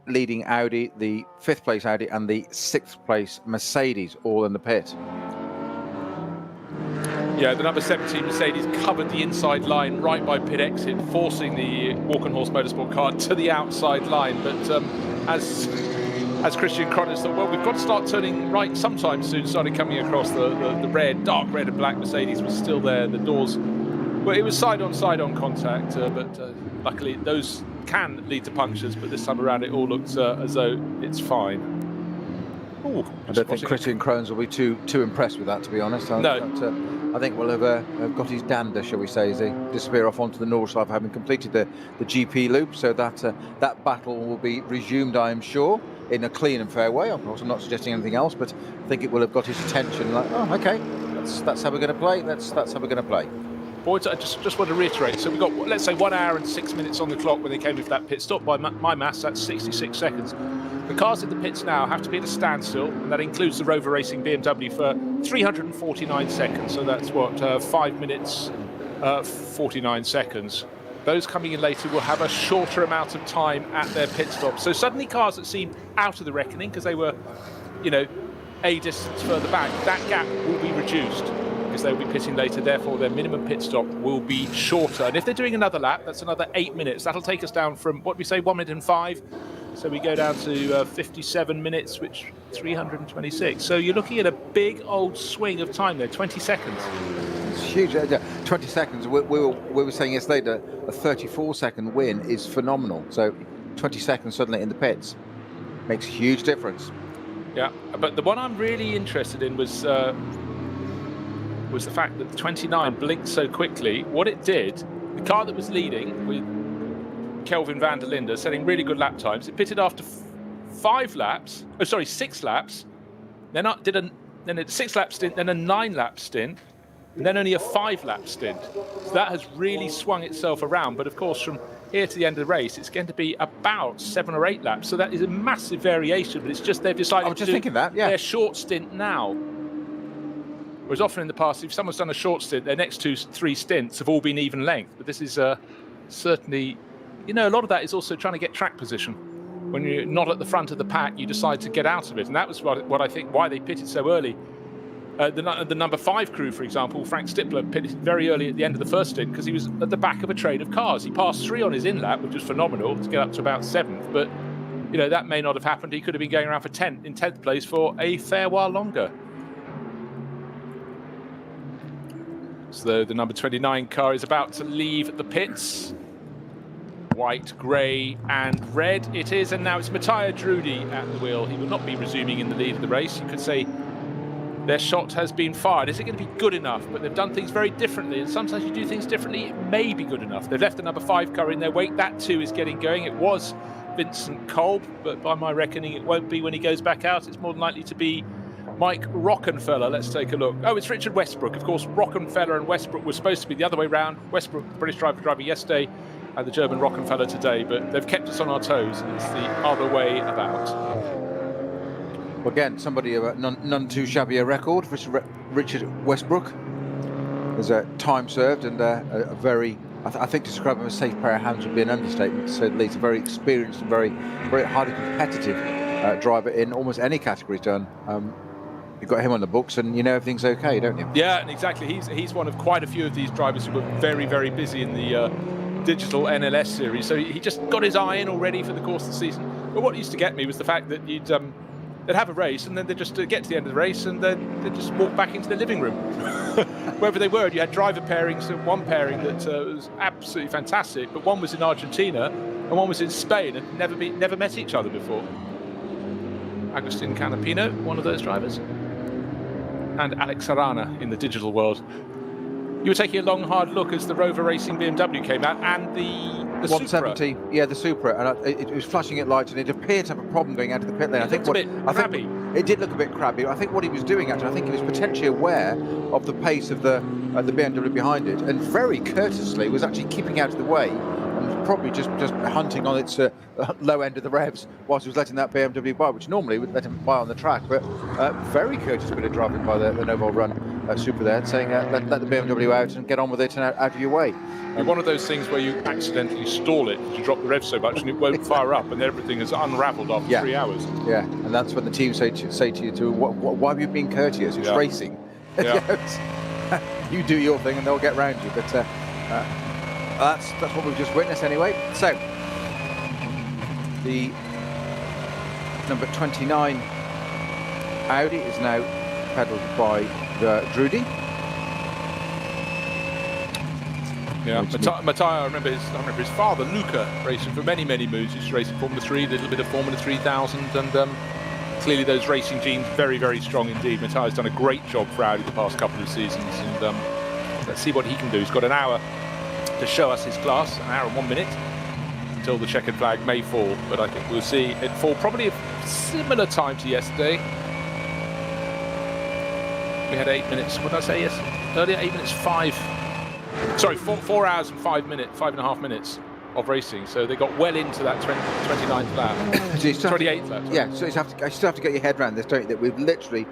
leading Audi, the 5th place Audi, and the 6th place Mercedes, all in the pit. Yeah, the number 17 Mercedes covered the inside line right by pit exit, forcing the Walkenhorst Motorsport car to the outside line. But as Christian Cronjes thought, well, we've got to start turning right sometime soon, started coming across the red, dark red and black Mercedes was still there. The doors, well, it was side-on contact, but luckily those can lead to punctures, but this time around it all looks as though it's fine. Ooh, I don't think Christian Cronjes will be too impressed with that, to be honest. No. I think we'll have got his dander, shall we say, as they disappear off onto the north side, having completed the GP loop. So that battle will be resumed, I am sure, in a clean and fair way. Of course, I'm not suggesting anything else, but I think it will have got his attention. Like, oh, okay, that's how we're going to play. That's how we're going to play. Boys, I just want to reiterate. So we've got, let's say, 1 hour and 6 minutes on the clock when they came with that pit stop. By my maths, that's 66 seconds. The cars in the pits now have to be at a standstill, and that includes the Rover Racing BMW for 349 seconds. So that's what, 5 minutes, 49 seconds. Those coming in later will have a shorter amount of time at their pit stop. So suddenly cars that seemed out of the reckoning because they were, a distance further back, that gap will be reduced, because they'll be pitting later, therefore their minimum pit stop will be shorter. And if they're doing another lap, that's another 8 minutes. That'll take us down from, what we say, 1 minute and 5. So we go down to 57 minutes, which 326. So you're looking at a big old swing of time there, 20 seconds. It's huge. 20 seconds. We were saying yesterday that a 34-second win is phenomenal. So 20 seconds suddenly in the pits makes a huge difference. Yeah, but the one I'm really interested in was the fact that the 29 blinked so quickly. What it did, the car that was leading with Kelvin van der Linde setting really good lap times, it pitted after 6 laps, then did a 6 lap stint, then a 9 lap stint, and then only a 5 lap stint. So that has really swung itself around. But of course, from here to the end of the race, it's going to be about 7 or 8 laps. So that is a massive variation, but it's just they've decided to do their short stint now. Whereas often in the past, if someone's done a short stint, their next 2-3 stints have all been even length. But this is certainly, a lot of that is also trying to get track position. When you're not at the front of the pack, you decide to get out of it. And that was what I think why they pitted so early. The number 5 crew, for example, Frank Stippler, pitted very early at the end of the first stint because he was at the back of a train of cars. He passed 3 on his in-lap, which was phenomenal, to get up to about 7th. But, that may not have happened. He could have been going around for 10th place for a fair while longer. So the number 29 car is about to leave the pits. White, grey and red it is, and now it's Matthias Drudi at the wheel. He will not be resuming in the lead of the race. You could say their shot has been fired. Is it going to be good enough? But they've done things very differently, and sometimes you do things differently, it may be good enough. They've left the number 5 car in their wake. That too is getting going. It was Vincent Kolb, but by my reckoning it won't be when he goes back out. It's more than likely to be Mike Rockenfeller. Let's take a look. Oh, it's Richard Westbrook. Of course, Rockenfeller and Westbrook were supposed to be the other way round. Westbrook, the British driver yesterday, and the German Rockenfeller today, but they've kept us on our toes. It's the other way about. Well, again, somebody of none too shabby a record. Richard Westbrook is time served and a very, I think to describe him as a safe pair of hands would be an understatement, to say the least. A very experienced and very, very highly competitive driver in almost any category he's done. you've got him on the books, and you know everything's okay, don't you? Yeah, and exactly. He's one of quite a few of these drivers who were very, very busy in the digital NLS series. So he just got his eye in already for the course of the season. But what used to get me was the fact that they'd have a race, and then they'd just get to the end of the race, and then they'd just walk back into the living room, wherever they were. And you had driver pairings. So one pairing that was absolutely fantastic, but one was in Argentina and one was in Spain, and never met each other before. Agustin Canapino, one of those drivers, and Alex Arana in the digital world. You were taking a long, hard look as the Rover Racing BMW came out, and the 170, Supra. yeah, the Supra, and it was flashing at lights, and it appeared to have a problem going out of the pit lane. It looked a bit crabby. It did look a bit crabby. I think what he was doing, actually, I think he was potentially aware of the pace of the BMW behind it, and very courteously was actually keeping out of the way, and was probably just hunting on its low end of the revs whilst he was letting that BMW by, which normally would let him by on the track. But very courteous bit of driving by the Novo Run Supra there, saying let the BMW out and get on with it and out of your way. One of those things where you accidentally stall it, you drop the rev so much and it won't fire up, and everything is unravelled after 3 hours. Yeah, and that's when the team say to you, why have you been courteous? It's racing. Yeah. You do your thing and they'll get round you. But that's what we've just witnessed anyway. So, the number 29 Audi is now pedalled by Drudy. Yeah, Matteo, I remember his father, Luca, racing for many, many moons. He used to race in Formula 3, a little bit of Formula 3000, and clearly those racing genes very, very strong indeed. Matteo's done a great job for Audi the past couple of seasons, and let's see what he can do. He's got an hour to show us his class, an hour and 1 minute, until the checkered flag may fall, but I think we'll see it fall probably a similar time to yesterday. We had 8 minutes, what did I say earlier? 8 minutes 4 hours and 5.5 minutes of racing. So they got well into that 29th lap, 28th lap. Sorry. Yeah, so you still have to get your head around this, don't you? That we've literally,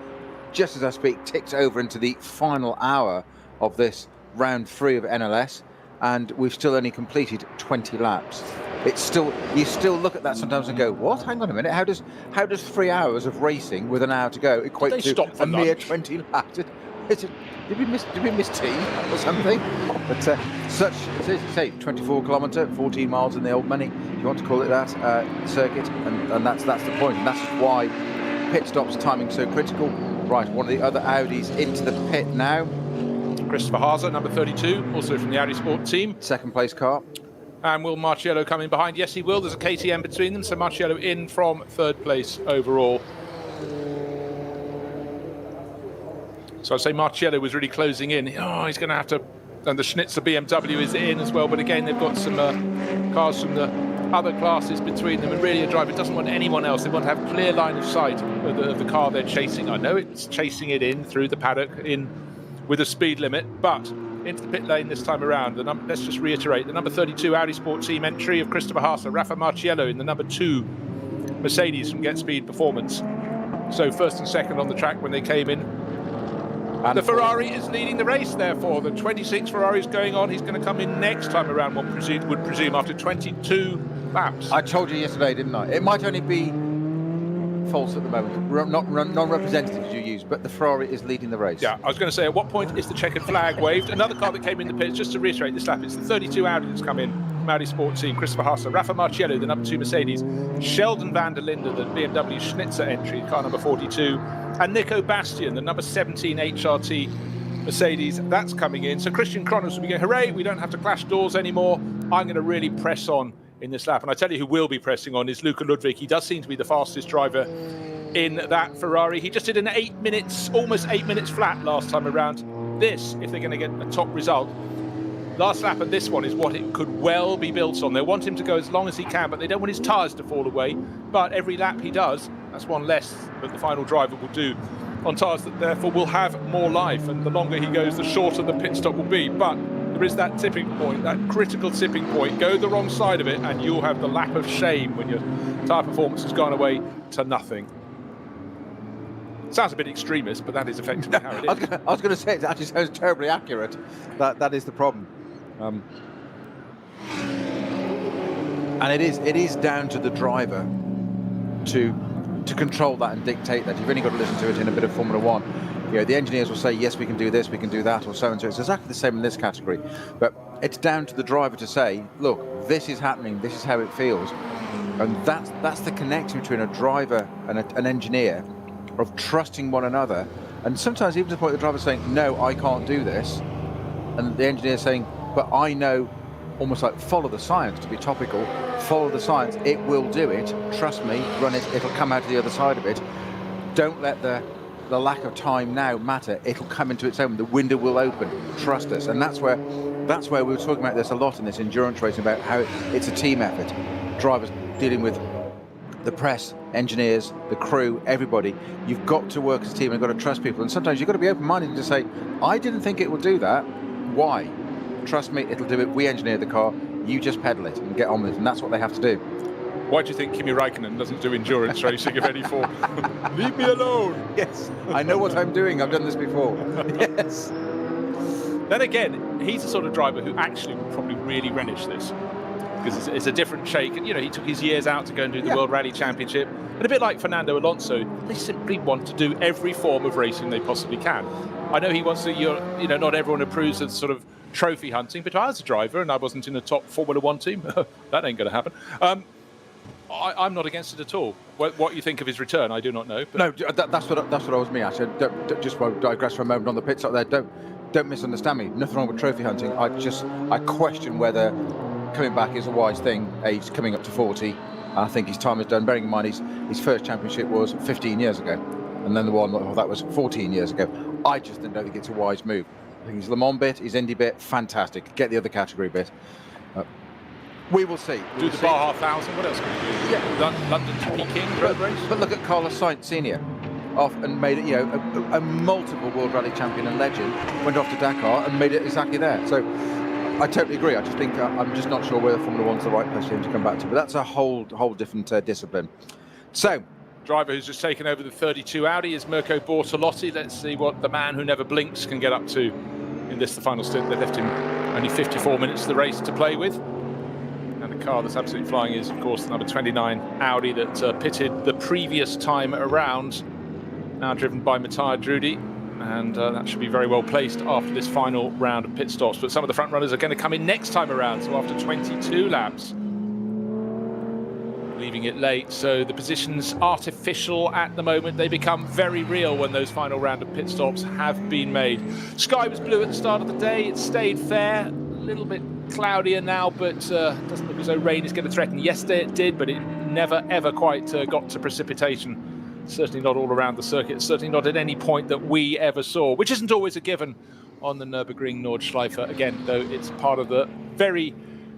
just as I speak, ticked over into the final hour of this round 3 of NLS, and we've still only completed 20 laps. It's still, you still look at that sometimes and go, what? Hang on a minute. How does 3 hours of racing with an hour to go equate to a mere 20 laps? Did we miss tea or something? But such, say, 24-kilometre, 14 miles in the old money, if you want to call it that, circuit, and that's the point. And that's why pit stops timing so critical. Right, one of the other Audis into the pit now. Christopher Haase, number 32, also from the Audi Sport team. Second place car. And will Marciello come in behind? Yes, he will. There's a KTM between them, so Marciello in from 3rd place overall. So I'd say Marciello was really closing in. Oh, he's going to have to... And the Schnitzer BMW is in as well, but again, they've got some cars from the other classes between them, and really a driver doesn't want anyone else. They want to have clear line of sight of the car they're chasing. I know it's chasing it in through the paddock in with a speed limit, but into the pit lane this time around. Let's just reiterate, the number 32 Audi Sport Team entry of Christopher Haase, Rafa Marciello in the number 2 Mercedes from Get Speed Performance. So 1st and 2nd on the track when they came in. And the Ferrari is leading the race, therefore. The 26 Ferrari is going on. He's going to come in next time around, one would presume, after 22 laps. I told you yesterday, didn't I? It might only be false at the moment, not non-representative you use, but the Ferrari is leading the race. Yeah, I was going to say, at what point is the checkered flag waved? Another car that came in the pits, just to reiterate this lap, it's the 32 Audi that's come in from Audi Sport Team, Christopher Haase, Rafa Marciello, the number 2 Mercedes, Sheldon van der Linde, the BMW Schnitzer entry, car number 42, and Nico Bastian, the number 17 HRT Mercedes, that's coming in. So Christian Kronos will be going, hooray, we don't have to clash doors anymore. I'm going to really press on in this lap. And I tell you who will be pressing on is Luca Ludwig. He does seem to be the fastest driver in that Ferrari. He just did an 8 minutes, almost 8 minutes flat last time around. This, if they're going to get a top result, last lap and this one is what it could well be built on. They want him to go as long as he can, but they don't want his tyres to fall away. But every lap he does, that's one less that the final driver will do on tyres that therefore will have more life. And the longer he goes, the shorter the pit stop will be. But there is that tipping point, that critical tipping point. Go the wrong side of it and you'll have the lap of shame when your tyre performance has gone away to nothing. Sounds a bit extremist, but that is effectively how it is. I was going to say, it actually sounds terribly accurate. That is the problem. And it is down to the driver to to control that and dictate that. You've only got to listen to it in a bit of Formula One. You know, the engineers will say, yes, we can do this, we can do that, or so and so. It's exactly the same in this category. But it's down to the driver to say, look, this is happening, this is how it feels. And that's the connection between a driver and an engineer, of trusting one another. And sometimes even to the point the driver's saying, no, I can't do this. And the engineer saying, but I know, almost like follow the science, to be topical, follow the science, it will do it, trust me, run it, it'll come out the other side of it. Don't let the lack of time now matter, it'll come into its own, the window will open, trust us. And that's where we were talking about this a lot in this endurance racing, about how it's a team effort. Drivers dealing with the press, engineers, the crew, everybody. You've got to work as a team and you've got to trust people. And sometimes you've got to be open-minded to say, I didn't think it would do that. Why? Trust me, it'll do it. We engineered the car. You just pedal it and get on with it. And that's what they have to do. Why do you think Kimi Räikkönen doesn't do endurance racing of any form? Leave me alone. Yes, I know what I'm doing. I've done this before. Yes. Then again, he's the sort of driver who actually would probably really relish this, because it's a different shake. And, you know, he took his years out to go and do the World Rally Championship. And a bit like Fernando Alonso, they simply want to do every form of racing they possibly can. I know he wants to, you know, not everyone approves of sort of trophy hunting, but I was a driver and I wasn't in a top Formula One team. That ain't going to happen. I'm not against it at all. What you think of his return, I do not know. But... No, that's what I was me. I said, don't, just want to digress for a moment on the pit stop there. Don't misunderstand me. Nothing wrong with trophy hunting. I question whether coming back is a wise thing. He's coming up to 40. I think his time is done. Bearing in mind his first championship was 15 years ago, and then the one that was 14 years ago. I just don't think it's a wise move. I think his Le Mans bit, his Indy bit, fantastic. Get the other category bit. We will see. Do the Baja 1000. What else can we do? Yeah. London to Peking road race. But look at Carlos Sainz Senior, off and made it. You know, a multiple World Rally champion and legend, went off to Dakar and made it exactly there. So I totally agree. I just think I'm just not sure whether Formula One's the right place for him to come back to. But that's a whole different discipline. So. Driver who's just taken over the 32 Audi is Mirko Bortolotti. Let's see what the man who never blinks can get up to in this, the final stint. They left him only 54 minutes of the race to play with. And the car that's absolutely flying is, of course, the number 29 Audi that pitted the previous time around. Now driven by Matthias Drudi. And that should be very well placed after this final round of pit stops. But some of the front runners are going to come in next time around. So after 22 laps. Leaving it late, so the position's artificial at the moment. They become very real when those final round of pit stops have been made. Sky was blue at the start of the day. It stayed fair, a little bit cloudier now, but doesn't look as though rain is going to threaten. Yesterday it did, but it never ever quite got to precipitation. Certainly not all around the circuit, certainly not at any point that we ever saw, which isn't always a given on the Nürburgring Nordschleife. Again, though, it's part of the, very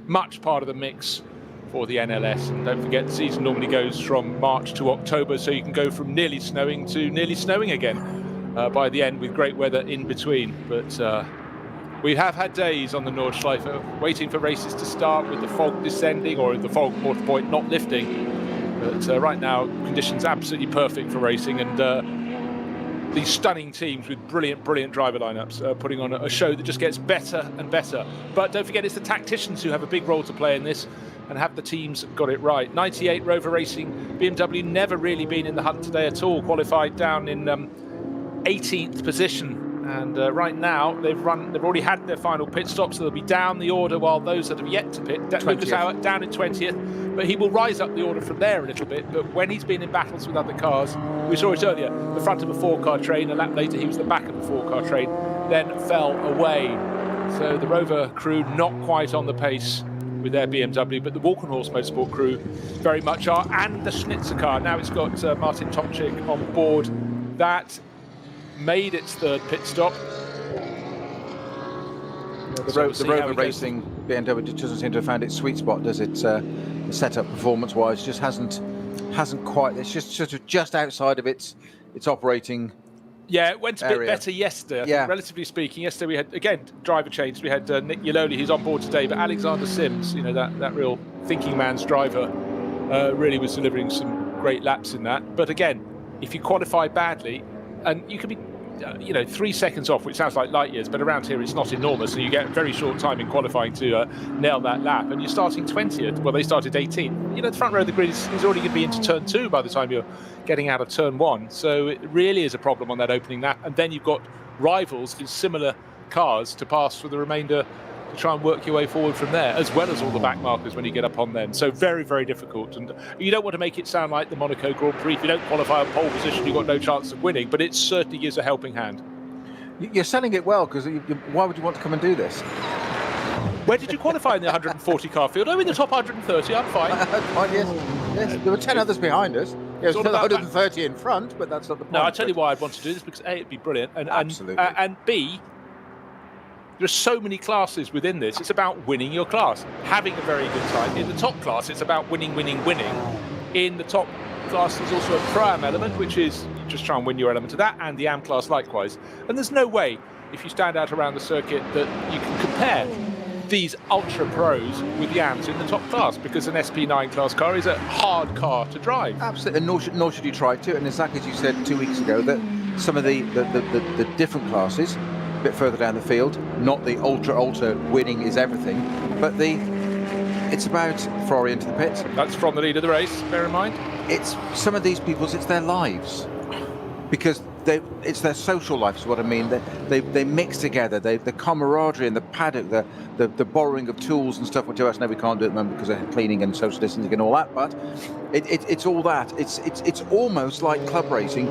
much part of the mix for the NLS. And don't forget, the season normally goes from March to October, so you can go from nearly snowing to nearly snowing again by the end, with great weather in between. But we have had days on the Nordschleife waiting for races to start with the fog descending, or the fog, more to the point, not lifting. But right now, conditions absolutely perfect for racing, and these stunning teams with brilliant driver lineups putting on a show that just gets better and better. But don't forget, it's the tacticians who have a big role to play in this, and have the teams got it right. 98 Rover Racing BMW never really been in the hunt today at all. Qualified down in 18th position, and right now they've already had their final pit stop, so they'll be down the order, while those that have yet to pit, Lucas Howard down in 20th, but he will rise up the order from there a little bit. But when he's been in battles with other cars, we saw it earlier, the front of a 4-car train, a lap later he was the back of a 4-car train, then fell away. So the Rover crew not quite on the pace with their BMW, but the Walkenhorst Motorsport crew very much are, and the Schnitzer car. Now it's got Martin Tomczyk on board. That made its third pit stop. The Rover Racing BMW doesn't seem to have found its sweet spot, does it? Setup performance-wise just hasn't quite. It's just sort of just outside of its operating. Yeah, it went a bit better yesterday, I think, relatively speaking. Yesterday we had, again, driver change. We had Nick Yaloli, who's on board today, but Alexander Sims, you know, that real thinking man's driver, really was delivering some great laps in that. But again, if you qualify badly, and you can be 3 seconds off, which sounds like light years, but around here it's not enormous, and you get a very short time in qualifying to nail that lap, and you're starting 20th. Well, they started 18th. The front row of the grid is already going to be into turn 2 by the time you're getting out of turn 1. So it really is a problem on that opening lap, and then you've got rivals in similar cars to pass for the remainder to try and work your way forward from there, as well as all the back markers when you get up on them. So very, very difficult. And you don't want to make it sound like the Monaco Grand Prix. If you don't qualify on pole position, you've got no chance of winning, but it certainly gives a helping hand. You're selling it well, because why would you want to come and do this? Where did you qualify in the 140 car field? Oh, in the top 130, I'm fine. Fine, yes. There were 10 others behind us. Yeah, still 130 in front, but that's not the point. No, I tell you why I'd want to do this, because A, it'd be brilliant, and absolutely. And B, there are so many classes within this. It's about winning your class, having a very good time. In the top class, it's about winning. In the top class, there's also a Pro-Am element, which is you just try and win your element of that, and the Am class likewise. And there's no way, if you stand out around the circuit, that you can compare these ultra pros with the Ams in the top class, because an SP9 class car is a hard car to drive. Absolutely, and nor should you try to. And exactly as you said 2 weeks ago, that some of the different classes, a bit further down the field, not the ultra winning is everything, but it's about Ferrari into the pits. That's from the lead of the race, bear in mind. It's some of these people's, it's their lives, because it's their social life, is what I mean. They mix together, the camaraderie in the paddock, the borrowing of tools and stuff, which us know we can't do at the moment because of cleaning and social distancing and all that, but it's all that. It's almost like club racing,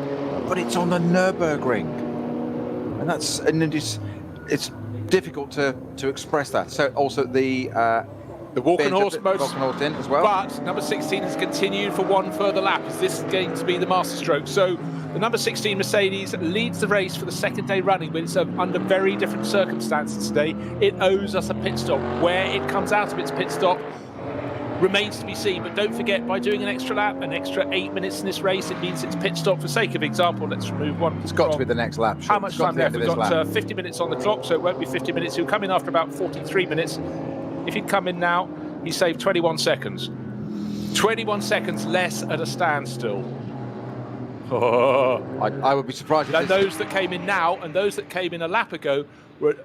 but it's on the Nürburgring. And it's difficult to express that. So also the Walk and Horse mode in as well. But number 16 has continued for one further lap. Is this going to be the masterstroke? So the number 16 Mercedes leads the race for the second day running, but it's under very different circumstances today. It owes us a pit stop. Where it comes out of its pit stop remains to be seen, but don't forget, by doing an extra lap, an extra 8 minutes in this race, it means it's pit stop. For sake of example, let's remove one. It's got to be the next lap. How much time left? We've got 50 minutes on the clock, so it won't be 50 minutes. He'll come in after about 43 minutes. If he'd come in now, he saved 21 seconds. 21 seconds less at a standstill. Oh. I would be surprised if those that came in now and those that came in a lap ago,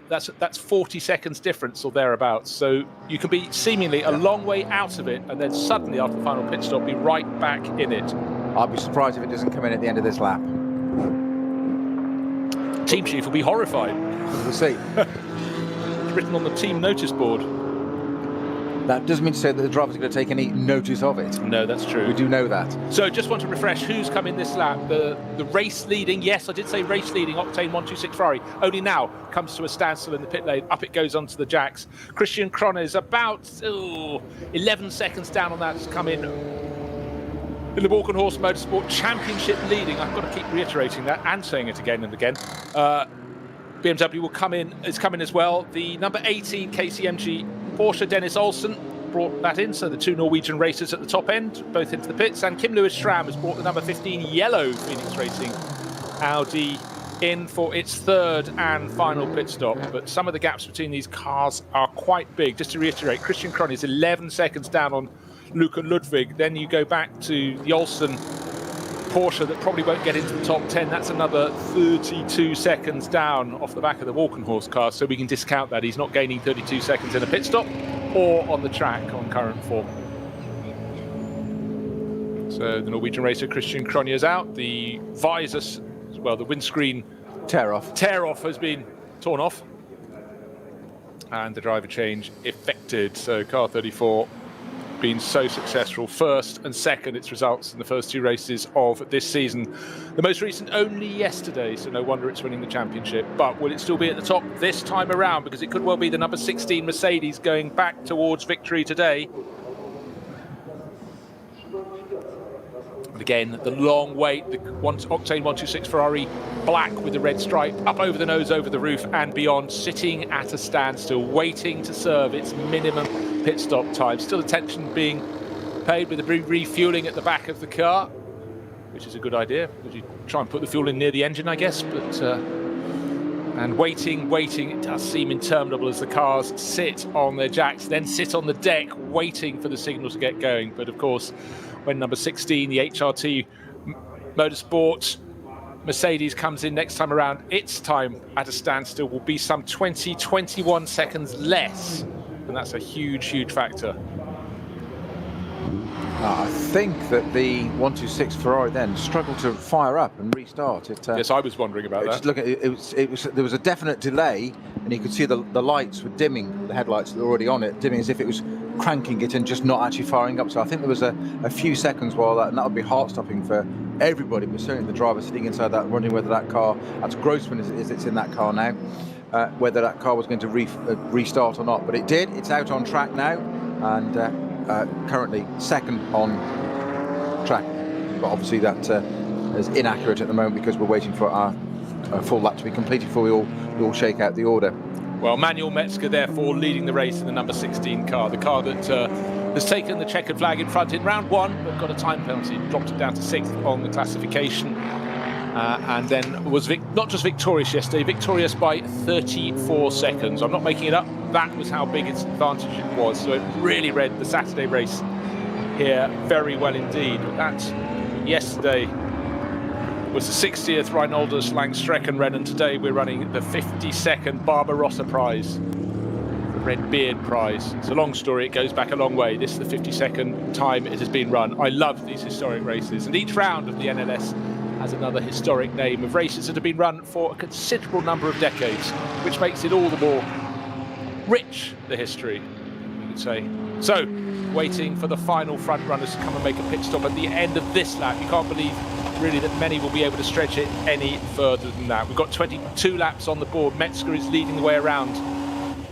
that's 40 seconds difference or thereabouts. So you can be seemingly a long way out of it, and then suddenly after the final pit stop be right back in it. I'd be surprised if it doesn't come in at the end of this lap. Team chief will be horrified. We'll see. It's written on the team notice board. That doesn't mean to say that the drivers are going to take any notice of it. No, that's true. We do know that. So just want to refresh who's come in this lap. The race leading, yes, I did say race leading, Octane 126 Ferrari, only now comes to a standstill in the pit lane. Up it goes onto the jacks. Christian Kroner is about 11 seconds down on that to come in the Walk and Horse Motorsport Championship leading. I've got to keep reiterating that and saying it again and again. BMW is coming as well. The number 18 KCMG Porsche Dennis Olsen brought that in, so the two Norwegian racers at the top end, both into the pits, and Kim Lewis Schramm has brought the number 15 yellow Phoenix Racing Audi in for its third and final pit stop. But some of the gaps between these cars are quite big. Just to reiterate, Christian Kroner is 11 seconds down on Luca Ludwig. Then you go back to the Olsen Porsche that probably won't get into the top 10. That's another 32 seconds down off the back of the Walk and Horse car, so we can discount that. He's not gaining 32 seconds in a pit stop or on the track on current form. So the Norwegian racer Christian Kroner is out. The visor, well, the windscreen tear off has been torn off, and the driver change effected. So car 34 been so successful, first and second its results in the first two races of this season. The most recent only yesterday, so no wonder it's winning the championship. But will it still be at the top this time around? Because it could well be the number 16 Mercedes going back towards victory today. And again, the long wait, the Octane 126 Ferrari black with the red stripe up over the nose, over the roof and beyond, sitting at a standstill, waiting to serve its minimum pit stop time. Still attention being paid with the refueling at the back of the car, which is a good idea, because you try and put the fuel in near the engine, I guess. But and waiting, it does seem interminable as the cars sit on their jacks, then sit on the deck, waiting for the signal to get going. But of course, when number 16, the HRT Motorsport Mercedes comes in next time around, its time at a standstill will be some 21 seconds less. And that's a huge factor. I think that the 126 Ferrari then struggled to fire up and restart. Yes, I was wondering about that. Just look at it. There was a definite delay, and you could see the lights were dimming. The headlights were already on it, dimming as if it was cranking it and just not actually firing up. So I think there was a few seconds while that, and that would be heart-stopping for everybody, but certainly the driver sitting inside that, wondering whether that car, that's Grossman is it's in that car now, whether that car was going to restart or not. But it did. It's out on track now, and currently second on track. But obviously that is inaccurate at the moment because we're waiting for our full lap to be completed before we all shake out the order. Well, Manuel Metzger, therefore, leading the race in the number 16 car, the car that has taken the checkered flag in front in round one, but got a time penalty, dropped it down to 6th on the classification, and then was not just victorious yesterday, victorious by 34 seconds. I'm not making it up. That was how big its advantage it was. So it really read the Saturday race here very well indeed. But that yesterday was the 60th Reinholders Langstreckenrennen. Today we're running the 52nd Barbarossapreis, the Red Beard Prize. It's a long story, it goes back a long way. This is the 52nd time it has been run. I love these historic races, and each round of the NLS has another historic name of races that have been run for a considerable number of decades, which makes it all the more rich, the history, you could say. So, waiting for the final front runners to come and make a pit stop at the end of this lap. You can't believe really that many will be able to stretch it any further than that. We've got 22 laps on the board. Metzger is leading the way around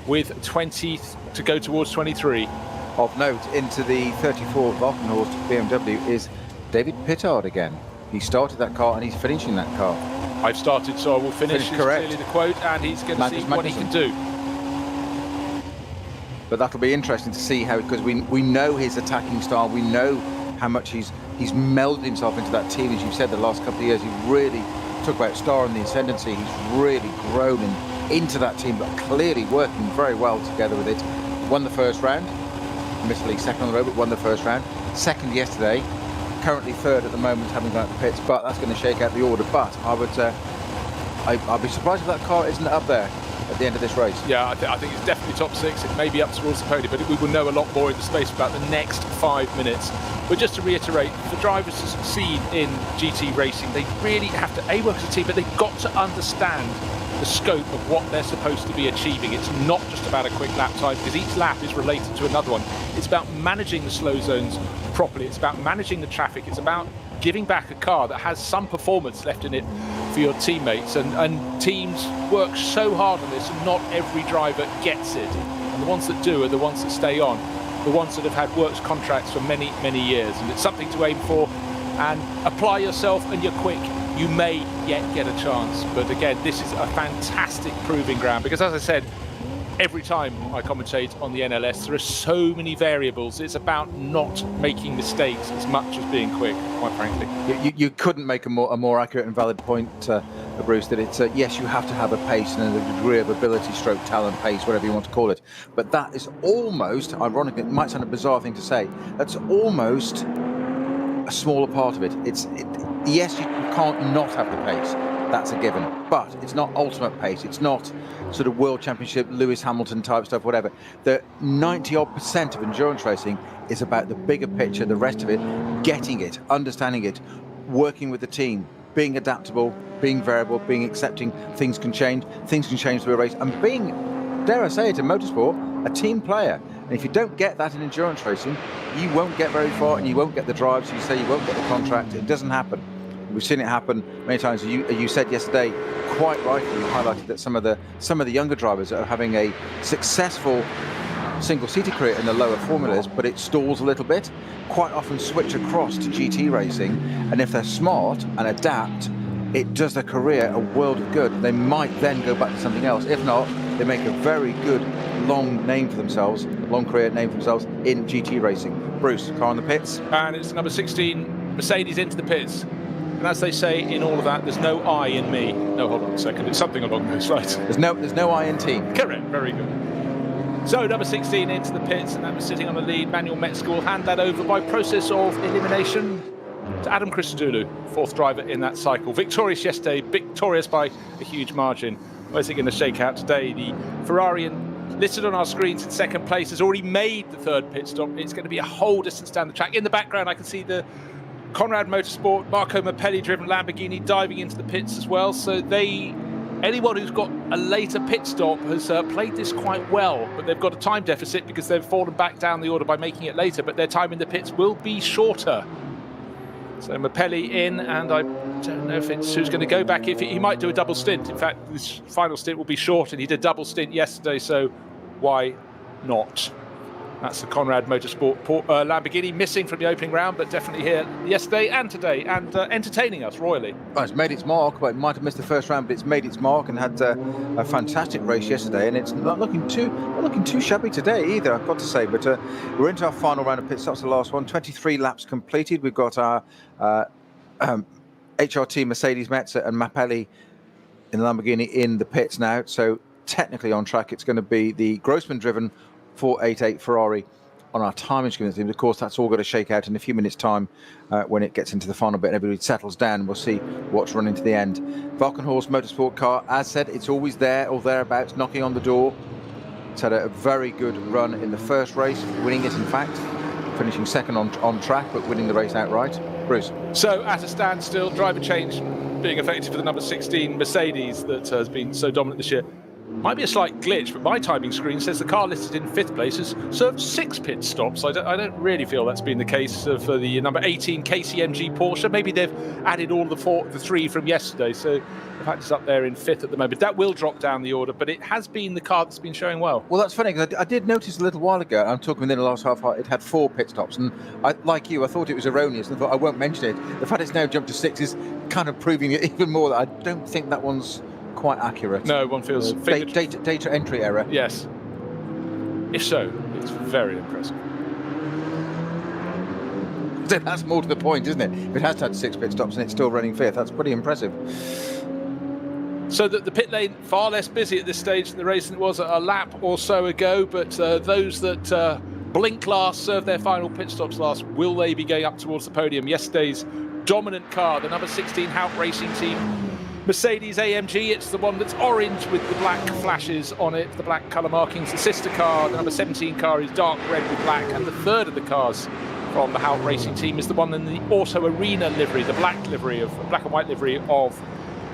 with 20 to go towards 23. Of note, into the 34 Valkenhorst BMW is David Pittard again. He started that car and he's finishing that car. I've started, so I will finish. Correct. Clearly the quote, and he's going to see what he can do. But that'll be interesting to see how, because we know his attacking style, we know how much he's melded himself into that team. As you've said, the last couple of years, he really took about Star in the ascendancy. He's really grown into that team, but clearly working very well together with it. Won the first round, admittedly second on the road, but won the first round. Second yesterday, currently third at the moment, having gone out the pits, but that's going to shake out the order. But I'd be surprised if that car isn't up there at the end of this race. Yeah, I think it's definitely top 6. It may be up towards the podium, but we will know a lot more in the space about the next 5 minutes. But just to reiterate, for drivers to succeed in GT racing, they really have to work as a team, but they've got to understand the scope of what they're supposed to be achieving. It's not just about a quick lap time, because each lap is related to another one. It's about managing the slow zones properly. It's about managing the traffic. It's about giving back a car that has some performance left in it for your teammates, and teams work so hard on this, and not every driver gets it. And the ones that do are the ones that stay on, the ones that have had works contracts for many years. And it's something to aim for, and apply yourself and you're quick, you may yet get a chance. But again, this is a fantastic proving ground, because as I said, every time I commentate on the NLS, there are so many variables. It's about not making mistakes as much as being quick, quite frankly. You couldn't make a more accurate and valid point, Bruce, that it's, yes, you have to have a pace and a degree of ability, stroke, talent, pace, whatever you want to call it. But that is almost, ironically, it might sound a bizarre thing to say, that's almost a smaller part of it. Yes, you can't not have the pace. That's a given, but it's not ultimate pace. It's not sort of world championship, Lewis Hamilton type stuff, whatever. The 90-odd% of endurance racing is about the bigger picture, the rest of it, getting it, understanding it, working with the team, being adaptable, being variable, being accepting things can change through a race, and being, dare I say it, in motorsport, a team player. And if you don't get that in endurance racing, you won't get very far, and you won't get the drives. You say you won't get the contract. It doesn't happen. We've seen it happen many times. You said yesterday, quite rightly, you highlighted that some of the younger drivers are having a successful single-seater career in the lower formulas, but it stalls a little bit. Quite often switch across to GT racing, and if they're smart and adapt, it does their career a world of good. They might then go back to something else. If not, they make a very good long career name for themselves in GT racing. Bruce, car on the pits. And it's number 16, Mercedes into the pits. And as they say in all of that, there's no I in me. No, hold on a second. It's something along those lines. There's no I in team. Correct. Very good. So number 16 into the pits, and that was sitting on the lead. Manuel Metzger will hand that over by process of elimination to to Adam Christodoulou, fourth driver in that cycle. Victorious yesterday, victorious by a huge margin. Where's it going to shake out today? The Ferrarian listed on our screens in second place has already made the third pit stop. It's going to be a whole distance down the track. In the background, I can see the Conrad Motorsport, Marco Mappelli-driven Lamborghini diving into the pits as well. So anyone who's got a later pit stop has played this quite well, but they've got a time deficit because they've fallen back down the order by making it later, but their time in the pits will be shorter. So Mappelli in, and I don't know if it's who's going to go back. If he might do a double stint. In fact, this final stint will be short, and he did double stint yesterday, so why not? That's the Conrad Motorsport Lamborghini, missing from the opening round, but definitely here yesterday and today, and entertaining us royally. Well, it's made its mark, but it might have missed the first round, but it's made its mark and had a fantastic race yesterday, and it's not looking too shabby today either, I've got to say. But we're into our final round of pit stops, the last one. 23 laps completed. We've got our HRT Mercedes Metzer and Mappelli in the Lamborghini in the pits now. So technically on track, it's going to be the Grossman-driven 488 Ferrari on our timing screen. Of course, that's all got to shake out in a few minutes' time when it gets into the final bit and everybody settles down. We'll see what's running to the end. Valkenhorst Motorsport car, as said, it's always there or thereabouts, knocking on the door. It's had a very good run in the first race, winning it in fact, finishing second on track, but winning the race outright. Bruce. So at a standstill, driver change being effective for the number 16 Mercedes that has been so dominant this year. Might be a slight glitch, but my timing screen says the car listed in fifth place has served 6 pit stops. I don't really feel that's been the case for the number 18 KCMG Porsche. Maybe they've added all the 3 from yesterday, so in fact it's up there in fifth at the moment. That will drop down the order, but it has been the car that's been showing well. Well, that's funny, because I did notice a little while ago, I'm talking within the last half hour, it had 4 pit stops, and like you, I thought it was erroneous, and I thought I won't mention it. The fact it's now jumped to 6 is kind of proving it even more that I don't think that one's quite accurate. No, one feels data entry error. Yes. If so, it's very impressive. That's more to the point, isn't it? If it has had 6 pit stops and it's still running fifth, that's pretty impressive. So that the pit lane far less busy at this stage than the race than it was a lap or so ago, but those that blink last, serve their final pit stops last, will they be going up towards the podium? Yesterday's dominant car, the number 16 Hout Racing Team Mercedes AMG, it's the one that's orange with the black flashes on it, the black colour markings. The sister car, the number 17 car, is dark red with black, and the third of the cars from the Hout Racing Team is the one in the Auto Arena livery, the black and white livery of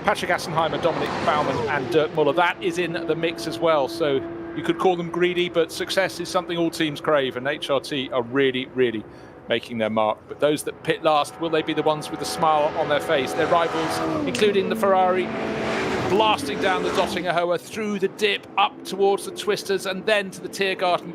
Patrick Assenheimer, Dominic Baumann and Dirk Muller. That is in the mix as well, so you could call them greedy, but success is something all teams crave, and HRT are really, really making their mark. But those that pit last, will they be the ones with a smile on their face? Their rivals, including the Ferrari, blasting down the Dottinger Hoa through the dip, up towards the twisters, and then to the Tiergarten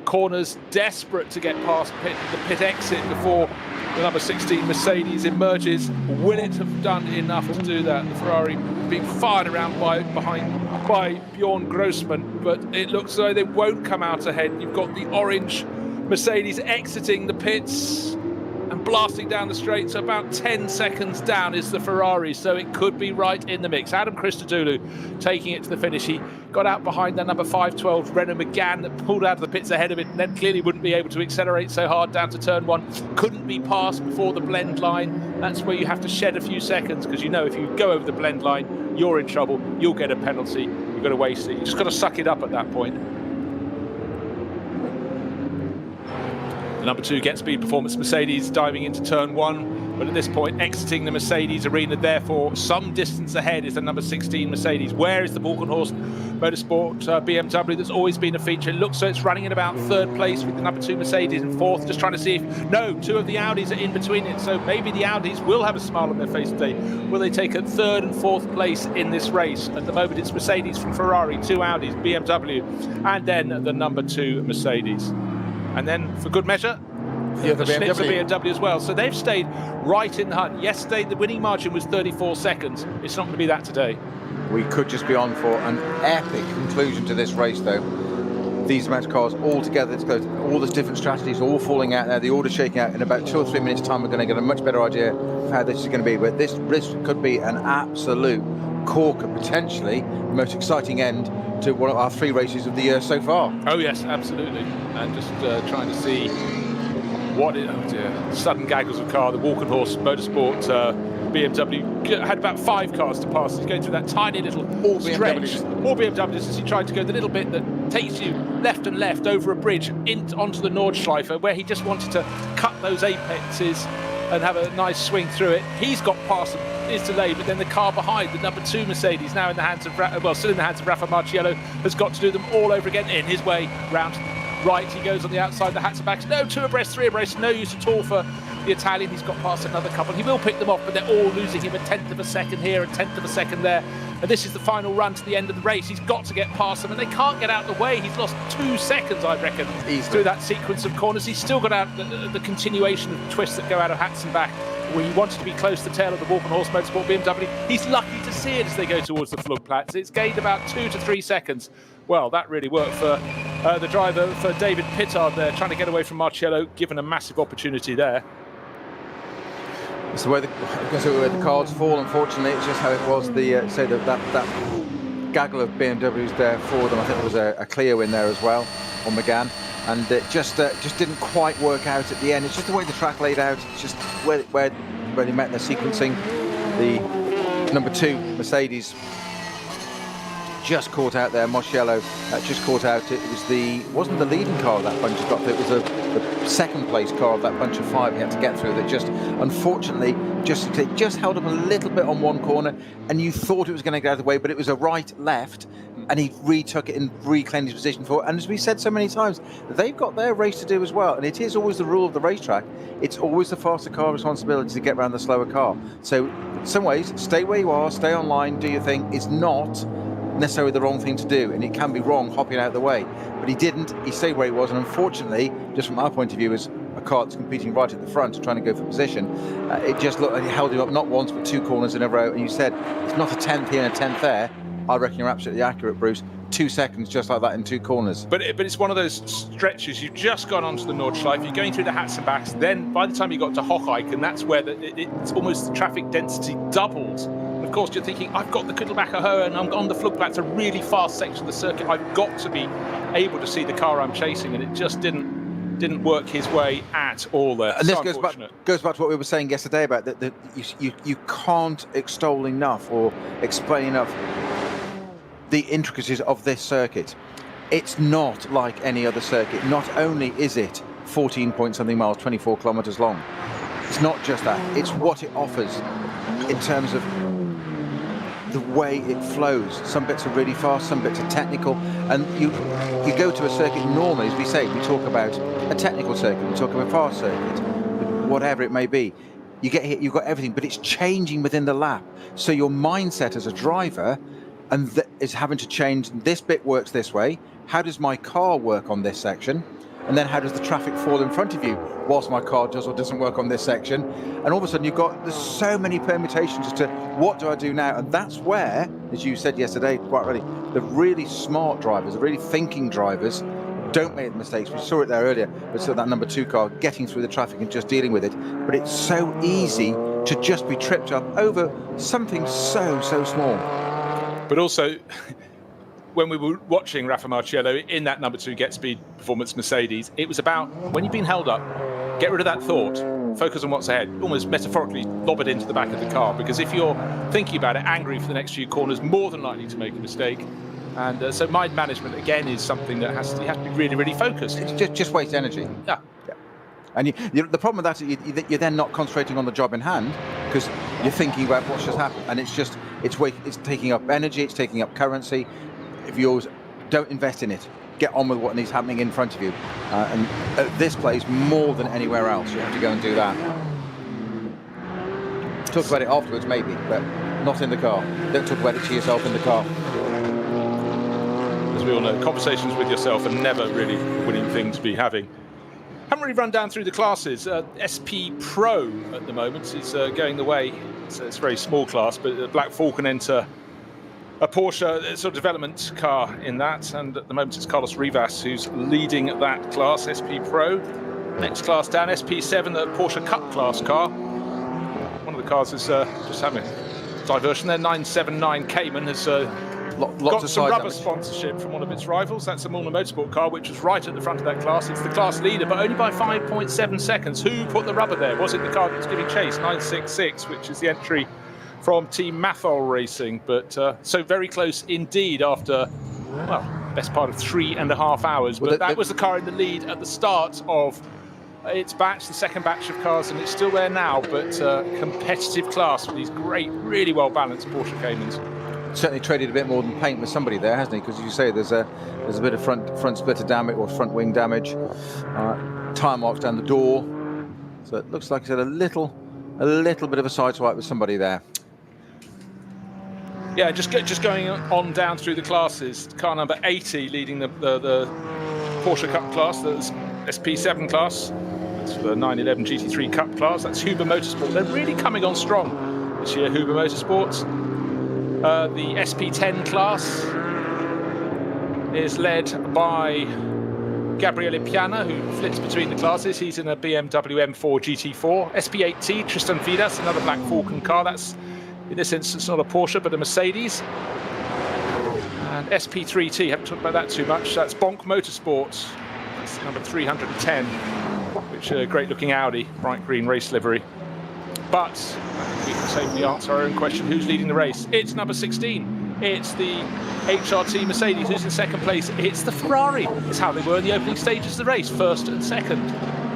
corners, desperate to get past the pit exit before the number 16 Mercedes emerges. Will it have done enough to do that? The Ferrari being fired around by Bjorn Grossman, but it looks as though they won't come out ahead. You've got the orange Mercedes exiting the pits and blasting down the straight, so about 10 seconds down is the Ferrari, so it could be right in the mix. Adam Christodoulou taking it to the finish. He got out behind the number 512 Renault Megane that pulled out of the pits ahead of it, and then clearly wouldn't be able to accelerate so hard down to turn 1. Couldn't be passed before the blend line. That's where you have to shed a few seconds, because you know if you go over the blend line, you're in trouble. You'll get a penalty. You've got to waste it. You just got to suck it up at that point. The number 2 Get Speed Performance Mercedes diving into turn 1, but at this point exiting the Mercedes arena, therefore some distance ahead is the number 16 Mercedes. Where is the Valkenhorst Motorsport BMW that's always been a feature? It looks so it's running in about third place with the number 2 Mercedes in fourth, just trying to see if, no, 2 of the Audis are in between it, so maybe the Audis will have a smile on their face today. Will they take a third and fourth place in this race? At the moment it's Mercedes from Ferrari, 2 Audis, BMW, and then the number 2 Mercedes. And then, for good measure, the Schnitzer BMW as well. So they've stayed right in the hunt. Yesterday, the winning margin was 34 seconds. It's not going to be that today. We could just be on for an epic conclusion to this race, though. These amount of cars all together, all the different strategies all falling out there, the order shaking out. In about 2 or 3 minutes' time, we're going to get a much better idea of how this is going to be. But this race could be an absolute corker, potentially the most exciting end to one of our 3 races of the year so far. Oh yes, absolutely. And just trying to see oh dear, sudden gaggles of car. The Walkenhorst Motorsport BMW had about 5 cars to pass. He's going through that tiny little stretch. BMWs. All BMWs as he tried to go the little bit that takes you left and left over a bridge onto the Nordschleife, where he just wanted to cut those apexes and have a nice swing through it. He's got past them, is delayed, but then the car behind, the number 2 Mercedes, now in the hands of, still in the hands of Rafa Marciello, has got to do them all over again. In his way round to the right, he goes on the outside, the hats and backs. No, 2 abreast, 3 abreast, no use at all for the Italian. He's got past another couple. He will pick them off, but they're all losing him a 1/10 of a second here, a 1/10 of a second there. And this is the final run to the end of the race. He's got to get past them, and they can't get out of the way. He's lost 2 seconds, I reckon, through that sequence of corners. He's still got out the continuation of the twists that go out of Hatzenbach, where he wanted to be close to the tail of the Walkenhorst Motorsport BMW. He's lucky to see it as they go towards the Flugplatz. It's gained about 2 to 3 seconds. Well, that really worked for the driver, for David Pittard there, trying to get away from Marciello, given a massive opportunity there. It's the way the cards fall, unfortunately. It's just how it was. That gaggle of BMWs there for them. I think there was a Clio in there as well on McGann, and it just didn't quite work out at the end. It's just the way the track laid out. It's just where they met their sequencing. The number 2 Mercedes just caught out there. Marciello just caught out. Wasn't the leading car of that bunch of got. It was the second place car of that bunch of 5 he had to get through. That just, unfortunately, just held up a little bit on one corner, and you thought it was going to get out of the way, but it was a right-left, and he retook it and reclaimed his position for it. And as we said so many times, they've got their race to do as well, and it is always the rule of the racetrack. It's always the faster car responsibility to get around the slower car. So in some ways, stay where you are, stay online, do your thing, is not necessarily the wrong thing to do, and it can be wrong hopping out of the way, but he didn't. He stayed where he was, and unfortunately, just from our point of view, as a car that's competing right at the front and trying to go for position, it just looked like he held him up not once but 2 corners in a row. And you said it's not a 10th here and a 10th there. I reckon you're absolutely accurate, Bruce. 2 seconds just like that in 2 corners. But it's one of those stretches. You've just gone onto the Nordschleife, you're going through the Hatzenbachs, then by the time you got to Hocheichen, that's where it's almost the traffic density doubled. And of course, you're thinking, I've got the Kuttelbacher Höhe and I'm on the Flugplatz, a really fast section of the circuit. I've got to be able to see the car I'm chasing, and it just didn't work his way at all there. And this goes back to what we were saying yesterday about that you can't extol enough or explain enough the intricacies of this circuit. It's not like any other circuit. Not only is it 14 point something miles, 24 kilometers long, it's not just that, it's what it offers in terms of the way it flows. Some bits are really fast, some bits are technical, and you go to a circuit normally, as we say, we talk about a technical circuit, we talk about a fast circuit, whatever it may be. You get here, you've got everything, but it's changing within the lap. So your mindset as a driver is having to change. This bit works this way. How does my car work on this section? And then how does the traffic fall in front of you whilst my car does or doesn't work on this section? And all of a sudden there's so many permutations as to what do I do now? And that's where, as you said yesterday, quite rightly, the really smart drivers, the really thinking drivers don't make the mistakes. We saw it there earlier. We saw that number 2 car getting through the traffic and just dealing with it. But it's so easy to just be tripped up over something so small. But also, when we were watching Rafa Marciello in that number 2 Get Speed Performance Mercedes, it was about, when you've been held up, get rid of that thought, focus on what's ahead, almost metaphorically lob it into the back of the car, because if you're thinking about it, angry for the next few corners, more than likely to make a mistake. And so mind management, again, is something that you have to be really, really focused. It's just waste energy. Yeah. And the problem with that is you're then not concentrating on the job in hand, because you're thinking about what's just happened, and it's taking up energy, it's taking up currency. If you don't invest in it, get on with what is happening in front of you. And at this place, more than anywhere else, you have to go and do that. Talk about it afterwards, maybe, but not in the car. Don't talk about it to yourself in the car. As we all know, conversations with yourself are never really a winning thing to be having. Haven't really run down through the classes. SP Pro at the moment is going the way. It's a very small class, but Black Falcon enter a Porsche sort of development car in that, and at the moment it's Carlos Rivas who's leading that class, SP Pro. Next class down, SP7, the Porsche Cup class car. One of the cars is just having a diversion there. 979 Cayman has Lots got of some side rubber damage. sponsorship from one of its rivals. That's a Mulliner Motorsport car, which was right at the front of that class. It's the class leader, but only by 5.7 seconds. Who put the rubber there? Was it the car that was giving chase? 966, which is the entry from Team Mathol Racing. But so very close indeed after, well, best part of 3.5 hours. But that was the car in the lead at the start of its batch, the second batch of cars, and it's still there now, but competitive class with these great, really well-balanced Porsche Caymans. Certainly traded a bit more than paint with somebody there, hasn't he? Because as you say, there's a bit of front splitter damage or front wing damage, tyre marks down the door. So it looks like it's had a little bit of a side swipe with somebody there. Yeah, just going on down through the classes. Car number 80 leading the Porsche Cup class, that's SP7 class. That's for the 911 GT3 Cup class. That's Huber Motorsport. They're really coming on strong this year, Huber Motorsports. The SP10 class is led by Gabriele Piana, who flits between the classes. He's in a BMW M4 GT4. SP8T, Tristan Vidas, another Black Falcon car. That's, in this instance, not a Porsche, but a Mercedes. And SP3T, haven't talked about that too much. That's Bonk Motorsports. That's number 310, which is a great-looking Audi, bright green race livery. But we can safely answer our own question, who's leading the race? It's number 16. It's the HRT Mercedes. Who's in second place? It's the Ferrari. It's how they were in the opening stages of the race, first and second.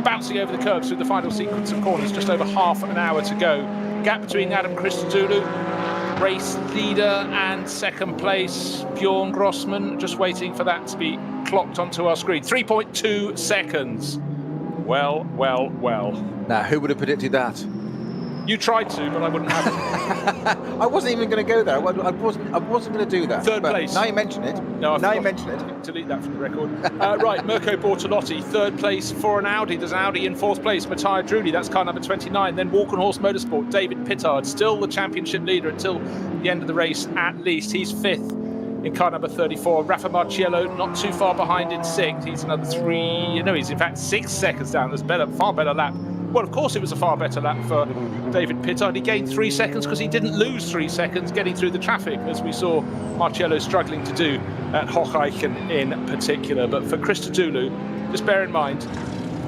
Bouncing over the curves through the final sequence of corners, just over half an hour to go. Gap between Adam Christodoulou, race leader, and second place, Bjorn Grossman. Just waiting for that to be clocked onto our screen. 3.2 seconds. Well. Now, who would have predicted that? You tried to, but I wouldn't have it. I wasn't even going to go there. I wasn't going to do that. Third place. Now you mention it. No, now you mention it. Delete that from the record. Right, Mirko Bortolotti, third place for an Audi. There's an Audi in fourth place. Matteo Drulli, that's car number 29. Then Walkenhorst Motorsport, David Pittard, still the championship leader until the end of the race at least. He's fifth in car number 34. Rafa Marciello, not too far behind in sixth. He's another he's in fact 6 seconds down. There's far better lap. Well, of course, it was a far better lap for David Pittard. He gained 3 seconds because he didn't lose 3 seconds getting through the traffic, as we saw Marciello struggling to do at Hocheichen in particular. But for Christodoulou, just bear in mind,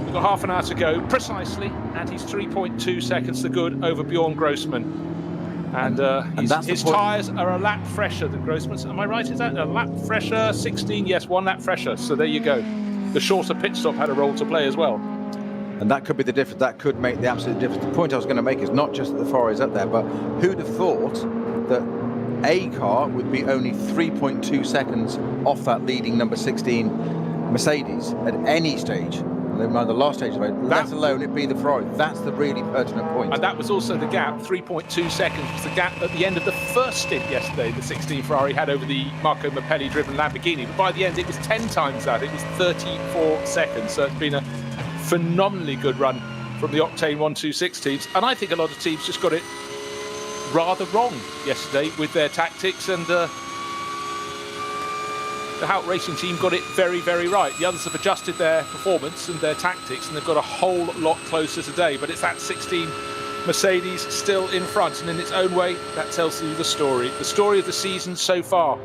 we've got half an hour to go precisely, and he's 3.2 seconds the good over Bjorn Grossman. And his tyres are a lap fresher than Grossman's. Am I right? Is that a lap fresher? 16? Yes, 1 lap fresher. So there you go. The shorter pit stop had a role to play as well. And that could be the difference. That could make the absolute difference. The point I was going to make is not just that the Ferrari's up there, but who'd have thought that a car would be only 3.2 seconds off that leading number 16 Mercedes at any stage, the last stage of it, let alone it be the Ferrari. That's the really pertinent point. And that was also the gap. 3.2 seconds was the gap at the end of the first stint yesterday the 16 Ferrari had over the Marco Mappelli driven Lamborghini. But by the end it was 10 times that. It was 34 seconds. So it's been a phenomenally good run from the Octane 126 teams, and I think a lot of teams just got it rather wrong yesterday with their tactics, and the Hout Racing team got it very, very right. The others have adjusted their performance and their tactics, and they've got a whole lot closer today, but it's that 16 Mercedes still in front, and in its own way that tells you the story of the season so far.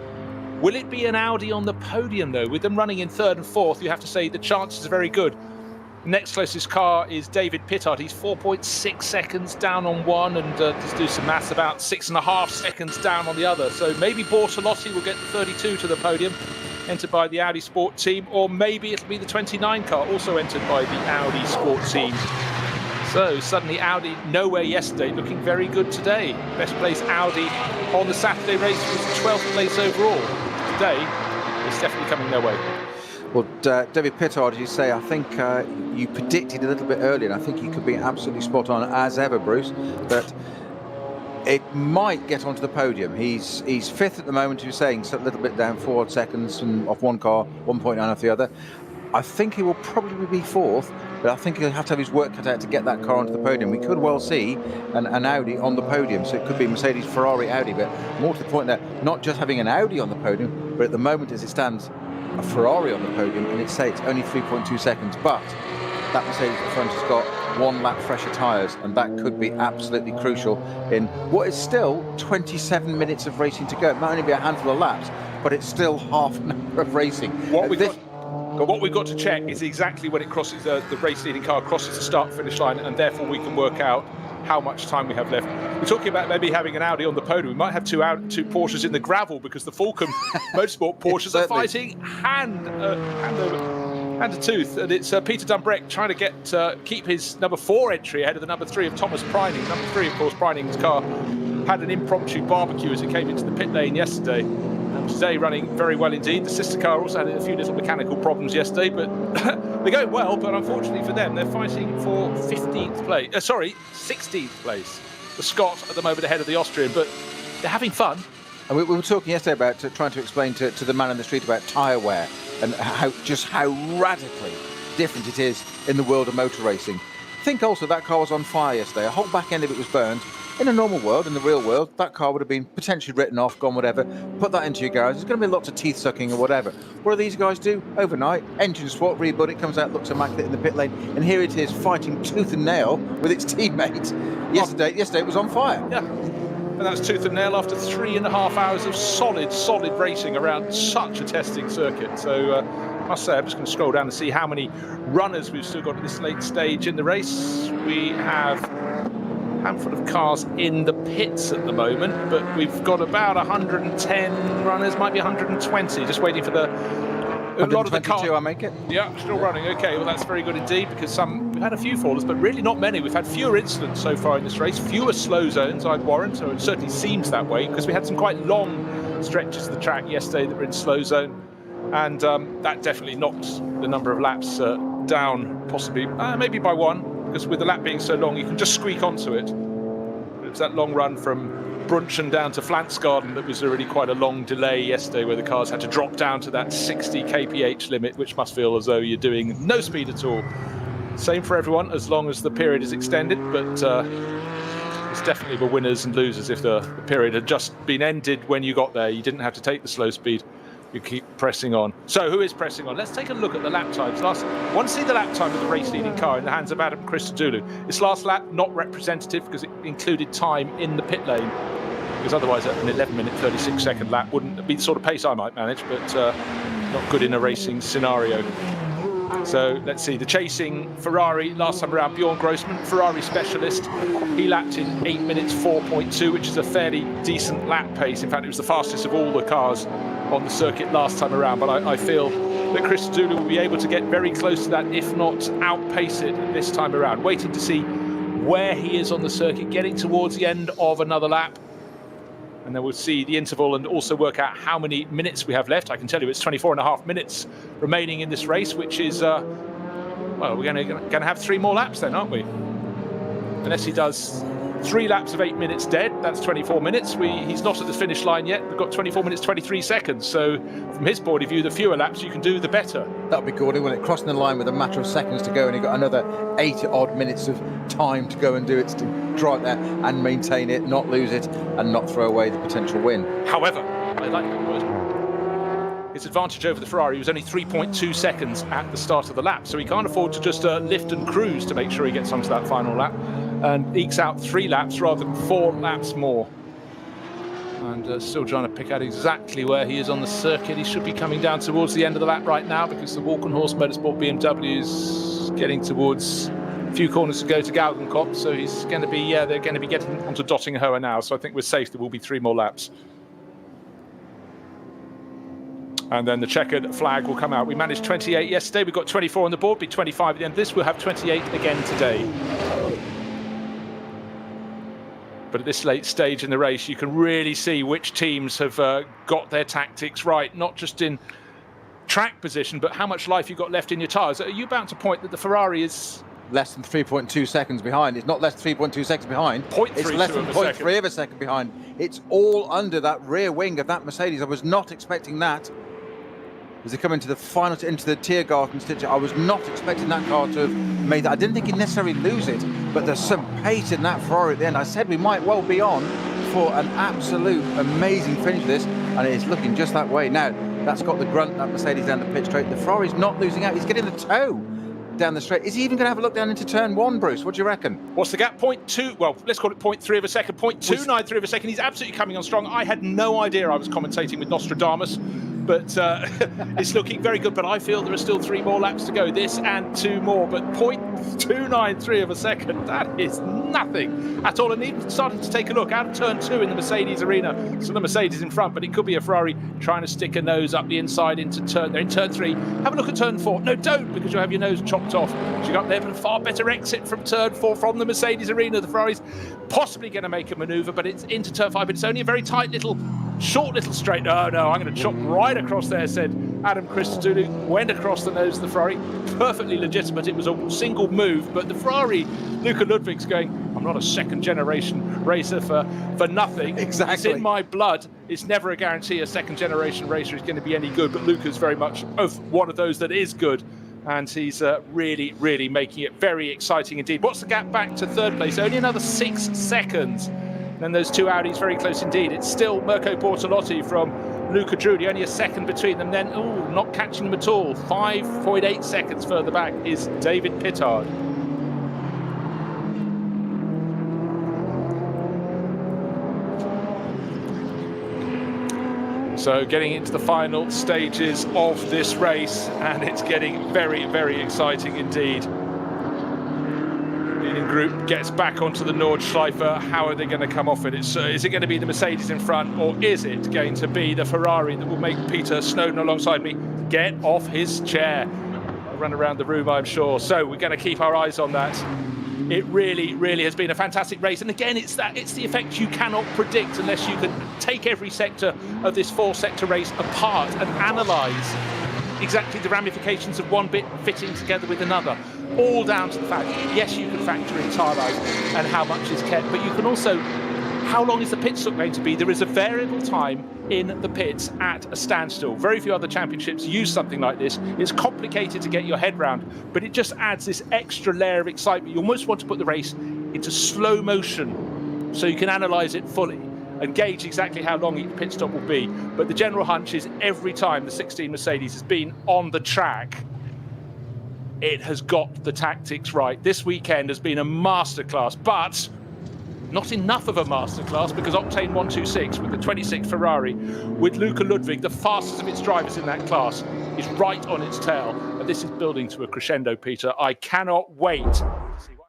Will it be an Audi on the podium though? With them running in third and fourth, you have to say the chances are very good. Next closest car is David Pittard. He's 4.6 seconds down on one, and just do some maths, about 6.5 seconds down on the other. So maybe Bortolotti will get the 32 to the podium, entered by the Audi Sport team, or maybe it'll be the 29 car, also entered by the Audi Sport team. So suddenly Audi nowhere yesterday, looking very good today. Best place Audi on the Saturday race was 12th place overall. Today, it's definitely coming their way. Well, David Pittard, as you say, I think you predicted a little bit earlier, and I think you could be absolutely spot on as ever, Bruce, that it might get onto the podium. He's fifth at the moment, you're saying, so a little bit down, 4 seconds off one car, 1.9 off the other. I think he will probably be fourth, but I think he'll have to have his work cut out to get that car onto the podium. We could well see an Audi on the podium, so it could be Mercedes, Ferrari, Audi, but more to the point that not just having an Audi on the podium, but at the moment as it stands, a Ferrari on the podium, and it's only 3.2 seconds, but that Mercedes at the front has got one lap fresher tyres, and that could be absolutely crucial in what is still 27 minutes of racing to go. It might only be a handful of laps, but it's still half an hour of racing. What we've got to check is exactly when it crosses the race leading car crosses the start finish line, and therefore we can work out how much time we have left. We're talking about maybe having an Audi on the podium. We might have two Porsches in the gravel, because the Fulcum Motorsport Porsches are fighting hand to tooth. And it's Peter Dumbreck trying to keep his number 4 entry ahead of the number 3 of Thomas Preining. Number 3, of course, Preining's car had an impromptu barbecue as it came into the pit lane yesterday. And today running very well indeed. The sister car also had a few little mechanical problems yesterday, but they're going well. But unfortunately for them, they're fighting for 16th place. The Scot at the moment ahead of the Austrian, but they're having fun. And we were talking yesterday about trying to explain to the man in the street about tyre wear and how radically different it is in the world of motor racing. Think also that car was on fire yesterday. A whole back end of it was burned. In a normal world, in the real world, that car would have been potentially written off, gone whatever. Put that into your garage. There's going to be lots of teeth sucking or whatever. What do these guys do? Overnight, engine swap, rebuild it, comes out, looks immaculate in the pit lane, and here it is fighting tooth and nail with its teammate. Yesterday it was on fire. Yeah. And that was tooth and nail after 3.5 hours of solid racing around such a testing circuit. So I must say, I'm just going to scroll down and see how many runners we've still got at this late stage in the race. We have a handful of cars in the pits at the moment, but we've got about 110 runners, might be 120, just waiting for the... A lot of the cars. I make it. Yeah, still running. Okay, well that's very good indeed, because we've had a few fallers, but really not many. We've had fewer incidents so far in this race, fewer slow zones, I'd warrant, or it certainly seems that way, because we had some quite long stretches of the track yesterday that were in slow zone, and that definitely knocked the number of laps down, possibly, maybe by 1, because with the lap being so long, you can just squeak onto it. But it was that long run from Brunchen down to Flansgarden that was already quite a long delay yesterday, where the cars had to drop down to that 60 kph limit, which must feel as though you're doing no speed at all. Same for everyone as long as the period is extended, but it's definitely the winners and losers if the period had just been ended when you got there. You didn't have to take the slow speed. You keep pressing on. So who is pressing on? Let's take a look at the lap times. Want to see the lap time of the race leading car in the hands of Adam Christodoulou. This last lap, not representative because it included time in the pit lane, because otherwise an 11-minute 36-second lap wouldn't be the sort of pace I might manage, but not good in a racing scenario. So let's see, the chasing Ferrari last time around, Bjorn Grossman, Ferrari specialist. He lapped in 8 minutes 4.2, which is a fairly decent lap pace. In fact, it was the fastest of all the cars on the circuit last time around, but I feel that Christodoulou will be able to get very close to that, if not outpace it this time around. Waiting to see where he is on the circuit, getting towards the end of another lap. And then we'll see the interval and also work out how many minutes we have left. I can tell you it's 24.5 minutes remaining in this race, which is, well, we're going to have 3 more laps then, aren't we? Unless he does 3 laps of 8 minutes dead, that's 24 minutes. He's not at the finish line yet. We've got 24 minutes, 23 seconds. So from his point of view, the fewer laps you can do, the better. That would be good, wouldn't it? Crossing the line with a matter of seconds to go, and you've got another 8-odd minutes of time to go and do it, to drive there and maintain it, not lose it, and not throw away the potential win. However, I like that word. His advantage over the Ferrari was only 3.2 seconds at the start of the lap, so he can't afford to just lift and cruise to make sure he gets onto that final lap, and ekes out 3 laps rather than 4 laps more. And still trying to pick out exactly where he is on the circuit. He should be coming down towards the end of the lap right now, because the Walkenhorst Motorsport BMW is getting towards a few corners to go to Galgenkopf, so he's going to be, they're going to be getting onto Dottinghoe now, so I think we're safe. There will be 3 more laps. And then the checkered flag will come out. We managed 28 yesterday. We've got 24 on the board, be 25 at the end of this. We'll have 28 again today. But at this late stage in the race, you can really see which teams have got their tactics right, not just in track position, but how much life you've got left in your tyres. Are you about to point that the Ferrari is... less than 3.2 seconds behind? It's not less than 3.2 seconds behind. It's less than 0.3 of a second behind. It's all under that rear wing of that Mercedes. I was not expecting that. As they come into the final, into the Tiergarten stitch, I was not expecting that car to have made that. I didn't think he'd necessarily lose it, but there's some pace in that Ferrari at the end. I said we might well be on for an absolute amazing finish this, and it is looking just that way. Now, that's got the grunt, that Mercedes down the pit straight. The Ferrari's not losing out. He's getting the toe. down the straight. Is he even going to have a look down into turn 1, Bruce? What do you reckon? What's the gap? 0.2, well, let's call it 0.3 of a second, 0.293 of a second. He's absolutely coming on strong. I had no idea I was commentating with Nostradamus, but it's looking very good. But I feel there are still 3 more laps to go, this and 2 more. But 0.293 of a second, that is nothing at all. And even starting to take a look out of turn 2 in the Mercedes arena. So the Mercedes in front, but it could be a Ferrari trying to stick a nose up the inside into turn. They're in turn 3. Have a look at turn 4. No, don't, because you'll have your nose chopped off. So you got there, but a far better exit from turn 4 from the Mercedes arena. The Ferrari's possibly going to make a manoeuvre, but it's into turn 5. But it's only a very tight little, short little straight. Oh no, I'm going to chop right across there, said Adam Christodoulou. Went across the nose of the Ferrari. Perfectly legitimate. It was a single move, but the Ferrari, Luca Ludwig's going, I'm not a second generation racer for nothing. Exactly. It's in my blood. It's never a guarantee a second generation racer is going to be any good, but Luca's very much one of those that is good. And he's really, really making it very exciting indeed. What's the gap back to third place? Only another 6 seconds. And then those 2 Audis very close indeed. It's still Mirko Bortolotti from Luca Drudi, only a second between them. Then, not catching them at all. 5.8 seconds further back is David Pittard. So getting into the final stages of this race, and it's getting very, very exciting indeed. Leading group gets back onto the Nordschleife. How are they going to come off it? Is it going to be the Mercedes in front, or is it going to be the Ferrari that will make Peter Snowden alongside me get off his chair? I'll run around the room, I'm sure. So we're going to keep our eyes on that. It really, really has been a fantastic race. And again, it's the effect you cannot predict unless you can take every sector of this 4-sector race apart and analyse exactly the ramifications of one bit fitting together with another. All down to the fact, yes, you can factor in tyre life and how much is kept, but you can also, how long is the pit stop going to be? There is a variable time in the pits at a standstill. Very few other championships use something like this. It's complicated to get your head round, but it just adds this extra layer of excitement. You almost want to put the race into slow motion so you can analyse it fully and gauge exactly how long each pit stop will be. But the general hunch is every time the 16 Mercedes has been on the track, it has got the tactics right. This weekend has been a masterclass, but not enough of a masterclass, because Octane 126 with the 26 Ferrari, with Luca Ludwig, the fastest of its drivers in that class, is right on its tail. And this is building to a crescendo, Peter. I cannot wait to see what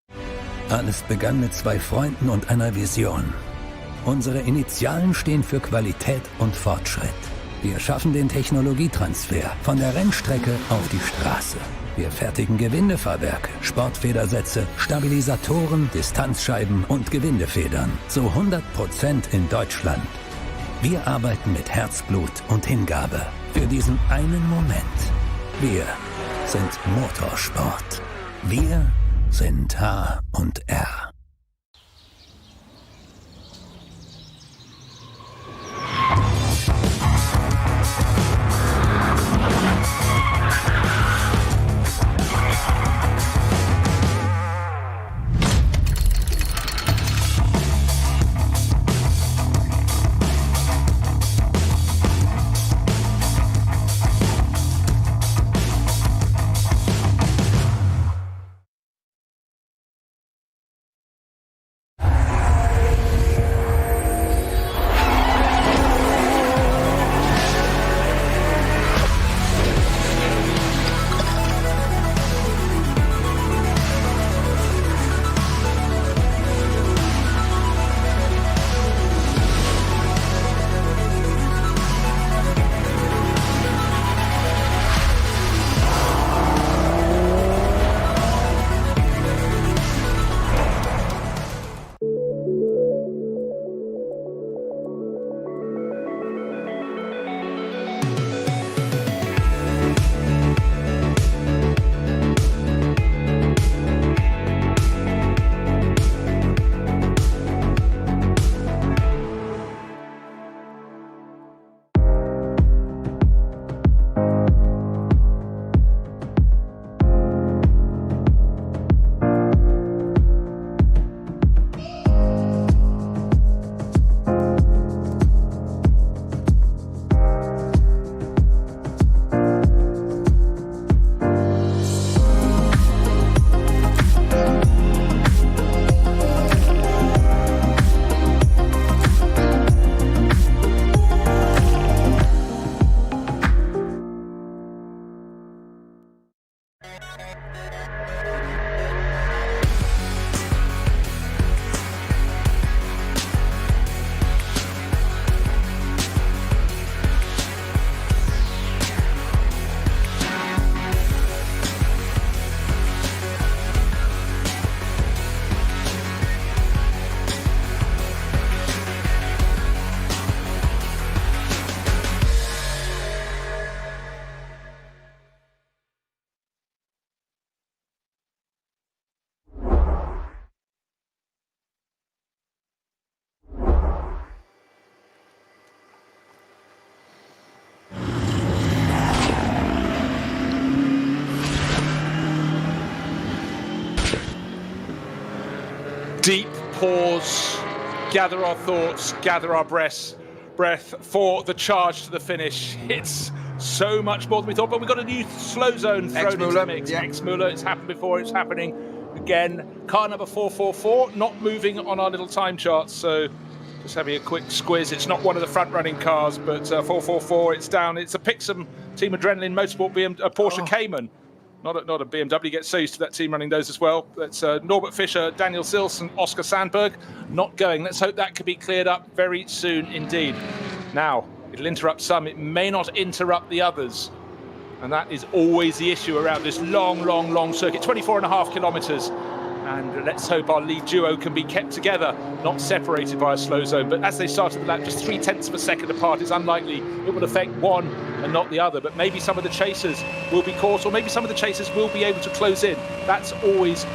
happens. Alles begann mit 2 Freunden und einer Vision. Unsere Initialen stehen für Qualität und Fortschritt. Wir schaffen den Technologietransfer von der Rennstrecke auf die Straße. Wir fertigen Gewindefahrwerke, Sportfedersätze, Stabilisatoren, Distanzscheiben und Gewindefedern zu 100% in Deutschland. Wir arbeiten mit Herzblut und Hingabe für diesen einen Moment. Wir sind Motorsport. Wir sind H&R. Deep pause, gather our thoughts, gather our breath for the charge to the finish. It's so much more than we thought, but we've got a new slow zone thrown into the mix. Ex-Muller, it's happened before, it's happening again. Car number 444, not moving on our little time charts, so just having a quick squiz. It's not one of the front-running cars, but 444, it's down. It's a Pixum Team Adrenaline Motorsport Porsche Cayman. Not a BMW, gets so used to that team running those as well. That's Norbert Fischer, Daniel Sils and Oscar Sandberg not going. Let's hope that could be cleared up very soon indeed. Now, it'll interrupt some, it may not interrupt the others. And that is always the issue around this long circuit, 24.5 kilometres. And let's hope our lead duo can be kept together, not separated by a slow zone. But as they started the lap, just 0.3 of a second apart, it's unlikely it will affect one and not the other. But maybe some of the chasers will be caught, or maybe some of the chasers will be able to close in. That's always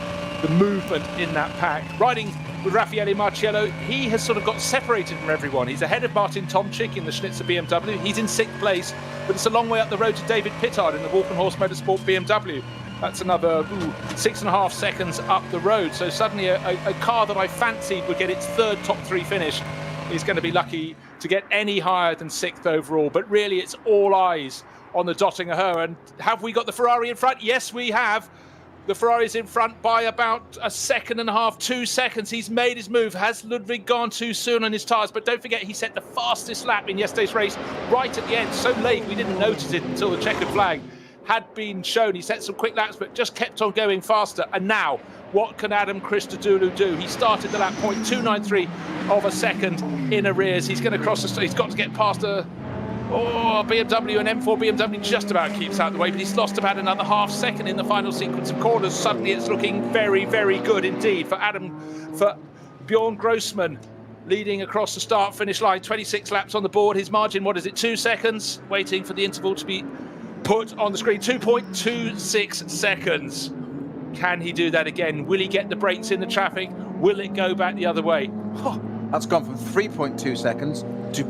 the movement in that pack. Riding with Raffaele Marciello, he has sort of got separated from everyone. He's ahead of Martin Tomczyk in the Schnitzer BMW. He's in 6th place, but it's a long way up the road to David Pittard in the Walkenhorst Motorsport BMW. That's another 6.5 seconds up the road. So suddenly a car that I fancied would get its 3rd top 3 finish is going to be lucky to get any higher than 6th overall. But really, it's all eyes on the Dottinger. And have we got the Ferrari in front? Yes, we have. The Ferrari's in front by about 1.5 seconds, 2 seconds. He's made his move. Has Ludwig gone too soon on his tyres? But don't forget, he set the fastest lap in yesterday's race right at the end. So late, we didn't notice it until the checkered flag had been shown. He set some quick laps, but just kept on going faster. And now, what can Adam Christodoulou do? He started the lap 0.293 of a second in arrears. He's going to cross the... He's got to get past a... BMW and M4 BMW just about keeps out of the way, but he's lost about another half second in the final sequence of corners. Suddenly it's looking very, very good indeed for Bjorn Grossman, leading across the start-finish line. 26 laps on the board. His margin, 2 seconds? Waiting for the interval to be put on the screen. 2.26 seconds. Can he do that again? Will he get the brakes in the traffic? Will it go back the other way? That's gone from 3.2 seconds to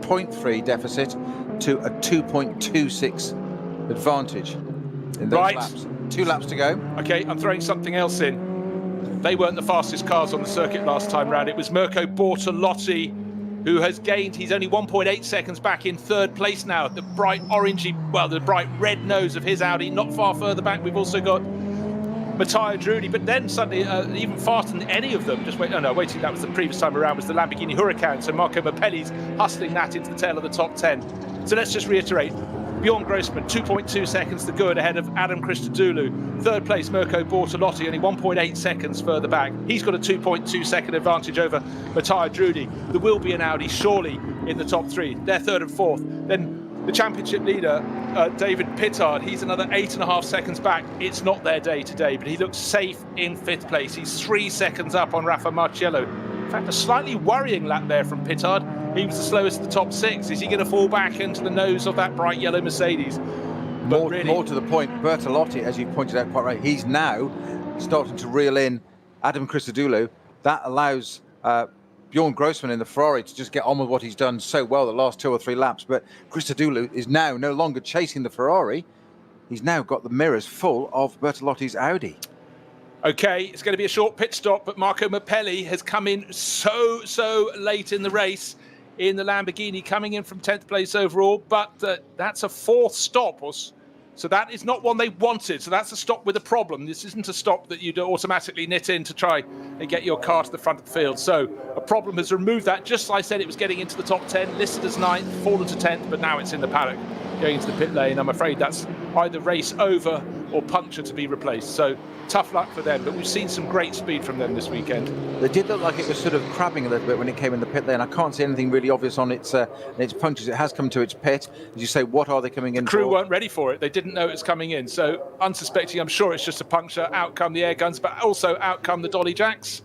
0.3 deficit to a 2.26 advantage in those laps. 2 laps to go. Okay, I'm throwing something else in. They weren't the fastest cars on the circuit last time round. It was Mirko Bortolotti who has gained. He's only 1.8 seconds back in 3rd place now. The bright orangey, well, the bright red nose of his Audi. Not far further back, we've also got Matteo Drudi, but then suddenly even faster than any of them. Waiting, that was the previous time around, was the Lamborghini Huracan. So Marco Mappelli's hustling that into the tail of the top 10. So let's just reiterate. Bjorn Grossman, 2.2 seconds to good ahead of Adam Christodoulou. 3rd place, Mirko Bortolotti, only 1.8 seconds further back. He's got a 2.2 second advantage over Matteo Drudi. There will be an Audi surely in the top 3. They're 3rd and 4th. Then the championship leader, David Pittard, he's another 8.5 seconds back. It's not their day today, but he looks safe in 5th place. He's 3 seconds up on Rafa Marciello. In fact, a slightly worrying lap there from Pittard. He was the slowest of the top 6. Is he going to fall back into the nose of that bright yellow Mercedes? More to the point, Bertolotti, as you pointed out quite right, he's now starting to reel in Adam Christodoulou. That allows Bjorn Grossman in the Ferrari to just get on with what he's done so well the last 2 or 3 laps. But Christodoulou is now no longer chasing the Ferrari. He's now got the mirrors full of Bertolotti's Audi. Okay, it's going to be a short pit stop, but Marco Mappelli has come in so late in the race in the Lamborghini, coming in from 10th place overall. But that's a 4th stop. So that is not one they wanted. So that's a stop with a problem. This isn't a stop that you'd automatically knit in to try and get your car to the front of the field. So a problem has removed that. Just as I said, it was getting into the top 10, listed as 9th, fallen to 10th, but now it's in the paddock, going into the pit lane. I'm afraid that's either race over or puncture to be replaced. So tough luck for them, but we've seen some great speed from them this weekend. They did look like it was sort of crabbing a little bit when it came in the pit lane. I can't see anything really obvious on its punctures. It has come to its pit. As you say, what are they coming in for? The crew weren't ready for it. They didn't know it was coming in. So unsuspecting, I'm sure it's just a puncture. Out come the air guns, but also out come the dolly jacks.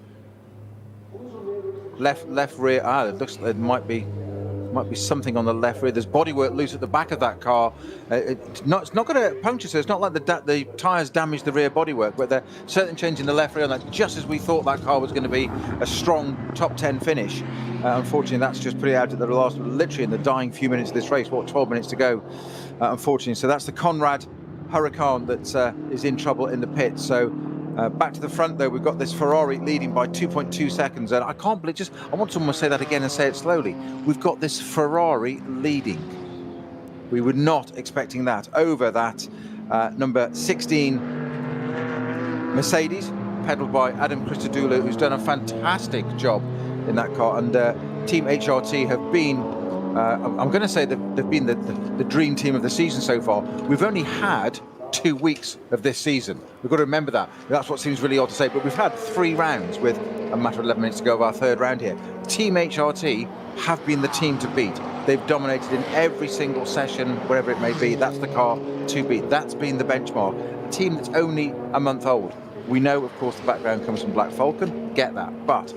Left rear. It looks like it might be something on the left rear. There's bodywork loose at the back of that car. It's not going to puncture, so it's not like the tyres damaged the rear bodywork, but they're certainly changing the left rear on that, just as we thought that car was going to be a strong top 10 finish. Unfortunately, that's just put it out at the last, literally in the dying few minutes of this race. 12 minutes to go, unfortunately. So that's the Conrad Huracan that is in trouble in the pit. So Back to the front, though, we've got this Ferrari leading by 2.2 seconds. And I can't believe, I want someone to say that again and say it slowly. We've got this Ferrari leading. We were not expecting that over that number 16 Mercedes, pedalled by Adam Christodoulou, who's done a fantastic job in that car. And Team HRT have been, I'm going to say they've been the dream team of the season so far. We've only had 2 weeks of this season. We've got to remember that. That's what seems really odd to say, but we've had 3 rounds with a matter of 11 minutes to go of our 3rd round here. Team HRT have been the team to beat. They've dominated in every single session, wherever it may be. That's the car to beat. That's been the benchmark. A team that's only a month old. We know, of course, the background comes from Black Falcon. Get that. But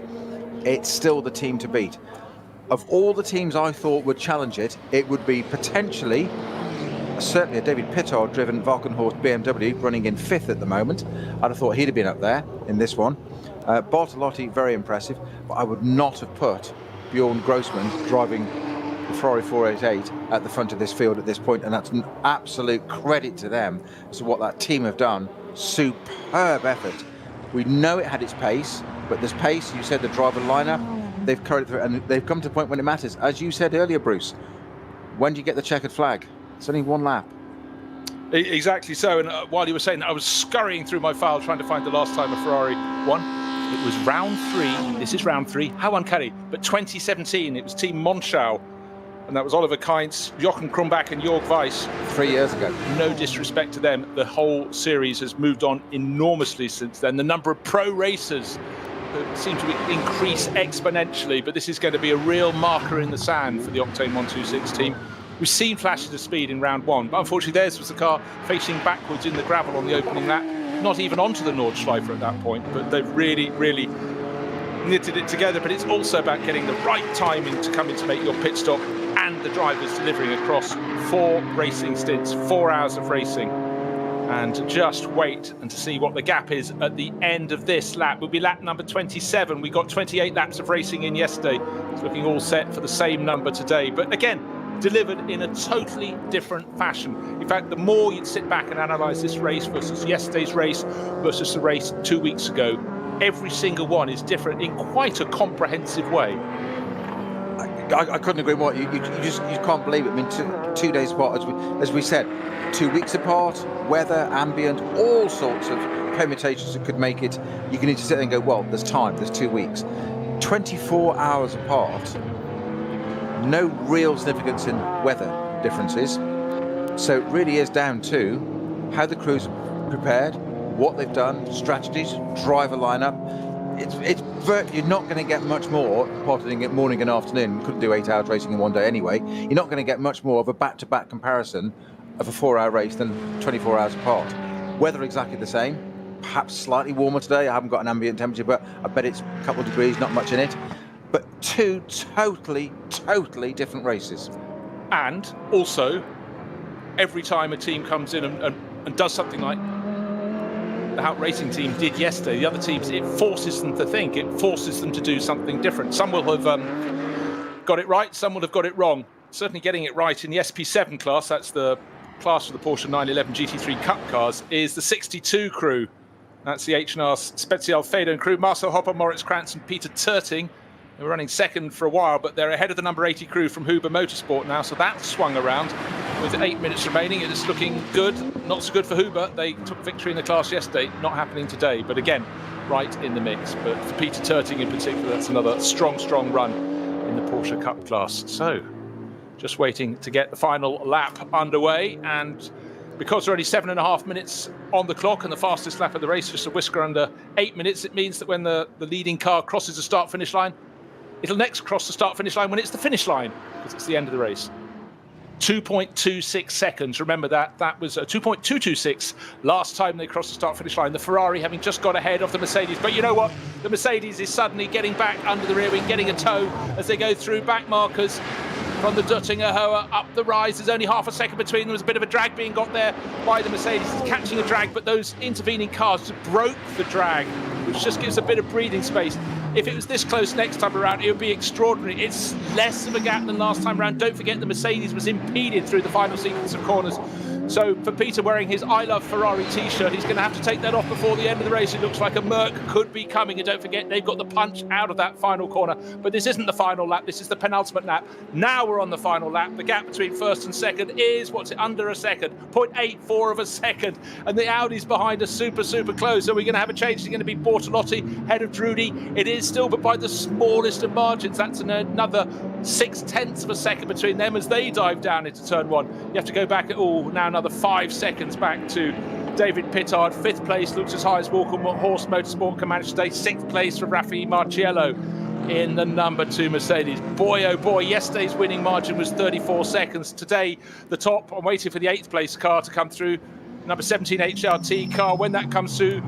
it's still the team to beat. Of all the teams I thought would challenge it, it would be potentially certainly a David Pittard-driven Valkenhorst BMW running in 5th at the moment. I'd have thought he'd have been up there in this one. Bartolotti, very impressive, but I would not have put Bjorn Grossman driving the Ferrari 488 at the front of this field at this point, and that's an absolute credit to them as to what that team have done. Superb effort. We know it had its pace, but this pace, you said the driver lineup, they've carried it through, and they've come to the point when it matters. As you said earlier, Bruce, when do you get the checkered flag? It's only 1 lap. Exactly so. And while you were saying that, I was scurrying through my file trying to find the last time a Ferrari won. It was round 3. This is round 3. How uncanny. But 2017, it was Team Monschau. And that was Oliver Kainz, Jochen Krumbach and Jörg Weiss. 3 years ago. No disrespect to them. The whole series has moved on enormously since then. The number of pro racers seem to increase exponentially. But this is going to be a real marker in the sand for the Octane 126 team. We've seen flashes of speed in round 1, but unfortunately theirs was the car facing backwards in the gravel on the opening lap, not even onto the Nordschleife at that point, but they've really, really knitted it together. But it's also about getting the right timing to come in to make your pit stop, and the drivers delivering across 4 racing stints, 4 hours of racing. And just wait and to see what the gap is at the end of this lap. Will be lap number 27. We got 28 laps of racing in yesterday. It's looking all set for the same number today. But again, delivered in a totally different fashion. In fact, the more you'd sit back and analyse this race versus yesterday's race versus the race 2 weeks ago, every single one is different in quite a comprehensive way. I couldn't agree more. You can't believe it. I mean, two days apart, as we said, 2 weeks apart, weather, ambient, all sorts of permutations that could make it. You can need to sit there and go, well, there's time, there's 2 weeks. 24 hours apart. No real significance in weather differences. So it really is down to how the crews are prepared, what they've done, strategies, driver lineup. You're not going to get much more, plotting it morning and afternoon. You couldn't do 8 hours racing in one day anyway. You're not going to get much more of a back-to-back comparison of a 4-hour race than 24 hours apart. Weather exactly the same. Perhaps slightly warmer today. I haven't got an ambient temperature, but I bet it's a couple of degrees, not much in it. But 2 totally different races. And also, every time a team comes in and does something like the Hout Racing team did yesterday, the other teams, it forces them to think, it forces them to do something different. Some will have got it right, some will have got it wrong. Certainly getting it right in the SP7 class, that's the class for the Porsche 911 GT3 Cup cars, is the 62 crew. That's the H&R Spezialfedern crew, Marcel Hopper, Moritz Krantz and Peter Terting. They were running second for a while, but they're ahead of the number 80 crew from Huber Motorsport now, so that's swung around. With 8 minutes remaining, it is looking good. Not so good for Huber. They took victory in the class yesterday, not happening today, but again, right in the mix. But for Peter Terting in particular, that's another strong run in the Porsche Cup class. So, just waiting to get the final lap underway, and because there are only 7.5 minutes on the clock and the fastest lap of the race, just a whisker under 8 minutes, it means that when the leading car crosses the start-finish line, it'll next cross the start-finish line when it's the finish line, because it's the end of the race. 2.26 seconds. Remember that was 2.226 last time they crossed the start-finish line. The Ferrari having just got ahead of the Mercedes. But you know what? The Mercedes is suddenly getting back under the rear wing, getting a tow as they go through back markers from the Duttinger Hoa up the rise. There's only half a second between them. There's a bit of a drag being got there by the Mercedes. It's catching a drag, but those intervening cars just broke the drag, which just gives a bit of breathing space. If it was this close next time around, it would be extraordinary. It's less of a gap than last time around. Don't forget the Mercedes was impeded through the final sequence of corners So for Peter wearing his I Love Ferrari t-shirt, he's going to have to take that off before the end of the race. It looks like a Merc could be coming. And don't forget, they've got the punch out of that final corner. But this isn't the final lap. This is the penultimate lap. Now we're on the final lap. The gap between first and second is, under a second, 0.84 of a second. And the Audi's behind us super close. So we're going to have a change. It's going to be Bortolotti, head of Drudy. It is still, but by the smallest of margins. That's another 0.6 of a second between them as they dive down into turn one. You have to go back now another 5 seconds back to David Pittard. 5th place looks as high as Walker Horse Motorsport can manage today. 6th place for Raffi Marciello in the number 2 Mercedes. Boy, oh boy, yesterday's winning margin was 34 seconds. Today, the top, I'm waiting for the 8th place car to come through. Number 17 HRT car. When that comes through,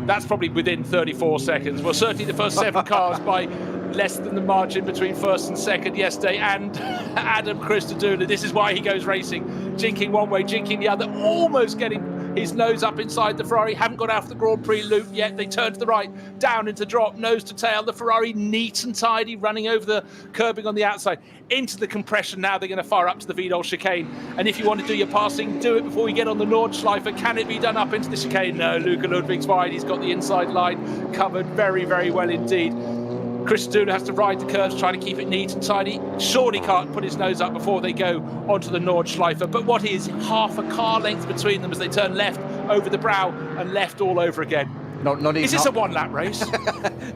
that's probably within 34 seconds. Well, certainly the first 7 cars by less than the margin between first and second yesterday. And Adam Christodoulou, this is why he goes racing, jinking one way, jinking the other, almost getting his nose up inside the Ferrari. Haven't got out of the Grand Prix loop yet. They turn to the right, down into drop, nose to tail. The Ferrari neat and tidy, running over the curbing on the outside, into the compression. Now they're going to fire up to the Vidal chicane. And if you want to do your passing, do it before you get on the Nordschleife. Can it be done up into the chicane? No, Luca Ludwig's wide. He's got the inside line covered very well indeed. Christodoulou has to ride the curves, trying to keep it neat and tidy. Surely can't put his nose up before they go onto the Nordschleife. But what is half a car length between them as they turn left over the brow and left all over again? Not even is this a one-lap race?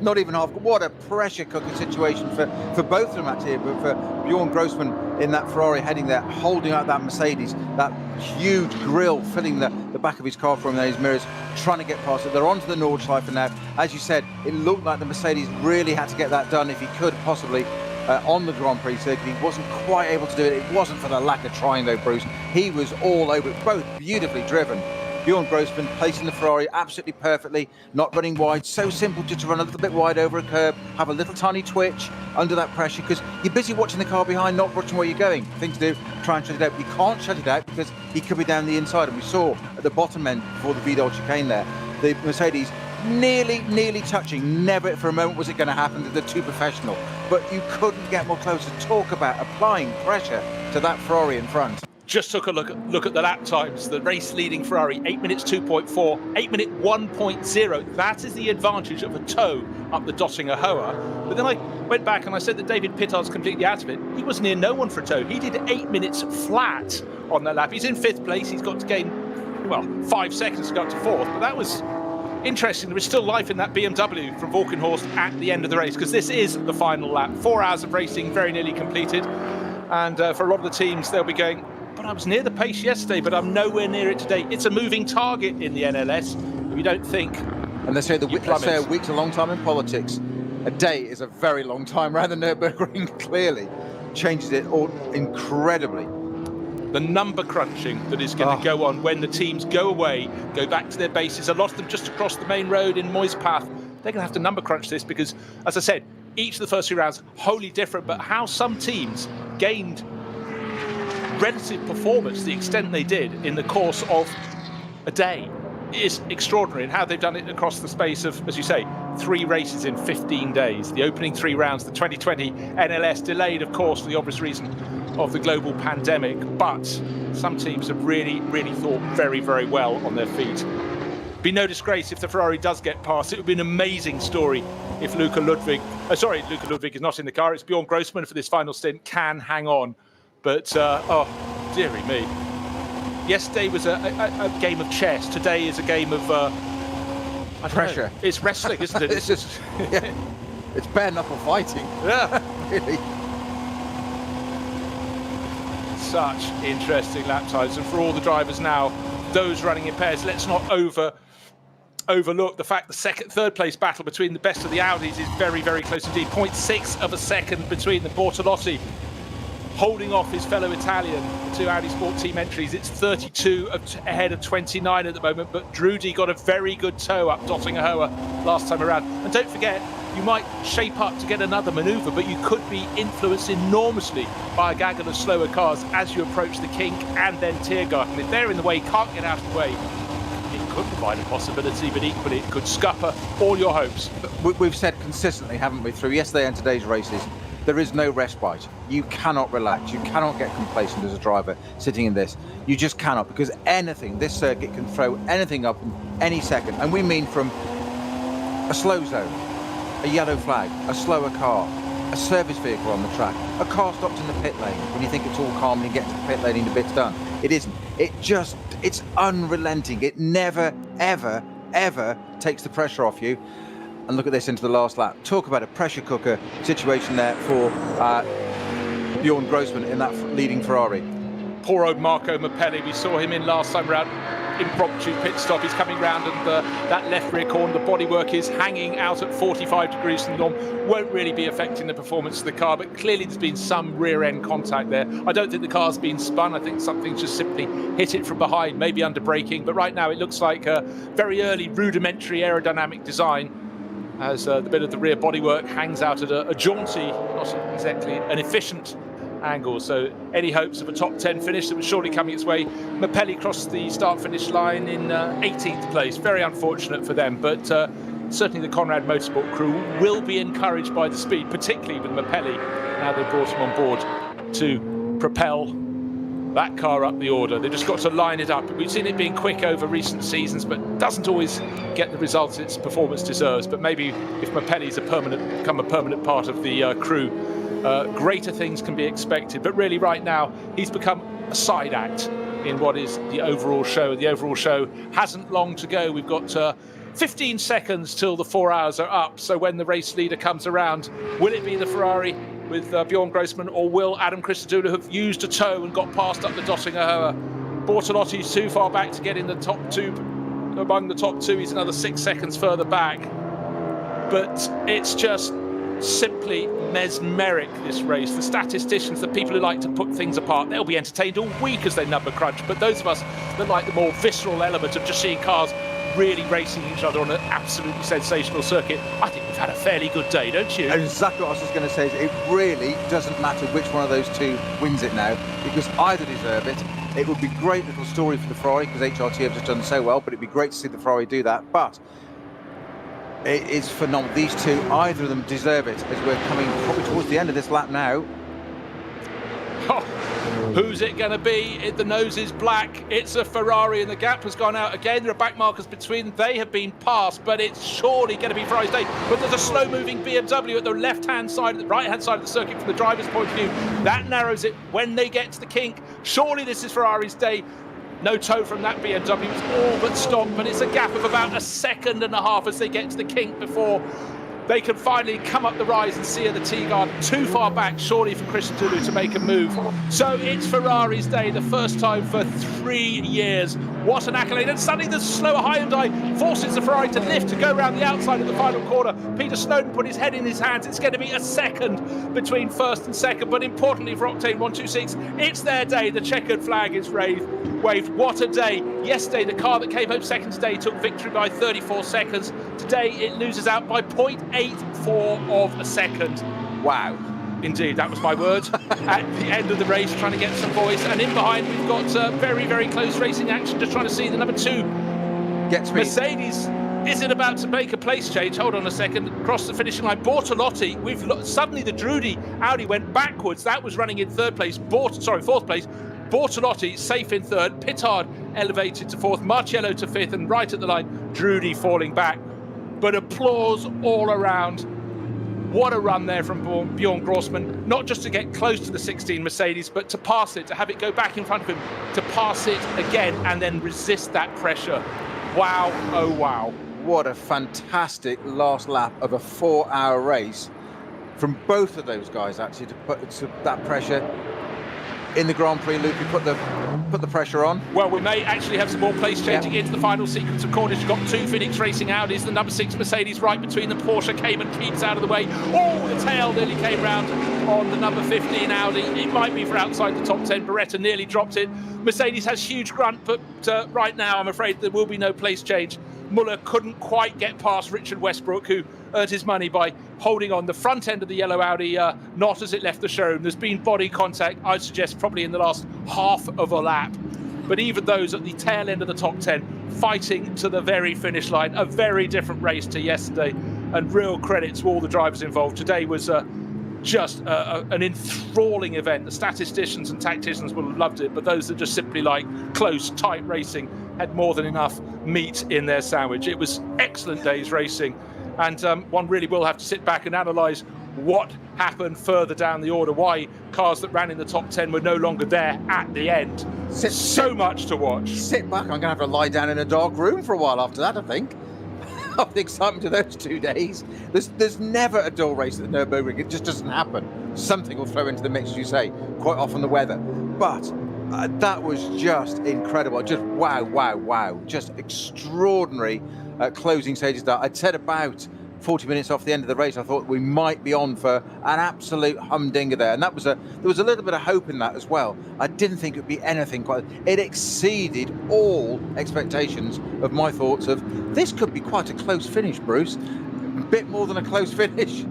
Not even half. What a pressure cooking situation for both of them actually. But for Bjorn Grossman in that Ferrari heading there, holding out that Mercedes, that huge grille filling the back of his car from there, his mirrors, trying to get past it. They're onto the Nordschleife now. As you said, it looked like the Mercedes really had to get that done if he could possibly on the Grand Prix circuit. He wasn't quite able to do it. It wasn't for the lack of trying though, Bruce. He was all over it, both beautifully driven. Bjorn Grossman placing the Ferrari absolutely perfectly, not running wide. So simple just to run a little bit wide over a curb, have a little tiny twitch under that pressure, because you're busy watching the car behind, not watching where you're going. Thing to do, try and shut it out. You can't shut it out because he could be down the inside. And we saw at the bottom end before the Vidal chicane there, the Mercedes nearly touching. Never for a moment was it going to happen to the two professional. But you couldn't get more close. To talk about applying pressure to that Ferrari in front. Just took a look at the lap times. The race-leading Ferrari, 8 minutes 2.4, 8 minute 1.0. That is the advantage of a tow up the Dottinger Hoa. But then I went back and I said that David Pittard's completely out of it. He was near no one for a tow. He did 8 minutes flat on that lap. He's in 5th place. He's got to gain, 5 seconds to go up to 4th. But that was interesting. There was still life in that BMW from Valkenhorst at the end of the race, because this is the final lap. 4 hours of racing, very nearly completed. And for a lot of the teams, they'll be going, but I was near the pace yesterday, but I'm nowhere near it today. It's a moving target in the NLS. If you don't think, and they say a week's a long time in politics. A day is a very long time around the Nürburgring. Clearly changes it all incredibly. The number crunching that is going to go on when the teams go away, go back to their bases. A lot of them just across the main road in Moispath. They're going to have to number crunch this because, as I said, each of the first 3 rounds wholly different. But how some teams gained relative performance, the extent they did in the course of a day, is extraordinary. And how they've done it across the space of, as you say, 3 races in 15 days. The opening 3 rounds, the 2020 NLS delayed, of course, for the obvious reason of the global pandemic. But some teams have really thought very well on their feet. Be no disgrace if the Ferrari does get past. It would be an amazing story if Luca Ludwig is not in the car. It's Bjorn Grossman for this final stint, can hang on. But, dearie me. Yesterday was a game of chess. Today is a game of pressure. It's wrestling, isn't it? It's just, it's bare knuckle fighting. Yeah. Really. Such interesting lap times. And for all the drivers now, those running in pairs, let's not overlook the fact the third place battle between the best of the Audis is very close indeed. 0.6 of a second between the Bortolotti holding off his fellow Italian, 2 Audi Sport Team entries. It's 32 ahead of 29 at the moment, but Drudy got a very good tow up Dottinger Hoa last time around. And don't forget, you might shape up to get another manoeuvre, but you could be influenced enormously by a gaggle of slower cars as you approach the kink and then Tiergarten. If they're in the way, can't get out of the way, it could provide a possibility, but equally it could scupper all your hopes. We've said consistently, haven't we, through yesterday and today's races, There is no respite. You cannot relax. You cannot get complacent as a driver sitting in this. You just cannot, because this circuit can throw anything up in any second. And we mean from a slow zone, a yellow flag, a slower car, a service vehicle on the track, a car stopped in the pit lane when you think it's all calm and you get to the pit lane and the bit's done. It isn't. It's unrelenting. It never, ever, ever takes the pressure off you. And look at this into the last lap. Talk about a pressure cooker situation there for Bjorn Grossman in that leading Ferrari. Poor old Marco Mappelli. We saw him in last time round. Impromptu pit stop. He's coming round, and that left rear corner, the bodywork is hanging out at 45 degrees from the norm. Won't really be affecting the performance of the car, but clearly there's been some rear end contact there. I don't think the car's been spun. I think something just simply hit it from behind, maybe under braking. But right now it looks like a very early rudimentary aerodynamic design, as the bit of the rear bodywork hangs out at a jaunty, not exactly an efficient angle. So any hopes of a top 10 finish that was surely coming its way. Mappelli crossed the start-finish line in 18th place. Very unfortunate for them, but certainly the Conrad Motorsport crew will be encouraged by the speed, particularly with Mappelli. Now they've brought him on board to propel that car up the order. They've just got to line it up. We've seen it being quick over recent seasons, but doesn't always get the results its performance deserves. But maybe if Mappelli's become a permanent part of the crew, greater things can be expected. But really right now, he's become a side act in what is the overall show. The overall show hasn't long to go. We've got 15 seconds till the 4 hours are up. So when the race leader comes around, will it be the Ferrari with Bjorn Grossman, or will Adam Christodoulou have used a toe and got past up the Dottinger? Bortolotti's too far back to get in the top two. Among the top two, he's another 6 seconds further back. But it's just simply mesmeric, this race. The statisticians, the people who like to put things apart, they'll be entertained all week as they number crunch. But those of us that like the more visceral element of just seeing cars really racing each other on an absolutely sensational circuit, I think we've had a fairly good day, don't you? Exactly what I was just going to say. It really doesn't matter which one of those two wins it now, because either deserve it. It would be a great little story for the Ferrari, because HRT have just done so well, but it'd be great to see the Ferrari do that. But it is phenomenal. These two, either of them deserve it, as we're coming probably towards the end of this lap now. Oh, who's it going to be? The nose is black. It's a Ferrari, and the gap has gone out again. There are back markers between them. They have been passed, but it's surely going to be Ferrari's day. But there's a slow-moving BMW at the left-hand side, the right-hand side of the circuit from the driver's point of view. That narrows it when they get to the kink. Surely this is Ferrari's day. No toe from that BMW. It's all but stopped, but it's a gap of about 1.5 seconds as they get to the kink before they can finally come up the rise and see the T-guard too far back, surely for Christodoulou to make a move. So it's Ferrari's day, the first time for 3 years. What an accolade. And suddenly the slower Hyundai forces the Ferrari to lift, to go around the outside of the final corner. Peter Snowden put his head in his hands. It's going to be 1 second between first and second. But importantly for Octane 126, it's their day. The checkered flag is waved. What a day. Yesterday, the car that came home second today took victory by 34 seconds. Today, it loses out by 0.84 of a second. Wow. Indeed, that was my word. At the end of the race, trying to get some voice. And in behind, we've got very, very close racing action, just trying to see the number 2. Mercedes isn't about to make a place change. Hold on a second. Across the finishing line, Bortolotti. Suddenly, the Drudy Audi went backwards. That was running in fourth place. Bortolotti safe in third, Pittard elevated to fourth, Marcello to fifth, and right at the line, Drudy falling back. But applause all around. What a run there from Bjorn Grossman, not just to get close to the 16 Mercedes, but to pass it, to have it go back in front of him, to pass it again and then resist that pressure. Wow, oh wow. What a fantastic last lap of a 4-hour race from both of those guys, actually, to put that pressure in the Grand Prix loop. You put the pressure on. Well, we may actually have some more place changing into the final sequence of corners. You've got 2 Phoenix Racing Audis, the number 6 Mercedes right between the Porsche Cayman keeps out of the way. Oh, the tail nearly came round on the number 15 Audi. It might be for outside the top 10. Beretta nearly dropped it. Mercedes has huge grunt, but right now I'm afraid there will be no place change. Muller couldn't quite get past Richard Westbrook, who earned his money by holding on the front end of the yellow Audi, not as it left the showroom. There's been body contact, I'd suggest, probably in the last half of a lap. But even those at the tail end of the top 10, fighting to the very finish line. A very different race to yesterday, and real credit to all the drivers involved. Today was just an enthralling event. The statisticians and tacticians will have loved it, but those that just simply like close, tight racing had more than enough meat in their sandwich. It was excellent days racing, and one really will have to sit back and analyse what happened further down the order, why cars that ran in the top 10 were no longer there at the end. So much to watch. Sit back, I'm going to have to lie down in a dark room for a while after that, I think. Of the excitement of those 2 days. There's never a dull race at the Nürburgring. It just doesn't happen. Something will throw into the mix, as you say, quite often the weather. But that was just incredible. Just wow. Just extraordinary closing stages. That I'd said about 40 minutes off the end of the race, I thought we might be on for an absolute humdinger there. And there was a little bit of hope in that as well. I didn't think it would be anything quite. It exceeded all expectations of my thoughts of this could be quite a close finish, Bruce. A bit more than a close finish.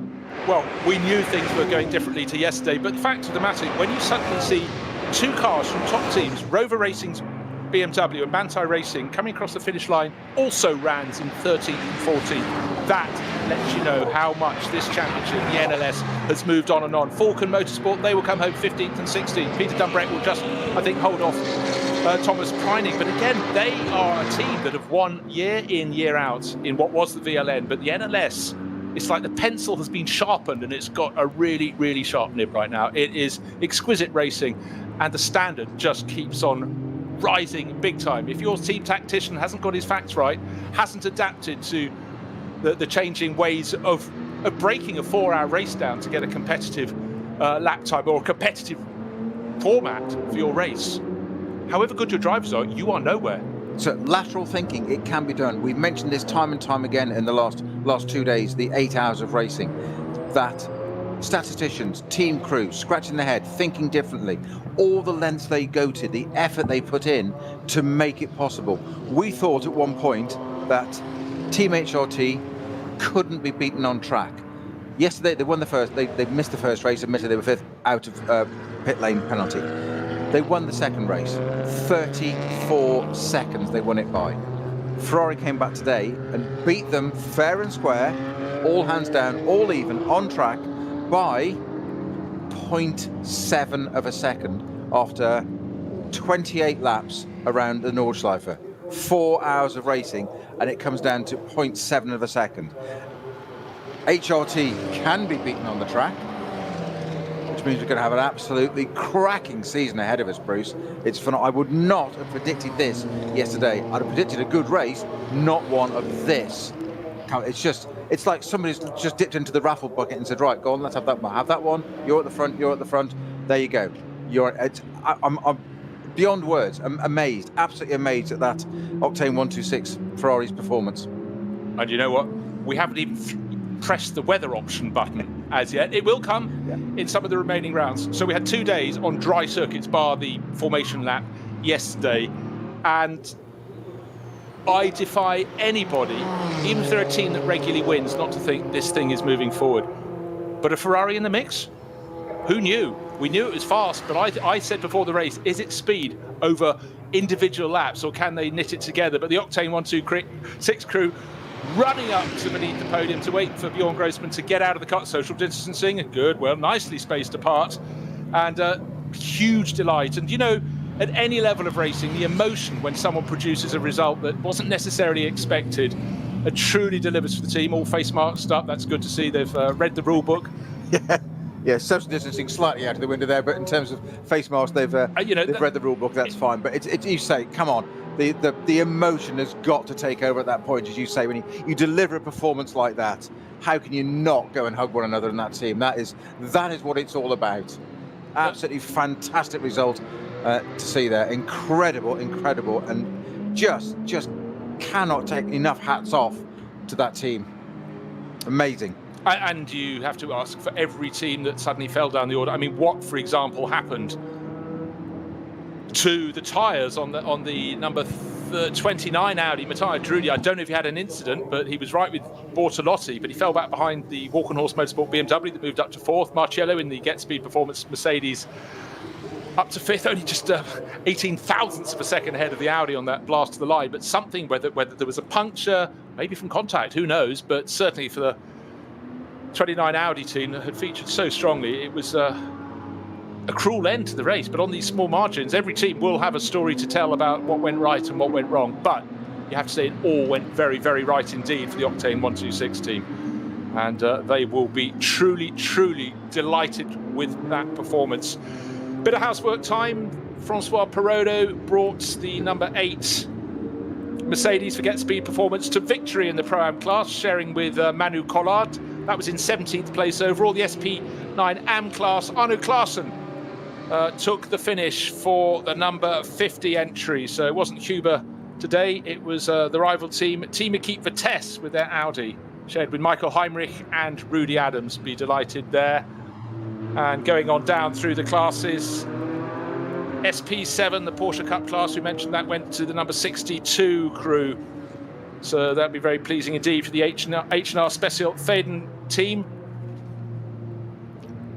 Well, we knew things were going differently to yesterday, but the fact of the matter, when you suddenly see two cars from top teams, Rover Racing's BMW and Manthey Racing, coming across the finish line, also ran in 13th and 14th. That lets you know how much this championship, the NLS, has moved on and on. Falcon Motorsport, they will come home 15th and 16th. Peter Dunbrett will just, I think, hold off Thomas Preining. But again, they are a team that have won year in, year out in what was the VLN. But the NLS, it's like the pencil has been sharpened and it's got a really, really sharp nib right now. It is exquisite racing and the standard just keeps on rising big time. If your team tactician hasn't got his facts right, hasn't adapted to the changing ways of breaking a 4-hour race down to get a competitive lap time or a competitive format for your race, however good your drivers are, you are nowhere. So lateral thinking, it can be done. We've mentioned this time and time again in the last 2 days, the 8 hours of racing, that statisticians, team crew, scratching their head, thinking differently, all the lengths they go to, the effort they put in to make it possible. We thought at one point that Team HRT couldn't be beaten on track. Yesterday they won the first, they missed the first race, admitted they were fifth out of pit lane penalty. They won the second race, 34 seconds they won it by. Ferrari came back today and beat them fair and square, all hands down, all even, on track, by 0.7 of a second after 28 laps around the Nordschleife. 4 hours of racing, and it comes down to 0.7 of a second. HRT can be beaten on the track, which means we're going to have an absolutely cracking season ahead of us, Bruce. It's fun. I would not have predicted this yesterday. I'd have predicted a good race, not one of this. It's like somebody's just dipped into the raffle bucket and said, right, go on, let's have that one. Have that one. You're at the front. There you go. I'm beyond words. I'm amazed, absolutely amazed at that Octane 126 Ferrari's performance. And you know what? We haven't even pressed the weather option button as yet. It will come in some of the remaining rounds. So we had 2 days on dry circuits, bar the formation lap yesterday, and I defy anybody, even if they're a team that regularly wins, not to think this thing is moving forward. But a Ferrari in the mix? Who knew? We knew it was fast, but I said before the race, is it speed over individual laps, or can they knit it together? But the Octane 126 crew running up to beneath the podium to wait for Bjorn Grossman to get out of the cut, social distancing, good, well, nicely spaced apart, and huge delight. And you know, at any level of racing, the emotion when someone produces a result that wasn't necessarily expected, it truly delivers for the team. All face marks up, that's good to see. They've read the rule book. Yeah, social distancing slightly out of the window there, but in terms of face masks, they've read the rule book, that's fine. But it's you say, come on, the emotion has got to take over at that point, as you say, when you deliver a performance like that. How can you not go and hug one another in that team? That is what it's all about. Absolutely fantastic result to see there. Incredible, and just cannot take enough hats off to that team. Amazing. And you have to ask for every team that suddenly fell down the order. I mean, what, for example, happened to the tyres on the number 29 Audi, Matteo Drudi? I don't know if he had an incident, but he was right with Bortolotti, but he fell back behind the Walk on Horse Motorsport BMW that moved up to fourth. Marcello in the Get Speed Performance Mercedes up to fifth, only just 18 thousandths of a second ahead of the Audi on that blast to the line. But something, whether there was a puncture, maybe from contact, who knows, but certainly for 29 Audi team that had featured so strongly. It was a cruel end to the race, but on these small margins, every team will have a story to tell about what went right and what went wrong. But you have to say it all went very, very right indeed for the Octane 126 team. And they will be truly, truly delighted with that performance. Bit of housework time. Francois Perrodo brought the number 8 Mercedes for Get Speed Performance to victory in the Pro-Am class, sharing with Manu Collard. That was in 17th place overall. The SP9 AM class, Arno Klaassen took the finish for the number 50 entry. So it wasn't Huber today, it was the rival team, Team Equipe Vitesse with their Audi, shared with Michael Heinrich and Rudy Adams. Be delighted there. And going on down through the classes, SP7, the Porsche Cup class, we mentioned that went to the number 62 crew. So that'd be very pleasing indeed for the H&R Special Faden team.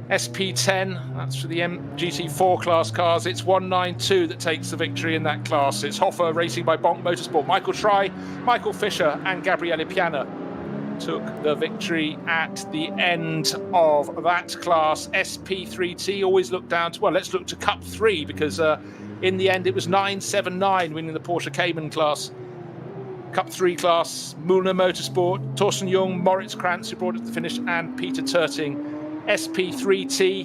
SP10, that's for the MGT4 class cars. It's 192 that takes the victory in that class. It's Hoffer racing by Bonk Motorsport. Michael Schrei, Michael Fischer and Gabriele Piana took the victory at the end of that class. SP3T always look down to, well, let's look to Cup 3, because in the end it was 979 winning the Porsche Cayman class. Cup 3 class, Mühlner Motorsport, Torsten Jung, Moritz Krantz, who brought it to the finish, and Peter Turting. SP3T,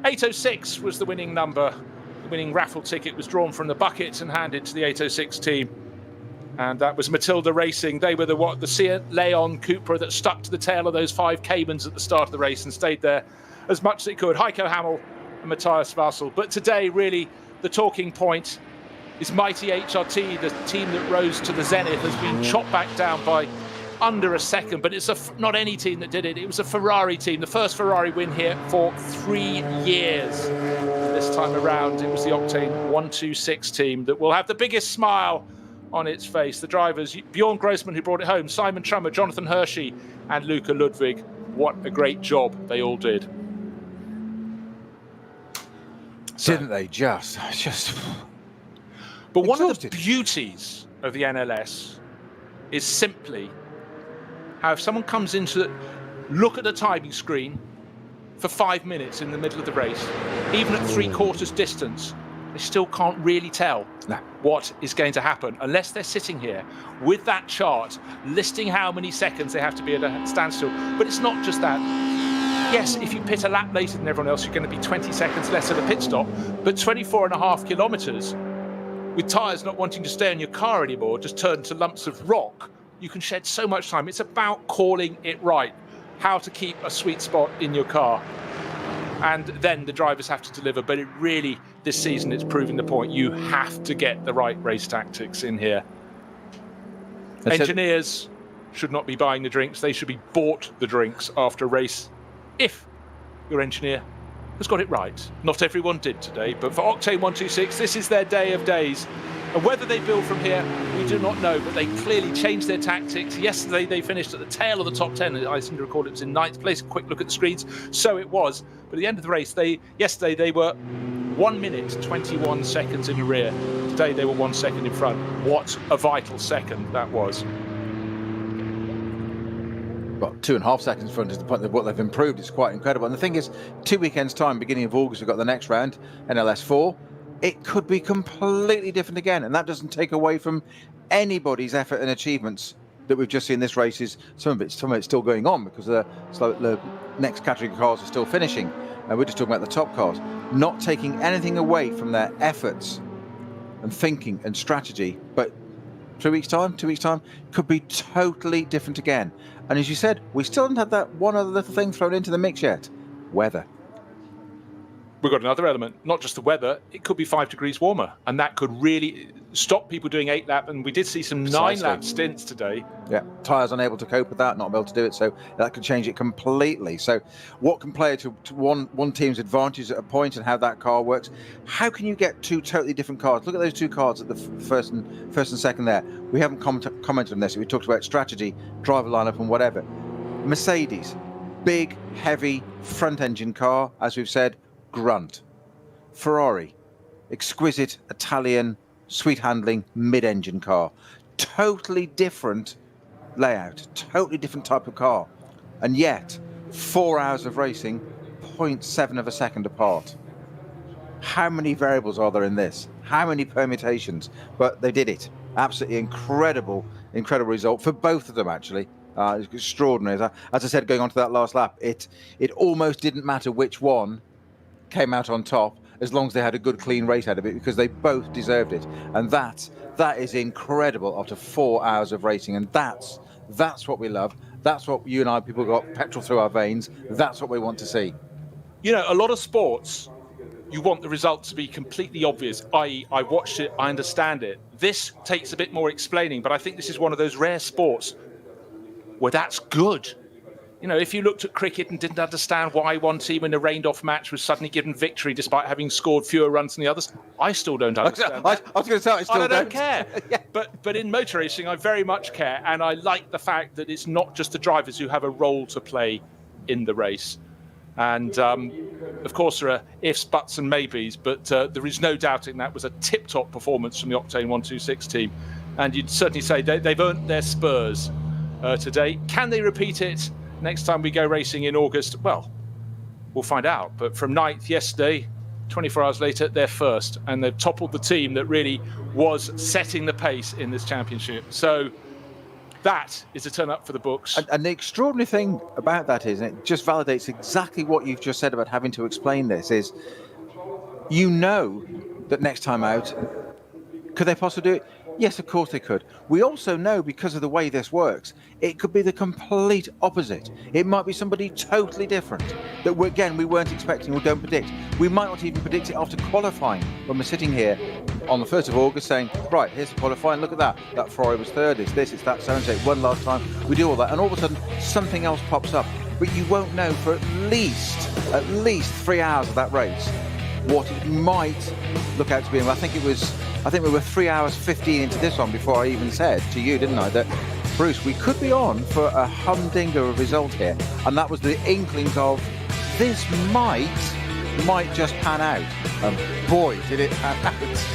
806 was the winning number. The winning raffle ticket was drawn from the bucket and handed to the 806 team. And that was Matilda Racing. They were the Seat Leon Cupra that stuck to the tail of those 5 Caymans at the start of the race and stayed there as much as it could. Heiko Hammel and Matthias Vassel. But today, really, the talking point is mighty HRT, the team that rose to the zenith, has been chopped back down by under a second. But it's not any team that did it. It was a Ferrari team. The first Ferrari win here for 3 years. This time around, it was the Octane 126 team that will have the biggest smile on its face. The drivers, Bjorn Grossman, who brought it home, Simon Trummer, Jonathan Hershey, and Luca Ludwig. What a great job they all did. Didn't they just... But one of the beauties of the NLS is simply how if someone comes in to look at the timing screen for 5 minutes in the middle of the race, even at 3/4 distance, they still can't really tell what is going to happen unless they're sitting here with that chart listing how many seconds they have to be at a standstill. But it's not just that. Yes, if you pit a lap later than everyone else, you're going to be 20 seconds less at a pit stop, but 24.5 kilometers with tyres not wanting to stay on your car anymore, just turn to lumps of rock, you can shed so much time. It's about calling it right, how to keep a sweet spot in your car. And then the drivers have to deliver. But it really, this season, it's proving the point. You have to get the right race tactics in here. Engineers should not be buying the drinks. They should be bought the drinks after a race if your engineer has got it right. Not everyone did today, but for Octane 126, this is their day of days. And whether they build from here, we do not know, but they clearly changed their tactics. Yesterday, they finished at the tail of the top 10. I seem to recall it was in 9th place. A quick look at the screens. So it was. But at the end of the race, yesterday they were 1 minute, 21 seconds in the rear. Today, they were 1 second in front. What a vital second that was. Well, 2.5 seconds in front is the point of what they've improved. It's quite incredible. And the thing is, 2 weekends' time, beginning of August, we've got the next round, NLS 4. It could be completely different again. And that doesn't take away from anybody's effort and achievements that we've just seen this race. Some of it's still going on because the next category cars are still finishing. And we're just talking about the top cars. Not taking anything away from their efforts and thinking and strategy. But 2 weeks' time could be totally different again. And as you said, we still haven't had that one other little thing thrown into the mix yet. Weather. We've got another element, not just the weather. It could be 5 degrees warmer, and that could really stop people doing 8 lap. And we did see some 9-lap stints today. Yeah, tyres unable to cope with that, not able to do it. So that could change it completely. So what can play to one team's advantage at a point and how that car works? How can you get 2 totally different cars? Look at those 2 cars at the first and second there. We haven't commented on this. We talked about strategy, driver lineup, and whatever. Mercedes, big, heavy front engine car, as we've said. Grunt. Ferrari, exquisite Italian, sweet handling mid-engine car. Totally different layout, totally different type of car. And yet, 4 hours of racing, 0.7 of a second apart. How many variables are there in this? How many permutations? But they did it. Absolutely incredible result for both of them, actually. It's extraordinary. As I said, going on to that last lap, it almost didn't matter which one came out on top, as long as they had a good, clean race out of it, because they both deserved it. And that is incredible after 4 hours of racing. And that's what we love. That's what you and I, people got petrol through our veins. That's what we want to see. You know, a lot of sports, you want the result to be completely obvious, i.e. I watched it, I understand it. This takes a bit more explaining, but I think this is one of those rare sports where that's good. You know, if you looked at cricket and didn't understand why one team in a rained-off match was suddenly given victory despite having scored fewer runs than the others, I still don't understand that. I was going to say, I still don't care. Yeah. But in motor racing, I very much care, and I like the fact that it's not just the drivers who have a role to play in the race. And, of course, there are ifs, buts and maybes, but there is no doubting that was a tip-top performance from the Octane 126 team. And you'd certainly say they've earned their spurs today. Can they repeat it next time we go racing in August? Well, we'll find out. But from 9th yesterday, 24 hours later, they're first. And they've toppled the team that really was setting the pace in this championship. So that is a turn up for the books. And the extraordinary thing about that is, and it just validates exactly what you've just said about having to explain this, is you know that next time out, could they possibly do it? Yes, of course they could. We also know, because of the way this works, it could be the complete opposite. It might be somebody totally different that, we weren't expecting or don't predict. We might not even predict it after qualifying, when we're sitting here on the 1st of August saying, right, here's the qualifying, look at that. That Ferrari was third, it's this, it's that, so-and-so, one last time. We do all that, and all of a sudden, something else pops up. But you won't know for at least 3 hours of that race what it might look out to be. And I think we were 3 hours 15 into this one before I even said to you, didn't I, that, Bruce, we could be on for a humdinger of result here. And that was the inklings of this might just pan out. And boy, did it pan out.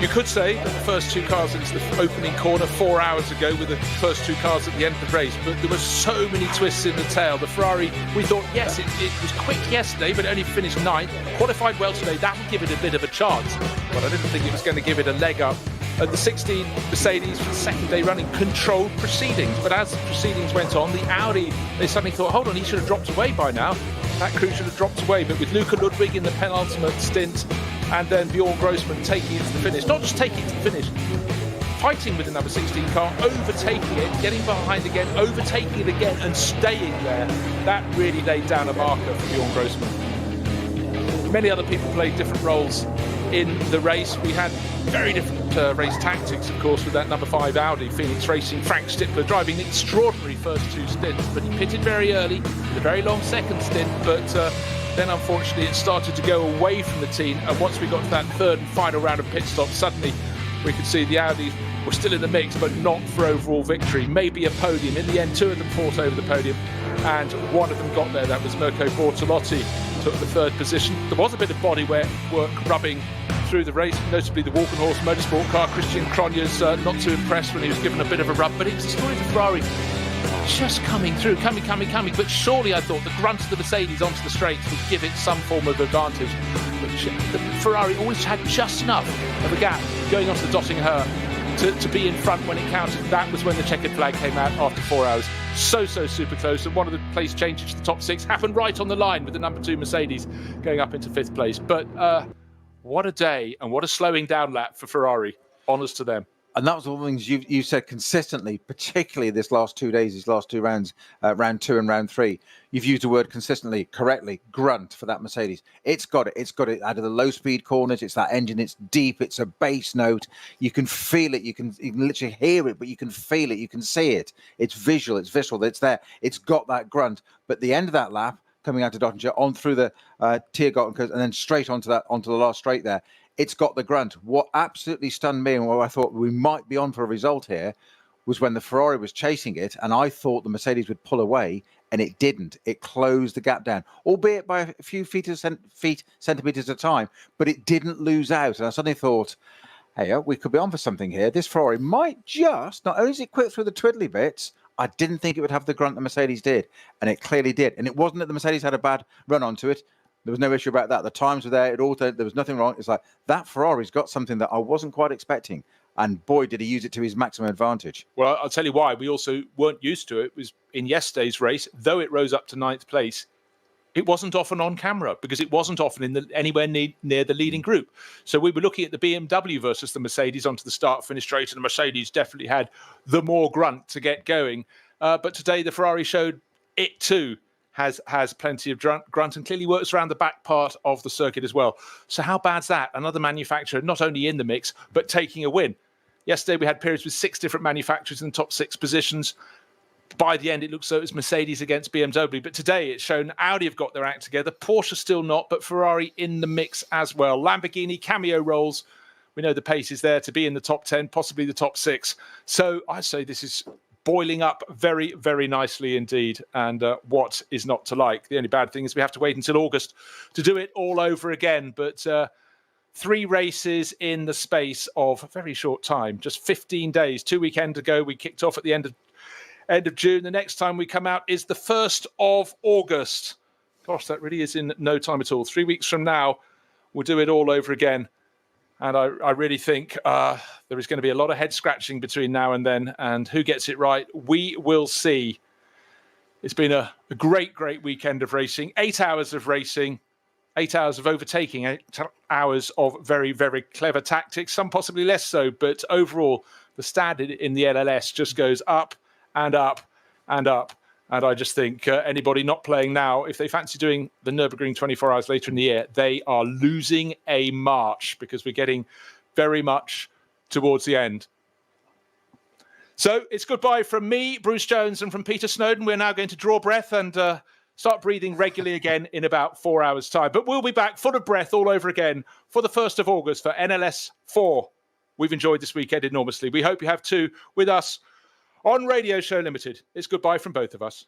You could say that the first two cars into the opening corner 4 hours ago were the first two cars at the end of the race, but there were so many twists in the tail. The Ferrari, we thought, yes, it was quick yesterday, but only finished 9th. Qualified well today, that would give it a bit of a chance, but I didn't think it was going to give it a leg up. At the 16, Mercedes, for the second day running, controlled proceedings, but as the proceedings went on, the Audi, they suddenly thought, hold on, he should have dropped away by now. That crew should have dropped away, but with Luca Ludwig in the penultimate stint, and then Bjorn Grossman taking it to the finish. Not just taking it to the finish, fighting with the number 16 car, overtaking it, getting behind again, overtaking it again, and staying there. That really laid down a marker for Bjorn Grossman. Many other people played different roles in the race. We had very different race tactics, of course, with that number 5 Audi, Phoenix Racing. Frank Stippler driving an extraordinary first two stints, but he pitted very early with a very long second stint, but then unfortunately it started to go away from the team, and once we got to that third and final round of pit stops, suddenly we could see the Audi were still in the mix, but not for overall victory. Maybe a podium. In the end, 2 of them fought over the podium, and one of them got there. That was Mirko Bortolotti, took the 3rd position. There was a bit of body work rubbing through the race, notably the Walkenhorst Motorsport car. Christian Cronje's not too impressed when he was given a bit of a rub, but it was the story of the Ferrari just coming through, coming. But surely I thought the grunt of the Mercedes onto the straights would give it some form of advantage. But the Ferrari always had just enough of a gap going onto the dotting her to be in front when it counted. That was when the checkered flag came out after 4 hours. So super close, and one of the place changes to the top 6 happened right on the line with the number 2 Mercedes going up into 5th place. But what a day, and what a slowing down lap for Ferrari. Honours to them. And that was all the things you said consistently, particularly this last 2 days, these last 2 rounds, round 2 and round 3. You've used the word consistently, correctly, grunt for that Mercedes. It's got it out of the low-speed corners. It's that engine. It's deep. It's a bass note. You can feel it. You can literally hear it, but you can feel it. You can see it. It's visual. It's visceral. It's there. It's got that grunt. But the end of that lap, coming out to Dottinger, on through the Tiergarten, and then straight onto the last straight there, it's got the grunt. What absolutely stunned me, and what I thought we might be on for a result here, was when the Ferrari was chasing it, and I thought the Mercedes would pull away, and it didn't. It closed the gap down, albeit by a few centimetres at a time, but it didn't lose out. And I suddenly thought, hey, we could be on for something here. This Ferrari might just, not only is it quick through the twiddly bits, I didn't think it would have the grunt the Mercedes did, and it clearly did. And it wasn't that the Mercedes had a bad run onto it. There was no issue about that. The times were there. There was nothing wrong. It's like that Ferrari's got something that I wasn't quite expecting. And boy, did he use it to his maximum advantage. Well, I'll tell you why. We also weren't used to it. It was in yesterday's race, though it rose up to 9th place, it wasn't often on camera because it wasn't often anywhere near the leading group. So we were looking at the BMW versus the Mercedes onto the start-finish straight, and the Mercedes definitely had the more grunt to get going. But today the Ferrari showed it too has plenty of grunt and clearly works around the back part of the circuit as well. So how bad's that? Another manufacturer not only in the mix, but taking a win. Yesterday we had periods with 6 different manufacturers in the top 6 positions. By the end, it looks so it was Mercedes against BMW. But today, it's shown Audi have got their act together. Porsche still not, but Ferrari in the mix as well. Lamborghini cameo roles. We know the pace is there to be in the top 10, possibly the top 6. So I say this is boiling up very, very nicely indeed. And what is not to like? The only bad thing is we have to wait until August to do it all over again. But 3 races in the space of a very short time, just 15 days. 2 weekends ago, we kicked off at the end of June. The next time we come out is the 1st of August. Gosh, that really is in no time at all. 3 weeks from now, we'll do it all over again. And I really think there is going to be a lot of head scratching between now and then. And who gets it right, we will see. It's been a great, great weekend of racing. 8 hours of racing, 8 hours of overtaking, 8 hours of very, very clever tactics, some possibly less so. But overall, the standard in the LLS just goes up and up and up. And I just think anybody not playing now, if they fancy doing the Nürburgring 24 hours later in the year, they are losing a march because we're getting very much towards the end. So it's goodbye from me, Bruce Jones, and from Peter Snowden. We're now going to draw breath and start breathing regularly again in about 4 hours' time. But we'll be back full of breath all over again for the 1st of August for NLS 4. We've enjoyed this weekend enormously. We hope you have too with us on Radio Show Limited. It's goodbye from both of us.